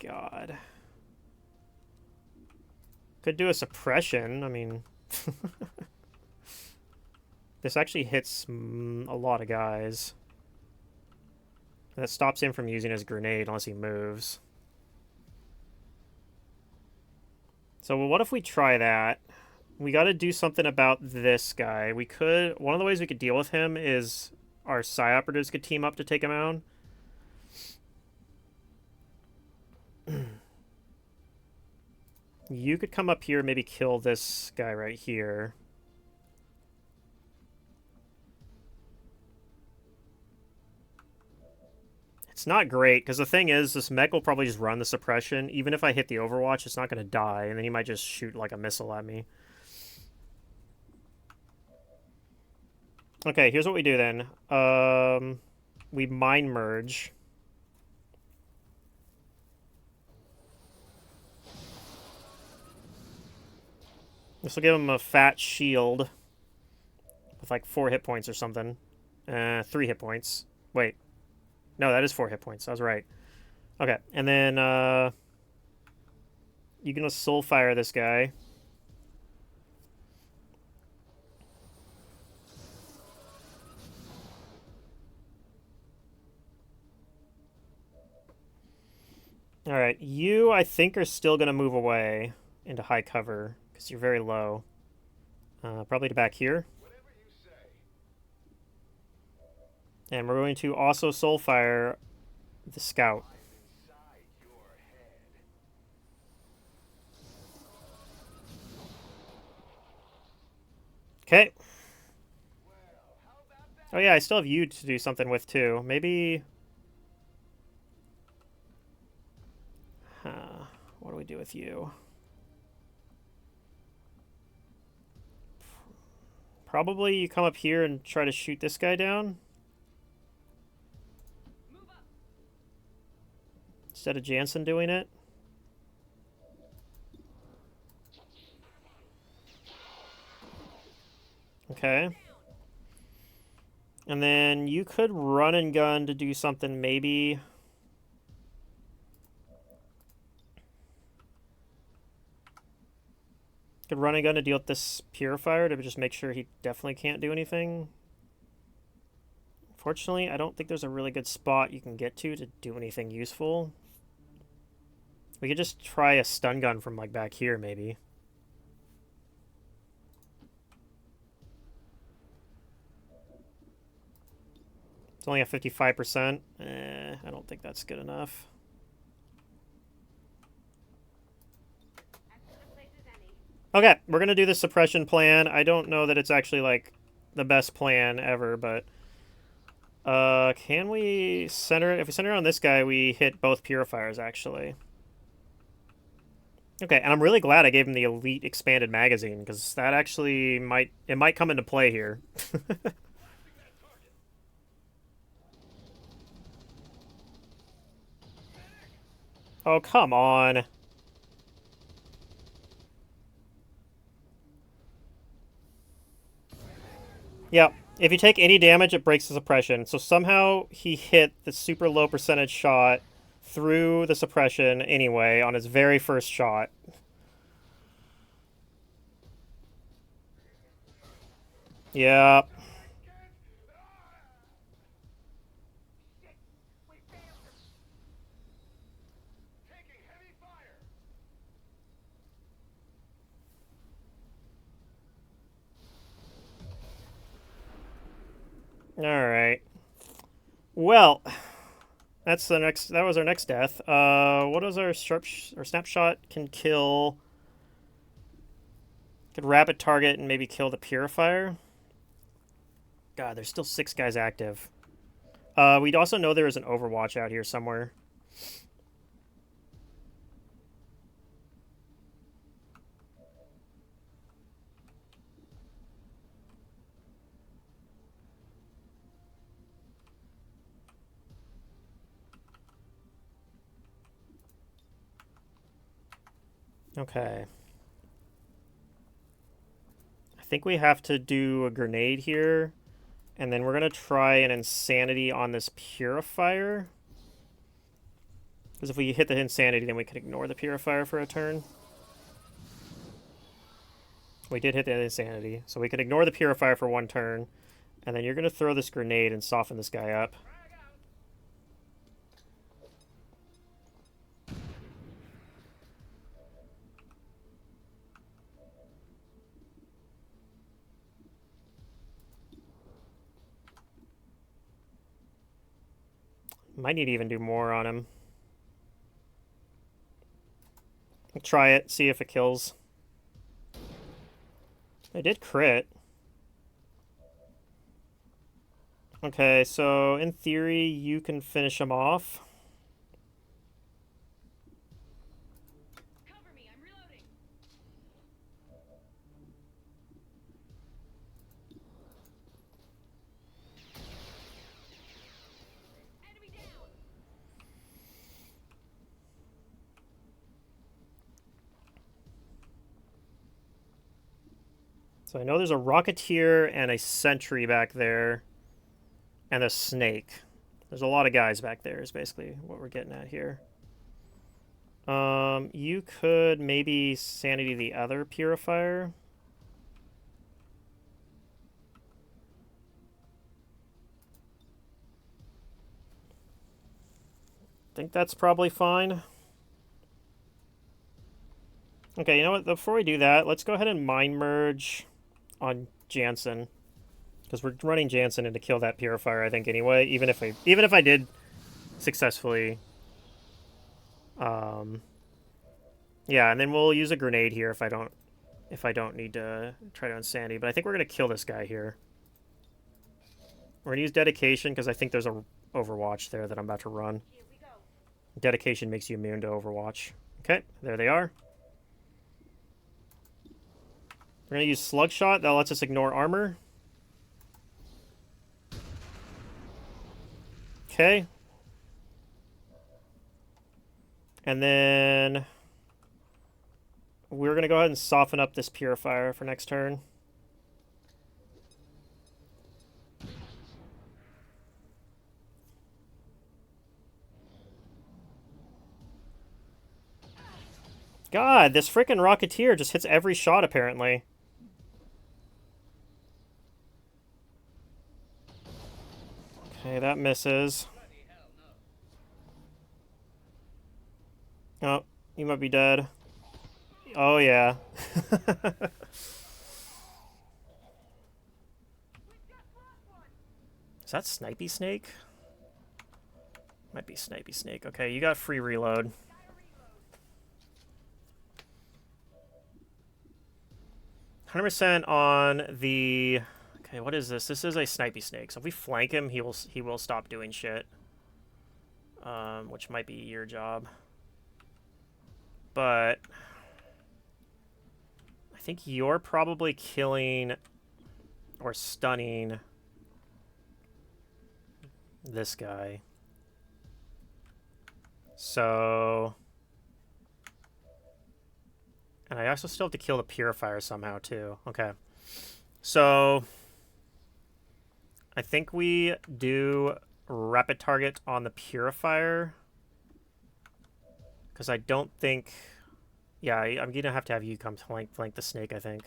God. Could do a suppression. I mean, this actually hits a lot of guys. That stops him from using his grenade unless he moves. So what if we try that? We got to do something about this guy. We could... One of the ways we could deal with him is our Psi Operatives could team up to take him out. You could come up here and maybe kill this guy right here. It's not great, because the thing is, this mech will probably just run the suppression. Even if I hit the Overwatch, it's not going to die, and then he might just shoot like a missile at me. Okay, here's what we do then. We mind merge. This will give him a fat shield with like 4 hit points or something. 3 hit points. Wait. No, that is 4 hit points. I was right. Okay, and then you can soul fire this guy. Alright, you, I think, are still going to move away into high cover, because you're very low. Probably to back here. Whatever you say. And we're going to also soul fire the scout. Inside your head. Okay. Well, how about that? Oh yeah, I still have you to do something with too. Maybe... What do we do with you? Probably you come up here and try to shoot this guy down. Instead of Jansen doing it. Okay. And then you could run and gun to do something maybe... Could run and gun to deal with this purifier to just make sure he definitely can't do anything. Fortunately, I don't think there's a really good spot you can get to do anything useful. We could just try a stun gun from like back here, maybe. It's only at 55%. I don't think that's good enough. Okay, we're going to do the suppression plan. I don't know that it's actually, like, the best plan ever, but... can we center it? If we center it on this guy, we hit both purifiers, actually. Okay, and I'm really glad I gave him the Elite Expanded Magazine, because that actually might... It might come into play here. Oh, come on. Yep. If you take any damage, it breaks the suppression. So somehow he hit the super low percentage shot through the suppression anyway on his very first shot. Yep. Alright. Well, that's the next. That was our next death. What is our our snapshot? Can kill. Could rapid target and maybe kill the purifier. God, there's still 6 guys active. We'd also know there is an Overwatch out here somewhere. Okay. I think we have to do a grenade here. And then we're going to try an insanity on this purifier. Because if we hit the insanity, then we can ignore the purifier for a turn. We did hit the insanity. So we can ignore the purifier for 1 turn. And then you're going to throw this grenade and soften this guy up. Might need to even do more on him. Try it, see if it kills. It did crit. Okay, so in theory, you can finish him off. Cover me, I'm reloading. Enemy down. So I know there's a Rocketeer and a Sentry back there. And a Snake. There's a lot of guys back there is basically what we're getting at here. You could maybe Sanity the other Purifier. Think that's probably fine. Okay, you know what? Before we do that, let's go ahead and Mind Merge on Jansen. Because we're running Jansen in to kill that Purifier, I think, anyway. Even if I did successfully... yeah, and then we'll use a grenade here if I don't need to try to Insanity. But I think we're going to kill this guy here. We're going to use Dedication because I think there's a Overwatch there that I'm about to run. Here we go. Dedication makes you immune to Overwatch. Okay, there they are. We're going to use Slug Shot. That lets us ignore armor. Okay. And then we're going to go ahead and soften up this Purifier for next turn. God, this freaking Rocketeer just hits every shot, apparently. Okay, that misses. Oh, you might be dead. Oh, yeah. Is that Snipey Snake? Might be Snipey Snake. Okay, you got free reload. 100% on the... Okay, what is this? This is a Snipey Snake. So if we flank him, he will stop doing shit. Which might be your job. But... I think you're probably killing or stunning this guy. So... And I also still have to kill the Purifier somehow, too. Okay. So... I think we do Rapid Target on the Purifier. Because I don't think... Yeah, I'm going to have you come flank the Snake, I think.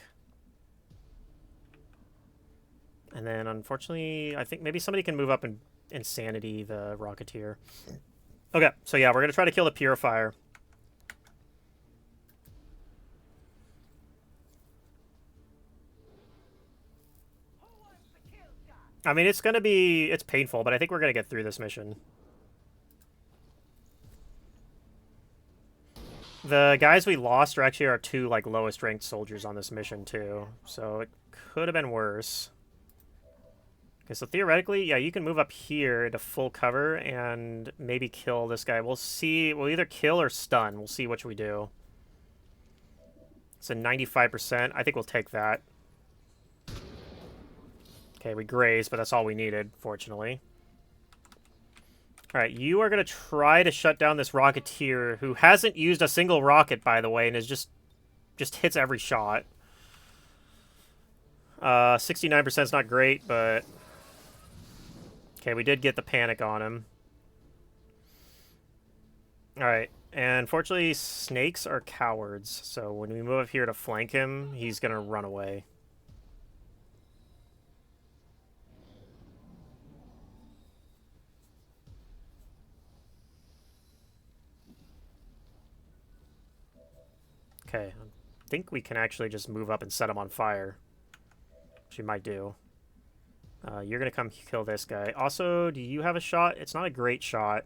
And then, unfortunately, I think maybe somebody can move up and Insanity the Rocketeer. Okay, so yeah, we're going to try to kill the Purifier. I mean, it's painful, but I think we're gonna get through this mission. The guys we lost are actually our two like lowest ranked soldiers on this mission too, so it could have been worse. Okay, so theoretically, yeah, you can move up here to full cover and maybe kill this guy. We'll see. We'll either kill or stun. We'll see which we do. It's a 95%. I think we'll take that. Okay, we grazed, but that's all we needed, fortunately. Alright, you are going to try to shut down this Rocketeer, who hasn't used a single rocket, by the way, and is just hits every shot. 69% is not great, but... Okay, we did get the panic on him. Alright, and fortunately, snakes are cowards, so when we move up here to flank him, he's going to run away. Okay, I think we can actually just move up and set him on fire. Which we might do. You're going to come kill this guy. Also, do you have a shot? It's not a great shot.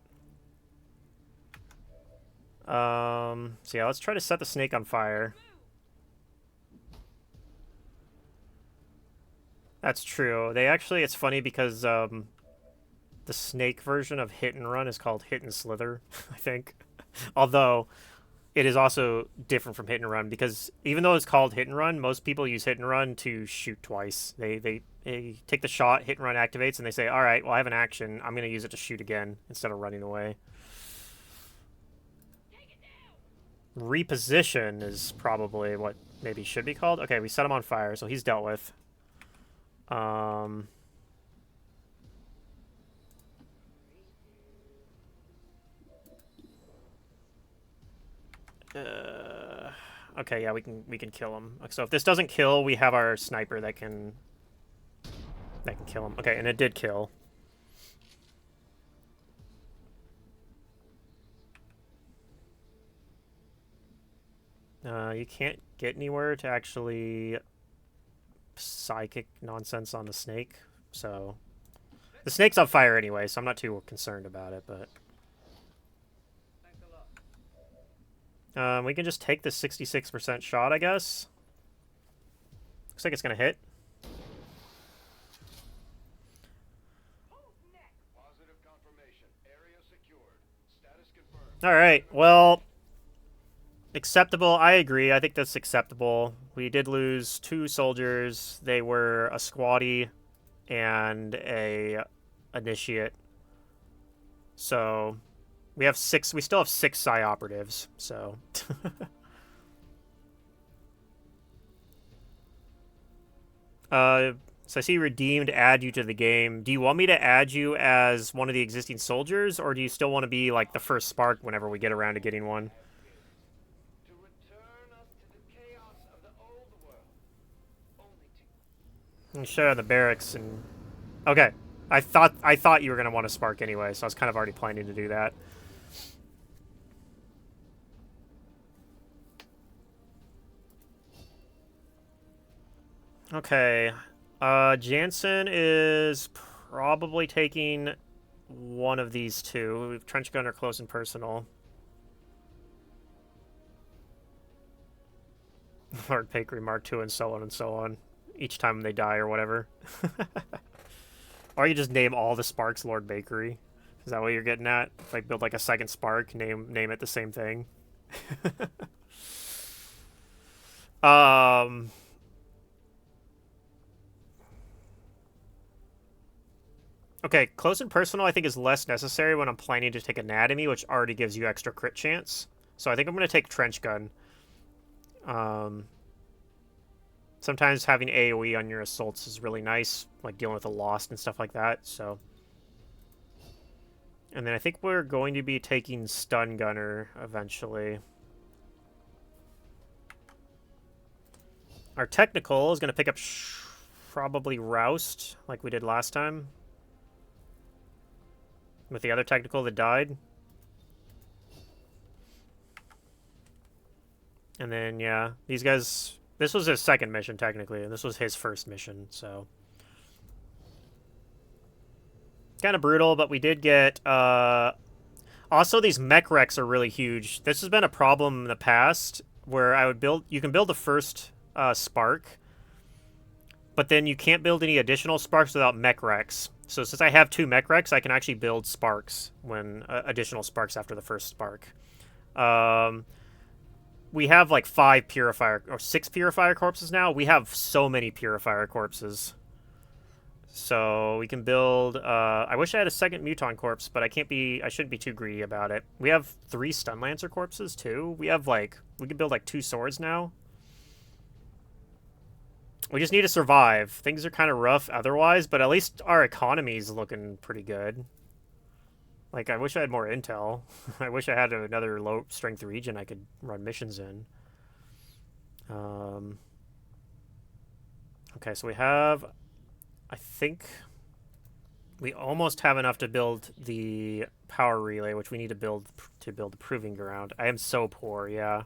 So yeah, let's try to set the snake on fire. That's true. They actually, it's funny because the snake version of Hit and Run is called Hit and Slither, I think. Although... it is also different from Hit and Run because even though it's called Hit and Run, most people use Hit and Run to shoot twice. They take the shot, Hit and Run activates, and they say, all right, well, I have an action. I'm going to use it to shoot again instead of running away. Reposition is probably what maybe should be called. Okay, we set him on fire, so he's dealt with. Okay, yeah, we can kill him. So if this doesn't kill, we have our sniper that can kill him. Okay, and it did kill. You can't get anywhere to actually psychic nonsense on the snake, so the snake's on fire anyway, so I'm not too concerned about it, but we can just take the 66% shot, I guess. Looks like it's gonna hit. Positive confirmation. Area secured. Status confirmed. All right, well, acceptable. I agree. I think that's acceptable. We did lose 2 soldiers. They were a squatty and a initiate. So we have 6. We still have 6 psi operatives. So. So I see redeemed. Add you to the game. Do you want me to add you as one of the existing soldiers, or do you still want to be like the first spark whenever we get around to getting one? To return us to the chaos of the old world. Only to Show on the barracks and okay. I thought you were gonna want to spark anyway, so I was kind of already planning to do that. Okay. Jansen is probably taking one of these 2. We've trench gunner close and personal. Lord Bakery Mark II and so on. Each time they die or whatever. Or you just name all the sparks Lord Bakery. Is that what you're getting at? Like build like a second spark, name it the same thing. Okay, close and personal I think is less necessary when I'm planning to take anatomy, which already gives you extra crit chance. So I think I'm going to take trench gun. Sometimes having AoE on your assaults is really nice, like dealing with the lost and stuff like that, so. And then I think we're going to be taking stun gunner eventually. Our technical is going to pick up probably Roust, like we did last time. With the other technical that died. And then, yeah, these guys... This was his second mission, technically, and this was his first mission, so... kind of brutal, but we did get... Also, these mech wrecks are really huge. This has been a problem in the past, where I would build... You can build the first spark, but then you can't build any additional sparks without mech wrecks. So since I have 2 mech wrecks, I can actually build sparks when... additional sparks after the first spark. We have like 5 purifier... or 6 purifier corpses now. We have so many purifier corpses. So we can build, I wish I had a second Muton corpse, but I shouldn't be too greedy about it. We have 3 Stun Lancer corpses too. We have like, we can build like 2 swords now. We just need to survive. Things are kind of rough otherwise, but at least our economy is looking pretty good. Like, I wish I had more intel. I wish I had another low strength region I could run missions in. Okay, so we have... I think we almost have enough to build the power relay, which we need to build the proving ground. I am so poor, yeah.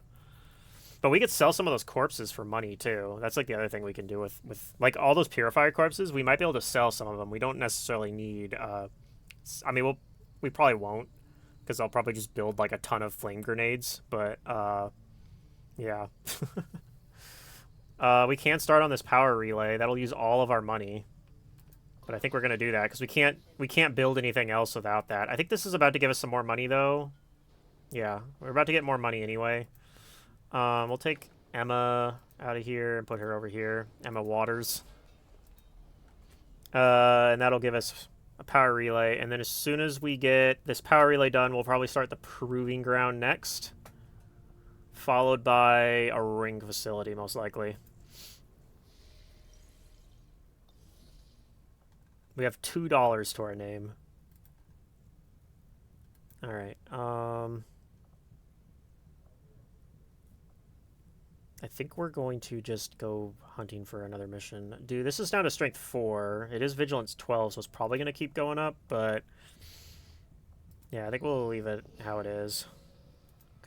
But we could sell some of those corpses for money, too. That's like the other thing we can do with like, all those purifier corpses. We might be able to sell some of them. We don't necessarily need... I mean, we probably won't, because I'll probably just build, like, a ton of flame grenades. But, yeah. We can start on this power relay. That'll use all of our money. But I think we're going to do that, because we can't build anything else without that. I think this is about to give us some more money, though. Yeah, we're about to get more money anyway. We'll take Emma out of here and put her over here. Emma Waters. And that'll give us a power relay. And then as soon as we get this power relay done, we'll probably start the proving ground next. Followed by a ring facility, most likely. We have $2 to our name. Alright, I think we're going to just go hunting for another mission. Dude, this is down to strength 4. It is vigilance 12, so it's probably going to keep going up, but... Yeah, I think we'll leave it how it is.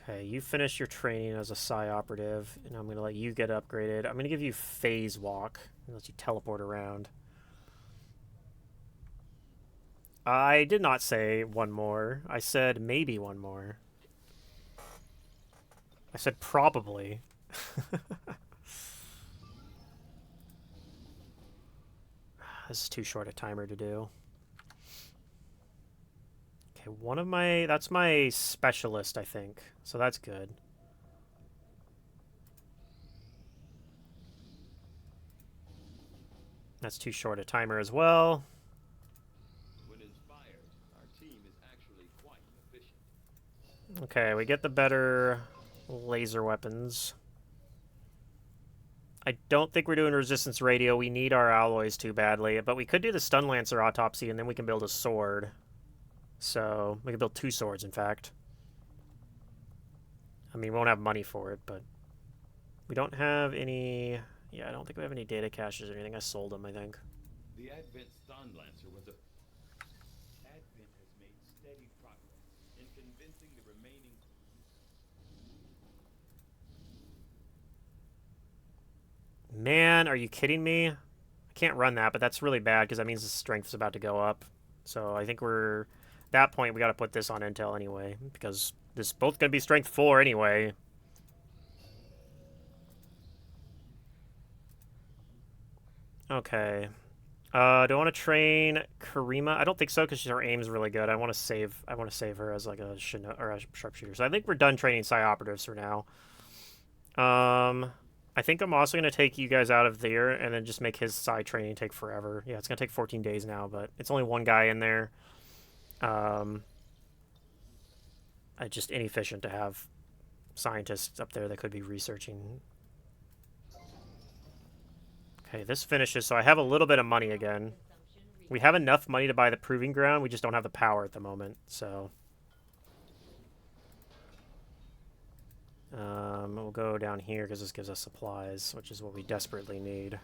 Okay, you finish your training as a Psi operative, and I'm going to let you get upgraded. I'm going to give you phase walk, and let you teleport around. I did not say one more. I said maybe one more. I said probably. This is too short a timer to do. Okay, one of my... That's my specialist, I think. So that's good. That's too short a timer as well. Okay, we get the better laser weapons. I don't think we're doing resistance radio. We need our alloys too badly. But we could do the Stun Lancer autopsy, and then we can build a sword. So, we can build 2 swords, in fact. I mean, we won't have money for it, but... We don't have any... Yeah, I don't think we have any data caches or anything. I sold them, I think. The Advent Stun Lancer was a... Advent has made steady progress in convincing the remaining... Man, are you kidding me? I can't run that, but that's really bad because that means the strength's about to go up. So I think we're... At that point, we got to put this on intel anyway, because this is both going to be strength 4 anyway. Okay. Do I want to train Karima? I don't think so, because her aim's really good. I want to save her as like a sharpshooter. So I think we're done training Psi operatives for now. I think I'm also going to take you guys out of there and then just make his Psi training take forever. Yeah, it's going to take 14 days now, but it's only one guy in there. Just inefficient to have scientists up there that could be researching. Okay, this finishes, so I have a little bit of money again. We have enough money to buy the proving ground, we just don't have the power at the moment, so... we'll go down here because this gives us supplies, which is what we desperately need.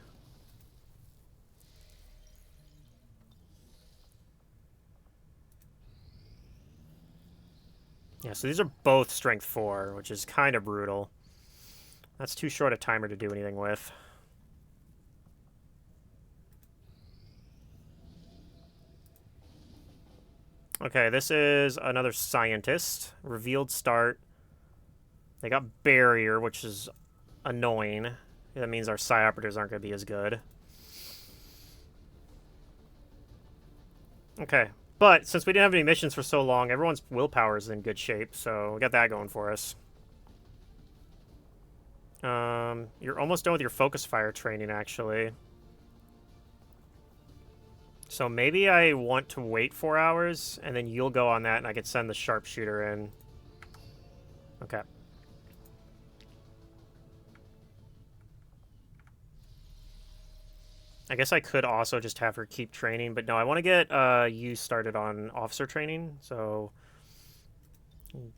Yeah, so these are both strength 4, which is kind of brutal. That's too short a timer to do anything with. Okay, this is another scientist. Revealed start. They got barrier, which is annoying. That means our psi operatives aren't going to be as good. Okay, but since we didn't have any missions for so long, everyone's willpower is in good shape, so we got that going for us. You're almost done with your focus fire training, actually. So maybe I want to wait 4 hours, and then you'll go on that, and I could send the sharpshooter in. Okay. I guess I could also just have her keep training, but no, I want to get you started on officer training, so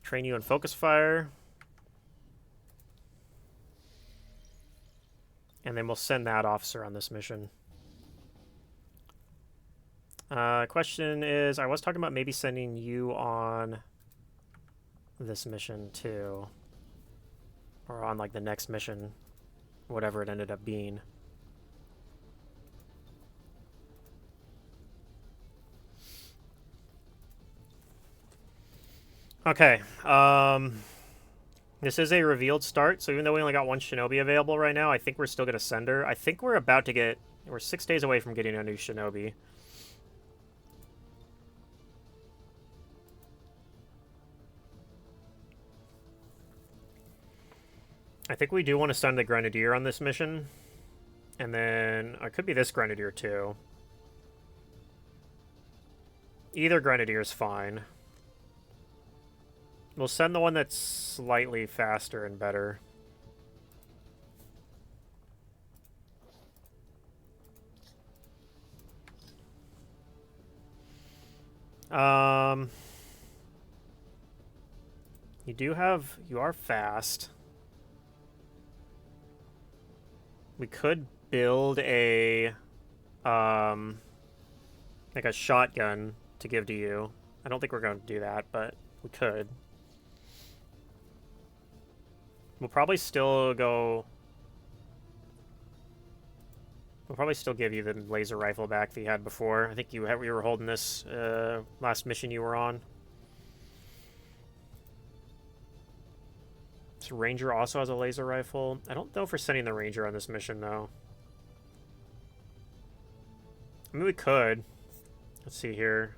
train you in focus fire. And then we'll send that officer on this mission. Question is, I was talking about maybe sending you on this mission too. Or on like the next mission. Whatever it ended up being. Okay. This is a revealed start, so even though we only got one Shinobi available right now, I think we're still going to send her. I think we're about to get... We're 6 days away from getting a new Shinobi. I think we do want to send the Grenadier on this mission. And then... It could be this Grenadier, too. Either Grenadier is fine. We'll send the one that's slightly faster and better. You are fast. We could build a, like a shotgun to give to you. I don't think we're going to do that, but we could. We'll probably still go... We'll probably still give you the laser rifle back that you had before. I think you were holding this last mission you were on. So Ranger also has a laser rifle. I don't know if we're sending the Ranger on this mission, though. I mean, we could. Let's see here.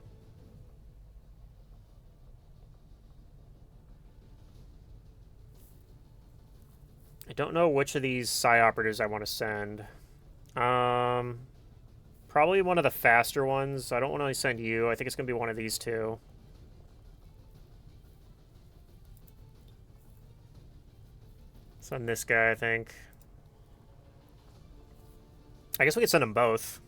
I don't know which of these psi operatives I want to send. Probably one of the faster ones. I don't want to send you. I think it's going to be one of these two. Send this guy, I think. I guess we could send them both.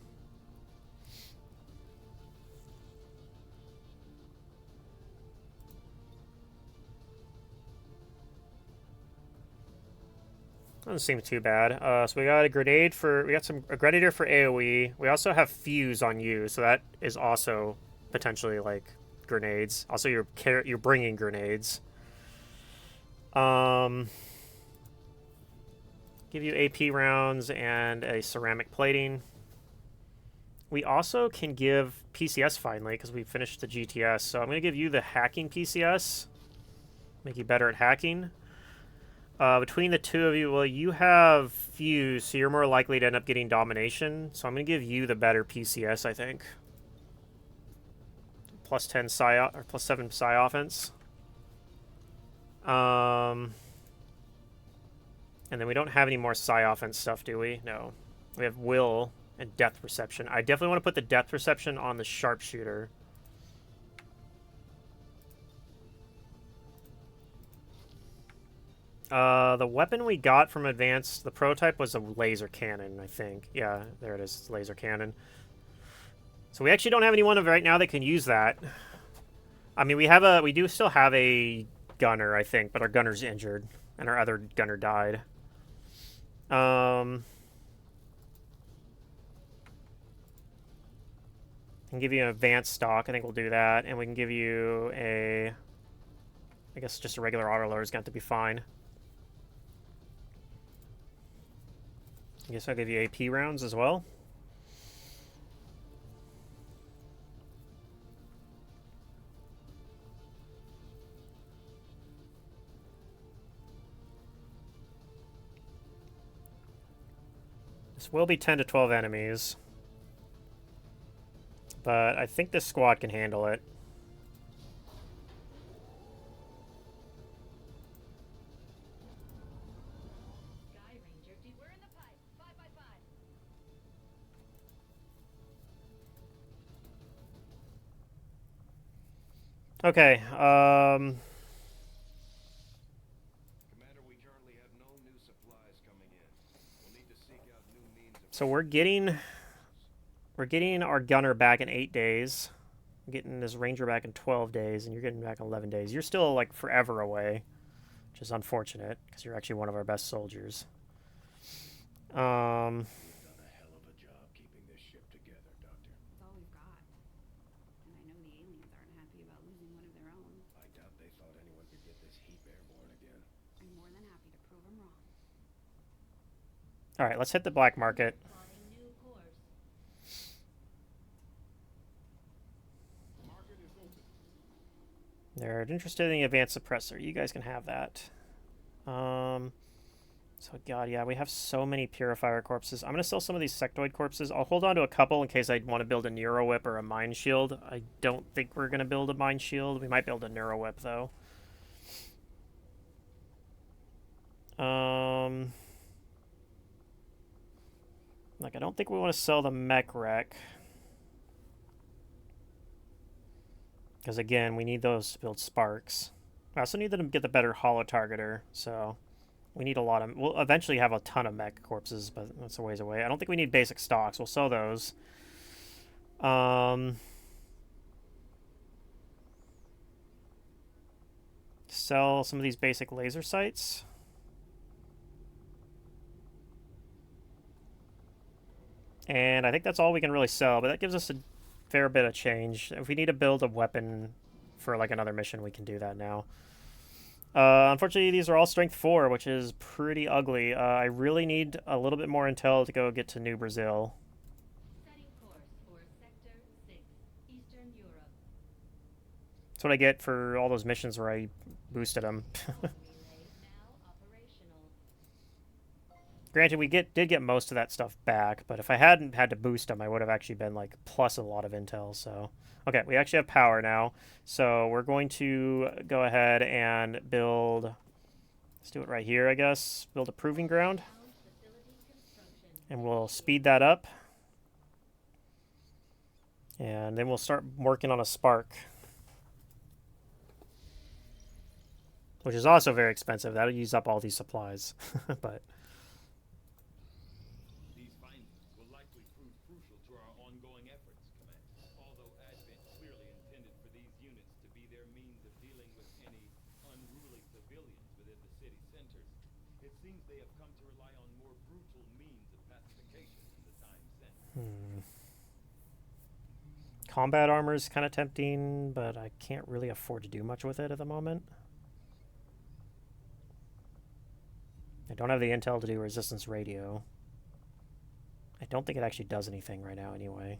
Doesn't seem too bad. So we got a grenade for... We got a Grenadier for AoE. We also have Fuse on you, so that is also potentially, like, grenades. Also, you're bringing grenades. Give you AP rounds and a ceramic plating. We also can give PCS finally, because we finished the GTS. So I'm going to give you the hacking PCS. Make you better at hacking. Between the two of you, well, you have Fuse, so you're more likely to end up getting Domination. So I'm going to give you the better PCS, I think. Plus 10 psi, or plus 7 psi offense. And then we don't have any more psi offense stuff, do we? No. We have Will and Depth Perception. I definitely want to put the Depth Perception on the Sharpshooter. The weapon we got from Advanced, the prototype was a laser cannon, I think. Yeah, there it is, laser cannon. So we actually don't have anyone right now that can use that. I mean, we do still have a gunner, I think, but our gunner's injured, and our other gunner died. Can give you an advanced stock. I think we'll do that, and we can give you a... I guess just a regular autoloader is going to be fine. I guess I'll give you AP rounds as well. will be 10 to 12 enemies. But I think this squad can handle it. Sky Ranger, we're in the pipe. 5 by 5. Okay, Commander, we currently have no new supplies coming in. We'll need to seek out new means of... so we're getting our gunner back in 8 days. I'm getting this ranger back in 12 days, and you're getting back in 11 days. You're still, like, forever away, which is unfortunate, because you're actually one of our best soldiers. You've done a hell of a job keeping this ship together, Doctor. It's all we've got. And I know the aliens aren't happy about losing one of their own. I doubt they thought anyone could get this heap airborne again. I'm more than happy to prove them wrong. Alright, let's hit the black market. Plotting new course. Market is open. They're interested in the advanced suppressor. You guys can have that. So, God, yeah, we have so many purifier corpses. I'm going to sell some of these sectoid corpses. I'll hold on to a couple in case I want to build a Neuro Whip or a Mine Shield. I don't think we're going to build a Mine Shield. We might build a Neuro Whip, though. Like, I don't think we want to sell the Mech Wreck. Because, again, we need those to build Sparks. I also need them to get the better Holo Targeter, so... We need a lot of... We'll eventually have a ton of mech corpses, but that's a ways away. I don't think we need basic stocks. We'll sell those. Sell some of these basic laser sights. And I think that's all we can really sell, but that gives us a fair bit of change. If we need to build a weapon for like another mission, we can do that now. Unfortunately, these are all strength 4, which is pretty ugly. I really need a little bit more intel to go get to New Brazil. Setting course for Sector 6, Eastern Europe. That's what I get for all those missions where I boosted them. Relay now operational. Granted, we did get most of that stuff back, but if I hadn't had to boost them, I would have actually been like plus a lot of intel, so... Okay, we actually have power now, so we're going to go ahead and build... Let's do it right here, I guess. Build a proving ground. And we'll speed that up. And then we'll start working on a spark. Which is also very expensive. That'll use up all these supplies. But... These findings will likely prove crucial to our ongoing efforts, Command. Although Advent clearly intended for these units to be their means of dealing with any unruly civilians within the city centers, it seems they have come to rely on more brutal means of pacification in the time since. Combat armor is kind of tempting, but I can't really afford to do much with it at the moment. I don't have the intel to do resistance radio. I don't think it actually does anything right now anyway.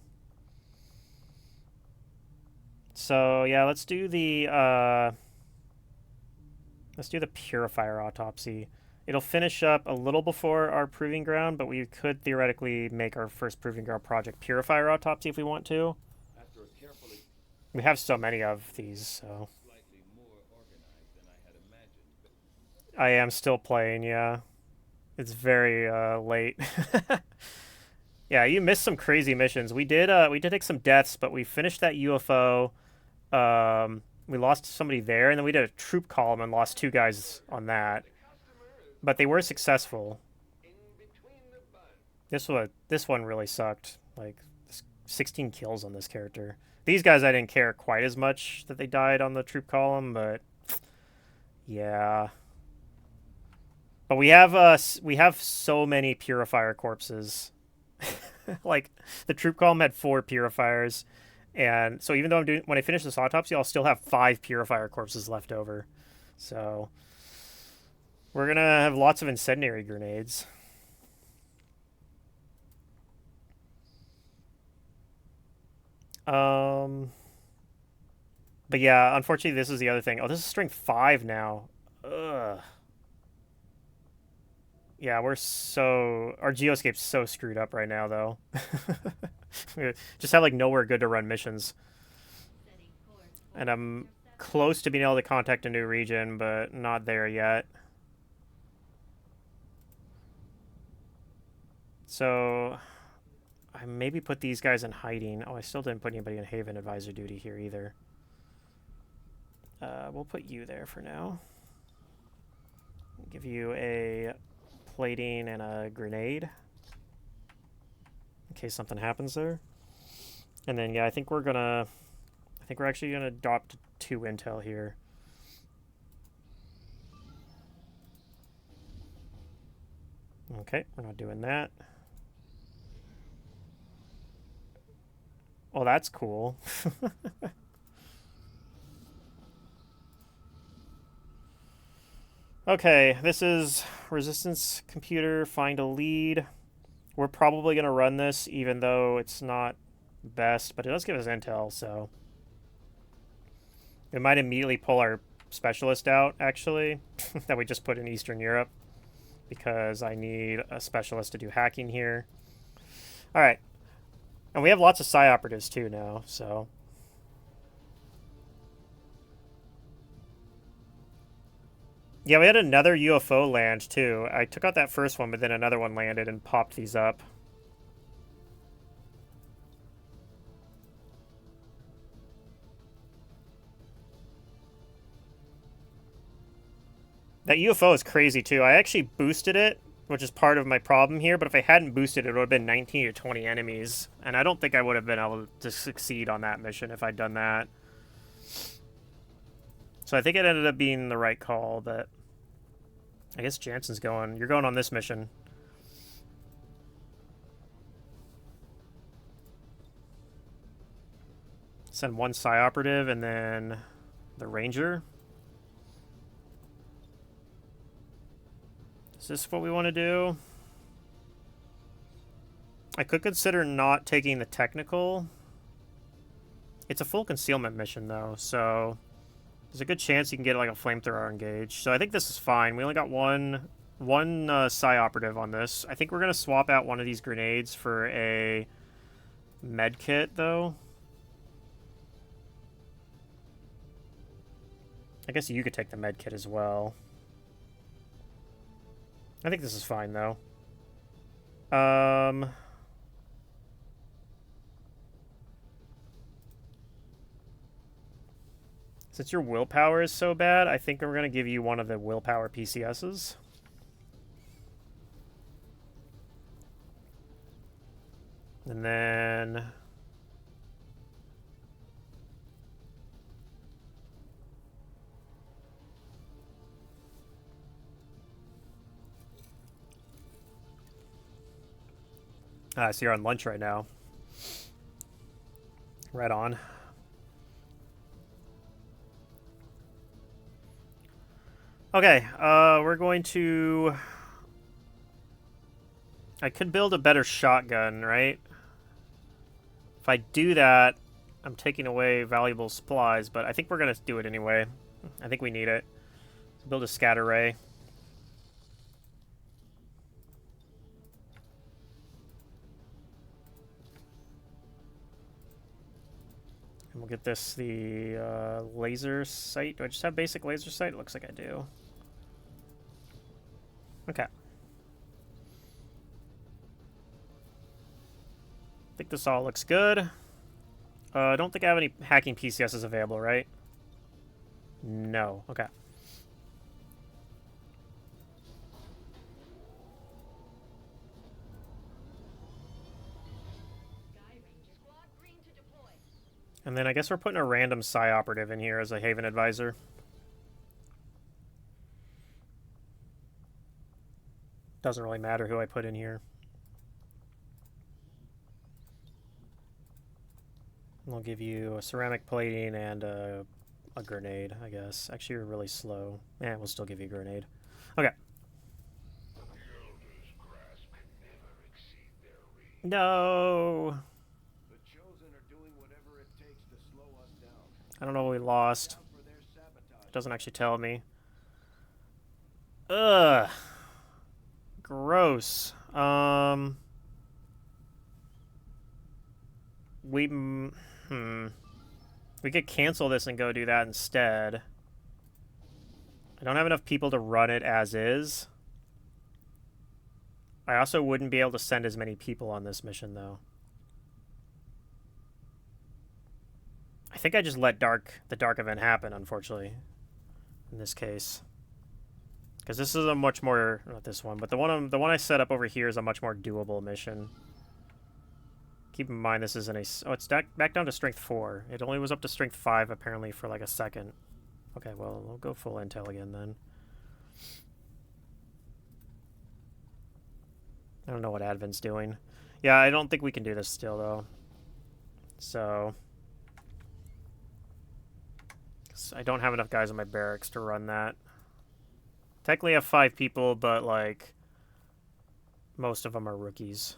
So, yeah, let's do the purifier autopsy. It'll finish up a little before our proving ground, but we could theoretically make our first proving ground project purifier autopsy if we want to. After a carefully We have so many of these, so... slightly more organized than I had imagined, but I am still playing, yeah. It's very late. Yeah, you missed some crazy missions. We did take some deaths, but we finished that UFO. We lost somebody there, and then we did a troop column and lost 2 guys on that. But they were successful. This one really sucked. Like 16 kills on this character. These guys I didn't care quite as much that they died on the troop column, but yeah. But we have so many purifier corpses. Like the troop column had 4 purifiers, and so even though when I finish this autopsy, I'll still have 5 purifier corpses left over. So we're gonna have lots of incendiary grenades. But yeah, unfortunately, this is the other thing. Oh, this is strength 5 now. Ugh. Yeah, we're so... Our geoscape's so screwed up right now, though. We just have, like, nowhere good to run missions. And I'm close to being able to contact a new region, but not there yet. So... I maybe put these guys in hiding. Oh, I still didn't put anybody in Haven Advisor duty here either. We'll put you there for now. Give you a plating and a grenade in case something happens there. And then, yeah, I think we're actually gonna drop to 2 intel here. Okay, we're not doing that. Oh, that's cool. Okay, this is resistance computer, find a lead. We're probably going to run this even though it's not best, but it does give us intel, so... It might immediately pull our specialist out, actually, that we just put in Eastern Europe, because I need a specialist to do hacking here. Alright. And we have lots of psi operatives, too, now, so... Yeah, we had another UFO land, too. I took out that first one, but then another one landed and popped these up. That UFO is crazy, too. I actually boosted it, which is part of my problem here, but if I hadn't boosted it, it would have been 19 to 20 enemies, and I don't think I would have been able to succeed on that mission if I'd done that. So I think it ended up being the right call, but... I guess Jansen's going. You're going on this mission. Send one psi operative and then the ranger. Is this what we want to do? I could consider not taking the technical. It's a full concealment mission, though, so... There's a good chance you can get like a flamethrower engaged. So I think this is fine. We only got one psi operative on this. I think we're going to swap out one of these grenades for a med kit, though. I guess you could take the med kit as well. I think this is fine, though. Since your willpower is so bad, I think we're going to give you one of the willpower PCSs. And then... so you're on lunch right now. Right on. Okay, we're going to... I could build a better shotgun, right? If I do that, I'm taking away valuable supplies, but I think we're going to do it anyway. I think we need it. Let's build a scatter ray. And we'll get this, the laser sight. Do I just have basic laser sight? It looks like I do. Okay. I think this all looks good. I don't think I have any hacking PCSs available, right? No. Okay. And then I guess we're putting a random psi operative in here as a Haven advisor. Doesn't really matter who I put in here. We'll give you a ceramic plating and a grenade, I guess. Actually, you're really slow. Yeah, we'll still give you a grenade. Okay. No! The Chosen are doing whatever it takes to slow us down. I don't know what we lost. Down for their sabotage. It doesn't actually tell me. Ugh! Gross. We we could cancel this and go do that instead. I don't have enough people to run it as is. I also wouldn't be able to send as many people on this mission, though. I think I just let the dark event happen, unfortunately, in this case. Because this is a much more, not this one, but the one I set up over here is a much more doable mission. Keep in mind this isn't a, oh, it's back down to strength 4. It only was up to strength 5 apparently for like a second. Okay, well, we'll go full intel again then. I don't know what Advent's doing. Yeah, I don't think we can do this still, though. So I don't have enough guys in my barracks to run that. Technically I have 5 people, but, like, most of them are rookies.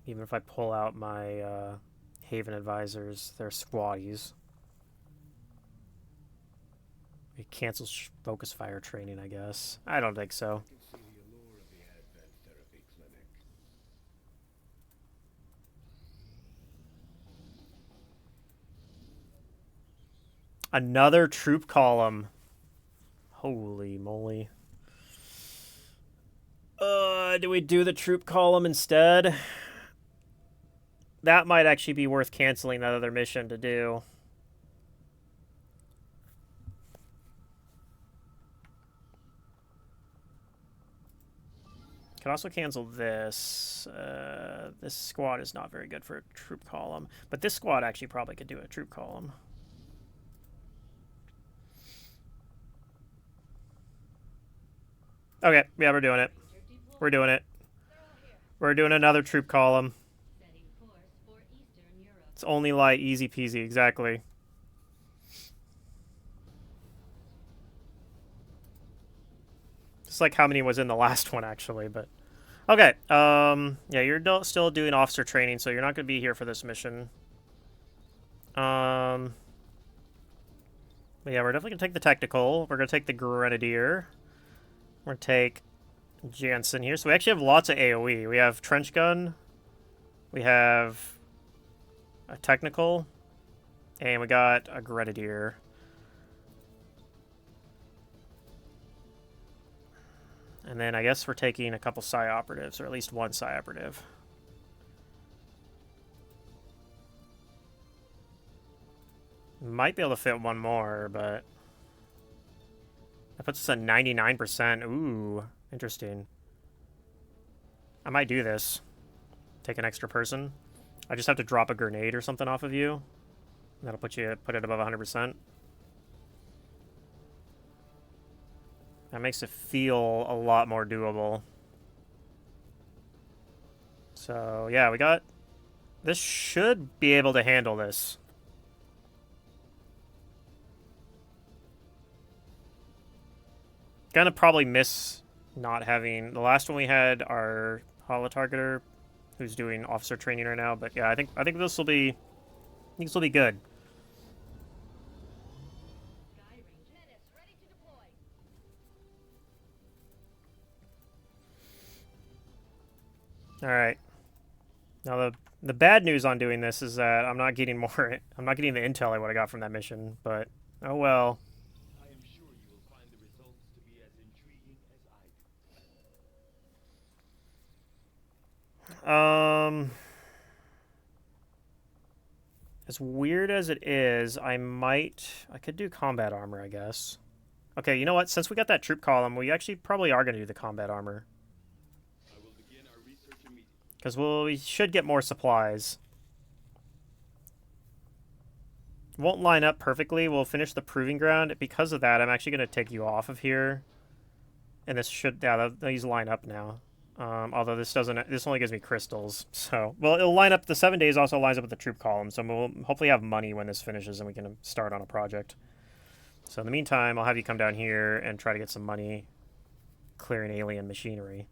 Even if I pull out my Haven advisors, they're squaddies. It cancels focus fire training, I guess. I don't think so. I can see the allure of the Advent Therapy Clinic. Another troop column. Holy moly. Do we do the troop column instead? That might actually be worth canceling that other mission to do. Could also cancel this. This squad is not very good for a troop column. But this squad actually probably could do a troop column. Okay, yeah, we're doing it. We're doing it. We're doing another troop column. It's only light, easy peasy, exactly. Just like how many was in the last one, actually, but... Okay, yeah, you're still doing officer training, so you're not going to be here for this mission. But yeah, we're definitely going to take the technical. We're going to take the grenadier. We're going to take Jansen here. So we actually have lots of AoE. We have trench gun. We have a technical. And we got a grenadier. And then I guess we're taking a couple psi operatives, or at least one psi operative. Might be able to fit one more, but that puts us at 99%. Ooh, interesting. I might do this. Take an extra person. I just have to drop a grenade or something off of you. That'll put it above 100%. That makes it feel a lot more doable. So, yeah, we got... This should be able to handle this. Gonna probably miss not having... The last one we had our holo-targeter, who's doing officer training right now. But yeah, I think this will be... I think this will be good. All right. Now the bad news on doing this is that I'm not getting more. I'm not getting the intel I would have got from that mission. But oh well. I am sure you will find the results to be as intriguing as I do. As weird as it is, I could do combat armor, I guess. Okay, you know what? Since we got that troop column, we actually probably are going to do the combat armor. Because we should get more supplies. Won't line up perfectly. We'll finish the proving ground. Because of that, I'm actually going to take you off of here. And this should... Yeah, these line up now. Although this doesn't... This only gives me crystals. So... Well, it'll line up... The 7 days also lines up with the troop column. So we'll hopefully have money when this finishes and we can start on a project. So in the meantime, I'll have you come down here and try to get some money clearing alien machinery.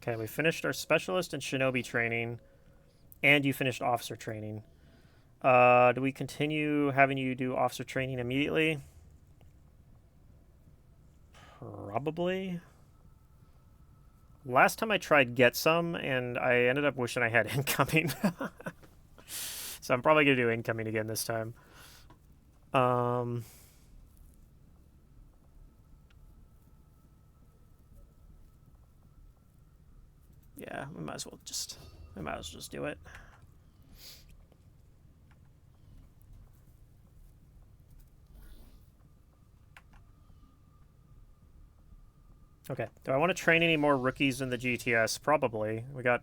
Okay, we finished our specialist and shinobi training, and you finished officer training. Do we continue having you do officer training immediately? Probably. Last time I tried get some, and I ended up wishing I had incoming. So I'm probably going to do incoming again this time. Yeah, we might as well just do it. Okay. Do I want to train any more rookies in the GTS? Probably. We got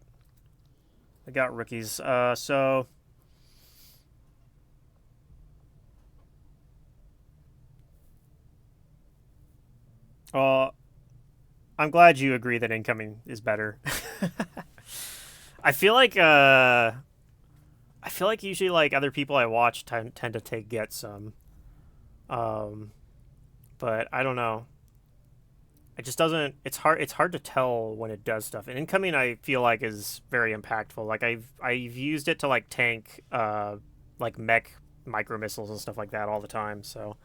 rookies. So I'm glad you agree that incoming is better. I feel like usually like other people I watch tend to take get some. But I don't know. It just doesn't. It's hard to tell when it does stuff. And incoming, I feel like is very impactful. Like I've used it to like tank like mech micro missiles and stuff like that all the time. So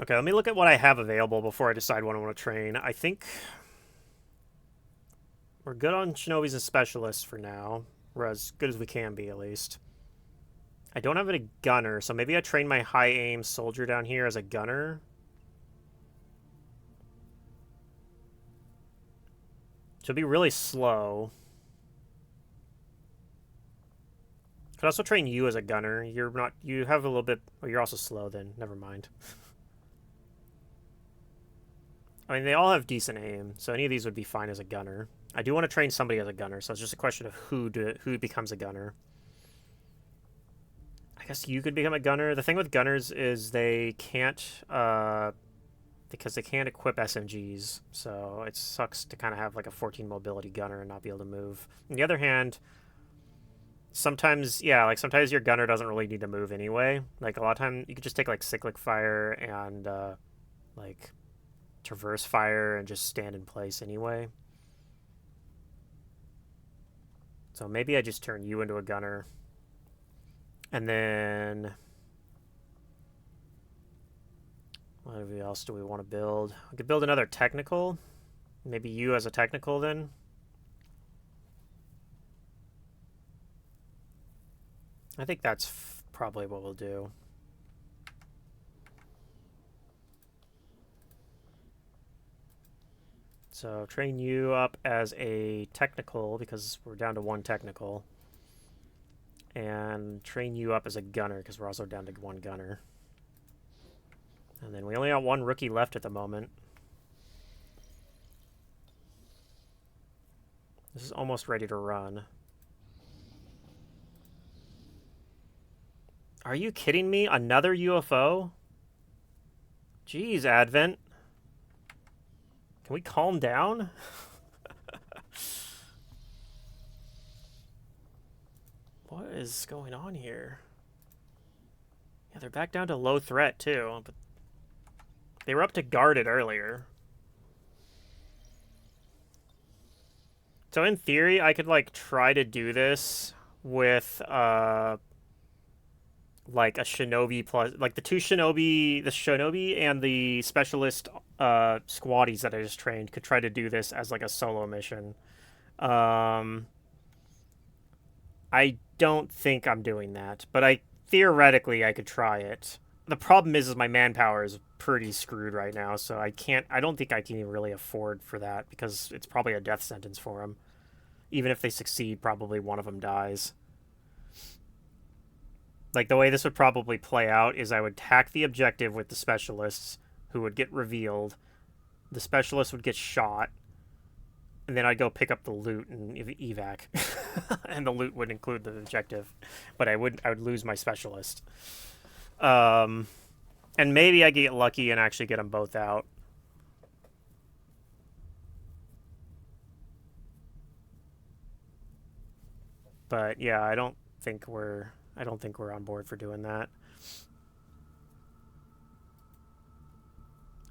okay, let me look at what I have available before I decide what I want to train. I think we're good on shinobis and specialists for now. We're as good as we can be, at least. I don't have a gunner, so maybe I train my high aim soldier down here as a gunner. She'll be really slow. Could also train you as a gunner. You're not. You have a little bit. Oh, you're also slow. Then never mind. I mean, they all have decent aim, so any of these would be fine as a gunner. I do want to train somebody as a gunner, so it's just a question of who becomes a gunner. I guess you could become a gunner. The thing with gunners is they can't, because they can't equip SMGs, so it sucks to kind of have like a 14 mobility gunner and not be able to move. On the other hand, sometimes your gunner doesn't really need to move anyway. Like a lot of time, you could just take like cyclic fire and like traverse fire and just stand in place anyway. So maybe I just turn you into a gunner. And then what else do we want to build? We could build another technical. Maybe you as a technical then. I think that's probably what we'll do. So train you up as a technical because we're down to one technical. And train you up as a gunner because we're also down to one gunner. And then we only got one rookie left at the moment. This is almost ready to run. Are you kidding me? Another UFO? Jeez, Advent. Can we calm down? What is going on here? Yeah, they're back down to low threat, too. But they were up to guarded earlier. So in theory, I could, like, try to do this with, like, a shinobi plus... Like, the shinobi and the specialist squaddies that I just trained could try to do this as, like, a solo mission. I don't think I'm doing that, but theoretically I could try it. The problem is my manpower is pretty screwed right now, so I don't think I can even really afford for that because it's probably a death sentence for them. Even if they succeed, probably one of them dies. Like, the way this would probably play out is I would hack the objective with the specialists, who would get revealed. The specialist would get shot, and then I'd go pick up the loot and evac. And the loot would include the objective, but I would lose my specialist. And maybe I get lucky and actually get them both out. But yeah, I don't think we're on board for doing that.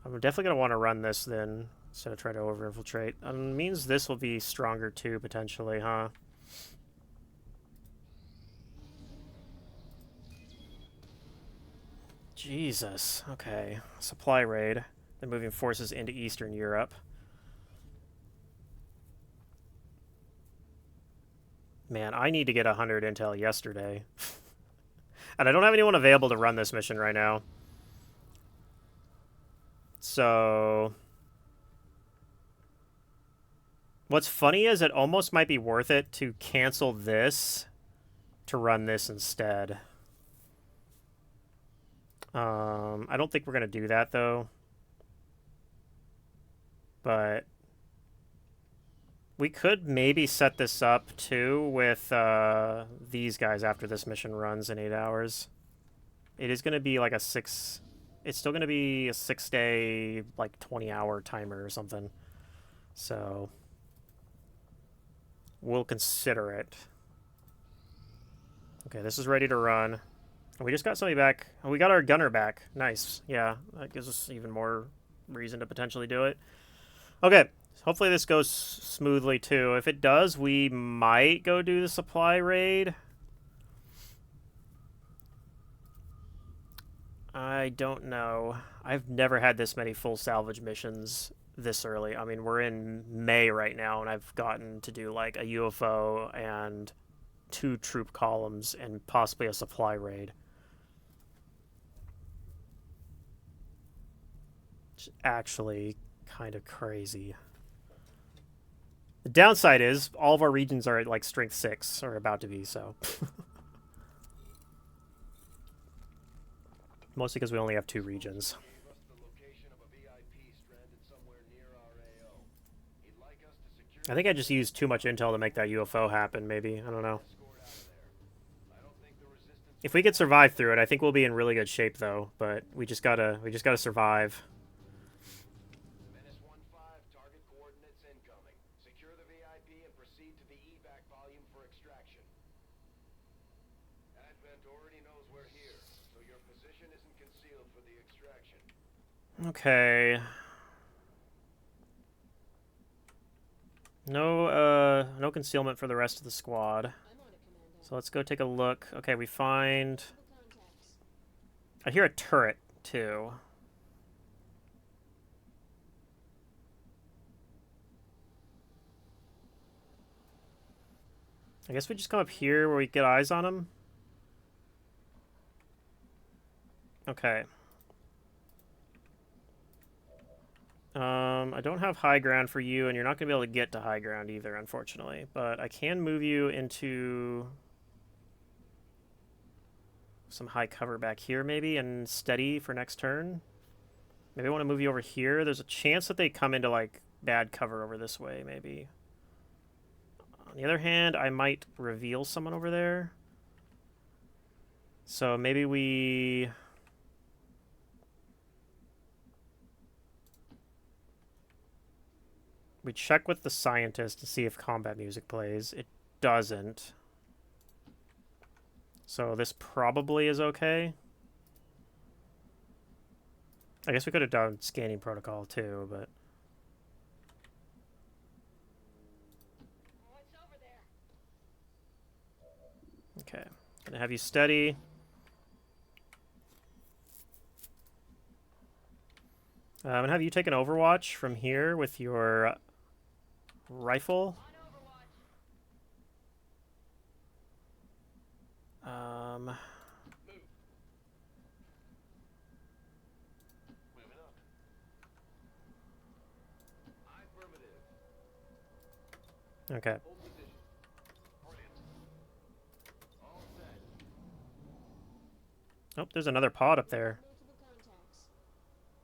I'm definitely going to want to run this then, instead of trying to over-infiltrate. Means this will be stronger too, potentially, huh? Jesus. Okay. Supply raid. They're moving forces into Eastern Europe. Man, I need to get 100 intel yesterday. And I don't have anyone available to run this mission right now. So... What's funny is it almost might be worth it to cancel this to run this instead. I don't think we're going to do that, though. But we could maybe set this up, too, with these guys after this mission runs in 8 hours. It is going to be like a 6... It's still going to be a 6-day, like, 20-hour timer or something. So... we'll consider it. Okay, this is ready to run. We just got somebody back. We got our gunner back. Nice. Yeah, that gives us even more reason to potentially do it. Okay, hopefully this goes smoothly too. If it does, we might go do the supply raid. I don't know. I've never had this many full salvage missions this early. I mean, we're in May right now, and I've gotten to do like a UFO and 2 troop columns and possibly a supply raid. It's actually kind of crazy. The downside is all of our regions are at like strength 6 or about to be, so. Mostly because we only have 2 regions. I think I just used too much intel to make that UFO happen, maybe. I don't know. If we could survive through it, I think we'll be in really good shape, though. But we just gotta survive. Menace 1-5, target coordinates incoming. Secure the VIP and proceed to the evac volume for extraction. Advent already knows we're here, so your position isn't concealed for the extraction. Okay. No concealment for the rest of the squad. I'm on it, Commando. So let's go take a look. Okay, we find... Multiple contacts. I hear a turret, too. I guess we just come up here where we get eyes on him. Okay. I don't have high ground for you, and you're not going to be able to get to high ground either, unfortunately. But I can move you into some high cover back here, maybe, and steady for next turn. Maybe I want to move you over here. There's a chance that they come into, like, bad cover over this way, maybe. On the other hand, I might reveal someone over there. So maybe we... we check with the scientist to see if combat music plays. It doesn't. So this probably is okay. I guess we could have done scanning protocol too, but... Oh, it's over there. okay. Gonna have you steady. I'm gonna have you take an overwatch from here with your rifle. Moving up. Affirmative. Okay. Hold position. Brilliant. All set. Oh, there's another pod up there. Multiple contacts.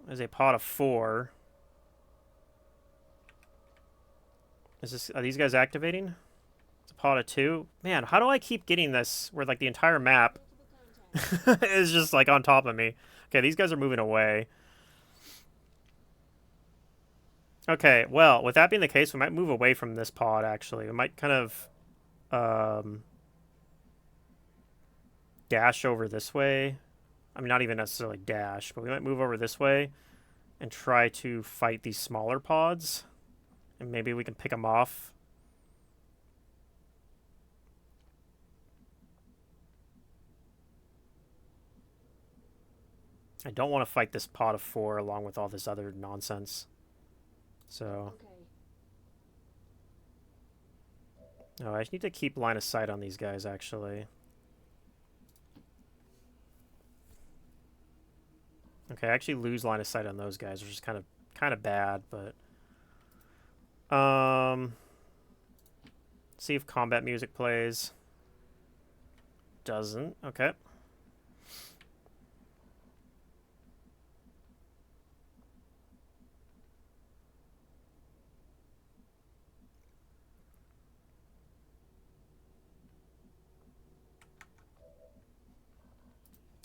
There's a pod of 4. Are these guys activating? It's a pod of 2. Man, how do I keep getting this where like the entire map Multiple contacts. is just like on top of me? Okay, these guys are moving away. Okay, well, with that being the case, we might move away from this pod, actually. We might kind of dash over this way. I mean, not even necessarily dash, but we might move over this way and try to fight these smaller pods. And maybe we can pick them off. I don't want to fight this pod of 4 along with all this other nonsense. So... Okay. No, I just need to keep line of sight on these guys, actually. Okay, I actually lose line of sight on those guys, which is kind of bad, but... See if combat music plays. Doesn't. Okay.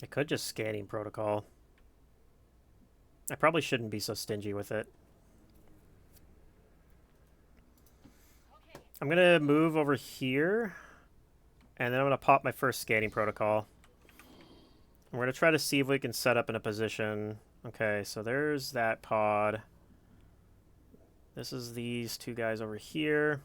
I could just scanning protocol. I probably shouldn't be so stingy with it. I'm gonna move over here, and then I'm gonna pop my first scanning protocol. We're gonna try to see if we can set up in a position. Okay, so there's that pod. This is these two guys over here.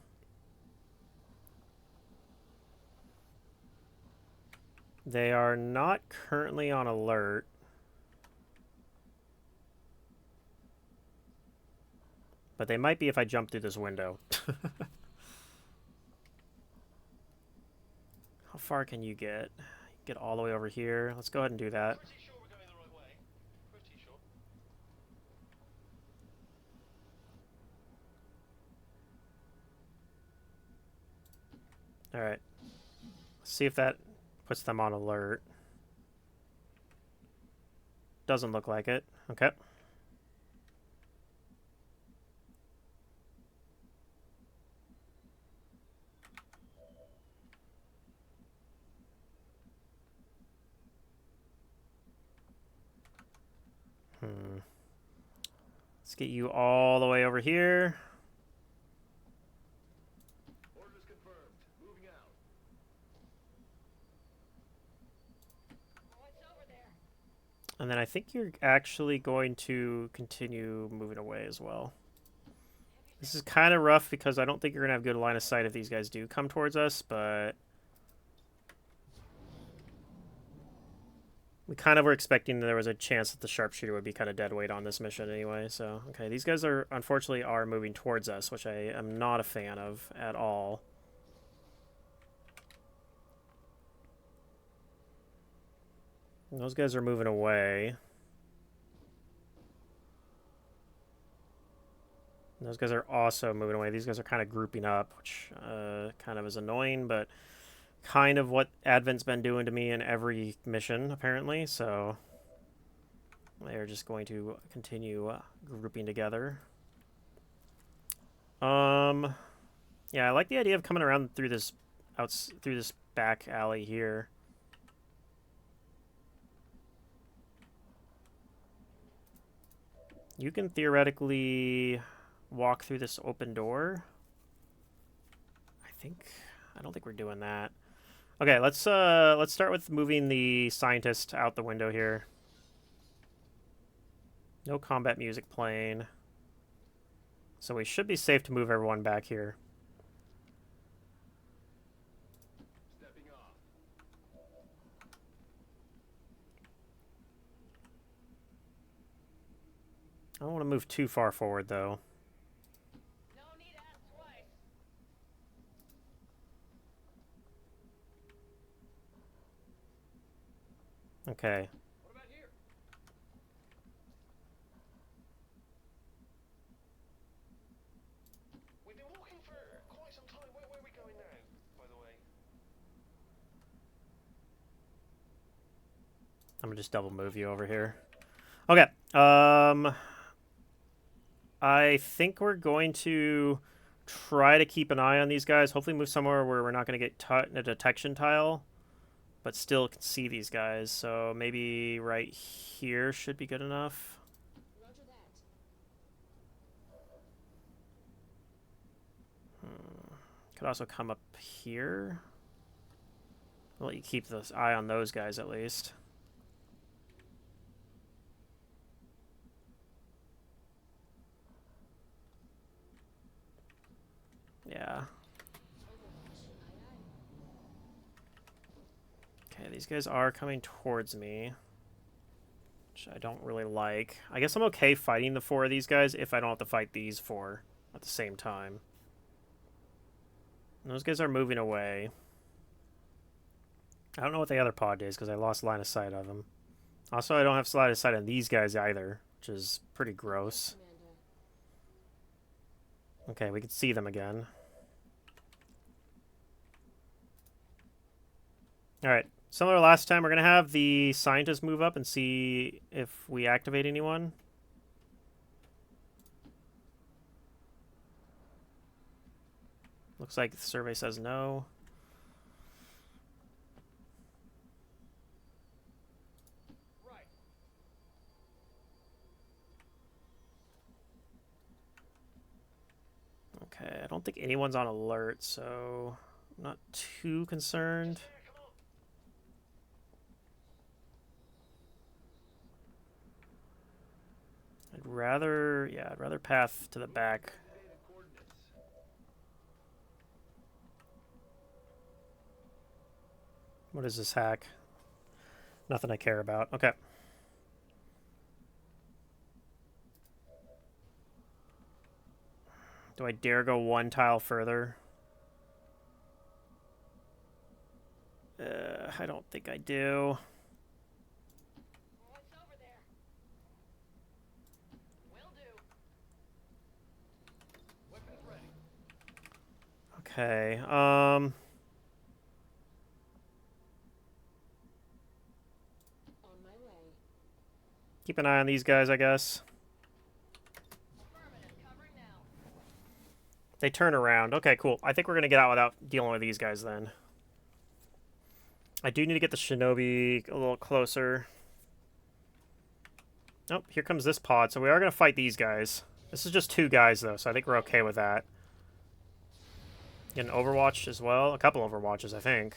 They are not currently on alert. But they might be if I jump through this window. How far can you get? Get all the way over here. Let's go ahead and do that. Pretty sure we're going the right way. Pretty sure. Alright. See if that puts them on alert. Doesn't look like it. Okay. Let's get you all the way over here. Orders confirmed. Moving out. What's over there? And then I think you're actually going to continue moving away as well. This is kind of rough because I don't think you're going to have good line of sight if these guys do come towards us, but... We kind of were expecting that there was a chance that the sharpshooter would be kind of dead weight on this mission anyway, so... Okay, these guys are, unfortunately, are moving towards us, which I am not a fan of at all. And those guys are moving away. And those guys are also moving away. These guys are kind of grouping up, which kind of is annoying, but... kind of what Advent's been doing to me in every mission, apparently, so they're just going to continue grouping together. Yeah, I like the idea of coming around through this through this back alley here. You can theoretically walk through this open door. I don't think we're doing that. Okay, let's start with moving the scientist out the window here. No combat music playing. So we should be safe to move everyone back here. Stepping off. I don't want to move too far forward, though. No need to ask twice. Okay. What about here? We've been walking for quite some time. Where are we going now, by the way? I'm gonna just double move you over here. Okay. I think we're going to try to keep an eye on these guys. Hopefully move somewhere where we're not going to get a detection tile, but still can see these guys. So maybe right here should be good enough. Roger that. Could also come up here. I'll let you keep this eye on those guys at least. Yeah. Overwatch. Aye aye. Okay, these guys are coming towards me, which I don't really like. I guess I'm okay fighting the 4 of these guys if I don't have to fight these 4 at the same time. And those guys are moving away. I don't know what the other pod is because I lost line of sight of them. Also, I don't have line of sight on these guys either, which is pretty gross. Commander. Okay, we can see them again. Alright, similar to last time, we're going to have the scientists move up and see if we activate anyone. Looks like the survey says no. Okay, I don't think anyone's on alert, so I'm not too concerned. I'd rather path to the back. What is this hack? Nothing I care about. Okay. Do I dare go 1 tile further? I don't think I do. What's over there? Will do. Weapons ready. Okay, On my way. keep an eye on these guys, I guess. Affirmative. Covering now. They turn around. Okay, cool. I think we're going to get out without dealing with these guys then. I do need to get the shinobi a little closer. Oh, here comes this pod. So we are going to fight these guys. This is just 2 guys, though, so I think we're okay with that. Get an Overwatch as well. A couple Overwatches, I think.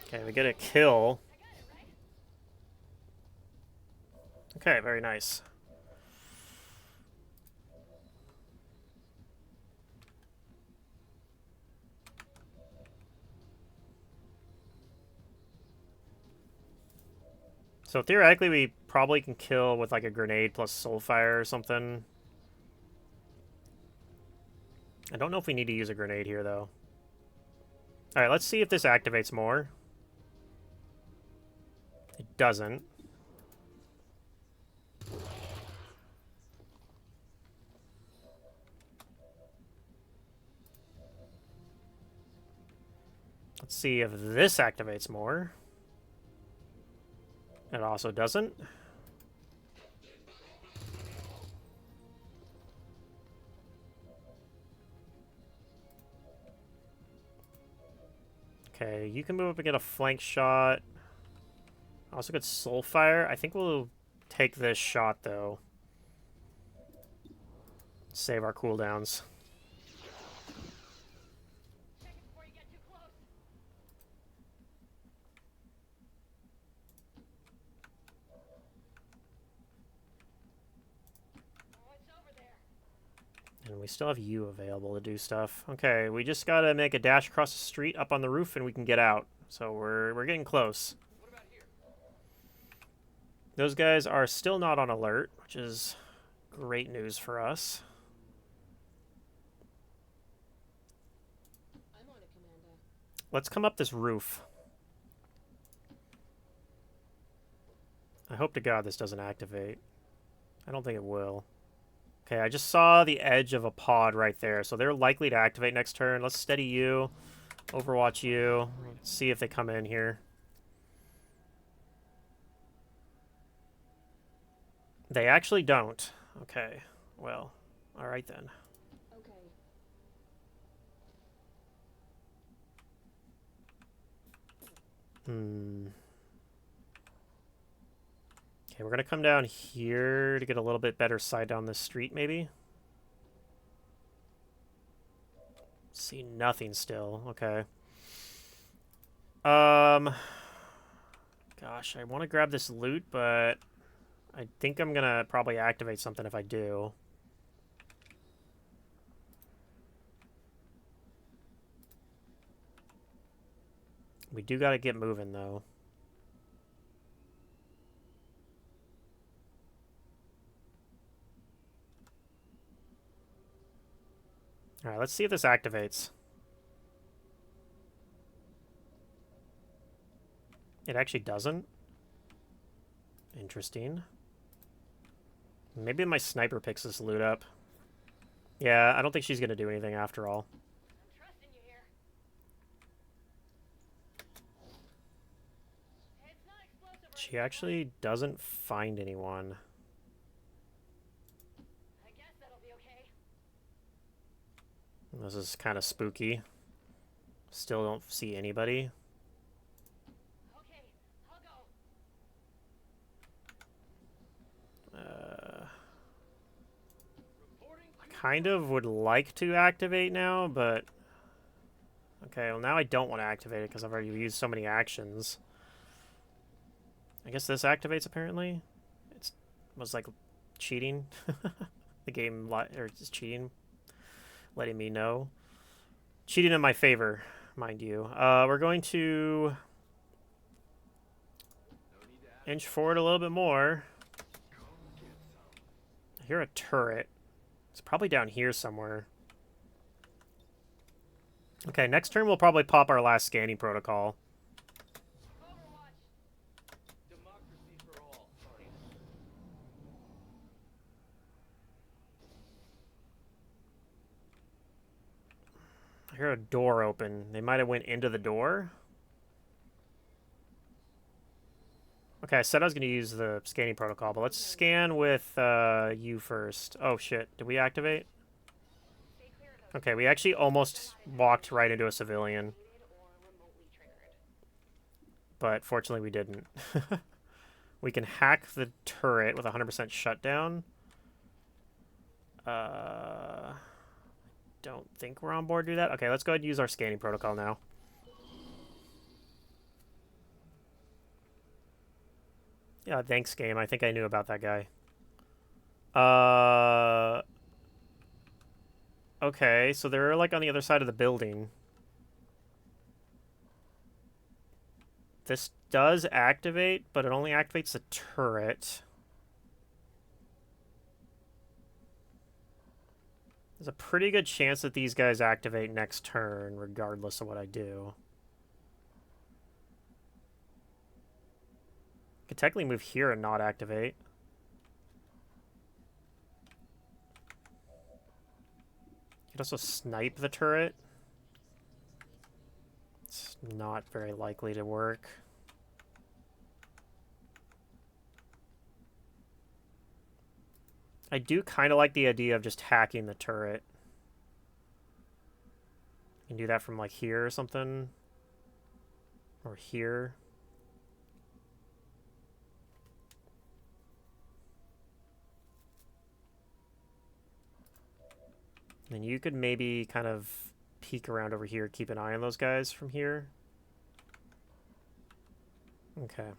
Okay, we get a kill. Okay, very nice. So theoretically, we probably can kill with like a grenade plus soulfire or something. I don't know if we need to use a grenade here, though. Alright, let's see if this activates more. It doesn't. Let's see if this activates more. It also doesn't. Okay, you can move up and get a flank shot. Also get Soulfire. I think we'll take this shot, though. Save our cooldowns. Check it before you get too close. What's over there? And we still have you available to do stuff. Okay, we just gotta make a dash across the street up on the roof and we can get out. So we're getting close. What about here? Those guys are still not on alert, which is great news for us. I'm on it, Commander. Let's come up this roof. I hope to God this doesn't activate. I don't think it will. Okay, I just saw the edge of a pod right there, so they're likely to activate next turn. Let's steady you, Overwatch you. Let's see if they come in here. They actually don't. Okay, well, alright then. Okay. Okay, we're going to come down here to get a little bit better sight down this street, maybe. See nothing still. Okay. Gosh, I want to grab this loot, but I think I'm going to probably activate something if I do. We do gotta get moving, though. Alright, let's see if this activates. It actually doesn't. Interesting. Maybe my sniper picks this loot up. Yeah, I don't think she's gonna do anything after all. I'm trusting you here. It's not explosive or She actually doesn't find anyone. I guess that'll be okay. This is kind of spooky. Still don't see anybody. Okay, I'll go. I kind of would like to activate now, but... Okay, well now I don't want to activate it because I've already used so many actions. I guess this activates apparently. It was like cheating. The game or just cheating, letting me know. Cheating in my favor, mind you. We're going to inch forward a little bit more. I hear a turret. It's probably down here somewhere. Okay, next turn we'll probably pop our last scanning protocol. Democracy for all. I hear a door open. They might have went into the door. Okay, I said I was going to use the scanning protocol, but let's scan with you first. Oh, shit. Did we activate? Okay, we actually almost walked right into a civilian. But fortunately we didn't. We can hack the turret with 100% shutdown. Don't think we're on board to do that. Okay, let's go ahead and use our scanning protocol now. Yeah, thanks, game. I think I knew about that guy. Okay, so they're like on the other side of the building. This does activate, but it only activates the turret. There's a pretty good chance that these guys activate next turn, regardless of what I do. I could technically move here and not activate. Could also snipe the turret. It's not very likely to work. I do kind of like the idea of just hacking the turret. You can do that from like here or something. Or here. And you could maybe kind of peek around over here, keep an eye on those guys from here. Okay.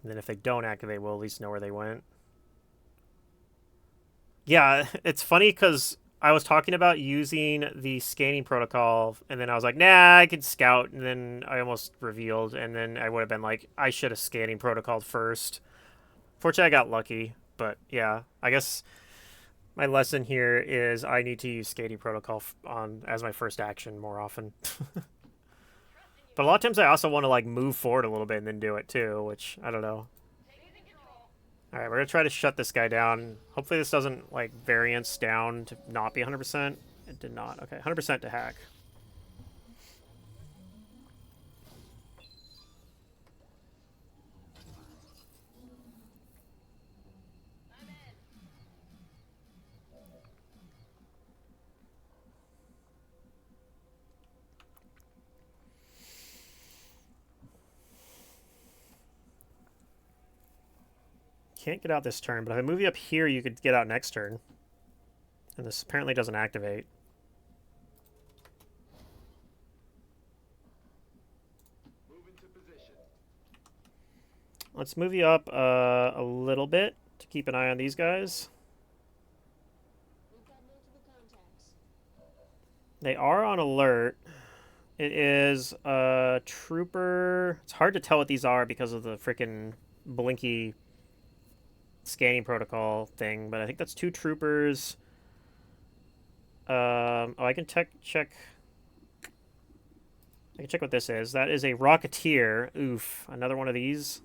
And then if they don't activate, we'll at least know where they went. Yeah, it's funny because I was talking about using the scanning protocol, and then I was like, nah, I can scout, and then I almost revealed, and then I would have been like, I should have scanning protocol first. Fortunately, I got lucky, but yeah, I guess my lesson here is I need to use scanning protocol as my first action more often. But a lot of times I also want to like move forward a little bit and then do it too, which I don't know. Alright, we're going to try to shut this guy down. Hopefully this doesn't like variance down to not be 100%. It did not. Okay, 100% to hack. Can't get out this turn, but if I move you up here, you could get out next turn. And this apparently doesn't activate. Move into position. Let's move you up a little bit to keep an eye on these guys. We've got multiple contacts. They are on alert. It is a trooper. It's hard to tell what these are because of the freaking blinky scanning protocol thing, but I think that's 2 troopers. Oh, I can check. I can check what this is. That is a Rocketeer. Oof, another one of these.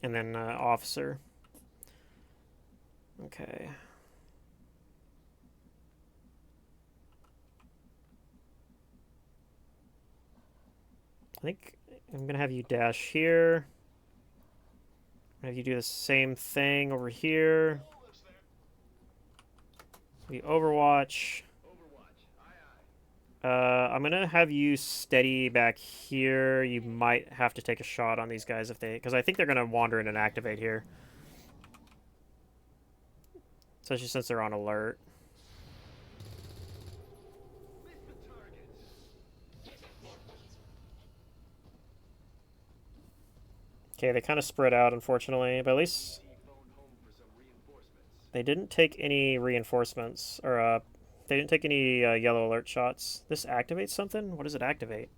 And then officer. Okay. I think I'm gonna have you dash here. Have you do the same thing over here. The Overwatch. I'm gonna have you steady back here. You might have to take a shot on these guys if they, because I think they're gonna wander in and activate here, especially since they're on alert. Okay, they kind of spread out, unfortunately, but at least they didn't take any reinforcements, or they didn't take any yellow alert shots. This activates something? What does it activate?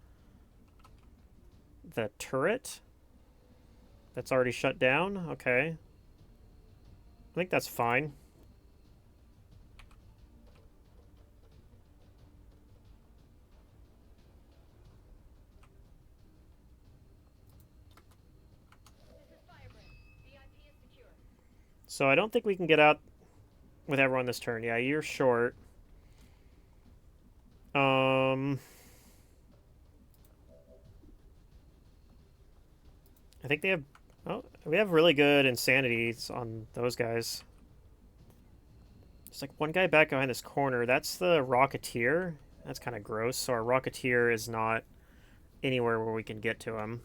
The turret? That's already shut down? Okay. I think that's fine. So I don't think we can get out with everyone this turn. Yeah, you're short. I think they have... Oh, we have really good insanities on those guys. There's like one guy back behind this corner. That's the Rocketeer. That's kind of gross. So our Rocketeer is not anywhere where we can get to him.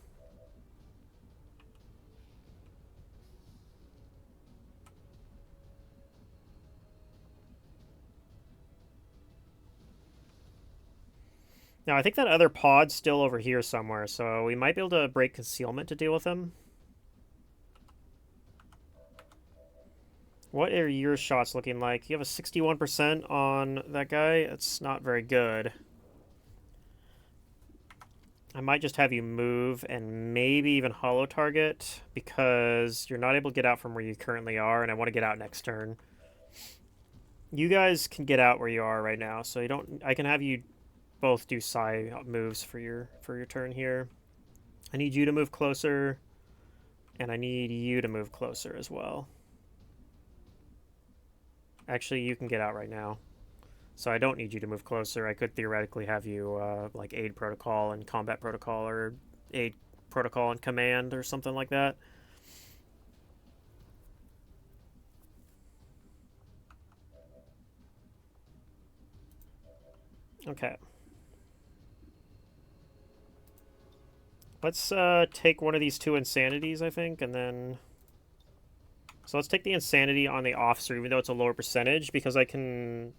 Now, I think that other pod's still over here somewhere, so we might be able to break concealment to deal with him. What are your shots looking like? You have a 61% on that guy. It's not very good. I might just have you move and maybe even hollow target because you're not able to get out from where you currently are, and I want to get out next turn. You guys can get out where you are right now, so you don't. I can have you both do side moves for your turn here. I need you to move closer, and I need you to move closer as well. Actually, you can get out right now. So I don't need you to move closer. I could theoretically have you like aid protocol and combat protocol, or aid protocol and command, or something like that. Okay. Let's take one of these 2 insanities, I think, and then... So let's take the insanity on the officer, even though it's a lower percentage, because I can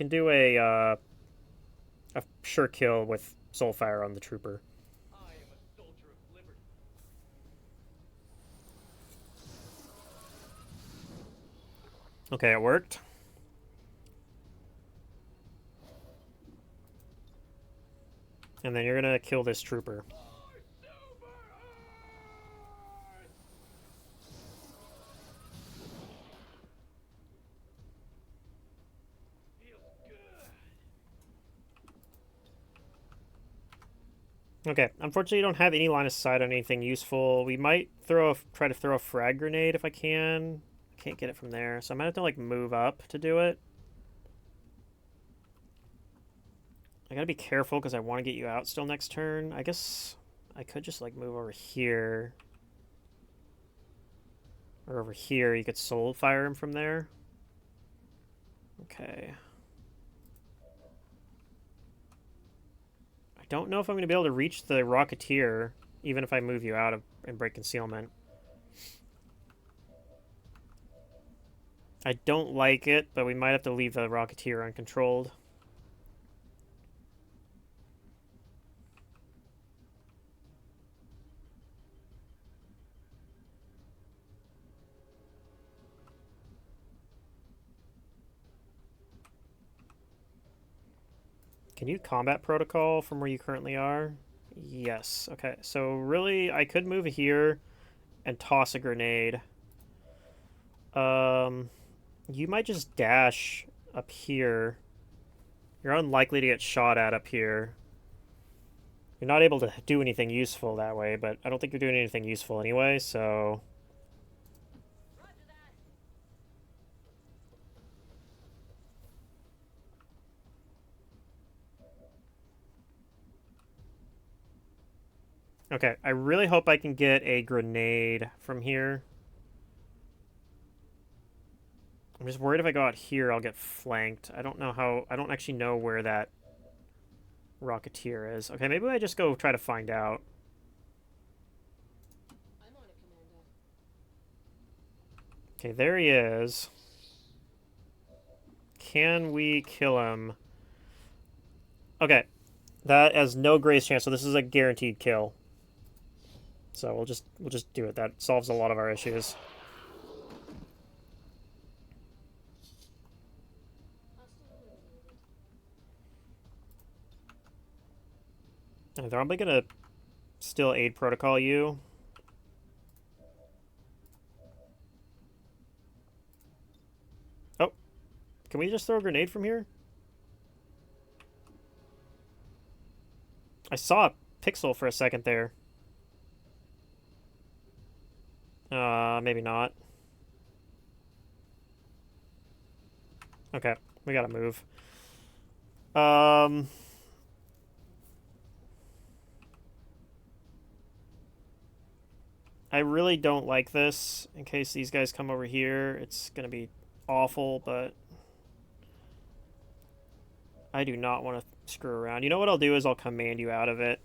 do a sure kill with Soulfire on the trooper. I am a soldier of liberty. Okay, it worked. And then you're gonna kill this trooper. Okay, unfortunately, you don't have any line of sight on anything useful. We might try to throw a frag grenade if I can. I can't get it from there, so I might have to like move up to do it. I gotta be careful because I want to get you out still next turn. I guess I could just like move over here. Or over here, you could soul fire him from there. Okay. I don't know if I'm going to be able to reach the Rocketeer, even if I move you out and break concealment. I don't like it, but we might have to leave the Rocketeer uncontrolled. Can you combat protocol from where you currently are? Yes. Okay, so really, I could move here and toss a grenade. You might just dash up here. You're unlikely to get shot at up here. You're not able to do anything useful that way, but I don't think you're doing anything useful anyway, so... Roger that. Okay, I really hope I can get a grenade from here. I'm just worried if I go out here, I'll get flanked. I don't know how... I don't actually know where that Rocketeer is. Okay, maybe I just go try to find out. I'm on it, Commander. Okay, there he is. Can we kill him? Okay, that has no grace chance, so this is a guaranteed kill. So we'll just do it. That solves a lot of our issues. Hostile eliminated. And they're probably gonna still aid protocol you. Oh, can we just throw a grenade from here? I saw a pixel for a second there. Maybe not. Okay, we gotta move. I really don't like this. In case these guys come over here, it's gonna be awful, but I do not want to screw around. You know what I'll do is I'll command you out of it.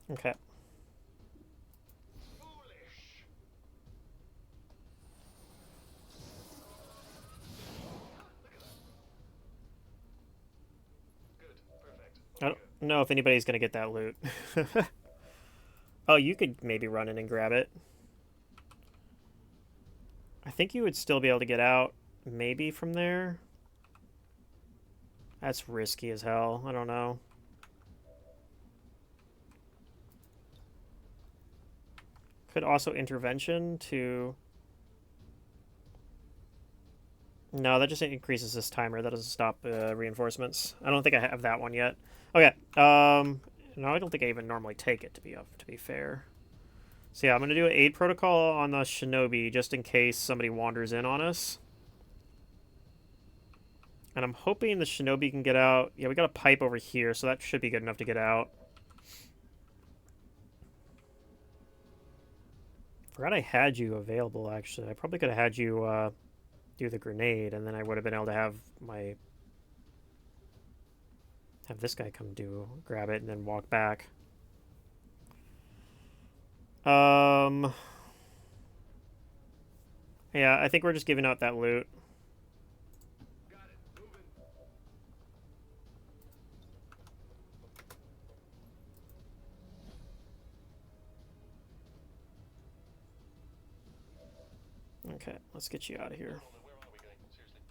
Okay. Foolish. Good. Perfect. I don't know if anybody's gonna get that loot. Oh, you could maybe run in and grab it. I think you would still be able to get out, maybe from there. That's risky as hell. I don't know. Could also intervention to... No, that just increases this timer. That doesn't stop reinforcements. I don't think I have that one yet. Okay. No, I don't think I even normally take it, to be fair. So yeah, I'm going to do an aid protocol on the Shinobi just in case somebody wanders in on us. And I'm hoping the Shinobi can get out. Yeah, we got a pipe over here, so that should be good enough to get out. Forgot I had you available, actually. I probably could have had you do the grenade, and then I would have been able to have this guy come grab it, and then walk back. Yeah, I think we're just giving out that loot. Got it. Moving. Okay, let's get you out of here. Where are we going? Seriously.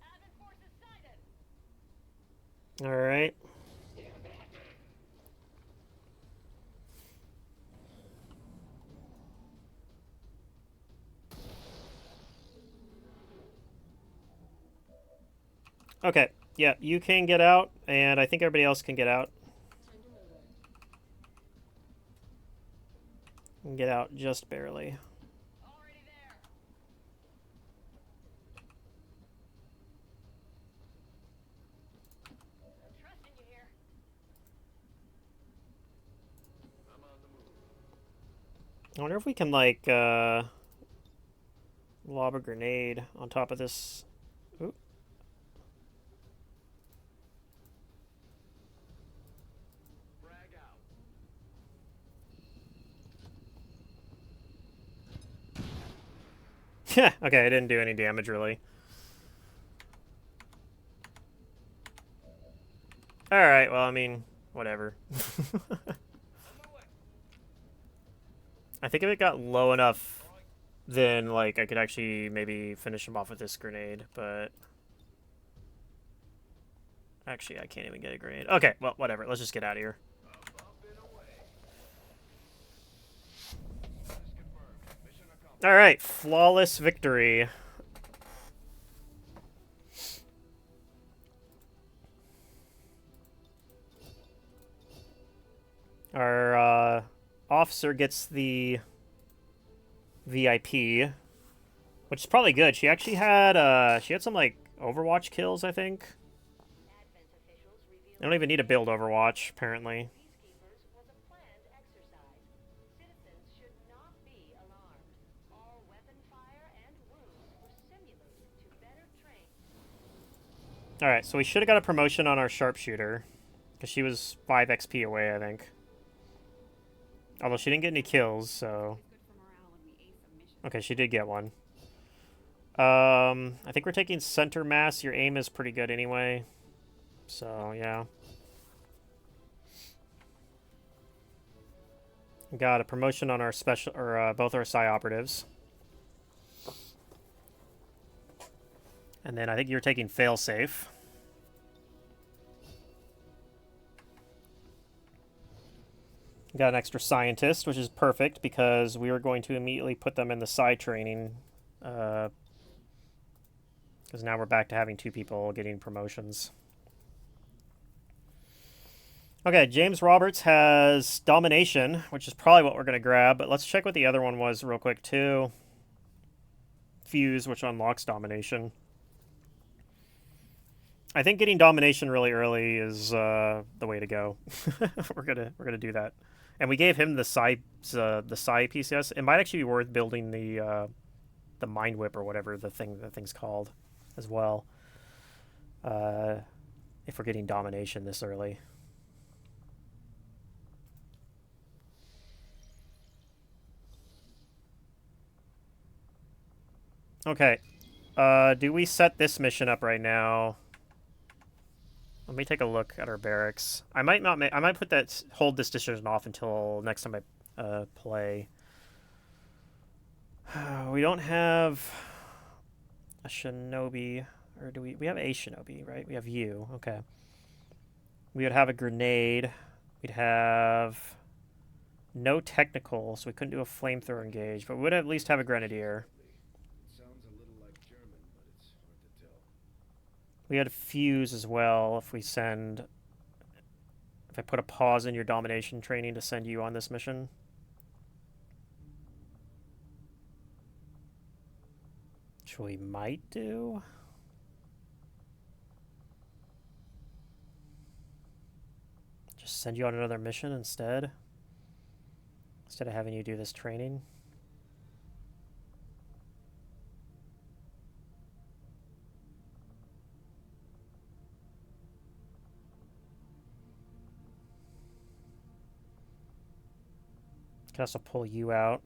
Advent forces sighted. All right. Okay, yeah, you can get out, and I think everybody else can get out. Time to move. Can get out just barely. Already there. I'm trusting you here. I'm on the move. I wonder if we can, lob a grenade on top of this. Oop. Frag out. Okay, I didn't do any damage, really. Alright, well, I mean, whatever. I think if it got low enough, then, like, I could actually maybe finish him off with this grenade, but... Actually, I can't even get a grenade. Okay, well, whatever. Let's just get out of here. Alright, flawless victory. Our officer gets the VIP, which is probably good. She actually had some like Overwatch kills, I think. Advent officials I don't even need to build Overwatch, apparently. peacekeepers was a planned exercise. Citizens should not be alarmed. All weapon fire and wounds were simulated to better train. Alright, so we should have got a promotion on our sharpshooter, because she was 5 XP away, I think. Although she didn't get any kills, so... It's good for morale when we ace a mission. Okay, she did get one. I think we're taking center mass. Your aim is pretty good anyway. So, yeah. Got a promotion on our special, or both our psi operatives. And then I think you're taking failsafe. Got an extra scientist, which is perfect because we are going to immediately put them in the psi training. Because now we're back to having 2 people getting promotions. Okay, James Roberts has Domination, which is probably what we're going to grab, but let's check what the other one was real quick, too. Fuse, which unlocks Domination. I think getting Domination really early is the way to go. we're gonna do that. And we gave him the psi PCS. It might actually be worth building the Mind Whip or whatever the thing's called as well. If we're getting Domination this early. Okay. Do we set this mission up right now? Let me take a look at our barracks. I might not I might hold this decision off until next time I play. We don't have a shinobi, or do we? We have a shinobi, right? We have you. Okay. We would have a grenade. We'd have no technical, so we couldn't do a flamethrower engage, but we would at least have a grenadier. Sounds a little like German, but it's hard to tell. We had a fuse as well. If I put a pause in your domination training to send you on this mission. Which we might do. Just send you on another mission instead. Instead of having you do this training. Can also pull you out.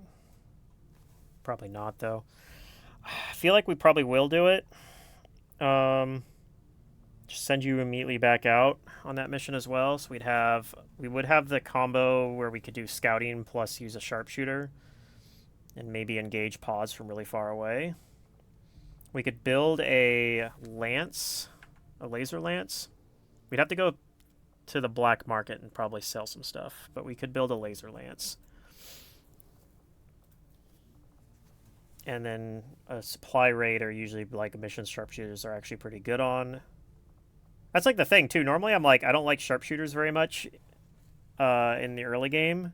Probably not, though. I feel like we probably will do it. Just send you immediately back out on that mission as well. So we would have the combo where we could do scouting plus use a sharpshooter and maybe engage pause from really far away. We could build a lance, a laser lance. We'd have to go to the black market and probably sell some stuff, but we could build a laser lance. And then a supply raid are usually like mission sharpshooters are actually pretty good on. That's like the thing too. Normally I'm like, I don't like sharpshooters very much in the early game.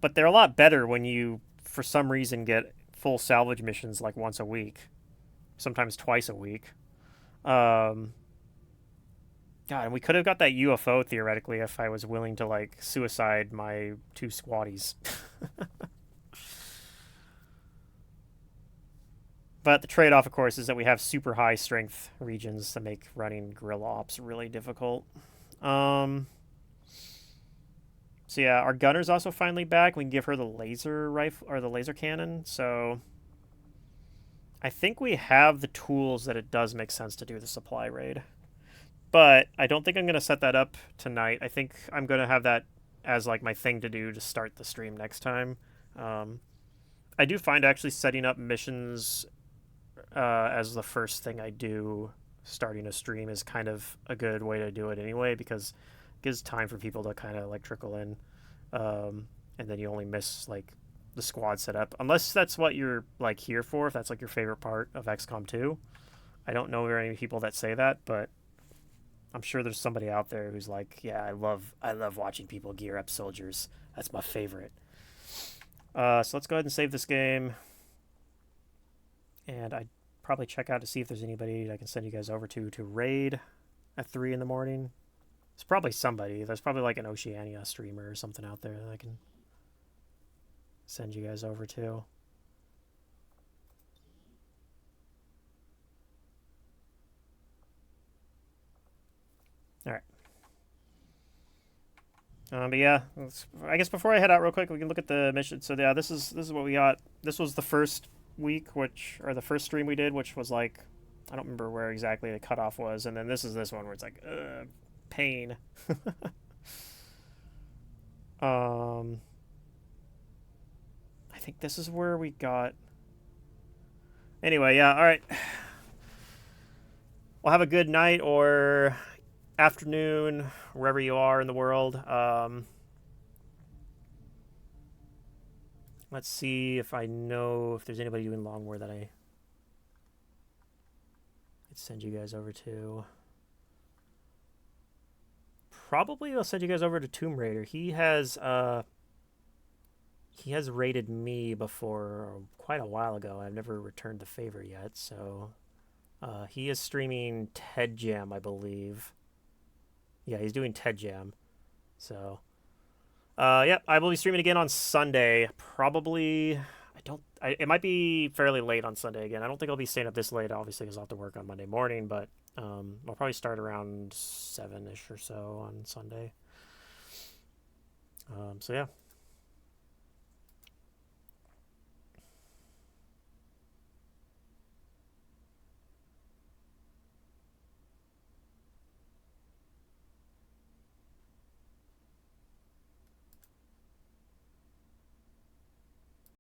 But they're a lot better when you, for some reason, get full salvage missions like once a week. Sometimes twice a week. God, and we could have got that UFO theoretically if I was willing to like suicide my 2 squaddies. But the trade-off, of course, is that we have super high strength regions that make running guerrilla ops really difficult. So yeah, our gunner's also finally back. We can give her the laser rifle or the laser cannon. So I think we have the tools that it does make sense to do the supply raid. But I don't think I'm going to set that up tonight. I think I'm going to have that as like my thing to do to start the stream next time. Um, I do find actually setting up missions as the first thing I do starting a stream is kind of a good way to do it anyway, because it gives time for people to kind of like trickle in, and then you only miss like the squad setup, unless that's what you're like here for. If that's like your favorite part of XCOM 2, I don't know very many people that say that, but I'm sure there's somebody out there who's like, yeah, I love watching people gear up soldiers. That's my favorite. So let's go ahead and save this game, and I'd probably check out to see if there's anybody I can send you guys over to raid at 3 in the morning. It's probably somebody. There's probably like an Oceania streamer or something out there that I can send you guys over to. All right. But yeah, I guess before I head out real quick, we can look at the mission. So yeah, this is what we got. This was the first week, the first stream we did, which was like, I don't remember where exactly the cutoff was, and then this is this one where it's like, pain. I think this is where we got. Anyway, yeah, all right. Well, have a good night or afternoon wherever you are in the world. Let's see if I know if there's anybody doing Longmore that I could send you guys over to. Probably I'll send you guys over to Tomb Raider. He has raided me before quite a while ago. I've never returned the favor yet, so he is streaming Ted Jam, I believe. Yeah, he's doing Ted Jam. So yeah, I will be streaming again on Sunday. Probably, it might be fairly late on Sunday again. I don't think I'll be staying up this late, obviously, because I'll have to work on Monday morning. But I'll probably start around 7-ish or so on Sunday. So yeah.